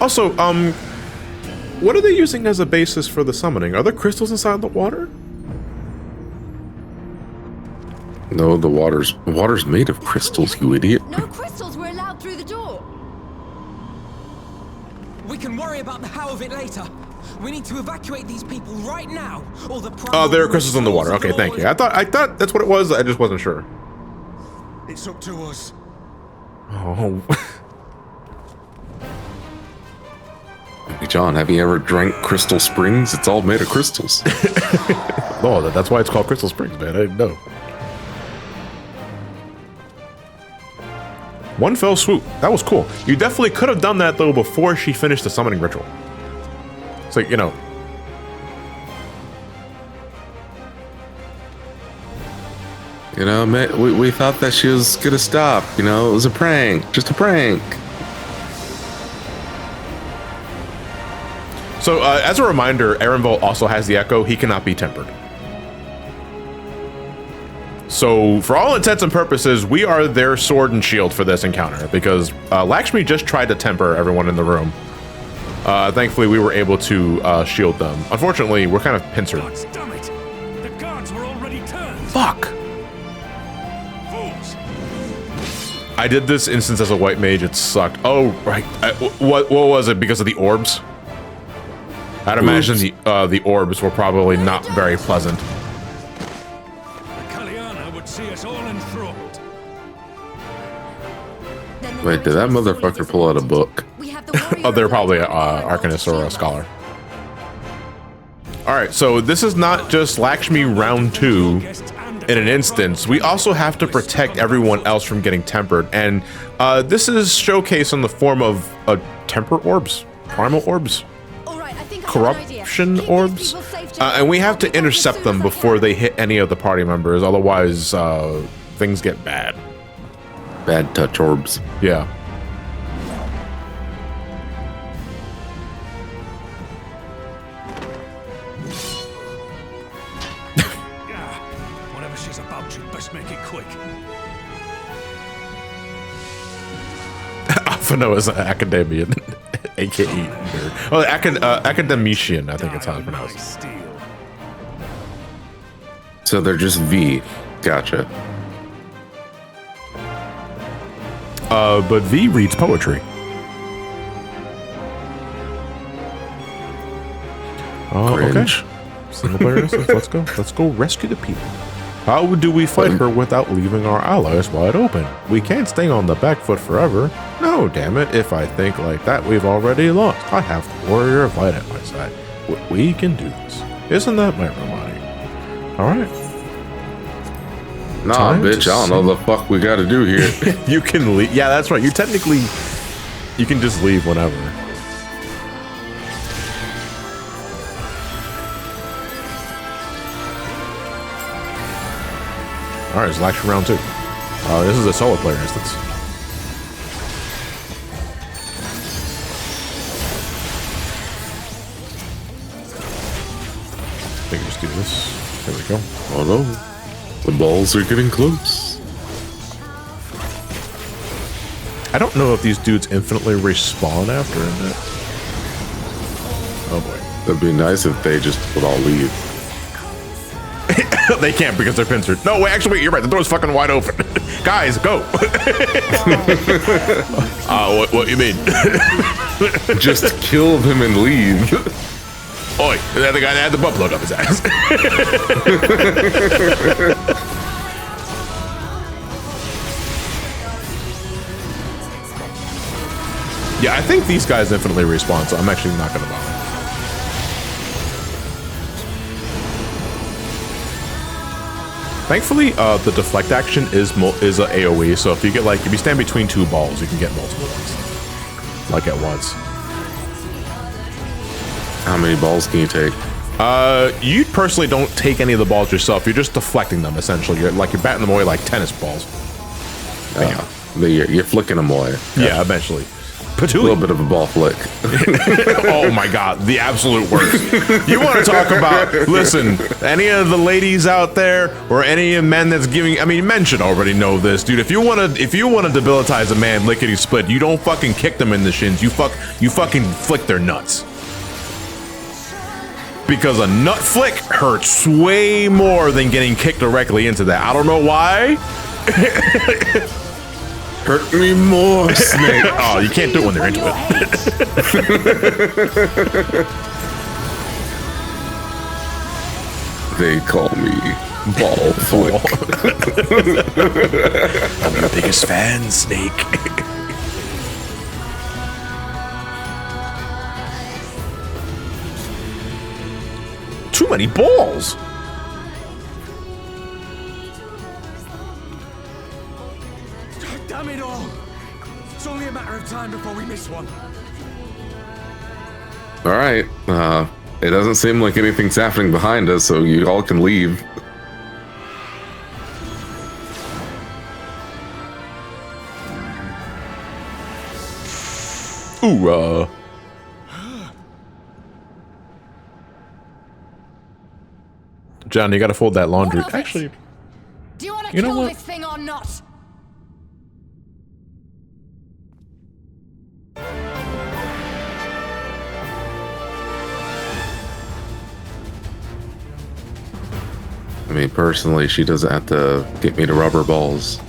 Also, what are they using as a basis for the summoning? Are there crystals inside the water? No, the water's made of crystals, you idiot. No crystals were allowed through the door. We can worry about the how of it later. We need to evacuate these people right now, or the Oh, there are crystals in the water. Okay, thank you. I thought that's what it was. I just wasn't sure. It's up to us. Oh. John, have you ever drank Crystal Springs? It's all made of crystals. Oh, that's why it's called Crystal Springs, man. I didn't know. One fell swoop. That was cool. You definitely could have done that, though, before she finished the summoning ritual. So, you know. You know, we thought that she was gonna stop. You know, it was a prank. Just a prank. So, as a reminder, Erenville also has the Echo. He cannot be tempered. So, for all intents and purposes, we are their sword and shield for this encounter, because Lakshmi just tried to temper everyone in the room. Thankfully, we were able to shield them. Unfortunately, we're kind of pincered. Damn it! The guards were already turned. Fuck! Fools! I did this instance as a white mage. It sucked. Oh, right. What was it? Because of the orbs? I'd imagine the orbs were probably not very pleasant. See us all enthralled. Wait, did that motherfucker pull out a book? Oh, they're probably an Arcanist or a scholar. Alright, so this is not just Lakshmi round 2 in an instance. We also have to protect everyone else from getting tempered. And this is showcased in the form of temper orbs, primal orbs, corruption orbs. And we have to intercept them before they hit any of the party members. Otherwise, things get bad. Bad touch orbs. Yeah. Whatever she's about, you'd best make it quick. Alphano is an academician, aka nerd. Oh, academician, I think it's how it's pronounced. So they're just V. Gotcha. But V reads poetry. Okay. Single player instance. Let's go rescue the people. How do we fight her without leaving our allies wide open? We can't stay on the back foot forever. No, damn it. If I think like that, we've already lost. I have the warrior of light at my side. We can do this. Isn't that my Ramani? Alright. Nah, bitch, I don't know the fuck we gotta do here. You can leave. Yeah, that's right. You can just leave whenever. Alright, it's Lakshmi round 2. This is a solo player instance. I think we just do this. There we go. Oh no. The balls are getting close. I don't know if these dudes infinitely respawn after it. Oh boy. That'd be nice if they just would all leave. They can't because they're pincered. No, wait, actually, wait, you're right. The door's fucking wide open. Guys, go. What you mean? Just kill them and leave. Oi, that the guy that had the butt plug up his ass. Yeah, I think these guys infinitely respawn, so I'm actually not going to bother. Thankfully, the deflect action is a AoE, so if you get if you stand between two balls, you can get multiple ones, like at once. How many balls can you take? You personally don't take any of the balls yourself. You're just deflecting them, essentially. You're batting them away like tennis balls. You're flicking them away. Yeah, eventually. Patooey. A little bit of a ball flick. Oh my god, the absolute worst. You want to talk about, listen, any of the ladies out there or any of men that's giving, I mean, men should already know this, dude. If you want to debilitize a man lickety split, you don't fucking kick them in the shins. You fucking flick their nuts. Because a nut flick hurts way more than getting kicked directly into that. I don't know why. Hurt me more, Snake. Oh, you can't do it when they're into it. They call me Ball Flick. I'm your biggest fan, Snake. too many balls. Damn it all! It's only a matter of time before we miss one. All right. It doesn't seem like anything's happening behind us, so you all can leave. Ooh, John, you gotta fold that laundry. Actually, do you want to you know kill what? this thing or not? I mean, personally, she doesn't have to get me to rubber balls.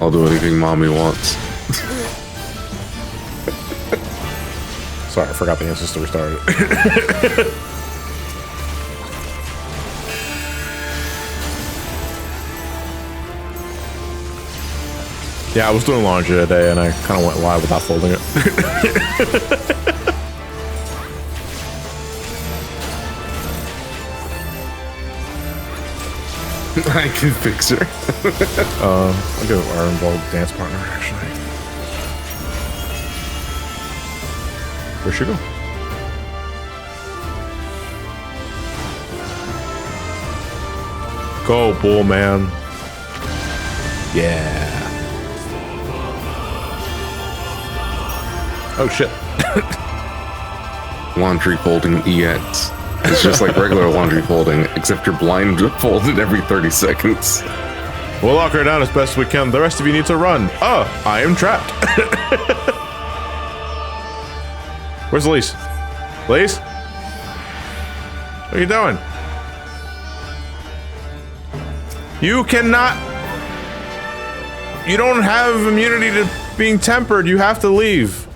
I'll do anything mommy wants. Sorry, I forgot the answers to restart it. Yeah, I was doing laundry today and I kind of went live without folding it. I can fix her. I'll go our involved dance partner, actually. Where'd she go? Go, bull man. Yeah. Oh shit. Laundry folding EX. It's just like regular laundry folding, except you're blindfolded every 30 seconds. We'll lock her down as best we can. The rest of you need to run. Oh, I am trapped. Where's Elise? Elise? What are you doing? You cannot... You don't have immunity to being tempered. You have to leave.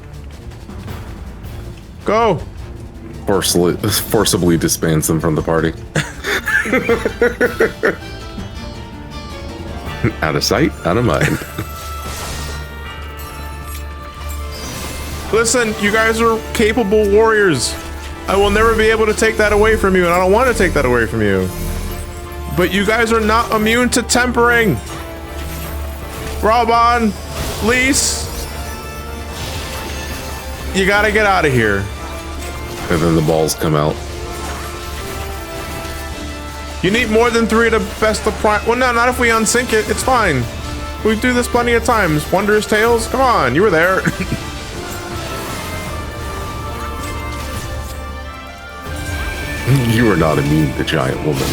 Go. Forcibly disbands them from the party. Out of sight, out of mind. Listen, you guys are capable warriors. I will never be able to take that away from you, and I don't want to take that away from you. But you guys are not immune to tempering. Raban, Lise, you gotta get out of here. And then the balls come out. You need more than 3 to best the prime. Well, no, not if we unsync it. It's fine. We do this plenty of times. Wondrous Tales? Come on, you were there. You are not immune to giant woman.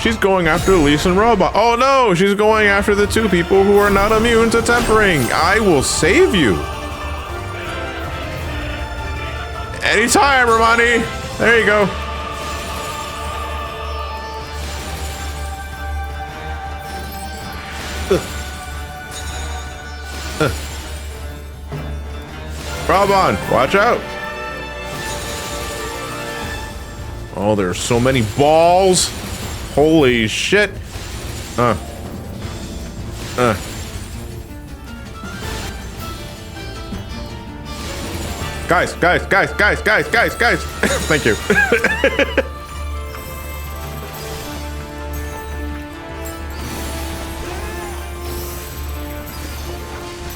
She's going after Elise and Robot. Oh no, she's going after the 2 people who are not immune to tempering. I will save you. Anytime, Ramani. There you go. Robon, watch out. Oh, there's so many balls. Holy shit. Guys. Thank you.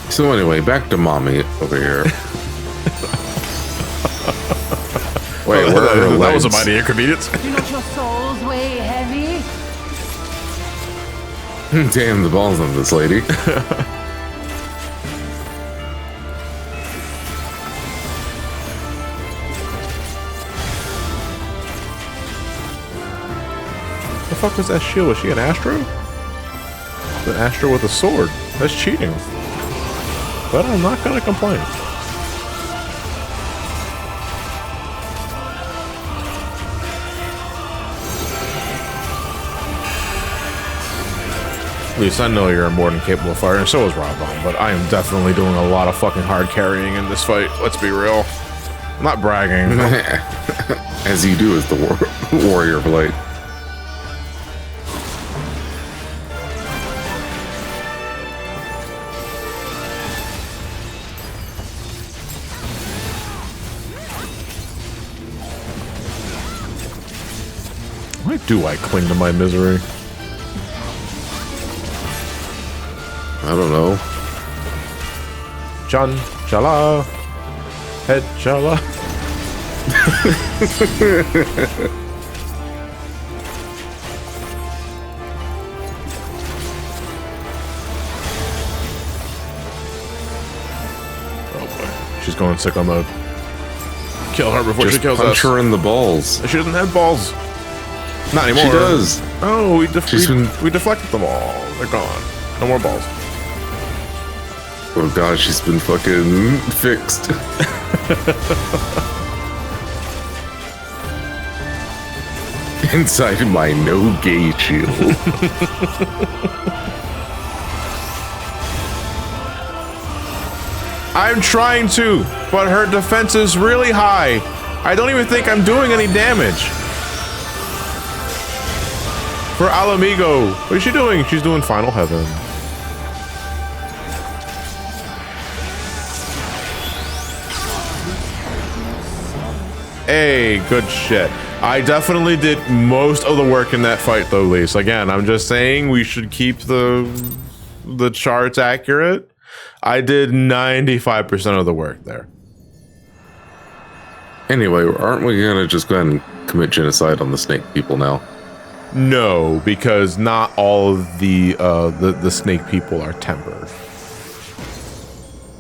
So anyway, back to mommy over here. Wait, where are her legs? That was a mighty inconvenience. Do not your souls weigh heavy? Damn the balls on this lady. The fuck was that shield? Was she an Astro? An Astro with a sword. That's cheating. But I'm not gonna complain. At least I know you're more than capable of fighting, and so is Robon, but I am definitely doing a lot of fucking hard carrying in this fight. Let's be real. I'm not bragging. As you do as the warrior of light. Why do I cling to my misery? I don't know. Chan, chala, head, chala. Oh boy, she's going sicko mode. Kill her before Just she kills punch us. her in the balls. She doesn't have balls. Not anymore. She does. Oh, we deflected them all. They're gone. No more balls. Oh god, she's been fucking fixed. Inside my no gay shield. I'm trying to, but her defense is really high. I don't even think I'm doing any damage. For Alamigo. What is she doing? She's doing Final Heaven. Hey, good shit. I definitely did most of the work in that fight though, Lise. Again, I'm just saying we should keep the charts accurate. I did 95% of the work there. Anyway, aren't we gonna just go ahead and commit genocide on the snake people now? No, because not all of the snake people are tempered.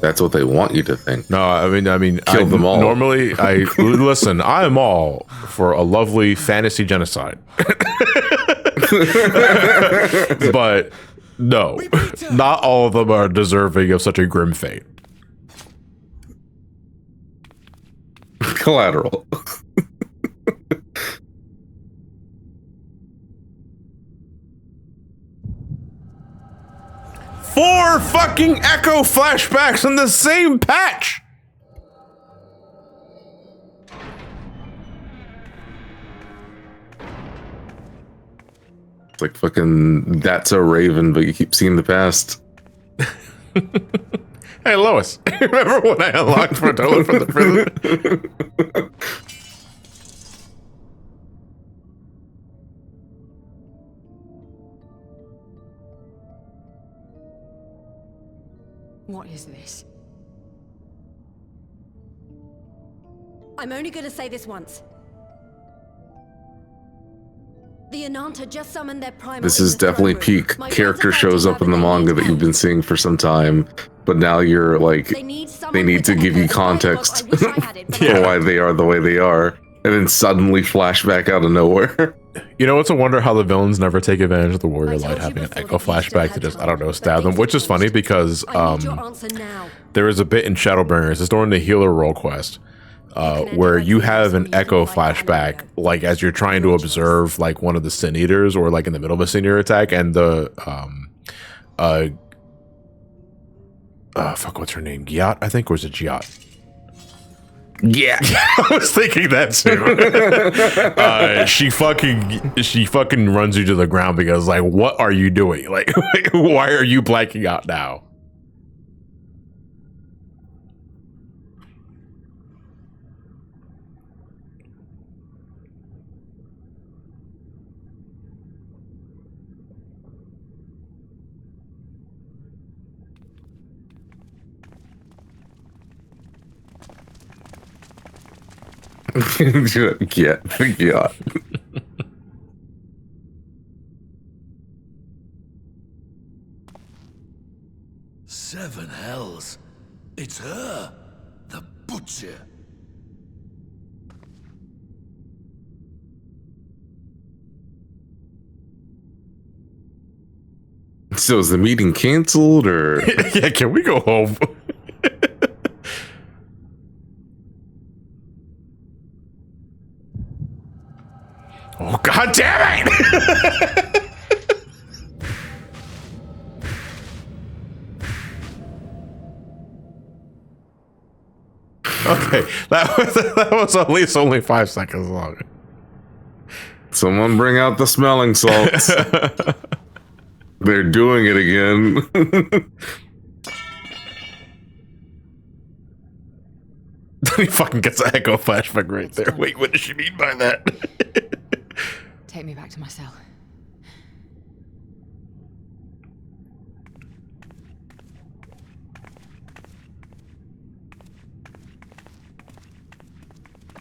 That's what they want you to think. No, I mean, kill them all. Normally, listen. I am all for a lovely fantasy genocide, but no, not all of them are deserving of such a grim fate. Collateral. Four fucking echo flashbacks in the same patch. It's like fucking that's a Raven, but you keep seeing the past. Hey Lois, remember when I unlocked Fordola from the prison? What is this? I'm only going to say this once. The Ananta just summoned their primal. This is definitely peak. Character shows up in the manga that you've been seeing for some time, but now you're like, they need to give you context for why they are the way they are, and then suddenly flashback out of nowhere. You know, it's a wonder how the villains never take advantage of the warrior light having an echo flashback to just, I don't know, stab them, which is funny because there is a bit in Shadowbringers, it's during the healer role quest, where you have an echo flashback, like as you're trying to observe like one of the Sin Eaters or like in the middle of a Sin Eater attack, and the, fuck, what's her name? Giat, I think, or is it Giat? Yeah, I was thinking that too. She fucking runs you to the ground because, like, what are you doing? Like, why are you blacking out now? Yeah. 7 hells. It's her, the butcher. So is the meeting canceled or? Yeah, can we go home? Oh, God damn it! Okay, that was at least only 5 seconds long. Someone bring out the smelling salts. They're doing it again. He fucking gets an echo flashback right there. Wait, what does she mean by that? Take me back to my cell.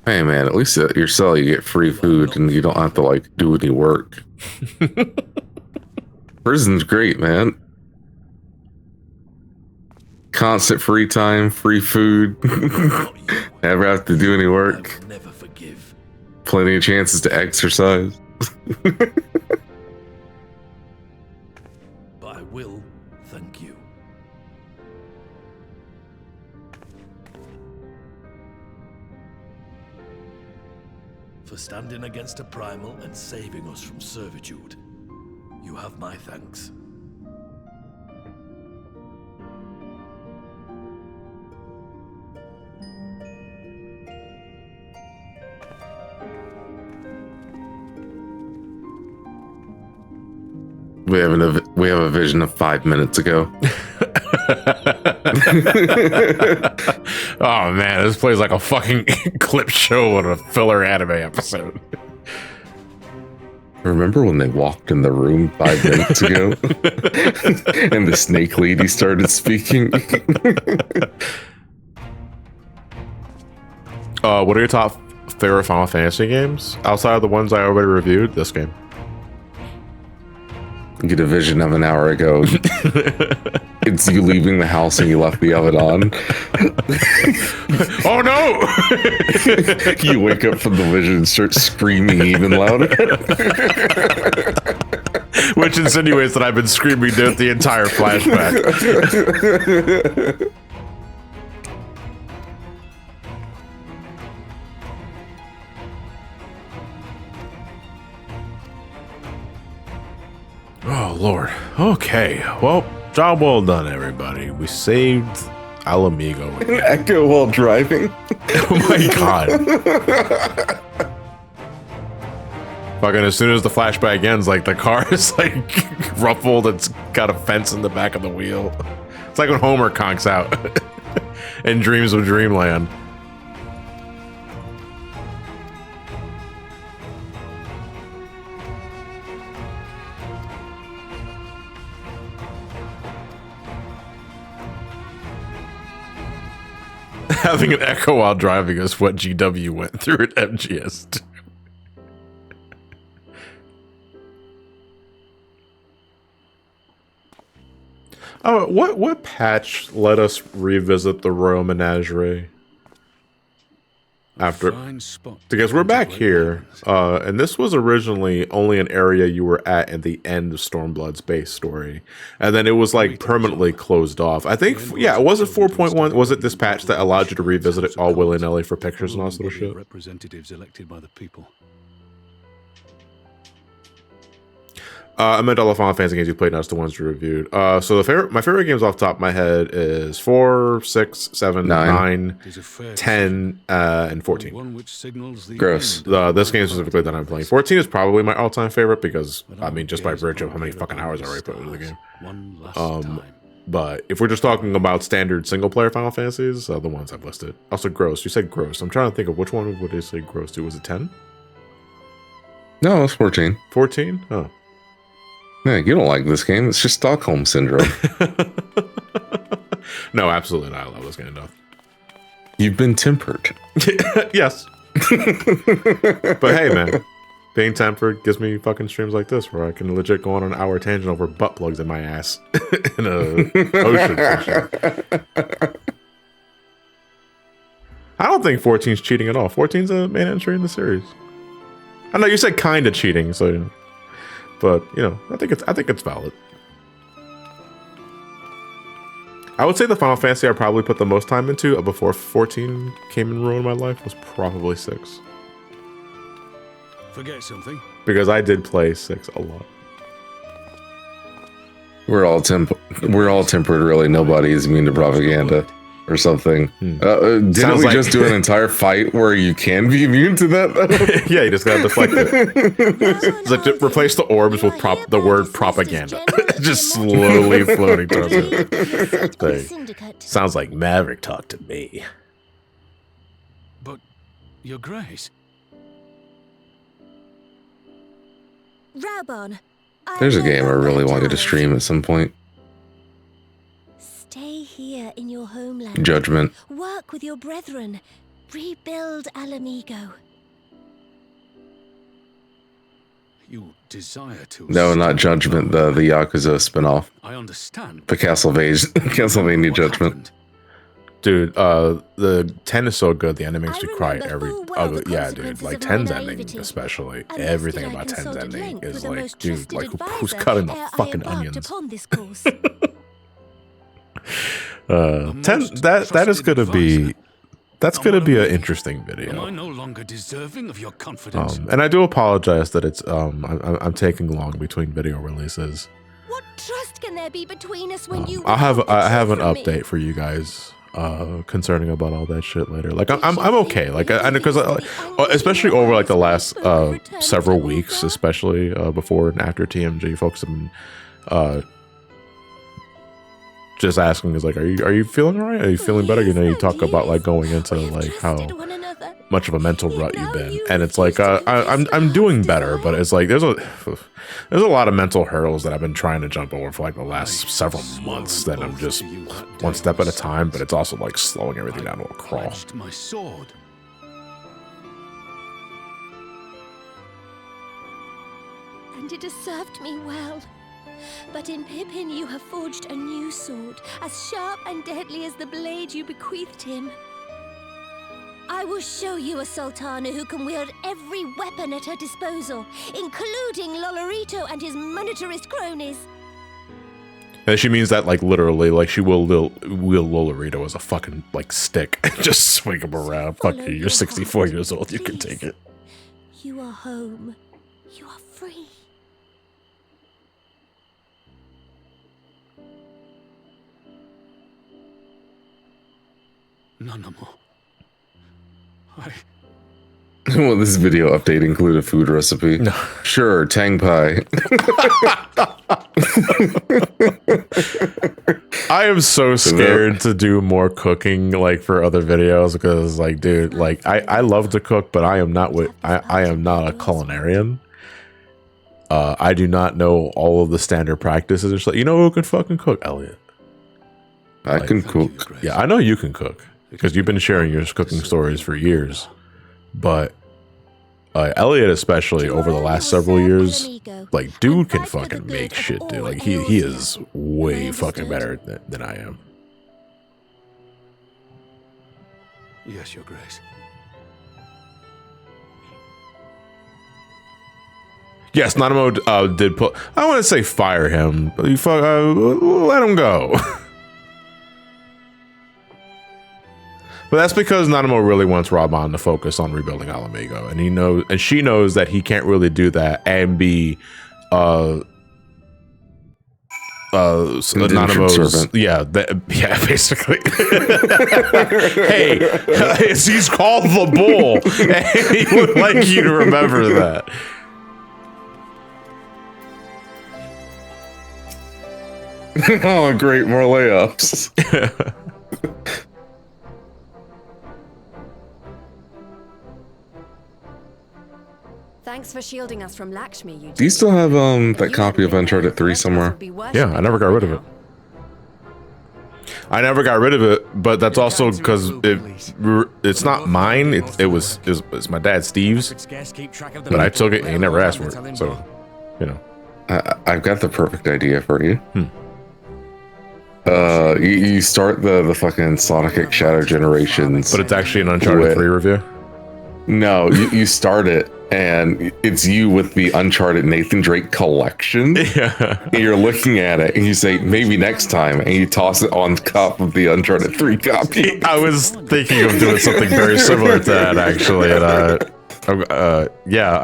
Hey man, at least at your cell you get free food and you don't have to like do any work. Prison's great, man. Constant free time, free food. Never have to do any work. Never forgive. Plenty of chances to exercise. But I will thank you. For standing against a primal and saving us from servitude. You have my thanks. We have a vision of 5 minutes ago. Oh man, this plays like a fucking clip show on a filler anime episode. Remember when they walked in the room 5 minutes ago? And the snake lady started speaking? What are your top favorite Final Fantasy games? Outside of the ones I already reviewed, this game. Get a vision of an hour ago. It's you leaving the house and you left the oven on. Oh no! You wake up from the vision and start screaming even louder. Which insinuates that I've been screaming throughout the entire flashback. Oh, Lord. Okay. Well, job well done, everybody. We saved Alamigo. An echo while driving. Oh, my God. Fucking as soon as the flashback ends, like, the car is, like, ruffled. It's got a fence in the back of the wheel. It's like when Homer conks out and dreams of Dreamland. Having an echo while driving is what GW went through at MGS2. Oh, what patch let us revisit the Royal Menagerie? After, because we're back here, and this was originally only an area you were at the end of Stormblood's base story, and then it was like permanently closed off. I think, yeah, was it 4.1? Was it this patch that allowed you to revisit it all willy-nilly for pictures and all sort of shit? Representatives elected by the people. I meant all the Final Fantasy games you played, not just the ones you reviewed. So my favorite games off the top of my head is 4, 6, 7, 9, 10, and 14. Gross. This game specifically that I'm playing. 14 is probably my all-time favorite because, I mean, just by virtue of how many fucking hours I already put into the game. But if we're just talking about standard single-player Final Fantasies, the ones I've listed. Also, gross. You said gross. I'm trying to think of which one would you say gross to. Was it 10? No, it's 14. 14? Oh. Yeah, you don't like this game. It's just Stockholm Syndrome. No, absolutely not. I love this game enough. You've been tempered. Yes. But hey, man. Being tempered gives me fucking streams like this where I can legit go on an hour tangent over butt plugs in my ass in a ocean. I don't think 14's cheating at all. 14's a main entry in the series. I know you said kind of cheating, so... You know. But, you know, I think it's valid. I would say the Final Fantasy I probably put the most time into before 14 came and ruined my life was probably 6. Forget something. Because I did play 6 a lot. We're all tempered, really. Nobody is immune to propaganda or something. Didn't we just do an entire fight where you can be immune to that, though? Yeah, you just gotta deflect it. It's like replace the orbs with the word propaganda. Just slowly floating towards it. Sounds like Maverick talk to me. But, Your Grace... Raubon, There's a game I really wanted to stream at some point. stay here in your homeland. Judgment. Work with your brethren. Rebuild Alamigo. You desire to... No, not Judgment, the Yakuza spinoff. I understand. The Castlevania Judgment. Dude, the 10 is so good, the ending makes me cry every... yeah, dude, like 10's ending especially. Everything about 10's ending is like, dude, like who's cutting the fucking onions? 10, that is gonna be... That's gonna be an interesting video. Am I no longer deserving of your confidence? And I do apologize that it's I'm taking long between video releases. What trust can there be between us when you? I have an update for you guys concerning about all that shit later. Like I'm okay. Like because especially over like the last several weeks, especially before and after TMG, folks have been just asking is like, are you feeling all right? Are you feeling better? You know, you talk about like going into like how much of a mental rut you've been, and it's like I'm doing better, but it's like there's a lot of mental hurdles that I've been trying to jump over for like the last several months that I'm just one step at a time, but it's also like slowing everything down to a crawl. My sword. And it has served me well. But in Pippin you have forged a new sword, as sharp and deadly as the blade you bequeathed him. I will show you a Sultana who can wield every weapon at her disposal, including Lolorito and his monetarist cronies. And she means that like literally, like she will wield Lolorito as a fucking like stick and just swing him around. Fuck you, you're 64 years old, you can take it. You are home. You are free. No more. Will this video update include a food recipe? No. Sure, Tang Pie. I am so scared to do more cooking like for other videos because like, dude, like I love to cook, but I am not I am not a culinarian. I do not know all of the standard practices. It's like, you know who can fucking cook? Elliot. I can cook. Yeah, I know you can cook because you've been sharing your cooking stories for years. But Elliot, especially over the last several years, like dude can fucking make shit, dude. Like he is way fucking better than I am. Yes, Your Grace. Yes, Nanamo did put. I want to say fire him, but let him go. But that's because Nanamo really wants Ramani to focus on rebuilding Alamigo, and he knows, and she knows that he can't really do that and be Nanamo's, yeah, basically. Hey, he's called the Bull, and he would like you to remember that. Oh, great, more layups. Thanks for shielding us from Lakshmi, you Do you still have that copy of Uncharted 3 somewhere? Yeah, I never got rid of it. I never got rid of it, but that's also because it's not mine. It's my dad Steve's. But I took it and he never asked for it, so you know. I've got the perfect idea for you. You start the fucking Sonic X Shadow Generations, but it's actually an Uncharted 3 review. No, you start it, and it's you with the Uncharted Nathan Drake collection. Yeah. And you're looking at it, and you say, maybe next time, and you toss it on top of the Uncharted 3 copy. I was thinking of doing something very similar to that, actually. And yeah,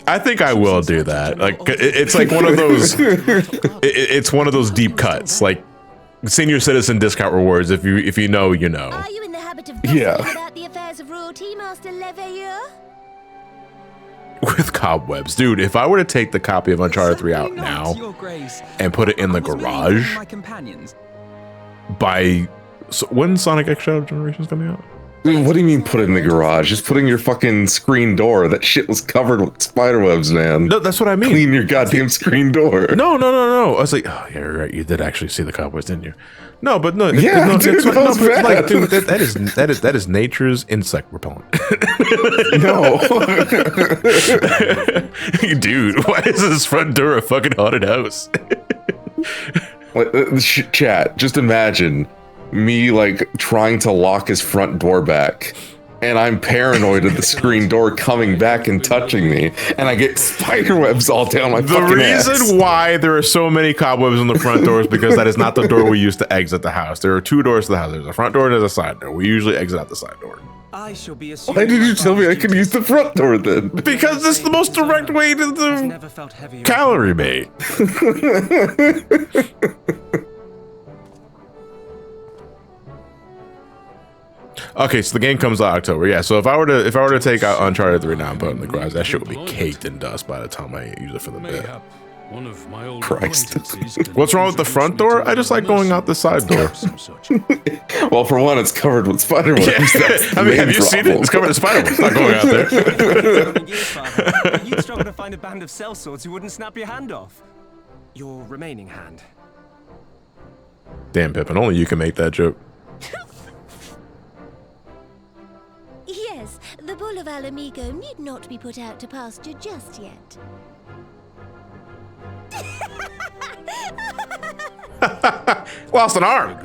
I think I will do that. Like, it's like one of those. It's one of those deep cuts, like senior citizen discount rewards. If you know, you know. Are you in the habit of gossiping about the affairs of royalty, Master Leveilleur? With cobwebs, dude. If I were to take the copy of Uncharted 3 out now and put it in the garage, when's Sonic X Shadow Generations coming out? What do you mean put it in the garage? Just put in your fucking screen door. That shit was covered with spiderwebs, man. No, that's what I mean. Clean your goddamn screen door. No. I was like, oh, yeah, you're right. You did actually see the cobwebs, didn't you? No, but no. Yeah, no, dude, it's that was bad. like, dude, that is nature's insect repellent. No. Dude, why is this front door a fucking haunted house? Chat, just imagine me like trying to lock his front door back, and I'm paranoid of the screen door coming back and touching me, and I get spiderwebs all down my fucking ass. The reason why there are so many cobwebs on the front door is because that is not the door we use to exit the house. There are two doors to the house. There's a front door and there's a side door. We usually exit out the side door. I shall be Why did you tell me I could use the front door then? Because it's the most direct way to the calorie bait. Okay, so the game comes out October. Yeah, so if I were to take out Uncharted 3 now and put it in the garage, that shit would be caked in dust by the time I use it for the bit. One of my old Christ. What's wrong with the front door? I just like going out the side door. Well, for one, it's covered with spiderwebs. I mean, have you seen it? It's covered with spiderwebs. Not going out there. You'd struggle to find a band of sellswords who wouldn't snap your hand off. Your remaining hand. Damn, Pippin, only you can make that joke. Yes, the bull of Alamigo need not be put out to pasture just yet. Lost an arm.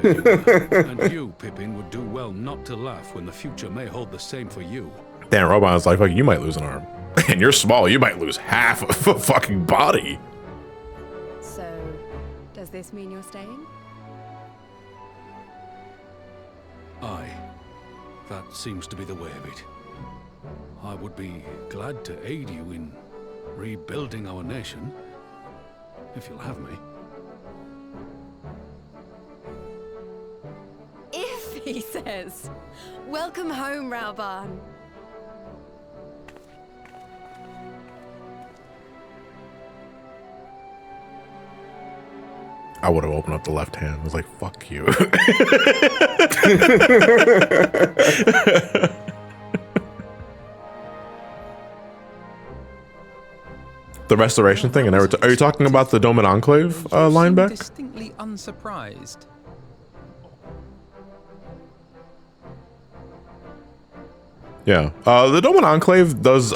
And you, Pippin, would do well not to laugh when the future may hold the same for you. Damn, Robot's like, fuck, you might lose an arm. And you're small, you might lose half of a fucking body. So, does this mean you're staying? Aye. That seems to be the way of it. I would be glad to aid you in rebuilding our nation, if you'll have me. If, he says. Welcome home, Rauban. I would have opened up the left hand. I was like, fuck you. The restoration thing, and are you talking about the Doman Enclave line back? Distinctly unsurprised. Yeah, the Doman Enclave does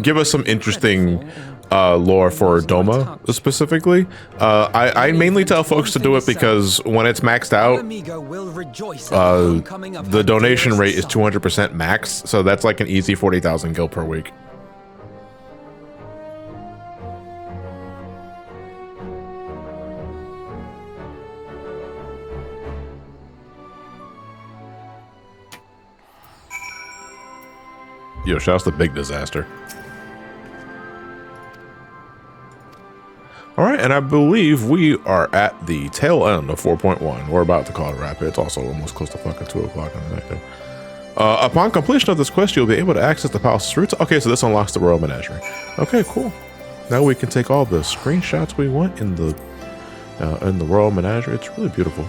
give us some interesting lore for Doma specifically. I mainly tell folks to do it because when it's maxed out, the donation rate is 200% max, so that's like an easy 40,000 gil per week. Yo, shouts to Big Disaster. All right, and I believe we are at the tail end of 4.1. We're about to call it a wrap. It's also almost close to fucking 2 o'clock in the night, though. Upon completion of this quest, you'll be able to access the palace's roots. Okay, so this unlocks the Royal Menagerie. Okay, cool. Now we can take all the screenshots we want in the Royal Menagerie. It's really beautiful.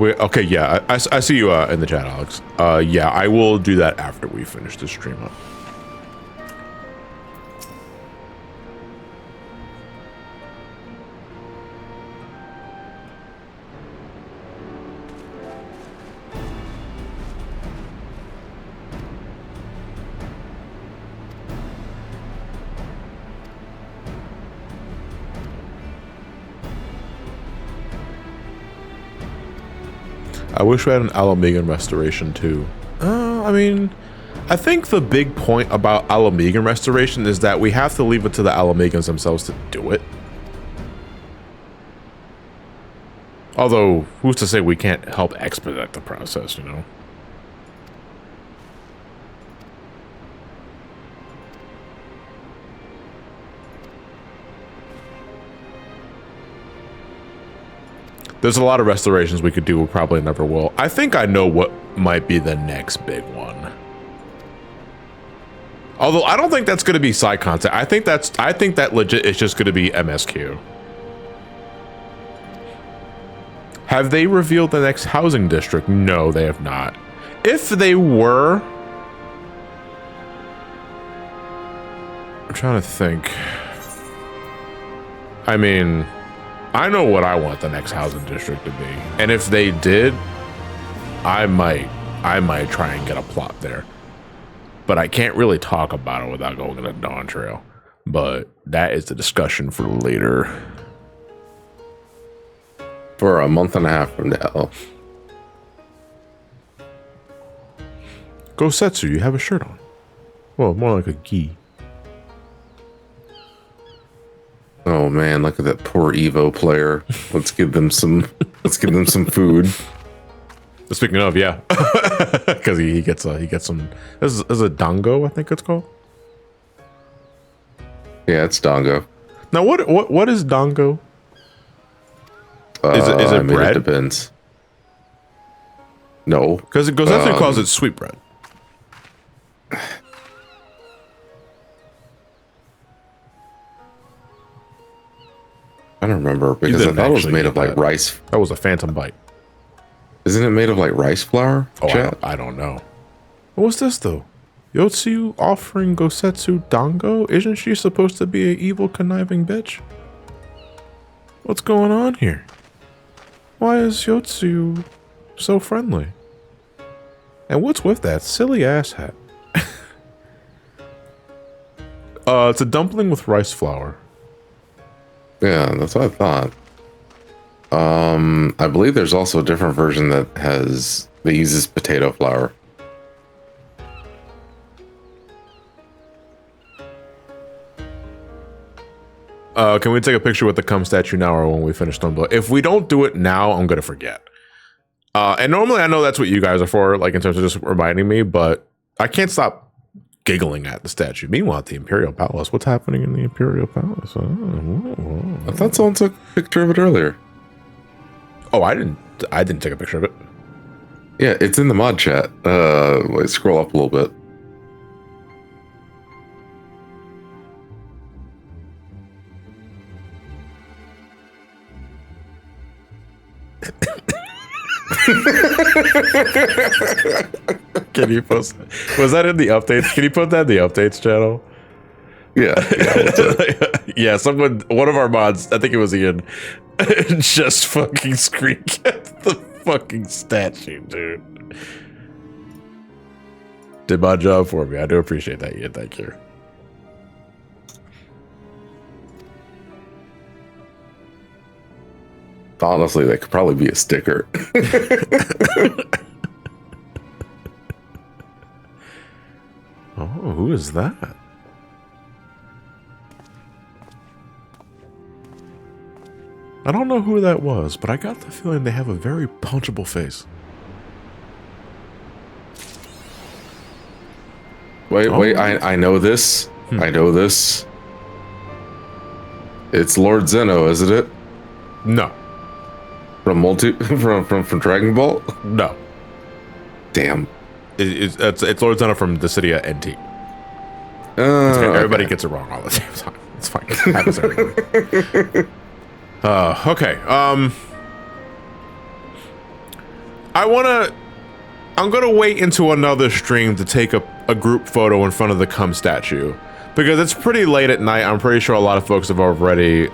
Okay, yeah, I see you in the chat, Alex. Yeah, I will do that after we finish this stream up. I wish we had an Alamegan restoration too. I mean, I think the big point about Alamegan restoration is that we have to leave it to the Alamegans themselves to do it. Although, who's to say we can't help expedite the process, you know? There's a lot of restorations we could do. We probably never will. I think I know what might be the next big one. Although I don't think that's going to be side content. I think that legit is just going to be MSQ. Have they revealed the next housing district? No, they have not. If they were, I'm trying to think. I mean, I know what I want the next housing district to be. And if they did, I might try and get a plot there. But I can't really talk about it without going to the Dawntrail. But that is the discussion for later. For a month and a half from now. Gosetsu, you have a shirt on. Well, more like a gi. Oh man, look at that poor Evo player. Let's give them some food. Speaking of, yeah. Because he gets some. This is a dango, I think it's called. Yeah, it's dango. Now what is dango? Is it bread? It depends. No, because it goes. Gosetsu calls it sweet bread. I don't remember because I thought it was made of like rice. That was a phantom bite. Isn't it made of like rice flour? Oh, I don't know. What's this though? Yotsu offering Gosetsu dango? Isn't she supposed to be an evil, conniving bitch? What's going on here? Why is Yotsu so friendly? And what's with that silly ass hat? It's a dumpling with rice flour. Yeah, that's what I thought. I believe there's also a different version that uses potato flour. Can we take a picture with the cum statue now or when we finish Stormblood? If we don't do it now, I'm gonna forget. And normally I know that's what you guys are for, like in terms of just reminding me, but I can't stop giggling at the statue. Meanwhile, at the Imperial Palace, what's happening in the Imperial Palace? I thought someone took a picture of it earlier. Oh, I didn't take a picture of it. Yeah, it's in the mod chat. Wait, scroll up a little bit. Can you post that? Was that in the updates? Can you put that in the updates channel? Yeah. Yeah, one of our mods, I think it was Ian, just fucking screamed at the fucking statue, dude. Did my job for me. I do appreciate that, Ian. Thank you. Honestly, that could probably be a sticker. Oh, who is that? I don't know who that was, but I got the feeling they have a very punchable face. Wait, I know this. I know this. It's Lord Zeno, isn't it? No. From Dragon Ball? No. Damn. It's Lord Zeno from the city of NT. Everybody gets it wrong all the time. It's fine. It happens everywhere. Okay. I'm gonna wait into another stream to take a group photo in front of the cum statue because it's pretty late at night. I'm pretty sure a lot of folks have already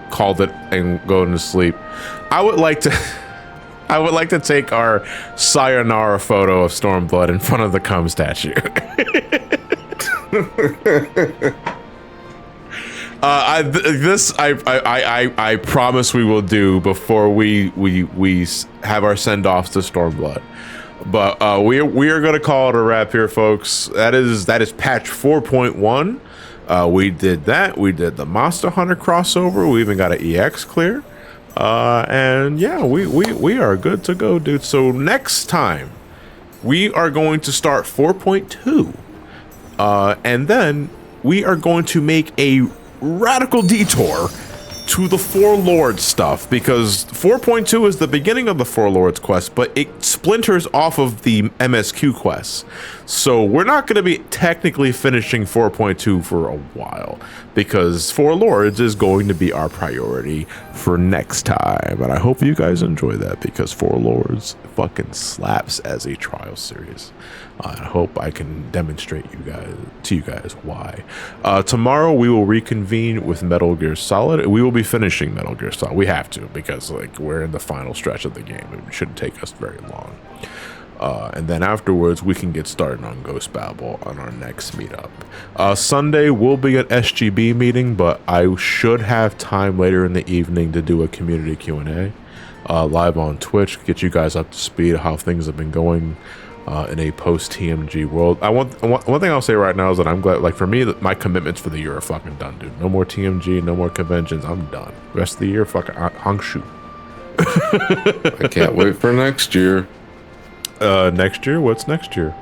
called it and going to sleep. I would like to take our sayonara photo of Stormblood in front of the cum statue. I promise we will do before we have our send-offs to Stormblood. But we are going to call it a wrap here, folks. That is patch 4.1. We did that. We did the Monster Hunter crossover. We even got an EX clear. And yeah, we are good to go, dude. So next time we are going to start 4.2. And then we are going to make a radical detour to the Four Lords stuff, because 4.2 is the beginning of the Four Lords quest, but it splinters off of the MSQ quests. So we're not going to be technically finishing 4.2 for a while, because Four Lords is going to be our priority for next time. And I hope you guys enjoy that, because Four Lords fucking slaps as a trial series. I hope I can demonstrate to you guys why. Tomorrow we will reconvene with Metal Gear Solid. We will be finishing Metal Gear Solid. We have to, because like we're in the final stretch of the game. It shouldn't take us very long. And then afterwards we can get started on Ghost Babel on our next meetup. Sunday will be an SGB meeting, but I should have time later in the evening to do a community Q&A live on Twitch, get you guys up to speed how things have been going in a post-TMG world. One thing I'll say right now is that I'm glad, like for me, my commitments for the year are fucking done, dude. No more TMG, no more conventions. I'm done. Rest of the year, fucking Hangshu. I can't wait for next year. Next year? What's next year?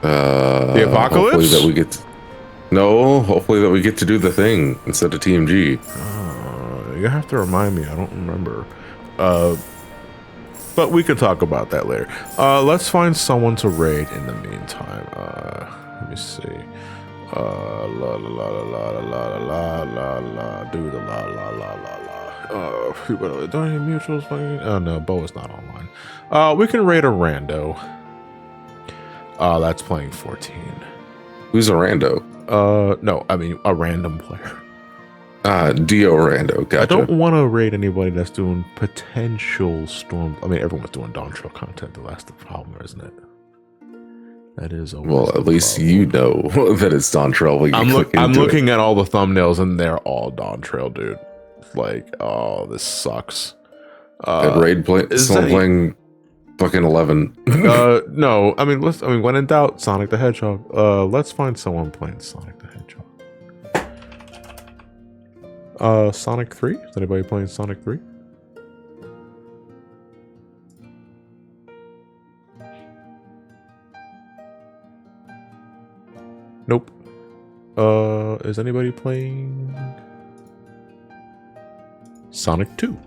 The apocalypse? Hopefully that we get hopefully that we get to do the thing instead of TMG. You have to remind me. I don't remember. But we can talk about that later. Let's find someone to raid in the meantime. Let me see. La la la la la la la la la. Do the la la la la la. People don't any mutuals. Oh no, Bo is not online. We can raid a rando. That's playing 14. Who's a rando? No, I mean a random player. Dio rando. Gotcha. I don't want to raid anybody that's doing potential storm. I mean, everyone's doing Dawntrail content. That's the problem, isn't it? That is always well. At least you know that it's Dawntrail. I'm looking at all the thumbnails, and they're all Dawntrail, dude. Like, oh, this sucks. Raid playing fucking 11. No, I mean, when in doubt, Sonic the Hedgehog. Let's find someone playing Sonic the Hedgehog. Sonic 3? Is anybody playing Sonic 3? Nope. Is anybody playing Sonic 2?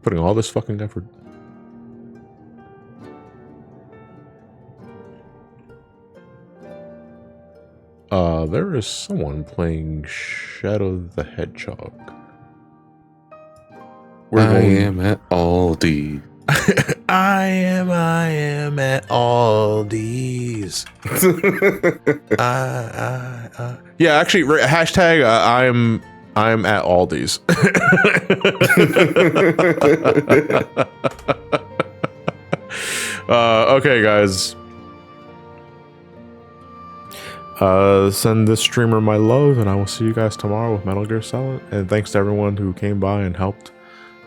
Putting all this fucking effort. There is someone playing Shadow the Hedgehog. I am at Aldi. I am at Aldi's. Yeah, actually, hashtag I'm at Aldi's. Okay, guys. Send this streamer my love, and I will see you guys tomorrow with Metal Gear Solid. And thanks to everyone who came by and helped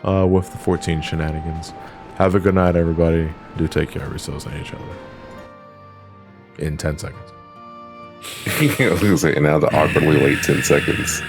with the 14 shenanigans. Have a good night, everybody. Do take care of yourselves and each other. In 10 seconds. I was going to say, now the awkwardly late 10 seconds.